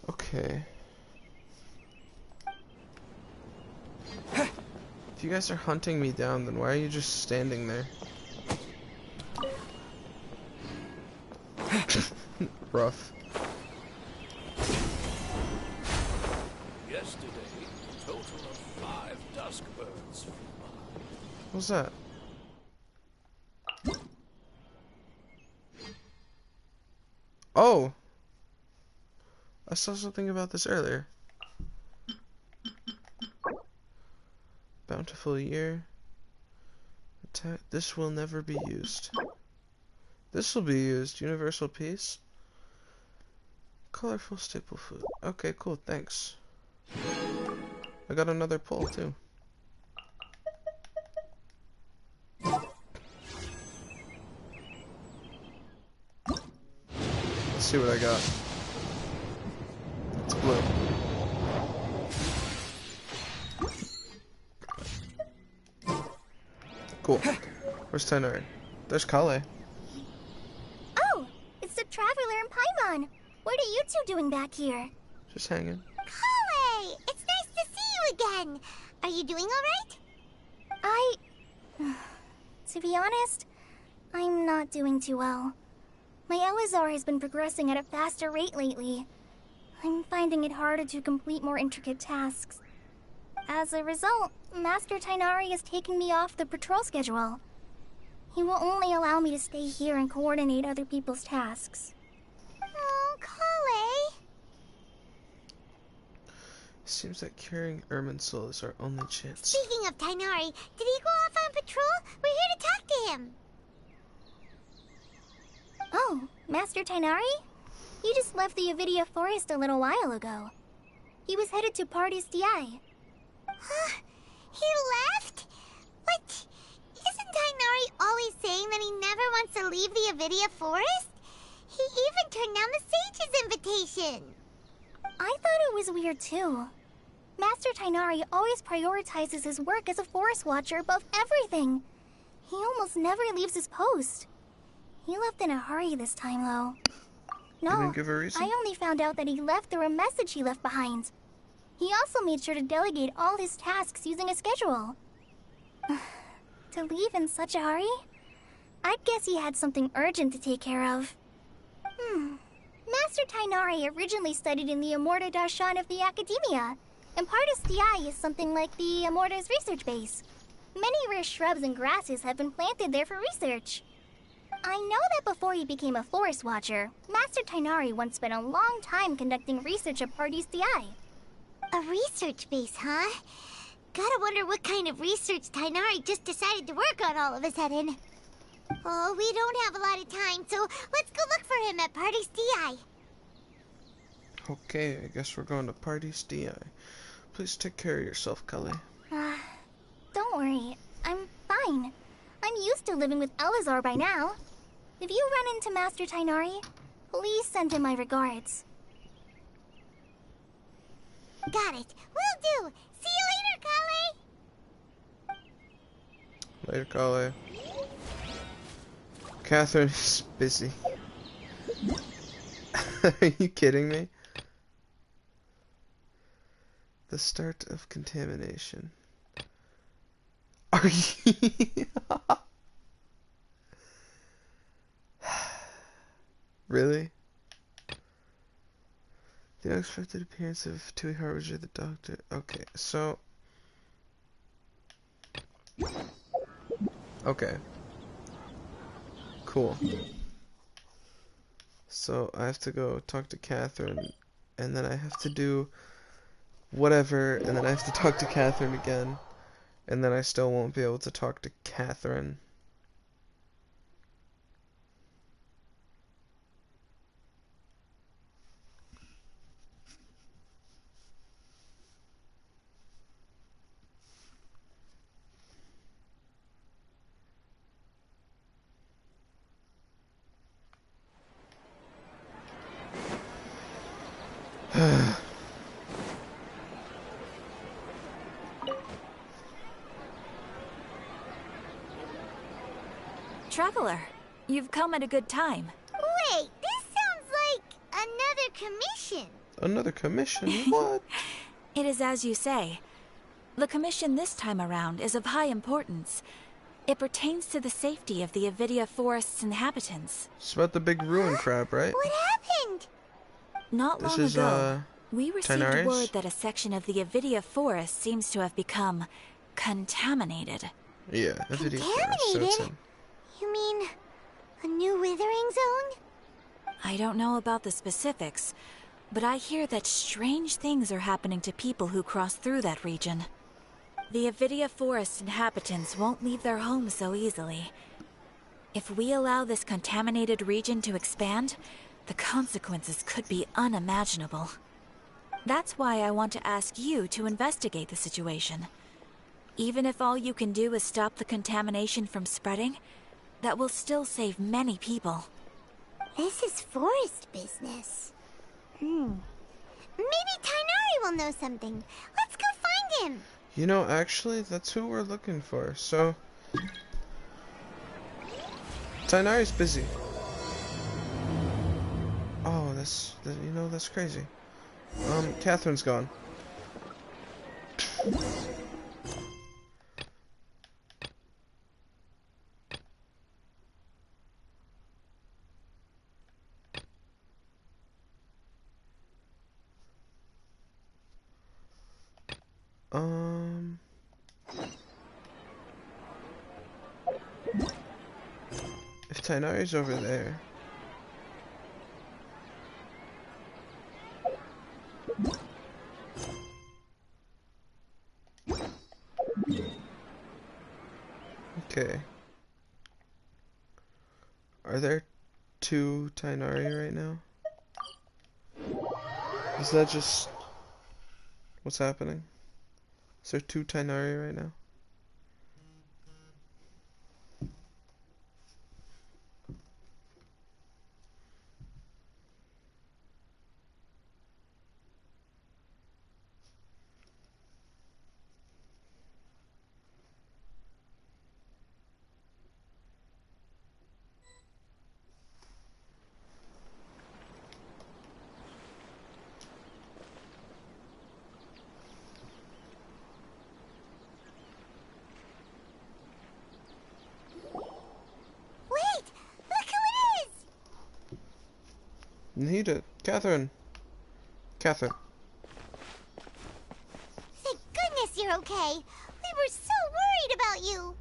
Okay. If you guys are hunting me down, then why are you just standing there? Rough. Yesterday, a total of 5 dusk birds flew by. What's that? Oh! I saw something about this earlier. Bountiful year. Attack. This will never be used. This will be used. Universal peace. Colorful staple food. Okay, cool. Thanks. I got another pull too. Let's see what I got. It's blue. Cool. Where's Tainari? there's Kale. Oh, it's the Traveler and Paimon. What are you two doing back here? Just hanging. Kale, it's nice to see you again. Are you doing alright? To be honest, I'm not doing too well. My Elazar has been progressing at a faster rate lately. I'm finding it harder to complete more intricate tasks. As a result, Master Tighnari is taking me off the patrol schedule. He will only allow me to stay here and coordinate other people's tasks. Oh, Kale! Seems that curing Irminsul is our only chance. Speaking of Tighnari, did he go off on patrol? We're here to talk to him. Oh, Master Tighnari? He just left the Avidia Forest a little while ago. He was headed to Party's DI. He left? But isn't Tighnari always saying that he never wants to leave the Avidia Forest? He even turned down the Sage's invitation. I thought it was weird too. Master Tighnari always prioritizes his work as a forest watcher above everything. He almost never leaves his post. He left in a hurry this time, though. No, didn't give a reason? I only found out that he left through a message he left behind. He also made sure to delegate all his tasks using a schedule. To leave in such a hurry? I'd guess he had something urgent to take care of. Master Tighnari originally studied in the Amorta Darshan of the Academia, and Partis DI is something like the Amorta's research base. Many rare shrubs and grasses have been planted there for research. I know that before he became a forest watcher, Master Tighnari once spent a long time conducting research at Partis DI. A research base, huh? Gotta wonder what kind of research Tighnari just decided to work on all of a sudden. Oh, we don't have a lot of time, so let's go look for him at Party's DI. Okay, I guess we're going to Party's DI. Please take care of yourself, Kale. Don't worry, I'm fine. I'm used to living with Elazar by now. If you run into Master Tighnari, please send him my regards. Got it. Will do. See you later, Kale. Later, Kale. Catherine is busy. Are you kidding me? The start of contamination. Are you? Really? The unexpected appearance of Tui Harbinger, the doctor. Okay, so. Okay. Cool. So I have to go talk to Catherine, and then I have to do whatever, and then I have to talk to Catherine again, and then I still won't be able to talk to Catherine. Traveler, you've come at a good time. Wait, this sounds like another commission. Another commission? What? It is as you say. The commission this time around is of high importance. It pertains to the safety of the Avidia Forest's inhabitants. It's about the big ruin crab, right? What happened? Not This long is, ago, we received Tighnari's? word that a section of the Avidia Forest seems to have become contaminated. Yeah, Avidia Forest, so it's in. You mean a new withering zone? I don't know about the specifics, but I hear that strange things are happening to people who cross through that region. The Avidia Forest inhabitants won't leave their homes so easily. If we allow this contaminated region to expand, the consequences could be unimaginable. That's why I want to ask you to investigate the situation. Even if all you can do is stop the contamination from spreading, that will still save many people. This is forest business. Maybe Tighnari will know something. Let's go find him. You know, actually, that's who we're looking for, so... Tainari's busy. Oh, that's crazy. Catherine's gone. If Tainari's over there. Okay. Are there two Tainari right now? Is that just what's happening? Is there two Tainari right now? Nahida, Catherine. Catherine. Thank goodness you're okay. We were so worried about you.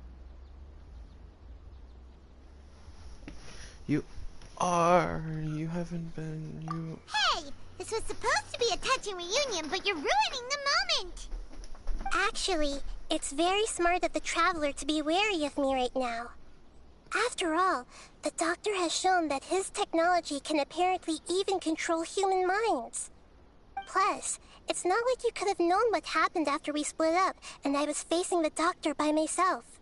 You haven't been, Hey, this was supposed to be a touching reunion, but you're ruining the moment. Actually, it's very smart of the Traveler to be wary of me right now. After all, the Doctor has shown that his technology can apparently even control human minds. Plus, it's not like you could have known what happened after we split up and I was facing the Doctor by myself.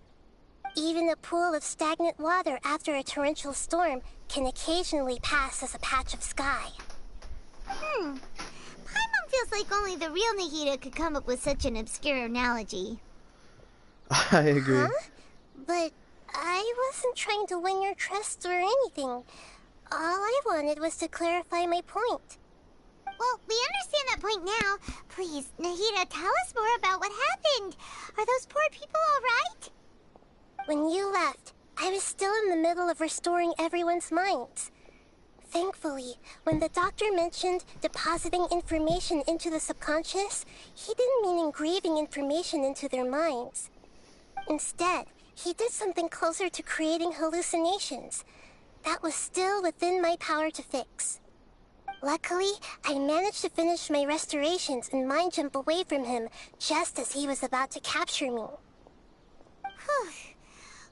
Even a pool of stagnant water after a torrential storm can occasionally pass as a patch of sky. Paimon feels like only the real Nahida could come up with such an obscure analogy. I agree. Huh? But I wasn't trying to win your trust or anything. All I wanted was to clarify my point. Well, we understand that point now. Please, Nahida, tell us more about what happened. Are those poor people all right? When you left, I was still in the middle of restoring everyone's minds. Thankfully, when the Doctor mentioned depositing information into the subconscious, he didn't mean engraving information into their minds. Instead, he did something closer to creating hallucinations. That was still within my power to fix. Luckily, I managed to finish my restorations and mind jump away from him just as he was about to capture me. Whew.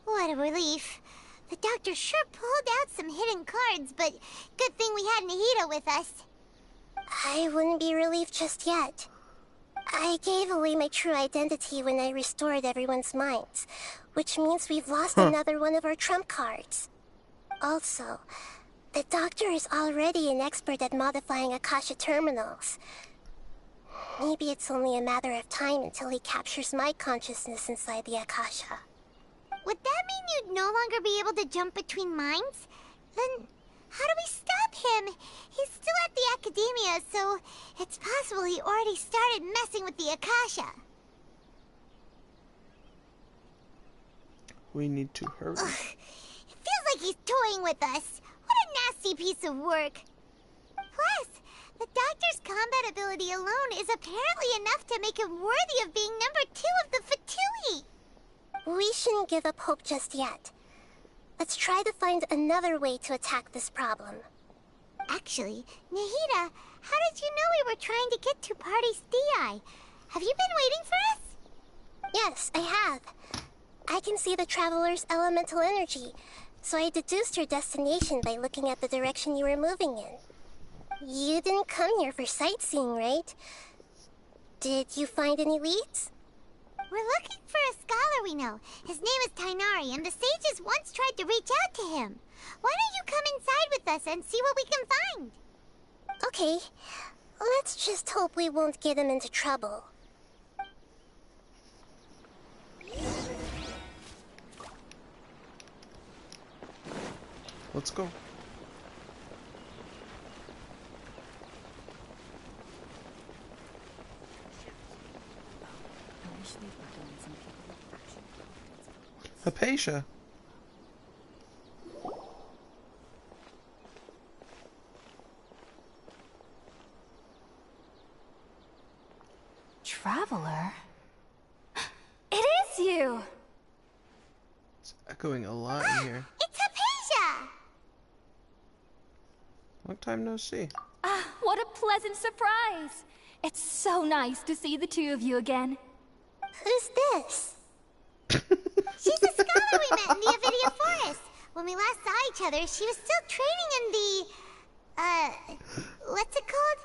What a relief. The Doctor sure pulled out some hidden cards, but good thing we had Nahida with us. I wouldn't be relieved just yet. I gave away my true identity when I restored everyone's minds, which means we've lost another one of our trump cards. Also, the Doctor is already an expert at modifying Akasha terminals. Maybe it's only a matter of time until he captures my consciousness inside the Akasha. Would that mean you'd no longer be able to jump between minds? Then how do we stop him? He's still at the Academia, so it's possible he already started messing with the Akasha. We need to hurry. Ugh, it feels like he's toying with us. What a nasty piece of work. Plus, the Doctor's combat ability alone is apparently enough to make him worthy of being number 2 of the Fatui. We shouldn't give up hope just yet. Let's try to find another way to attack this problem. Actually, Nahida, how did you know we were trying to get to Party's Di? Have you been waiting for us? Yes, I have. I can see the Traveler's elemental energy, so I deduced your destination by looking at the direction you were moving in. You didn't come here for sightseeing, right? Did you find any leads? We're looking for a scholar we know. His name is Tainari, and the sages once tried to reach out to him. Why don't you come inside with us and see what we can find? Okay. Let's just hope we won't get him into trouble. Let's go. Hypatia. Traveler? It is you! It's echoing a lot in here. It's Hypatia! Long time no see. Ah, what a pleasant surprise! It's so nice to see the two of you again. Who's this? She's a scholar we met in the Avidia Forest. When we last saw each other, she was still training in the, what's it called?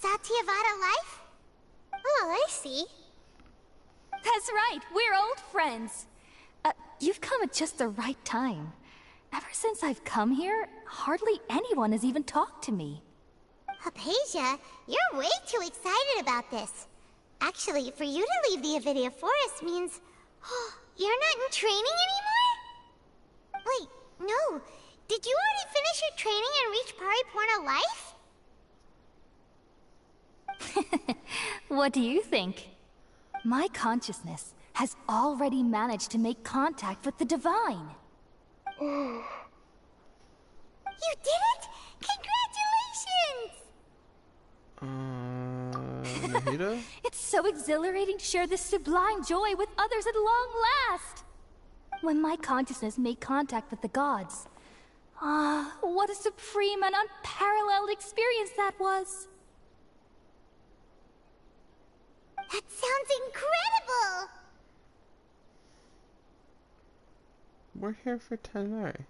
Satyavada life? Oh, I see. That's right, we're old friends. You've come at just the right time. Ever since I've come here, hardly anyone has even talked to me. Hypatia, you're way too excited about this. Actually, for you to leave the Avidia Forest means... you're not in training anymore? Wait, no. Did you already finish your training and reach Pariporna life? What do you think? My consciousness has already managed to make contact with the divine. You did it! Congratulations! Nahida? It's so exhilarating to share this sublime joy with others at long last! When my consciousness made contact with the gods. Ah, what a supreme and unparalleled experience that was! That sounds incredible! We're here for Tenari.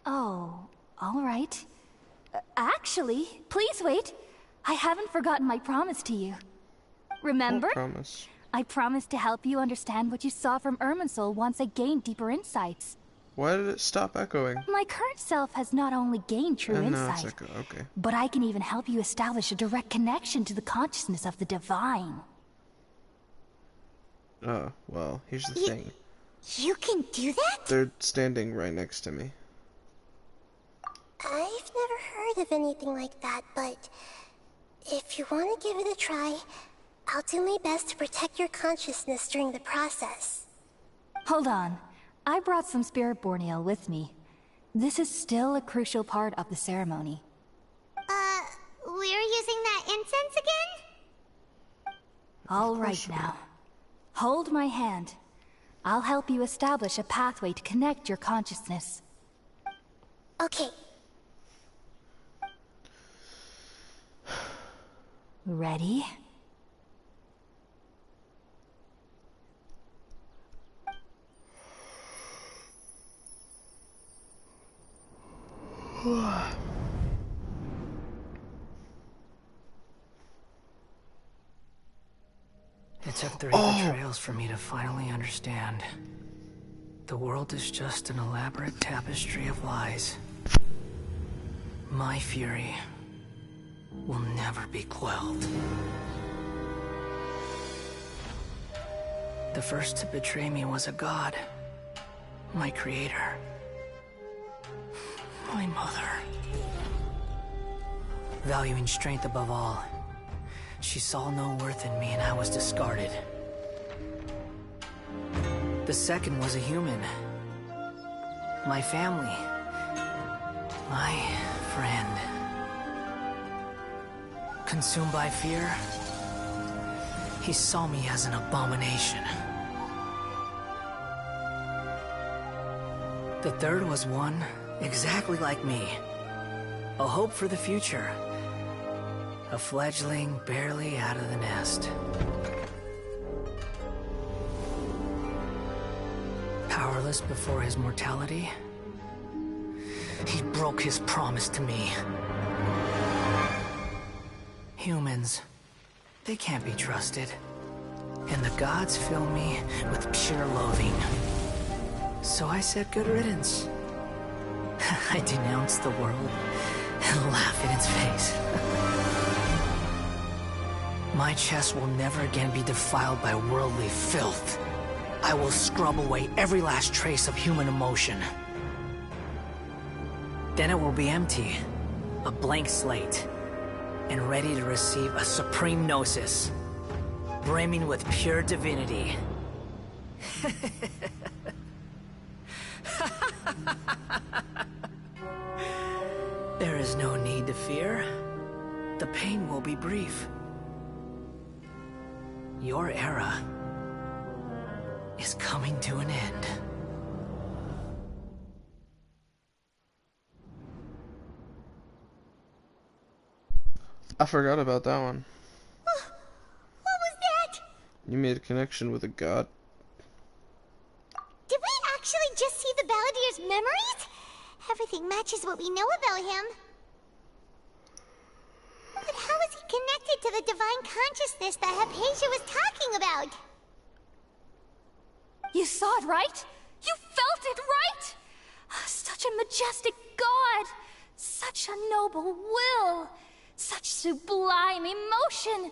Oh, alright. Actually, please wait. I haven't forgotten my promise to you. Remember? What promise? I promised to help you understand what you saw from Irminsul once I gained deeper insights. Why did it stop echoing? My current self has not only gained true insight, okay. but I can even help you establish a direct connection to the consciousness of the divine. Oh, well, here's the thing. You can do that? They're standing right next to me. I've never heard of anything like that, but if you want to give it a try, I'll do my best to protect your consciousness during the process. Hold on. I brought some spirit borneal with me. This is still a crucial part of the ceremony. We're using that incense again? All right now. Hold my hand. I'll help you establish a pathway to connect your consciousness. Okay. Ready? It took 3 betrayals for me to finally understand. The world is just an elaborate tapestry of lies. My fury will never be quelled. The first to betray me was a god. My creator. My mother. Valuing strength above all, she saw no worth in me and I was discarded. The second was a human. My family. My friend. Consumed by fear, he saw me as an abomination. The third was one exactly like me. A hope for the future. A fledgling barely out of the nest. Powerless before his mortality, he broke his promise to me. Humans, they can't be trusted. And the gods fill me with pure loathing. So I said good riddance. I denounce the world and laugh in its face. My chest will never again be defiled by worldly filth. I will scrub away every last trace of human emotion. Then it will be empty. A blank slate. And ready to receive a supreme gnosis. Brimming with pure divinity. There is no need to fear. The pain will be brief. Your era is coming to an end. I forgot about that one. What was that? You made a connection with a god. Did we actually just see the Balladier's memories? Everything matches what we know about him. But how is he connected to the divine consciousness that Hypatia was talking about? You saw it, right? You felt it, right? Such a majestic god! Such a noble will! Such sublime emotion!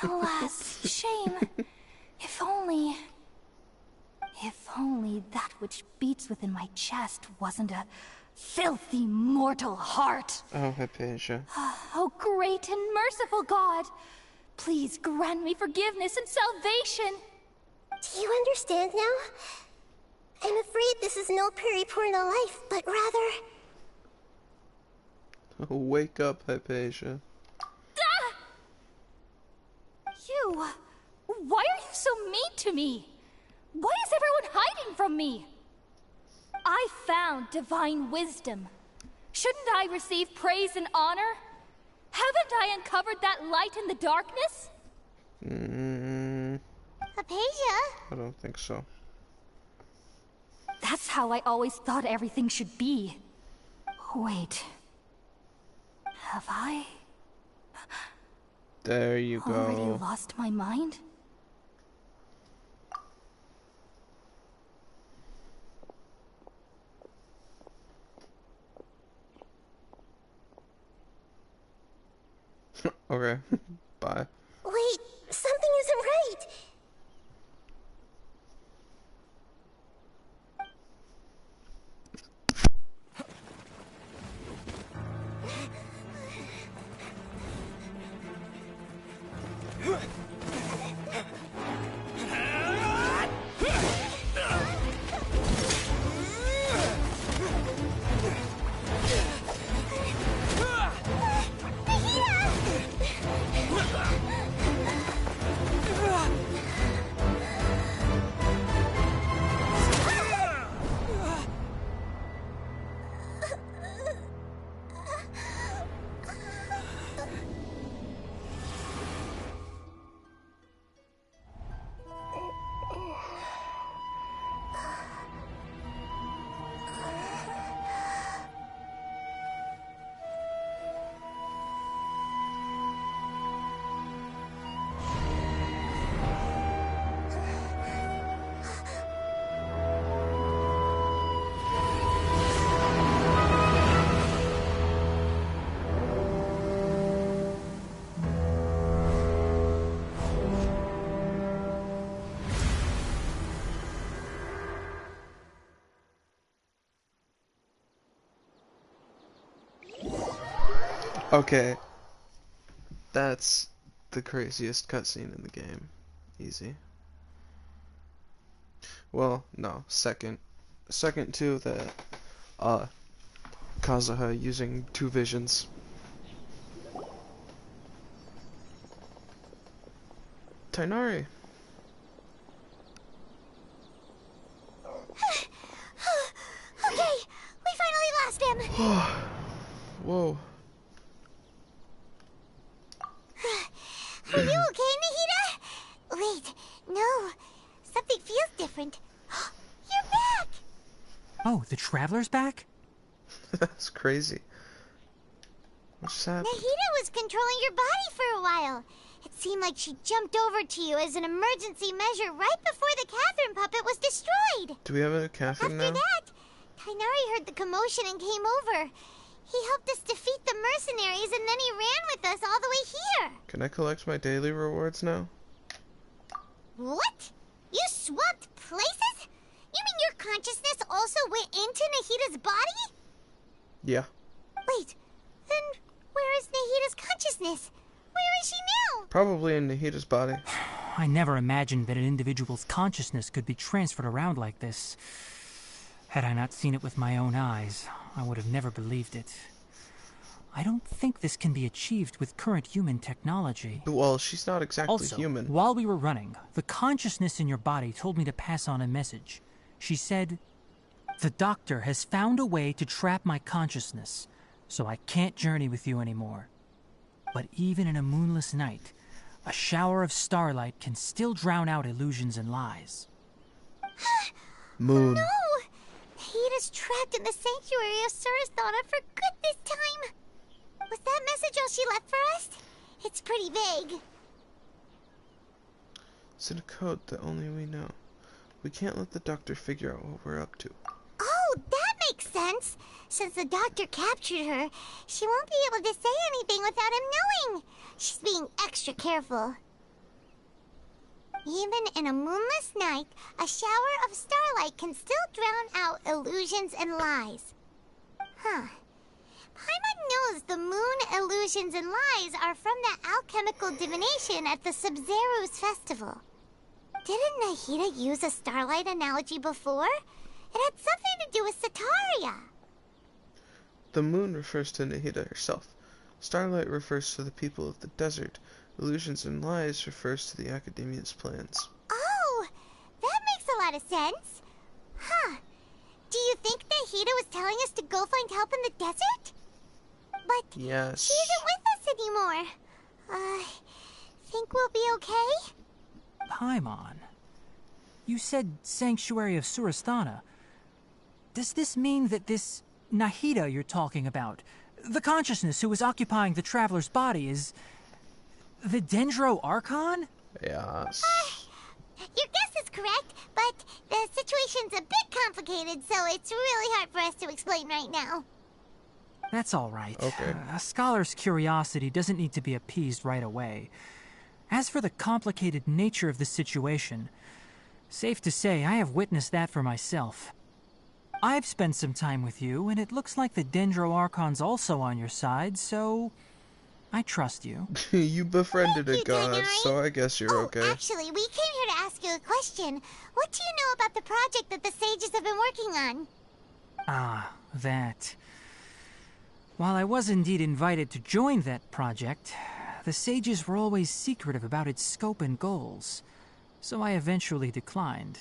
Alas, shame. If only that which beats within my chest wasn't a filthy mortal heart. Oh, Hypatia. Oh, great and merciful God! Please grant me forgiveness and salvation! Do you understand now? I'm afraid this is no periporno life, but rather... Wake up, Hypatia. You... Why are you so mean to me? Why is everyone hiding from me? I found divine wisdom. Shouldn't I receive praise and honor? Haven't I uncovered that light in the darkness? Hypatia? I don't think so. That's how I always thought everything should be. Wait. Have I... There you go. Already lost my mind? Okay. Bye. Wait, something isn't right. Okay. That's the craziest cutscene in the game. Easy. Well, no, second. Second to the Kazuha using two visions. Tainari. Okay, we finally lost him. Whoa. Are you okay, Nahida? Wait, no. Something feels different. You're back! Oh, the Traveler's back? That's crazy. What's happening? Nahida was controlling your body for a while. It seemed like she jumped over to you as an emergency measure right before the Catherine puppet was destroyed. Do we have a Catherine now? After that, Tainari heard the commotion and came over. He helped us defeat the mercenaries and then he ran with us all the way here. Can I collect my daily rewards now? What? You swapped places? You mean your consciousness also went into Nahida's body? Yeah. Wait, then where is Nahida's consciousness? Where is she now? Probably in Nahida's body. I never imagined that an individual's consciousness could be transferred around like this. Had I not seen it with my own eyes, I would have never believed it. I don't think this can be achieved with current human technology. Well, she's not exactly also, human. While we were running, the consciousness in your body told me to pass on a message. She said, "The doctor has found a way to trap my consciousness, so I can't journey with you anymore. But even in a moonless night, a shower of starlight can still drown out illusions and lies." Moon. No! Nahida's trapped in the sanctuary of Sumeru for good this time. Was that message all she left for us? It's pretty vague. It's in a code that only we know. We can't let the doctor figure out what we're up to. Oh, that makes sense. Since the doctor captured her, she won't be able to say anything without him knowing. She's being extra careful. Even in a moonless night, a shower of starlight can still drown out illusions and lies. Huh. Paimon knows the moon illusions and lies are from the alchemical divination at the Sumeru's festival. Didn't Nahida use a starlight analogy before? It had something to do with Sataria. The moon refers to Nahida herself. Starlight refers to the people of the desert. Illusions and lies refers to the Academia's plans. Oh, that makes a lot of sense. Huh. Do you think Nahida was telling us to go find help in the desert? But yes. She isn't with us anymore. Think we'll be okay? Paimon, you said Sanctuary of Sumeru. Does this mean that this Nahida you're talking about, the consciousness who was occupying the traveler's body, is the Dendro Archon? Yes. Your guess is correct, but the situation's a bit complicated, so it's really hard for us to explain right now. That's all right. Okay. A scholar's curiosity doesn't need to be appeased right away. As for the complicated nature of the situation, safe to say I have witnessed that for myself. I've spent some time with you, and it looks like the Dendro Archon's also on your side, so I trust you. You befriended a god, so I guess you're okay. Actually, we came here to ask you a question. What do you know about the project that the sages have been working on? Ah, that. While I was indeed invited to join that project, the sages were always secretive about its scope and goals, so I eventually declined.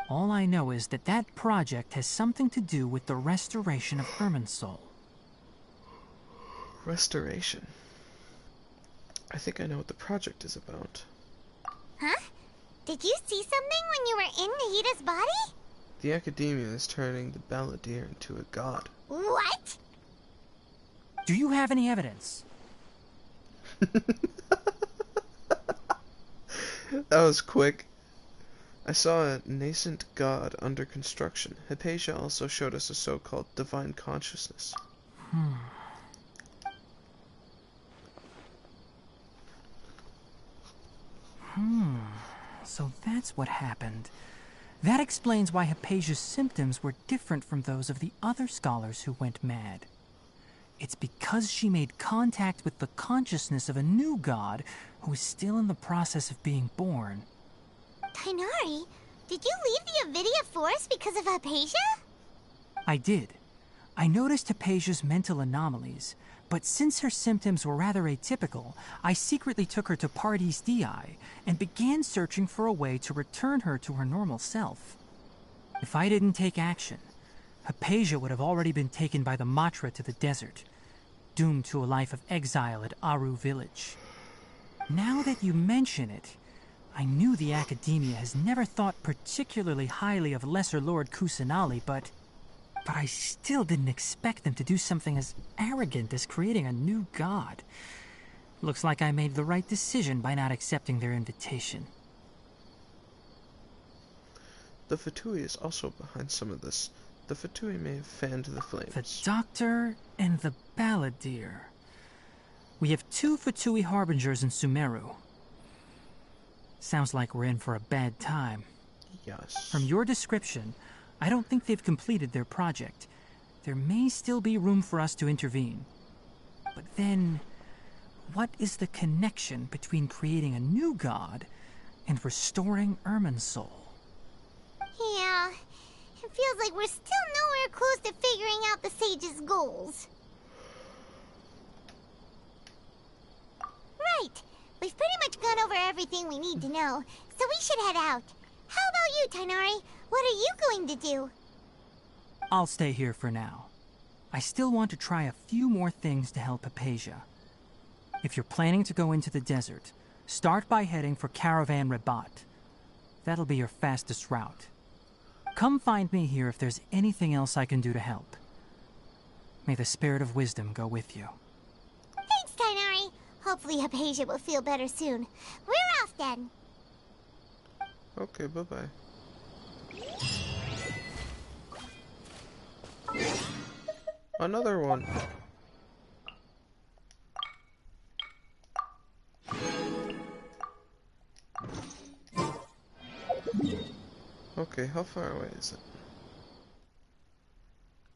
All I know is that that project has something to do with the restoration of Irminsul. Restoration? I think I know what the project is about. Huh? Did you see something when you were in Nahida's body? The Academia is turning the Balladeer into a god. What? Do you have any evidence? That was quick. I saw a nascent god under construction. Hypatia also showed us a so-called divine consciousness. So that's what happened. That explains why Hypatia's symptoms were different from those of the other scholars who went mad. It's because she made contact with the consciousness of a new god who is still in the process of being born. Tighnari, did you leave the Avidia Forest because of Hypatia? I did. I noticed Hypatia's mental anomalies, but since her symptoms were rather atypical, I secretly took her to Pardes Dii and began searching for a way to return her to her normal self. If I didn't take action, Hypatia would have already been taken by the Matra to the desert, doomed to a life of exile at Aru village. Now that you mention it, I knew the Academia has never thought particularly highly of Lesser Lord Kusanali, but I still didn't expect them to do something as arrogant as creating a new god. Looks like I made the right decision by not accepting their invitation. The Fatui is also behind some of this. The Fatui may have fanned the flames. The Doctor and the Balladeer. We have 2 Fatui harbingers in Sumeru. Sounds like we're in for a bad time. Yes. From your description, I don't think they've completed their project. there may still be room for us to intervene. But then, what is the connection between creating a new god and restoring Irminsul? Yeah, it feels like we're still nowhere close to figuring out the sage's goals. Right, we've pretty much gone over everything we need to know, so we should head out. How about you, Tighnari? What are you going to do? I'll stay here for now. I still want to try a few more things to help Hypatia. If you're planning to go into the desert, start by heading for Caravan Rabat. That'll be your fastest route. Come find me here if there's anything else I can do to help. May the spirit of wisdom go with you. Thanks, Tighnari. Hopefully Hypatia will feel better soon. We're off then. Okay, bye-bye. Another one. Okay, how far away is it?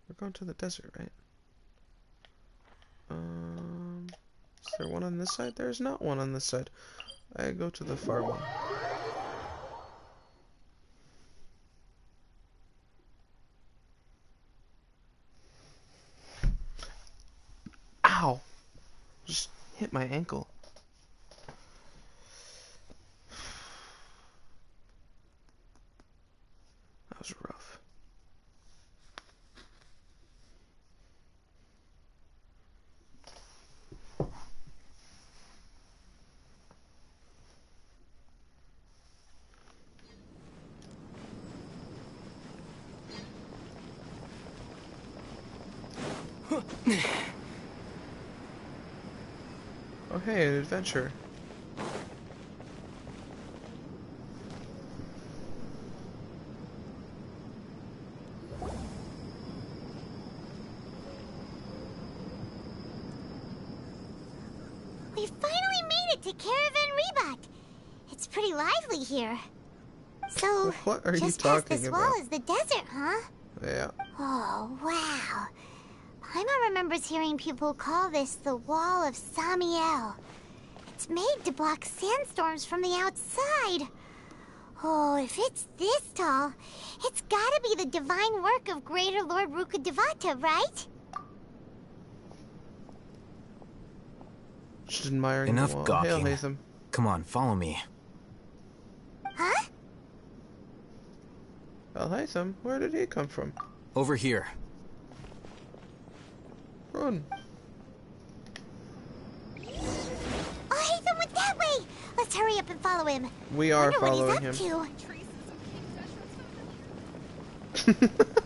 We're going to the desert, right? Is there one on this side? There's not one on this side. I go to the far one. Ow! Just hit my ankle. That was rough. Oh hey, an adventure. We finally made it to Caravan Rabat. It's pretty lively here. So, what are you just past talking this about? wall is the desert, huh? Yeah. Oh, wow. Paimon remembers hearing people call this the Wall of Samiel. It's made to block sandstorms from the outside. Oh, if it's this tall, it's gotta be the divine work of Greater Lord Rukkhadevata, right? Just admiring Enough the wall. gawking. Hail, Hatham. Come on, follow me. Huh? Well, Hatham, where did he come from? Over here. Run. Oh, Hatham went that way! Let's hurry up and follow him. We are Wonder following what he's him. up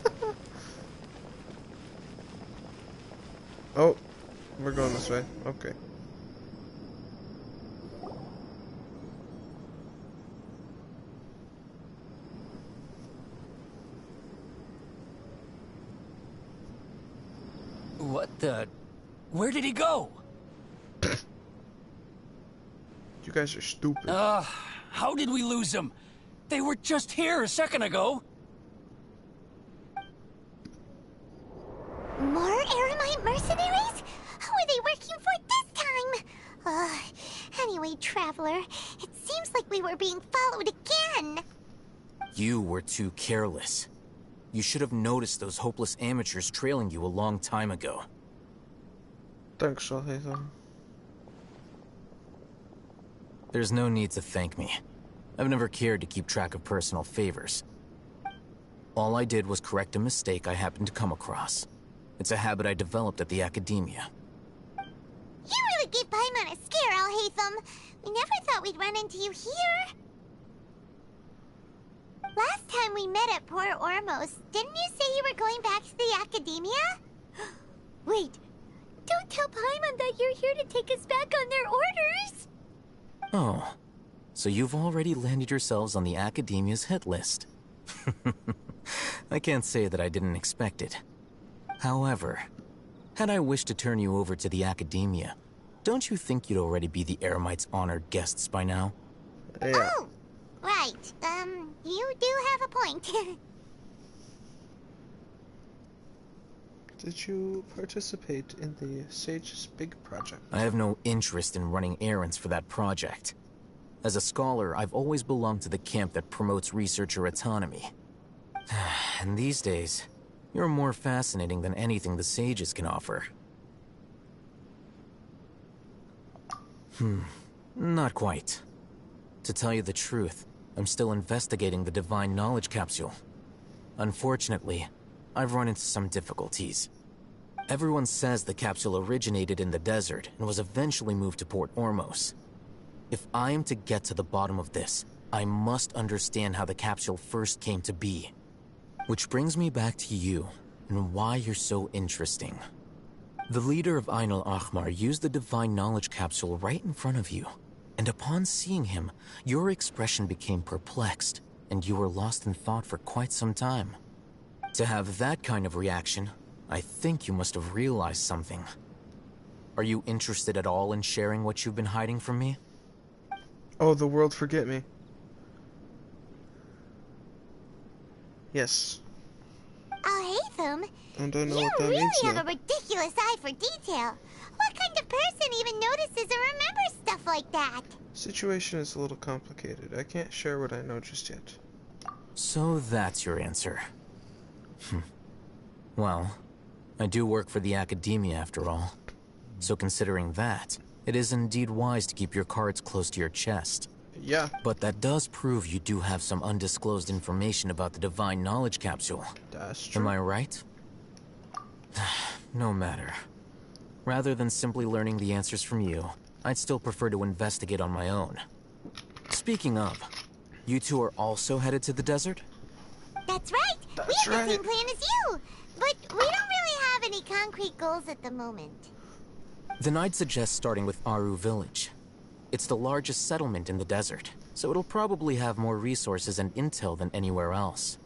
Oh, we're going this way. Okay. What the... Where did he go? You guys are stupid. How did we lose him? They were just here a second ago. More Eremite mercenaries? Who are they working for this time? Anyway, Traveler, it seems like we were being followed again. You were too careless. You should have noticed those hopeless amateurs trailing you a long time ago. Thanks, Hatham. There's no need to thank me. I've never cared to keep track of personal favors. All I did was correct a mistake I happened to come across. It's a habit I developed at the Academia. You really gave Paimon a scare, Hatham. We never thought we'd run into you here. Last time we met at Port Ormos, didn't you say you were going back to the Academia? Wait, don't tell Paimon that you're here to take us back on their orders. Oh, so you've already landed yourselves on the Academia's hit list. I can't say that I didn't expect it. However, had I wished to turn you over to the Academia, don't you think you'd already be the Eremites' honored guests by now? Yeah. Oh, right. You do have a point. Did you participate in the Sage's big project? I have no interest in running errands for that project. As a scholar, I've always belonged to the camp that promotes researcher autonomy. And these days, you're more fascinating than anything the Sages can offer. Not quite. To tell you the truth, I'm still investigating the Divine Knowledge Capsule. Unfortunately, I've run into some difficulties. Everyone says the capsule originated in the desert and was eventually moved to Port Ormos. If I am to get to the bottom of this, I must understand how the capsule first came to be. Which brings me back to you, and why you're so interesting. The leader of Ain al-Ahmar used the Divine Knowledge Capsule right in front of you, and upon seeing him, your expression became perplexed, and you were lost in thought for quite some time. To have that kind of reaction, I think you must have realized something. Are you interested at all in sharing what you've been hiding from me? Oh, the world forget me. Yes. Oh, Hatham. And I know you what that really means have now. a ridiculous eye for detail. What kind of person even notices or remembers stuff like that? Situation is a little complicated. I can't share what I know just yet. So that's your answer. Well, I do work for the Academia after all. So considering that, it is indeed wise to keep your cards close to your chest. Yeah. But that does prove you do have some undisclosed information about the Divine Knowledge Capsule. That's true. Am I right? No matter. Rather than simply learning the answers from you, I'd still prefer to investigate on my own. Speaking of, you two are also headed to the desert? That's right. We have the same plan as you. But we don't really have any concrete goals at the moment. Then I'd suggest starting with Aru Village. It's the largest settlement in the desert, so it'll probably have more resources and intel than anywhere else.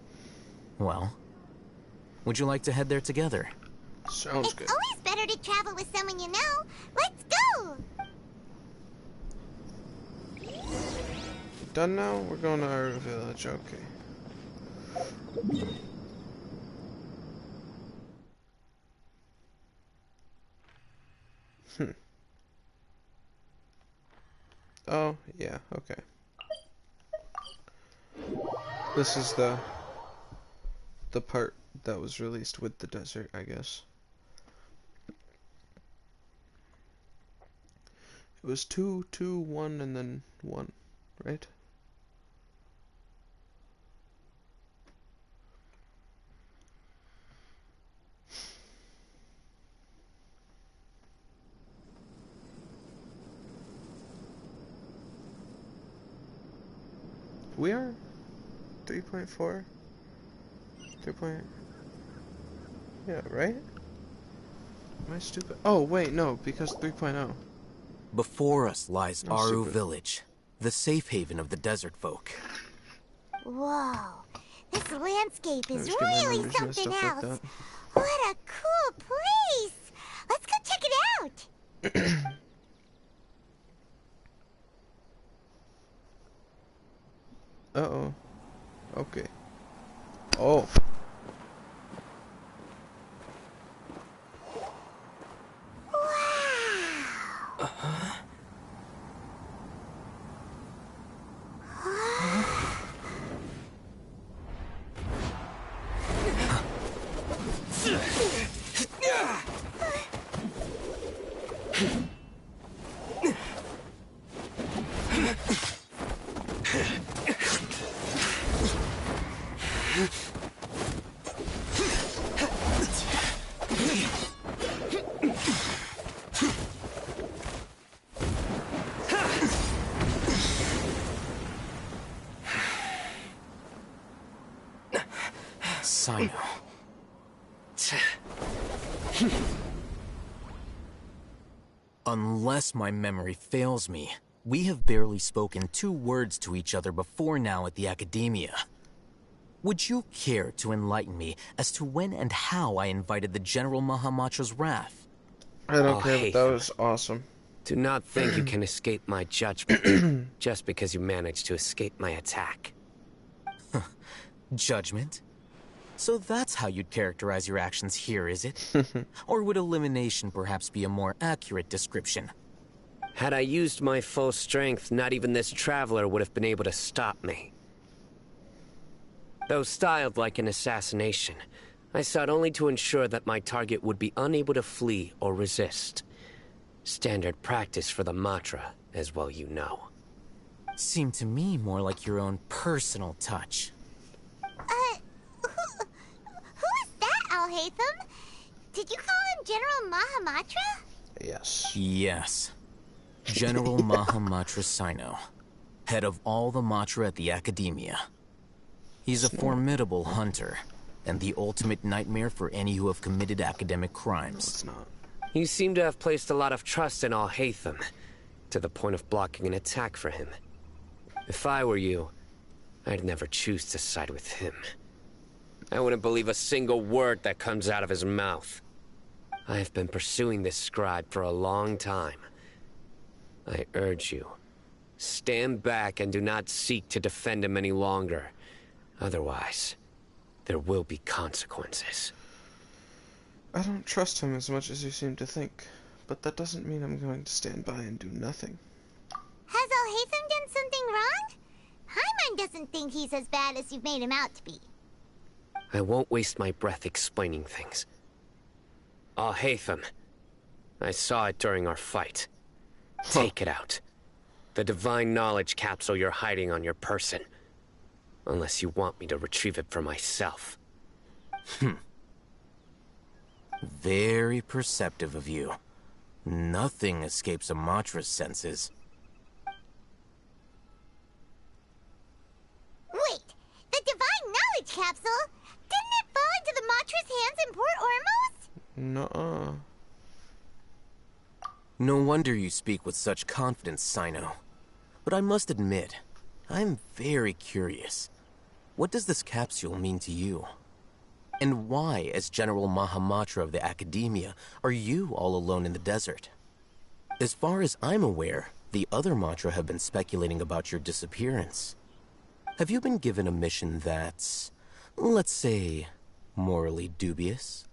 Well, would you like to head there together? Sounds good. It's always better to travel with someone you know. Let's go! Done now? We're going to our village, okay. Oh, yeah, okay. This is the part that was released with the desert, I guess. It was 2, 2, 1, and then 1, right? We are 3.4? 3. Yeah, right? Am I stupid? Oh, wait, no, because 3.0. Before us lies I'm Aru stupid. Village, the safe haven of the desert folk. Whoa. This landscape is Always get my really numbers messed something up else. like What a cool place. Let's go check it out. Uh-oh. Okay. Oh. Sino. Unless my memory fails me, we have barely spoken 2 words to each other before now at the Academia. Would you care to enlighten me as to when and how I invited the General Mahamatra's wrath? I don't care, but that was awesome. Do not think you can escape my judgment just because you managed to escape my attack. Judgment? So that's how you'd characterize your actions here, is it? Or would elimination perhaps be a more accurate description? Had I used my full strength, not even this traveler would have been able to stop me. Though styled like an assassination, I sought only to ensure that my target would be unable to flee or resist. Standard practice for the Matra, as well you know. Seemed to me more like your own personal touch. Who is that, Alhaitham? Did you call him General Mahamatra? Yes. Yes. General Mahamatra Sino, head of all the Matra at the Academia. He's a formidable hunter, and the ultimate nightmare for any who have committed academic crimes. No, it's not. You seem to have placed a lot of trust in Alhaitham, to the point of blocking an attack for him. If I were you, I'd never choose to side with him. I wouldn't believe a single word that comes out of his mouth. I have been pursuing this scribe for a long time. I urge you, stand back and do not seek to defend him any longer. Otherwise, there will be consequences. I don't trust him as much as you seem to think, but that doesn't mean I'm going to stand by and do nothing. Has Alhaitham done something wrong? Paimon doesn't think he's as bad as you've made him out to be. I won't waste my breath explaining things. Alhaitham, I saw it during our fight. Take it out. The divine knowledge capsule you're hiding on your person. Unless you want me to retrieve it for myself. Very perceptive of you. Nothing escapes a Matra's senses. Wait, the divine knowledge capsule? Didn't it fall into the Matra's hands in Port Ormos? Nuh-uh. No wonder you speak with such confidence, Sino. But I must admit, I'm very curious. What does this capsule mean to you? And why, as General Mahamatra of the Academia, are you all alone in the desert? As far as I'm aware, the other Matra have been speculating about your disappearance. Have you been given a mission that's, let's say, morally dubious?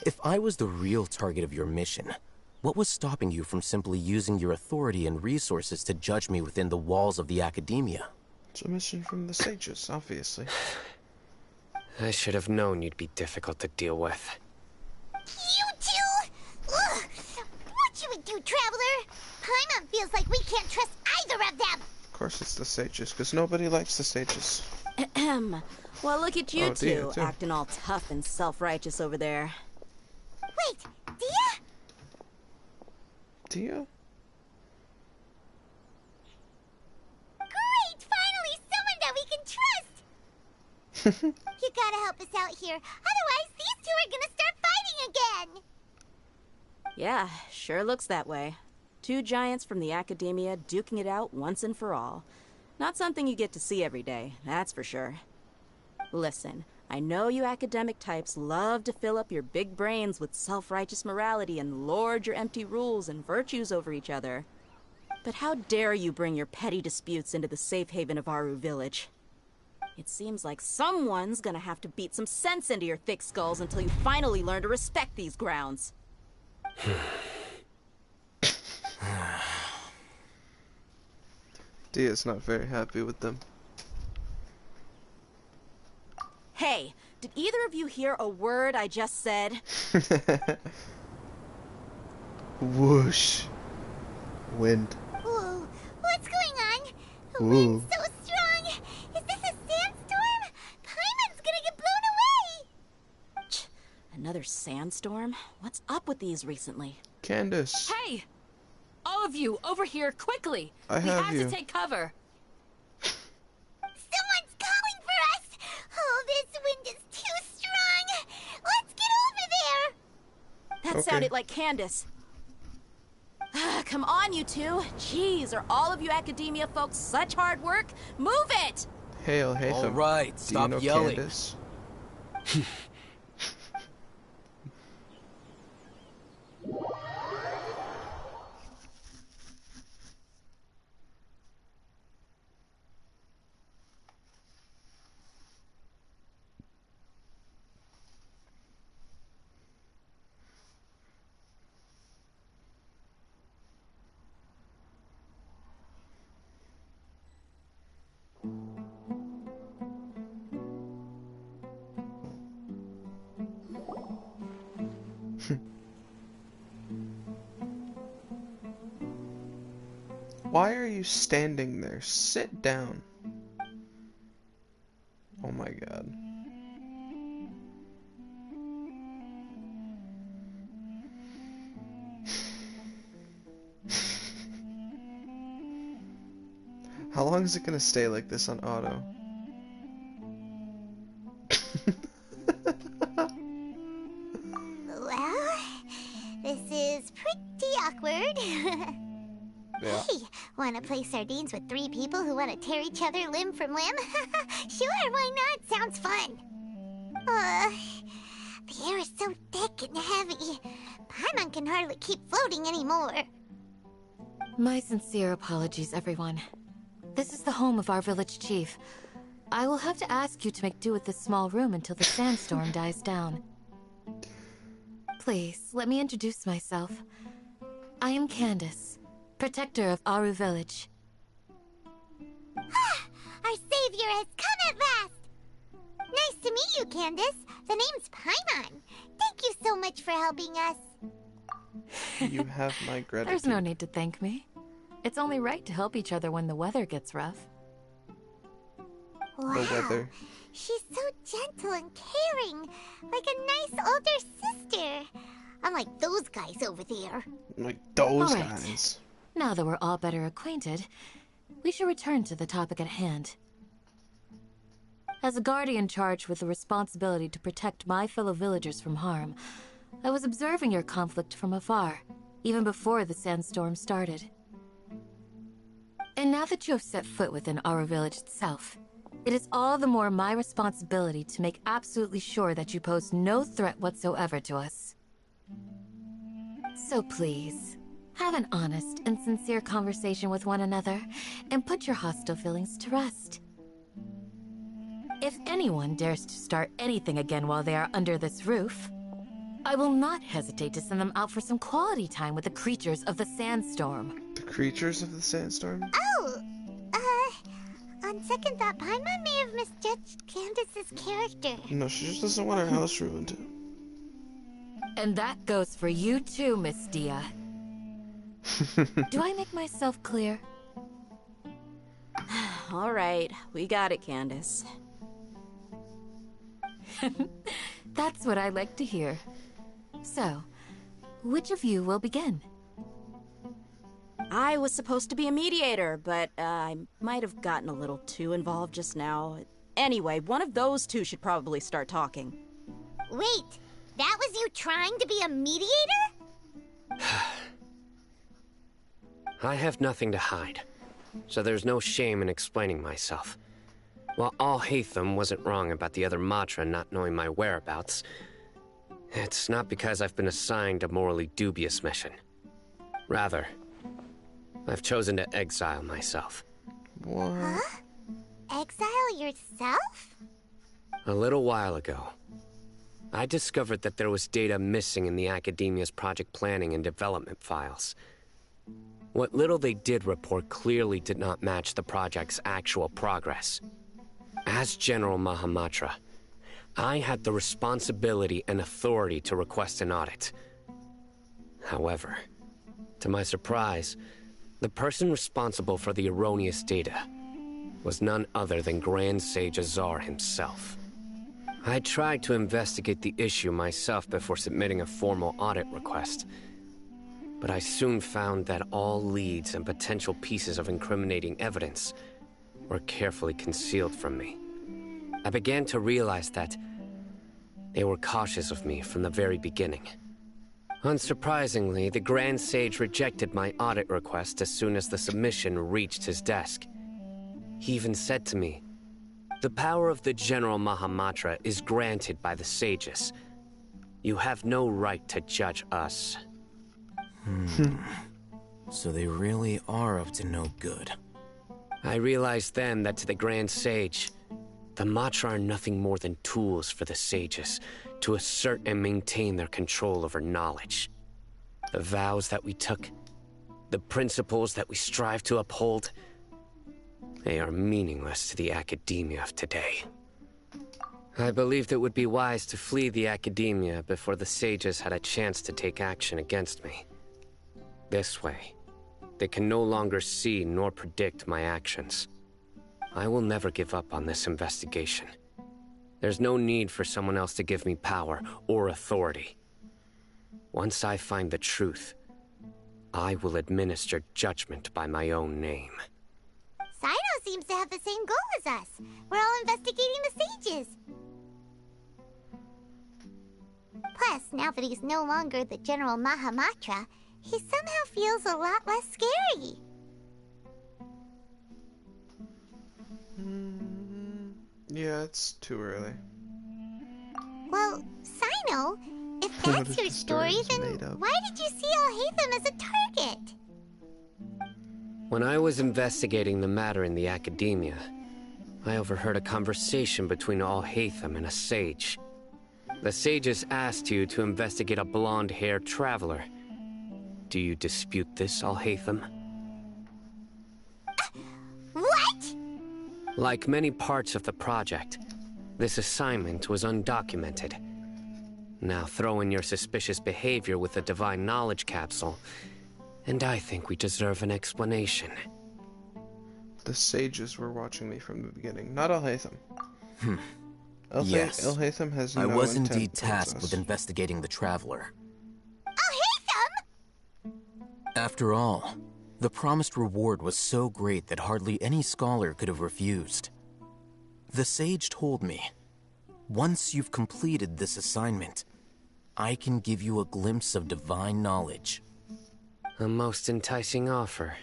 If I was the real target of your mission, what was stopping you from simply using your authority and resources to judge me within the walls of the Academia? It's a mission from the sages, obviously. I should have known you'd be difficult to deal with. You two! Ugh. What you would do, Traveler? Paimon feels like we can't trust either of them. Of course it's the sages, because nobody likes the sages. Ahem. Well, look at you two, Dia, acting all tough and self-righteous over there. Wait, Dia? Dia? Great! Finally, someone that we can trust! You gotta help us out here, otherwise these two are gonna start fighting again! Yeah, sure looks that way. Two giants from the Academia duking it out once and for all. Not something you get to see every day, that's for sure. Listen, I know you academic types love to fill up your big brains with self-righteous morality and lord your empty rules and virtues over each other. But how dare you bring your petty disputes into the safe haven of Aru Village? It seems like someone's gonna have to beat some sense into your thick skulls until you finally learn to respect these grounds. Dia's not very happy with them. Hey, did either of you hear a word I just said? Whoosh. Wind. Whoa, what's going on? The Ooh. wind's so strong! Is this a sandstorm? Paimon's gonna get blown away! Another sandstorm? What's up with these recently? Candace. Hey! All of you, over here, quickly! I We have have you. to take cover. Someone's calling for us! Oh, this wind is too strong! Let's get over there! That sounded like Candace. Come on, you two. Jeez, are all of you Academia folks such hard work? Move it! Hail, Hatham. All right, Do stop you know yelling. Candace? Why are you standing there? Sit down. Oh my god. How long is it gonna stay like this on auto? Well, this is pretty awkward. Yeah. Hey, wanna play sardines with 3 people who wanna tear each other limb from limb? Sure, why not? Sounds fun. The air is so thick and heavy. Paimon can hardly keep floating anymore. My sincere apologies, everyone. This is the home of our village chief. I will have to ask you to make do with this small room until the sandstorm dies down. Please, let me introduce myself. I am Candace, protector of Aru village. Our savior has come at last! Nice to meet you, Candace. The name's Paimon. Thank you so much for helping us. You have my gratitude. There's no need to thank me. It's only right to help each other when the weather gets rough. Wow. The weather. She's so gentle and caring, like a nice older sister. Unlike those guys over there. Like those All right. guys. Now that we're all better acquainted, we should return to the topic at hand. As a guardian charged with the responsibility to protect my fellow villagers from harm, I was observing your conflict from afar, even before the sandstorm started. And now that you have set foot within our village itself, it is all the more my responsibility to make absolutely sure that you pose no threat whatsoever to us. So please, have an honest and sincere conversation with one another, and put your hostile feelings to rest. If anyone dares to start anything again while they are under this roof, I will not hesitate to send them out for some quality time with the creatures of the sandstorm. The creatures of the sandstorm? Oh, on second thought, Paimon may have misjudged Candace's character. No, she just doesn't want her house ruined. And that goes for you too, Miss Dia. Do I make myself clear? All right, we got it, Candace. That's what I like to hear. So, which of you will begin? I was supposed to be a mediator, but I might have gotten a little too involved just now. Anyway, one of those two should probably start talking. Wait, that was you trying to be a mediator? I have nothing to hide, so there's no shame in explaining myself. While Al-Haytham wasn't wrong about the other Matra not knowing my whereabouts, it's not because I've been assigned a morally dubious mission. Rather, I've chosen to exile myself. What? Huh? Exile yourself? A little while ago, I discovered that there was data missing in the Academia's project planning and development files. What little they did report clearly did not match the project's actual progress. As General Mahamatra, I had the responsibility and authority to request an audit. However, to my surprise, the person responsible for the erroneous data was none other than Grand Sage Azar himself. I tried to investigate the issue myself before submitting a formal audit request, but I soon found that all leads and potential pieces of incriminating evidence were carefully concealed from me. I began to realize that they were cautious of me from the very beginning. Unsurprisingly, the Grand Sage rejected my audit request as soon as the submission reached his desk. He even said to me, "The power of the General Mahamatra is granted by the sages. You have no right to judge us." So they really are up to no good. I realized then that to the Grand Sage, the Matra are nothing more than tools for the sages to assert and maintain their control over knowledge. The vows that we took, the principles that we strive to uphold, they are meaningless to the academia of today. I believed it would be wise to flee the academia before the sages had a chance to take action against me. This way, they can no longer see nor predict my actions. I will never give up on this investigation. There's no need for someone else to give me power or authority. Once I find the truth, I will administer judgment by my own name. Sino seems to have the same goal as us. We're all investigating the sages. Plus, now that he's no longer the General Mahamatra, he somehow feels a lot less scary. Yeah, it's too early. Well, Sino, if that's your story, then why did you see Alhaitham as a target? When I was investigating the matter in the academia, I overheard a conversation between Alhaitham and a sage. The sages asked you to investigate a blonde-haired traveler. Do you dispute this, Alhaitham? What? Like many parts of the project, this assignment was undocumented. Now throw in your suspicious behavior with the Divine Knowledge Capsule, and I think we deserve an explanation. The sages were watching me from the beginning, not Alhaitham. Yes, Alhaitham has no I was intent indeed towards tasked us. with investigating the Traveler. Alhaitham! After all, the promised reward was so great that hardly any scholar could have refused. The sage told me, once you've completed this assignment, I can give you a glimpse of divine knowledge. A most enticing offer.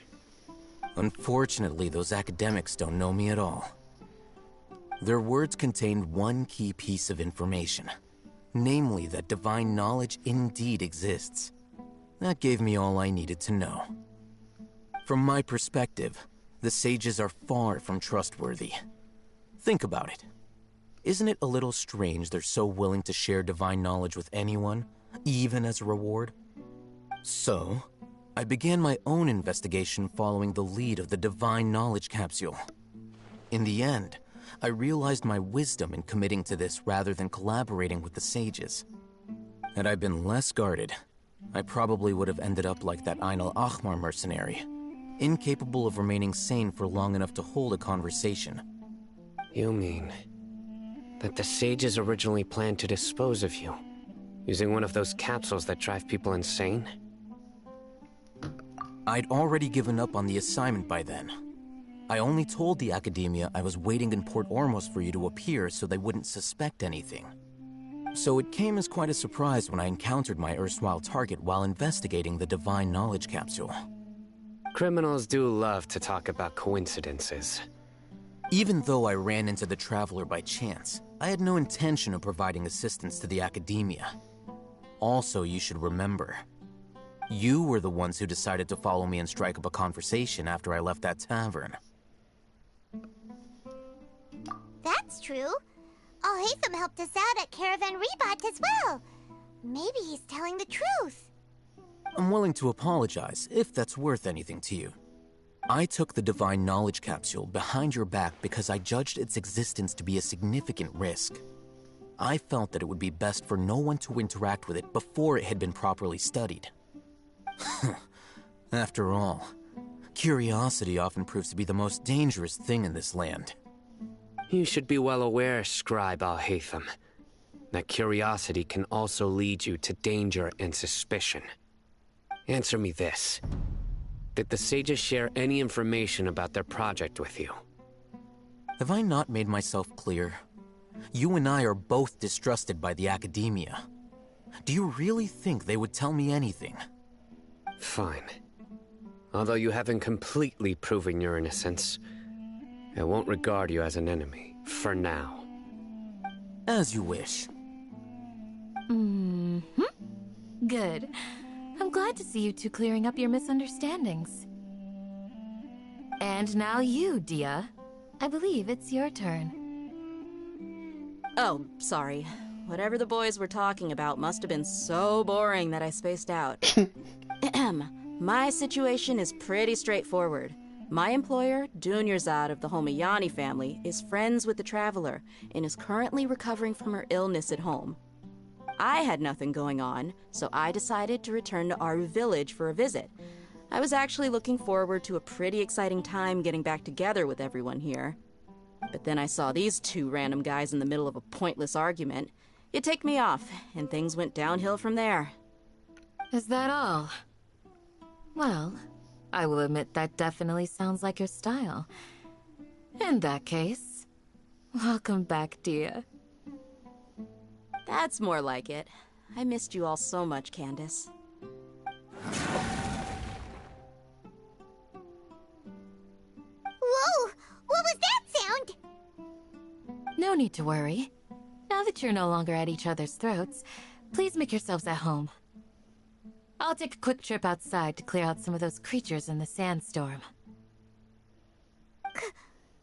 Unfortunately, those academics don't know me at all. Their words contained one key piece of information, namely that divine knowledge indeed exists. That gave me all I needed to know. From my perspective, the sages are far from trustworthy. Think about it. Isn't it a little strange they're so willing to share divine knowledge with anyone, even as a reward? So, I began my own investigation following the lead of the Divine Knowledge Capsule. In the end, I realized my wisdom in committing to this rather than collaborating with the sages. Had I been less guarded, I probably would have ended up like that Ain al-Ahmar mercenary, incapable of remaining sane for long enough to hold a conversation. You mean that the sages originally planned to dispose of you, using one of those capsules that drive people insane? I'd already given up on the assignment by then. I only told the Academia I was waiting in Port Ormos for you to appear so they wouldn't suspect anything. So it came as quite a surprise when I encountered my erstwhile target while investigating the Divine Knowledge Capsule. Criminals do love to talk about coincidences. Even though I ran into the Traveler by chance, I had no intention of providing assistance to the Academia. Also, you should remember, you were the ones who decided to follow me and strike up a conversation after I left that tavern. That's true. Alhaitham helped us out at Caravan Rebat as well. Maybe he's telling the truth. I'm willing to apologize, if that's worth anything to you. I took the Divine Knowledge Capsule behind your back because I judged its existence to be a significant risk. I felt that it would be best for no one to interact with it before it had been properly studied. After all, curiosity often proves to be the most dangerous thing in this land. You should be well aware, Scribe Alhaitham, that curiosity can also lead you to danger and suspicion. Answer me this. Did the sages share any information about their project with you? Have I not made myself clear? You and I are both distrusted by the Academia. Do you really think they would tell me anything? Fine. Although you haven't completely proven your innocence, I won't regard you as an enemy, for now. As you wish. Good. I'm glad to see you two clearing up your misunderstandings. And now you, Dia. I believe it's your turn. Oh, sorry. Whatever the boys were talking about must have been so boring that I spaced out. My situation is pretty straightforward. My employer, Dunyarzad of the Homayani family, is friends with the Traveler and is currently recovering from her illness at home. I had nothing going on, so I decided to return to Aru Village for a visit. I was actually looking forward to a pretty exciting time getting back together with everyone here. But then I saw these two random guys in the middle of a pointless argument. It ticked me off, and things went downhill from there. Is that all? Well, I will admit that definitely sounds like your style. In that case, welcome back, dear. That's more like it. I missed you all so much, Candace. Whoa! What was that sound? No need to worry. Now that you're no longer at each other's throats, please make yourselves at home. I'll take a quick trip outside to clear out some of those creatures in the sandstorm.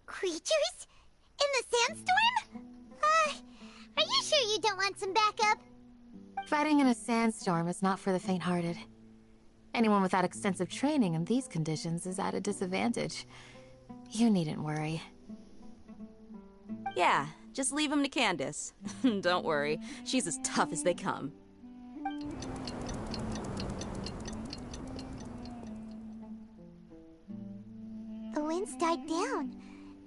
Creatures? In the sandstorm? Are you sure you don't want some backup? Fighting in a sandstorm is not for the faint-hearted. Anyone without extensive training in these conditions is at a disadvantage. You needn't worry. Yeah, just leave him to Candace. Don't worry, she's as tough as they come. The wind's died down.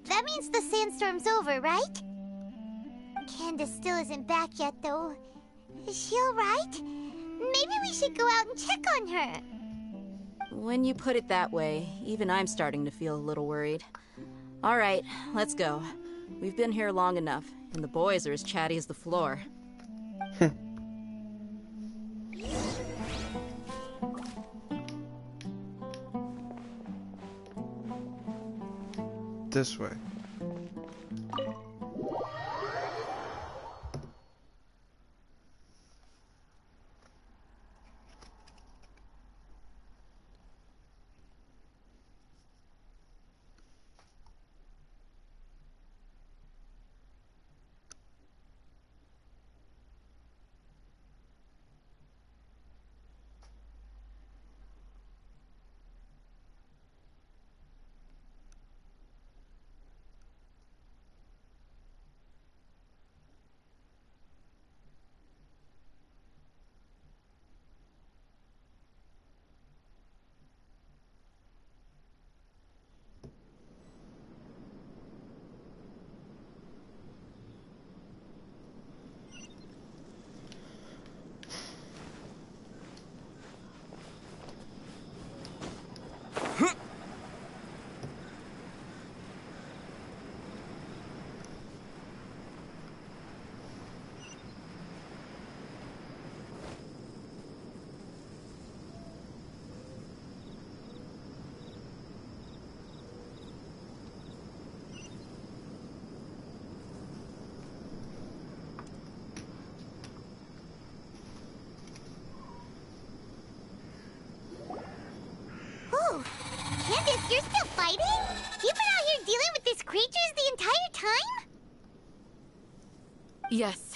That means the sandstorm's over, right? Candace still isn't back yet, though. Is she alright? Maybe we should go out and check on her. When you put it that way, even I'm starting to feel a little worried. All right, let's go. We've been here long enough, and the boys are as chatty as the floor. This way. Candace, you're still fighting? You've been out here dealing with these creatures the entire time? Yes.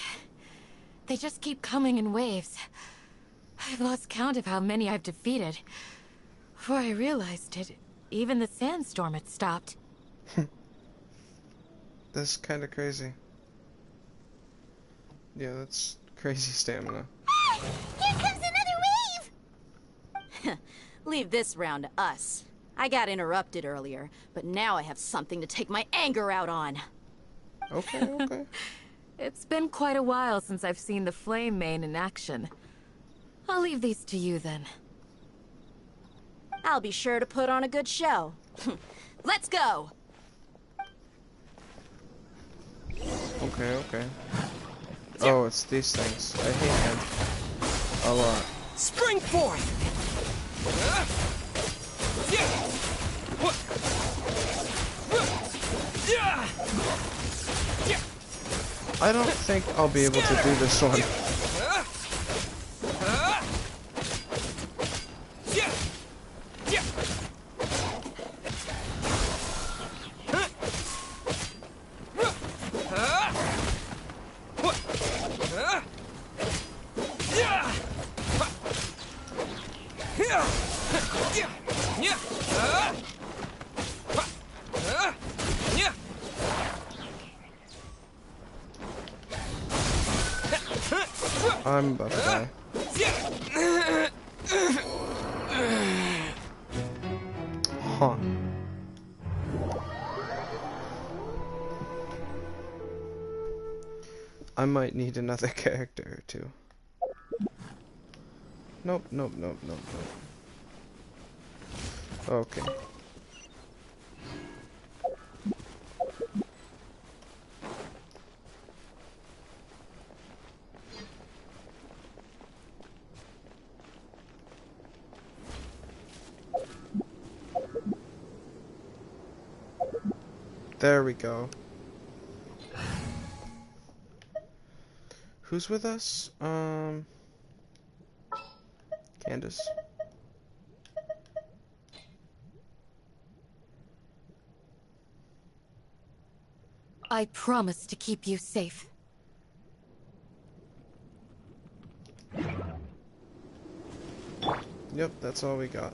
They just keep coming in waves. I've lost count of how many I've defeated. Before I realized it, even the sandstorm had stopped. That's kind of crazy. Yeah, that's crazy stamina. Ah! Here comes another wave! Leave this round to us. I got interrupted earlier, but now I have something to take my anger out on. Okay, okay. It's been quite a while since I've seen the Flame Mane in action. I'll leave these to you then. I'll be sure to put on a good show. Let's go! Okay, okay. Oh, it's these things. I hate them a lot. Spring forth! I don't think I'll be able to do this one. I'm about to die. Huh. I might need another character or two. Nope, nope, nope, nope, nope. Okay. There we go. Who's with us? Candace. I promise to keep you safe. Yep, that's all we got.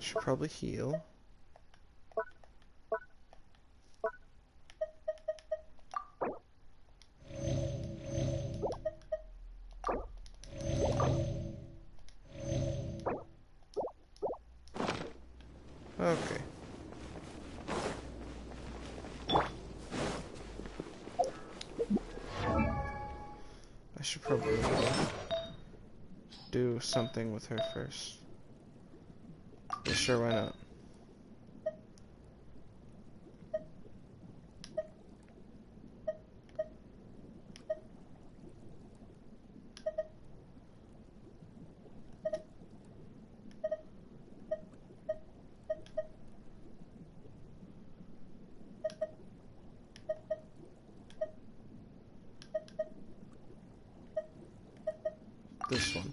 Should probably heal. Okay. I should probably do something with her first. Yeah, sure, why not? This one.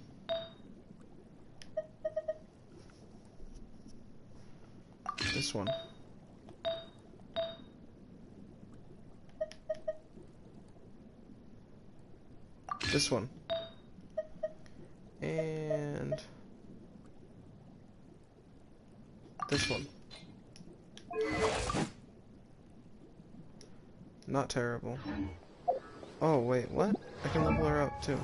This one. This one. And this one. Not terrible. Oh, wait, what? I can level her up, too.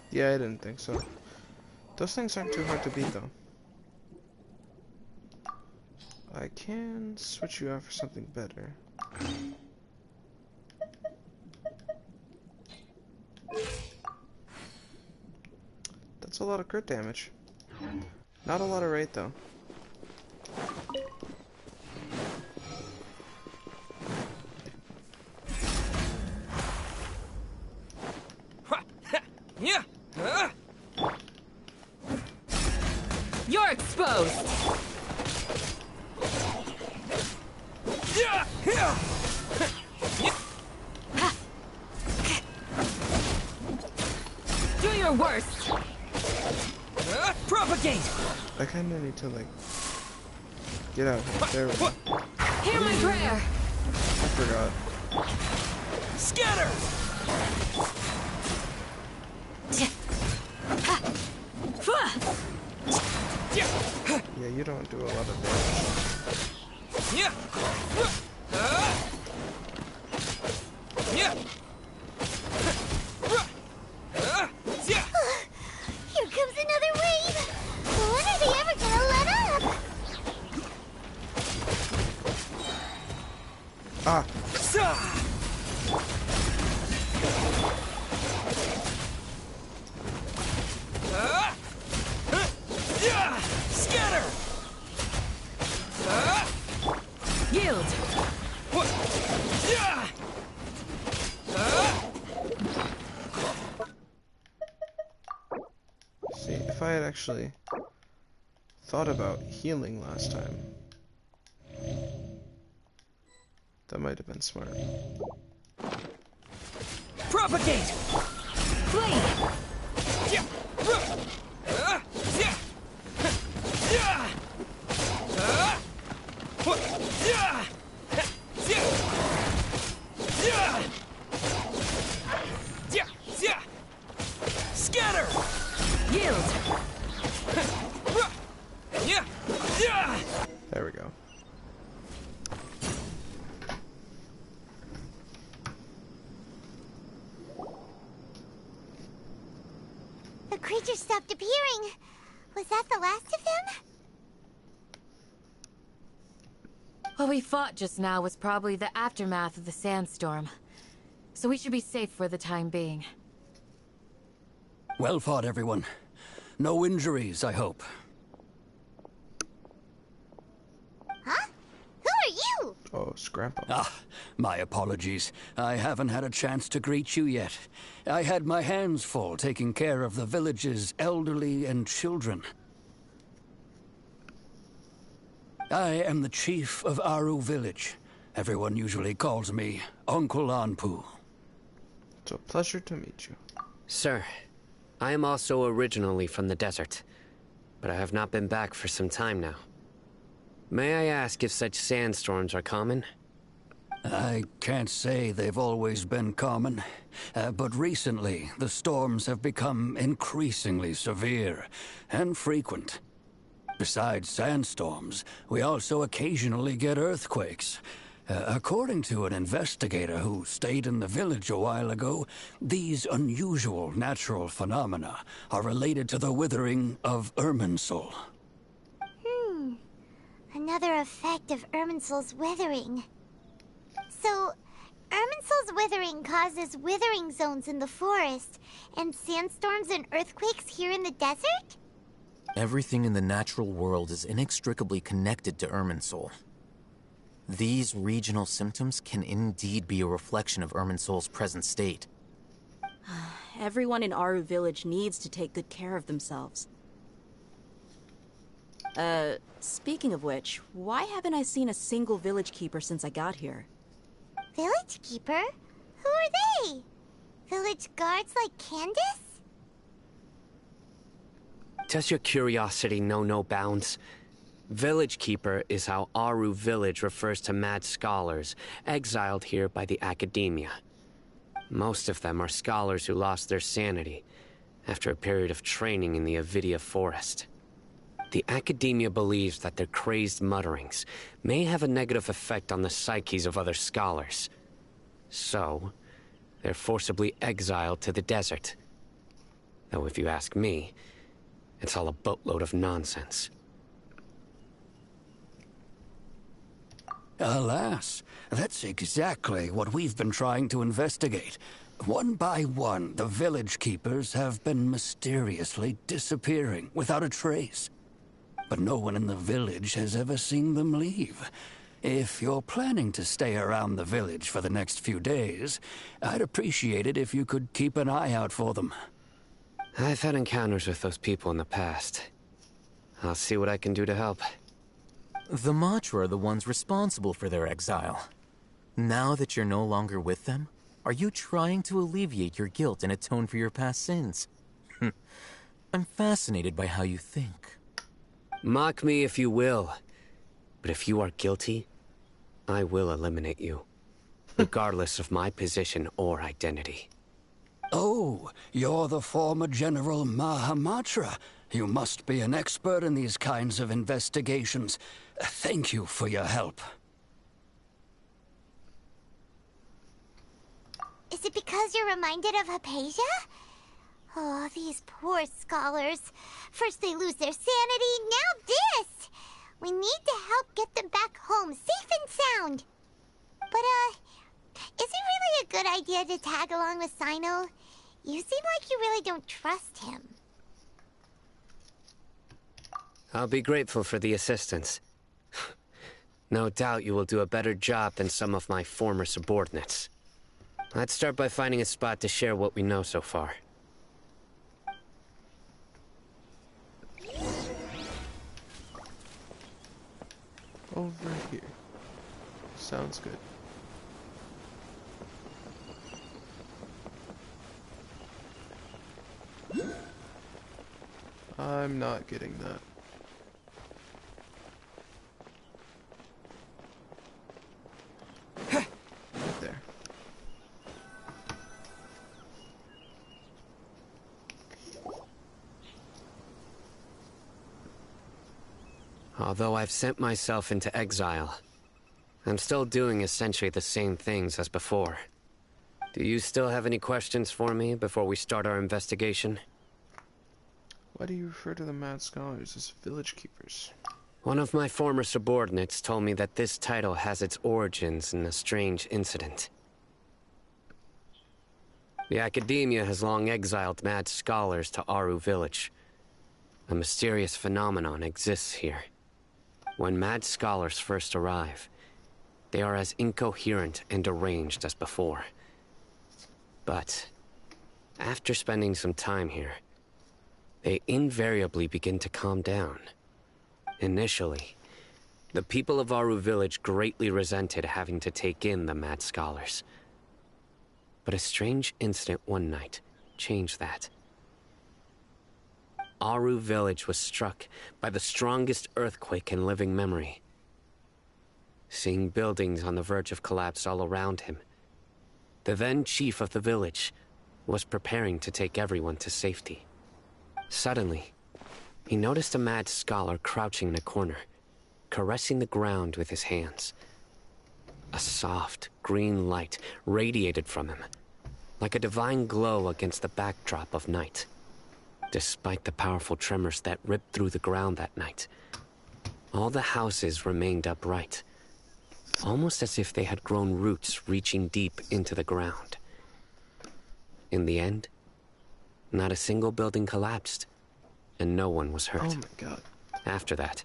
Yeah, I didn't think so. Those things aren't too hard to beat, though. I can switch you out for something better. That's a lot of crit damage. Not a lot of rate, though. You're exposed! Do your worst! Propagate! I kinda need to, like, get out here. There we go. Hear my prayer! I forgot. Scatter! Yeah, you don't do a lot of damage. Yeah. Here comes another wave! When are they ever gonna let up? Ah! Scatter! Yield! See, if I had actually thought about healing last time, that might have been smart. Propagate! Flee! creatures stopped appearing. Was that the last of them? What we fought just now was probably the aftermath of the sandstorm. So we should be safe for the time being. Well fought, everyone. No injuries, I hope. Huh? Who are you? Oh, Scrappa. Ah, my apologies. I haven't had a chance to greet you yet. I had my hands full taking care of the village's elderly and children. I am the chief of Aru village. Everyone usually calls me Uncle Anpu. It's a pleasure to meet you. Sir, I am also originally from the desert, but I have not been back for some time now. May I ask if such sandstorms are common? I can't say they've always been common, but recently the storms have become increasingly severe and frequent. Besides sandstorms, we also occasionally get earthquakes. According to an investigator who stayed in the village a while ago, these unusual natural phenomena are related to the withering of Irminsul. Another effect of Irminsul's withering. So, Irminsul's withering causes withering zones in the forest, and sandstorms and earthquakes here in the desert? Everything in the natural world is inextricably connected to Irminsul. These regional symptoms can indeed be a reflection of Irminsul's present state. Everyone in Aru village needs to take good care of themselves. Speaking of which, why haven't I seen a single village keeper since I got here? Village keeper? Who are they? Village guards like Candace? Does your curiosity know no bounds? Village Keeper is how Aru village refers to mad scholars exiled here by the Academia. Most of them are scholars who lost their sanity after a period of training in the Avidia forest. The Academia believes that their crazed mutterings may have a negative effect on the psyches of other scholars. So, they're forcibly exiled to the desert. Though if you ask me, it's all a boatload of nonsense. Alas, that's exactly what we've been trying to investigate. One by one, the village keepers have been mysteriously disappearing without a trace. But no one in the village has ever seen them leave. If you're planning to stay around the village for the next few days, I'd appreciate it if you could keep an eye out for them. I've had encounters with those people in the past. I'll see what I can do to help. The Matra are the ones responsible for their exile. Now that you're no longer with them, are you trying to alleviate your guilt and atone for your past sins? I'm fascinated by how you think. Mock me if you will, but if you are guilty, I will eliminate you, regardless of my position or identity. Oh, you're the former General Mahamatra. You must be an expert in these kinds of investigations. Thank you for your help. Is it because you're reminded of Hypatia? Oh, these poor scholars. First they lose their sanity, now this! We need to help get them back home, safe and sound. But, is it really a good idea to tag along with Sino? You seem like you really don't trust him. I'll be grateful for the assistance. No doubt you will do a better job than some of my former subordinates. Let's start by finding a spot to share what we know so far. Over here. Sounds good. I'm not getting that. Right there. Although I've sent myself into exile, I'm still doing essentially the same things as before. Do you still have any questions for me before we start our investigation? Why do you refer to the Mad Scholars as village keepers? One of my former subordinates told me that this title has its origins in a strange incident. The Academia has long exiled Mad Scholars to Aru Village. A mysterious phenomenon exists here. When Mad Scholars first arrive, they are as incoherent and deranged as before. But after spending some time here, they invariably begin to calm down. Initially, the people of Aru Village greatly resented having to take in the Mad Scholars. But a strange incident one night changed that. Aru Village was struck by the strongest earthquake in living memory. Seeing buildings on the verge of collapse all around him, the then chief of the village was preparing to take everyone to safety. Suddenly, he noticed a Mad Scholar crouching in a corner, caressing the ground with his hands. A soft, green light radiated from him, like a divine glow against the backdrop of night. Despite the powerful tremors that ripped through the ground that night, all the houses remained upright, almost as if they had grown roots reaching deep into the ground. In the end, not a single building collapsed, and no one was hurt. Oh my god. After that,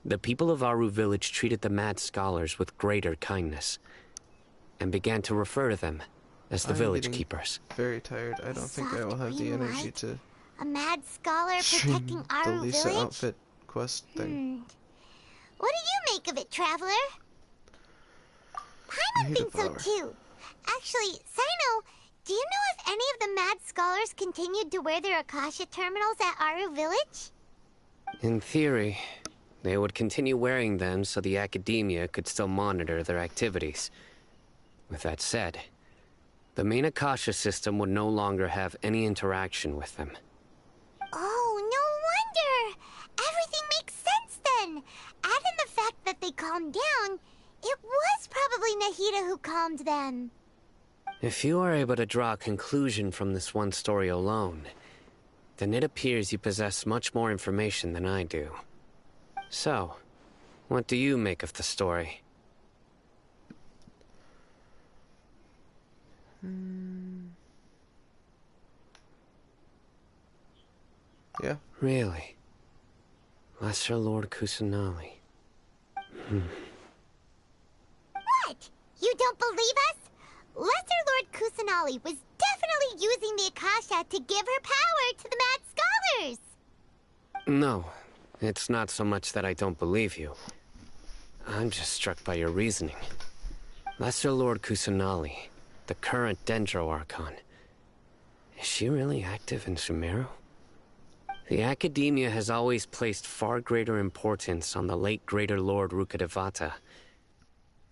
the people of Aru Village treated the Mad Scholars with greater kindness, and began to refer to them as the village keepers. Very tired. I don't think I will have the energy to... A Mad Scholar protecting the Aru Lisa Village? outfit quest thing. What do you make of it, Traveler? Paimon thinks so too. Actually, Sino, do you know if any of the Mad Scholars continued to wear their Akasha terminals at Aru Village? In theory, they would continue wearing them so the Academia could still monitor their activities. With that said, the main Akasha system would no longer have any interaction with them. Oh, no wonder! Everything makes sense then! Add in the fact that they calmed down, it was probably Nahida who calmed them. If you are able to draw a conclusion from this one story alone, then it appears you possess much more information than I do. So, what do you make of the story? Yeah. Really? Lesser Lord Kusanali. What? You don't believe us? Lesser Lord Kusanali was definitely using the Akasha to give her power to the Mad Scholars! No, it's not so much that I don't believe you. I'm just struck by your reasoning. Lesser Lord Kusanali, the current Dendro Archon, is she really active in Sumeru? The Academia has always placed far greater importance on the late Greater Lord Rukkhadevata.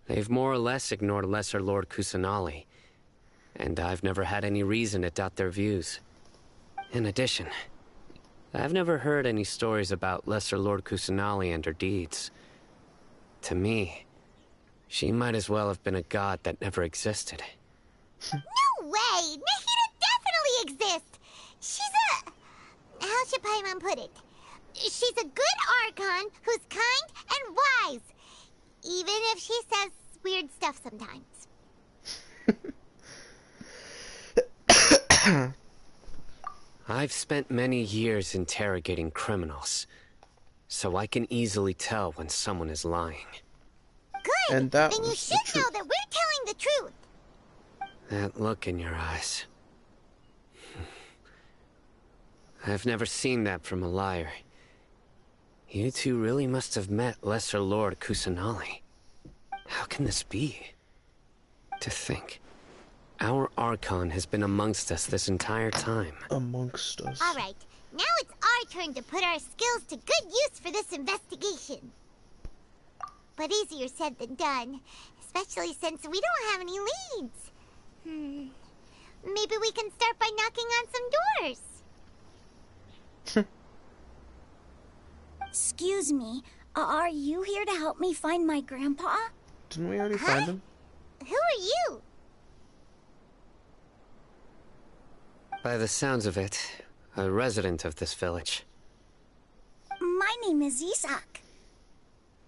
They've more or less ignored Lesser Lord Kusanali, and I've never had any reason to doubt their views. In addition, I've never heard any stories about Lesser Lord Kusanali and her deeds. To me, she might as well have been a god that never existed. No way! Nahida definitely exists! She's a... How should Paimon put it? She's a good Archon who's kind and wise. Even if she says weird stuff sometimes. I've spent many years interrogating criminals, so I can easily tell when someone is lying. Good! And that then you was the should know that we're telling the truth. That look in your eyes. I've never seen that from a liar. You two really must have met Lesser Lord Kusanali. How can this be? To think, our Archon has been amongst us this entire time. Amongst us. Alright, now it's our turn to put our skills to good use for this investigation. But easier said than done, especially since we don't have any leads. Maybe we can start by knocking on some doors. Excuse me, are you here to help me find my grandpa? Didn't we already find him? Who are you? By the sounds of it, a resident of this village. My name is Isak.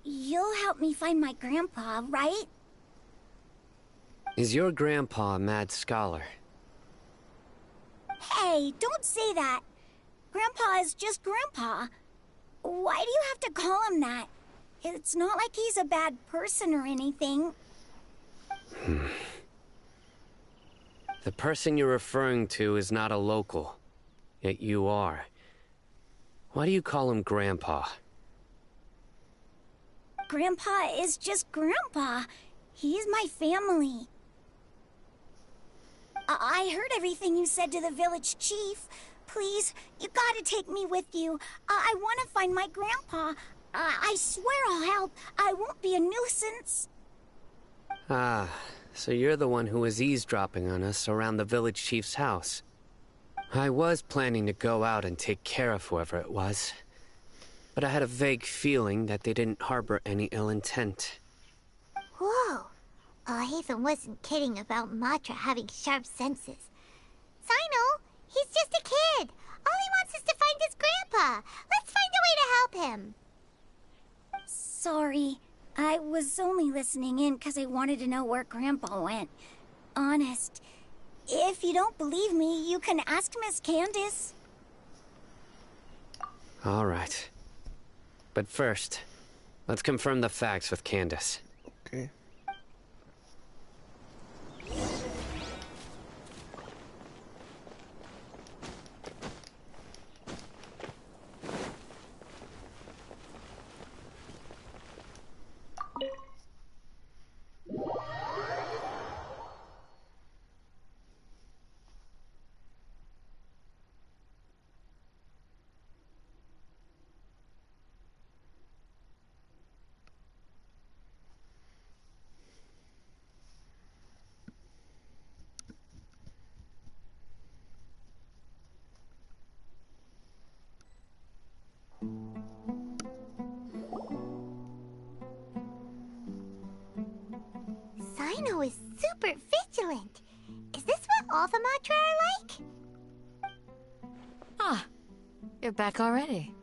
You'll help me find my grandpa, right? Is your grandpa a mad scholar? Hey, don't say that. Grandpa is just Grandpa. Why do you have to call him that? It's not like he's a bad person or anything. The person you're referring to is not a local, yet you are. Why do you call him Grandpa? Grandpa is just Grandpa. He's my family. I heard everything you said to the village chief. Please, you gotta take me with you. I want to find my grandpa. I swear I'll help. I won't be a nuisance. Ah, so you're the one who was eavesdropping on us around the village chief's house. I was planning to go out and take care of whoever it was, but I had a vague feeling that they didn't harbor any ill intent. Whoa. Hatham wasn't kidding about Matra having sharp senses. Sino, he's just a kid. All he wants is to find his grandpa. Let's find a way to help him. Sorry. I was only listening in because I wanted to know where Grandpa went. Honest. If you don't believe me, you can ask Miss Candace. All right. But first, let's confirm the facts with Candace. Okay. Sino is super vigilant. Is this what all the Matra are like? Ah, you're back already.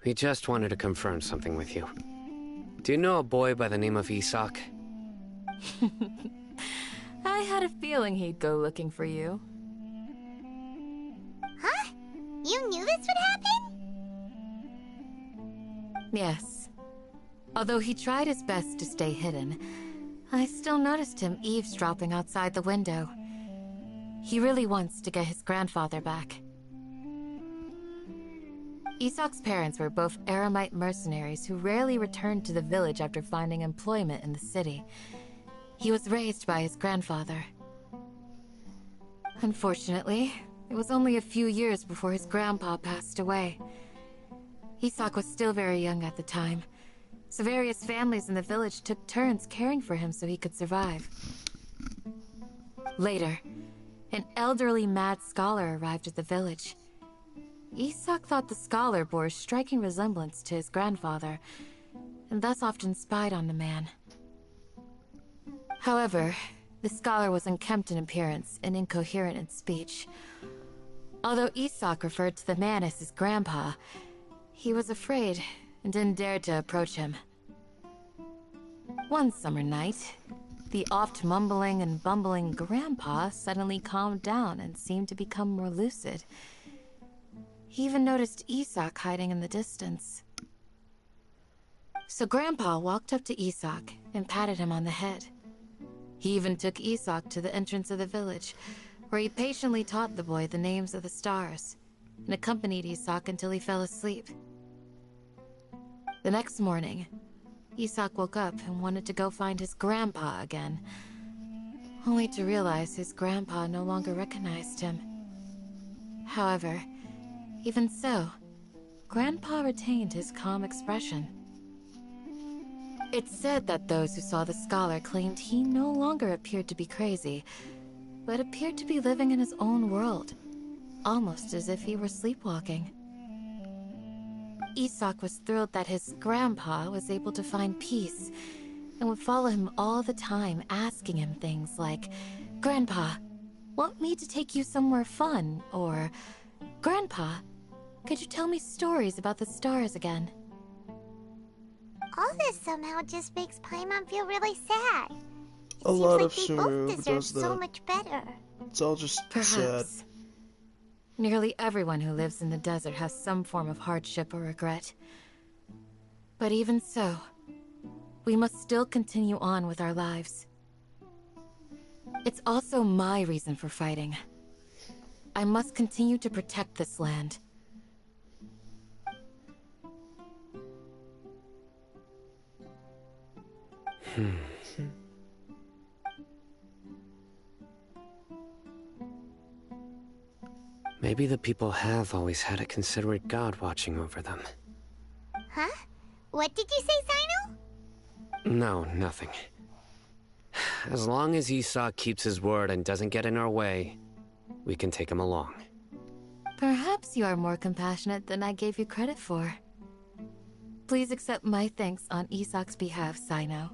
We just wanted to confirm something with you. Do you know a boy by the name of Isak? I had a feeling he'd go looking for you. Huh? You knew this would happen? Yes. Although he tried his best to stay hidden, I still noticed him eavesdropping outside the window. He really wants to get his grandfather back. Isak's parents were both Aramite mercenaries who rarely returned to the village after finding employment in the city. He was raised by his grandfather. Unfortunately, it was only a few years before his grandpa passed away. Isak was still very young at the time, so various families in the village took turns caring for him so he could survive. Later, an elderly mad scholar arrived at the village. Isak thought the scholar bore a striking resemblance to his grandfather, and thus often spied on the man. However, the scholar was unkempt in appearance and incoherent in speech. Although Isak referred to the man as his grandpa, he was afraid and didn't dare to approach him. One summer night, the oft mumbling and bumbling grandpa suddenly calmed down and seemed to become more lucid. He even noticed Isak hiding in the distance. So Grandpa walked up to Isak and patted him on the head. He even took Isak to the entrance of the village, where he patiently taught the boy the names of the stars, and accompanied Isak until he fell asleep. The next morning, Isak woke up and wanted to go find his grandpa again, only to realize his grandpa no longer recognized him. However, even so, Grandpa retained his calm expression. It's said that those who saw the scholar claimed he no longer appeared to be crazy, but appeared to be living in his own world, almost as if he were sleepwalking. Isak was thrilled that his grandpa was able to find peace, and would follow him all the time, asking him things like, "Grandpa, Want me to take you somewhere fun, or... Grandpa, could you tell me stories about the stars again? All this somehow just makes Paimon feel really sad. A lot of They Sumeru both deserve does that. so much better. It's all just Perhaps. sad. Nearly everyone who lives in the desert has some form of hardship or regret. But even so, we must still continue on with our lives. It's also my reason for fighting. I must continue to protect this land. Maybe the people have always had a considerate god watching over them. Huh? What did you say, Sino? No, nothing. As long as Esau keeps his word and doesn't get in our way, we can take him along. Perhaps you are more compassionate than I gave you credit for. Please accept my thanks on Isak's behalf, Sino.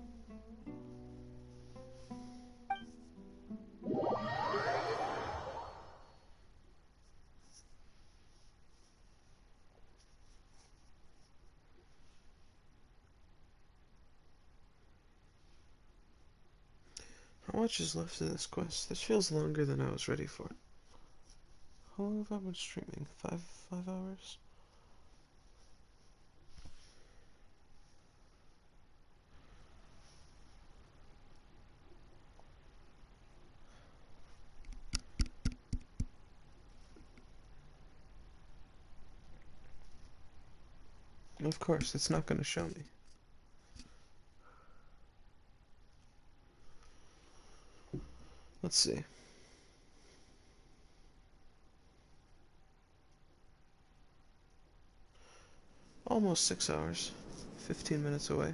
How much is left of this quest? This feels longer than I was ready for. How long have I been streaming? Five hours? Of course, it's not going to show me. Let's see. Almost 6 hours. 15 minutes away.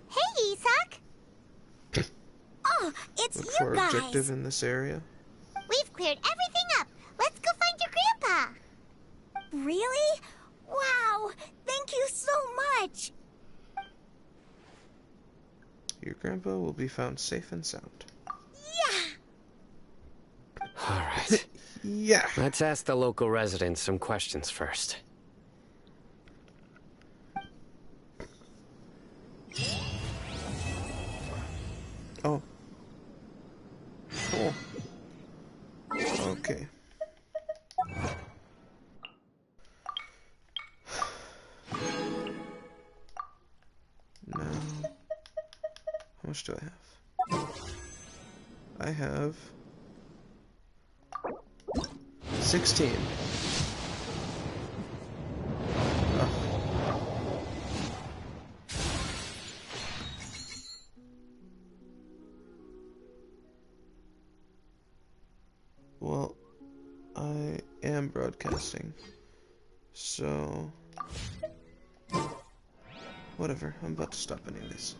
Hey, Isak! Oh, it's Look you for guys! objective in this area. We've cleared everything up! Let's go find your grandpa! Really? Wow! Thank you so much! Your grandpa will be found safe and sound. Yeah! Alright. Yeah. Let's ask the local residents some questions first. Oh. Cool. Okay. Now, how much do I have? I have 16. Well, I am broadcasting, so whatever, I'm about to stop anyways.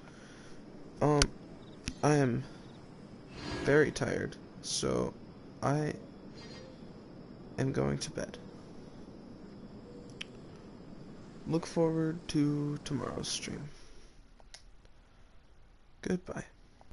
I am very tired, so I am going to bed. Look forward to tomorrow's stream. Goodbye.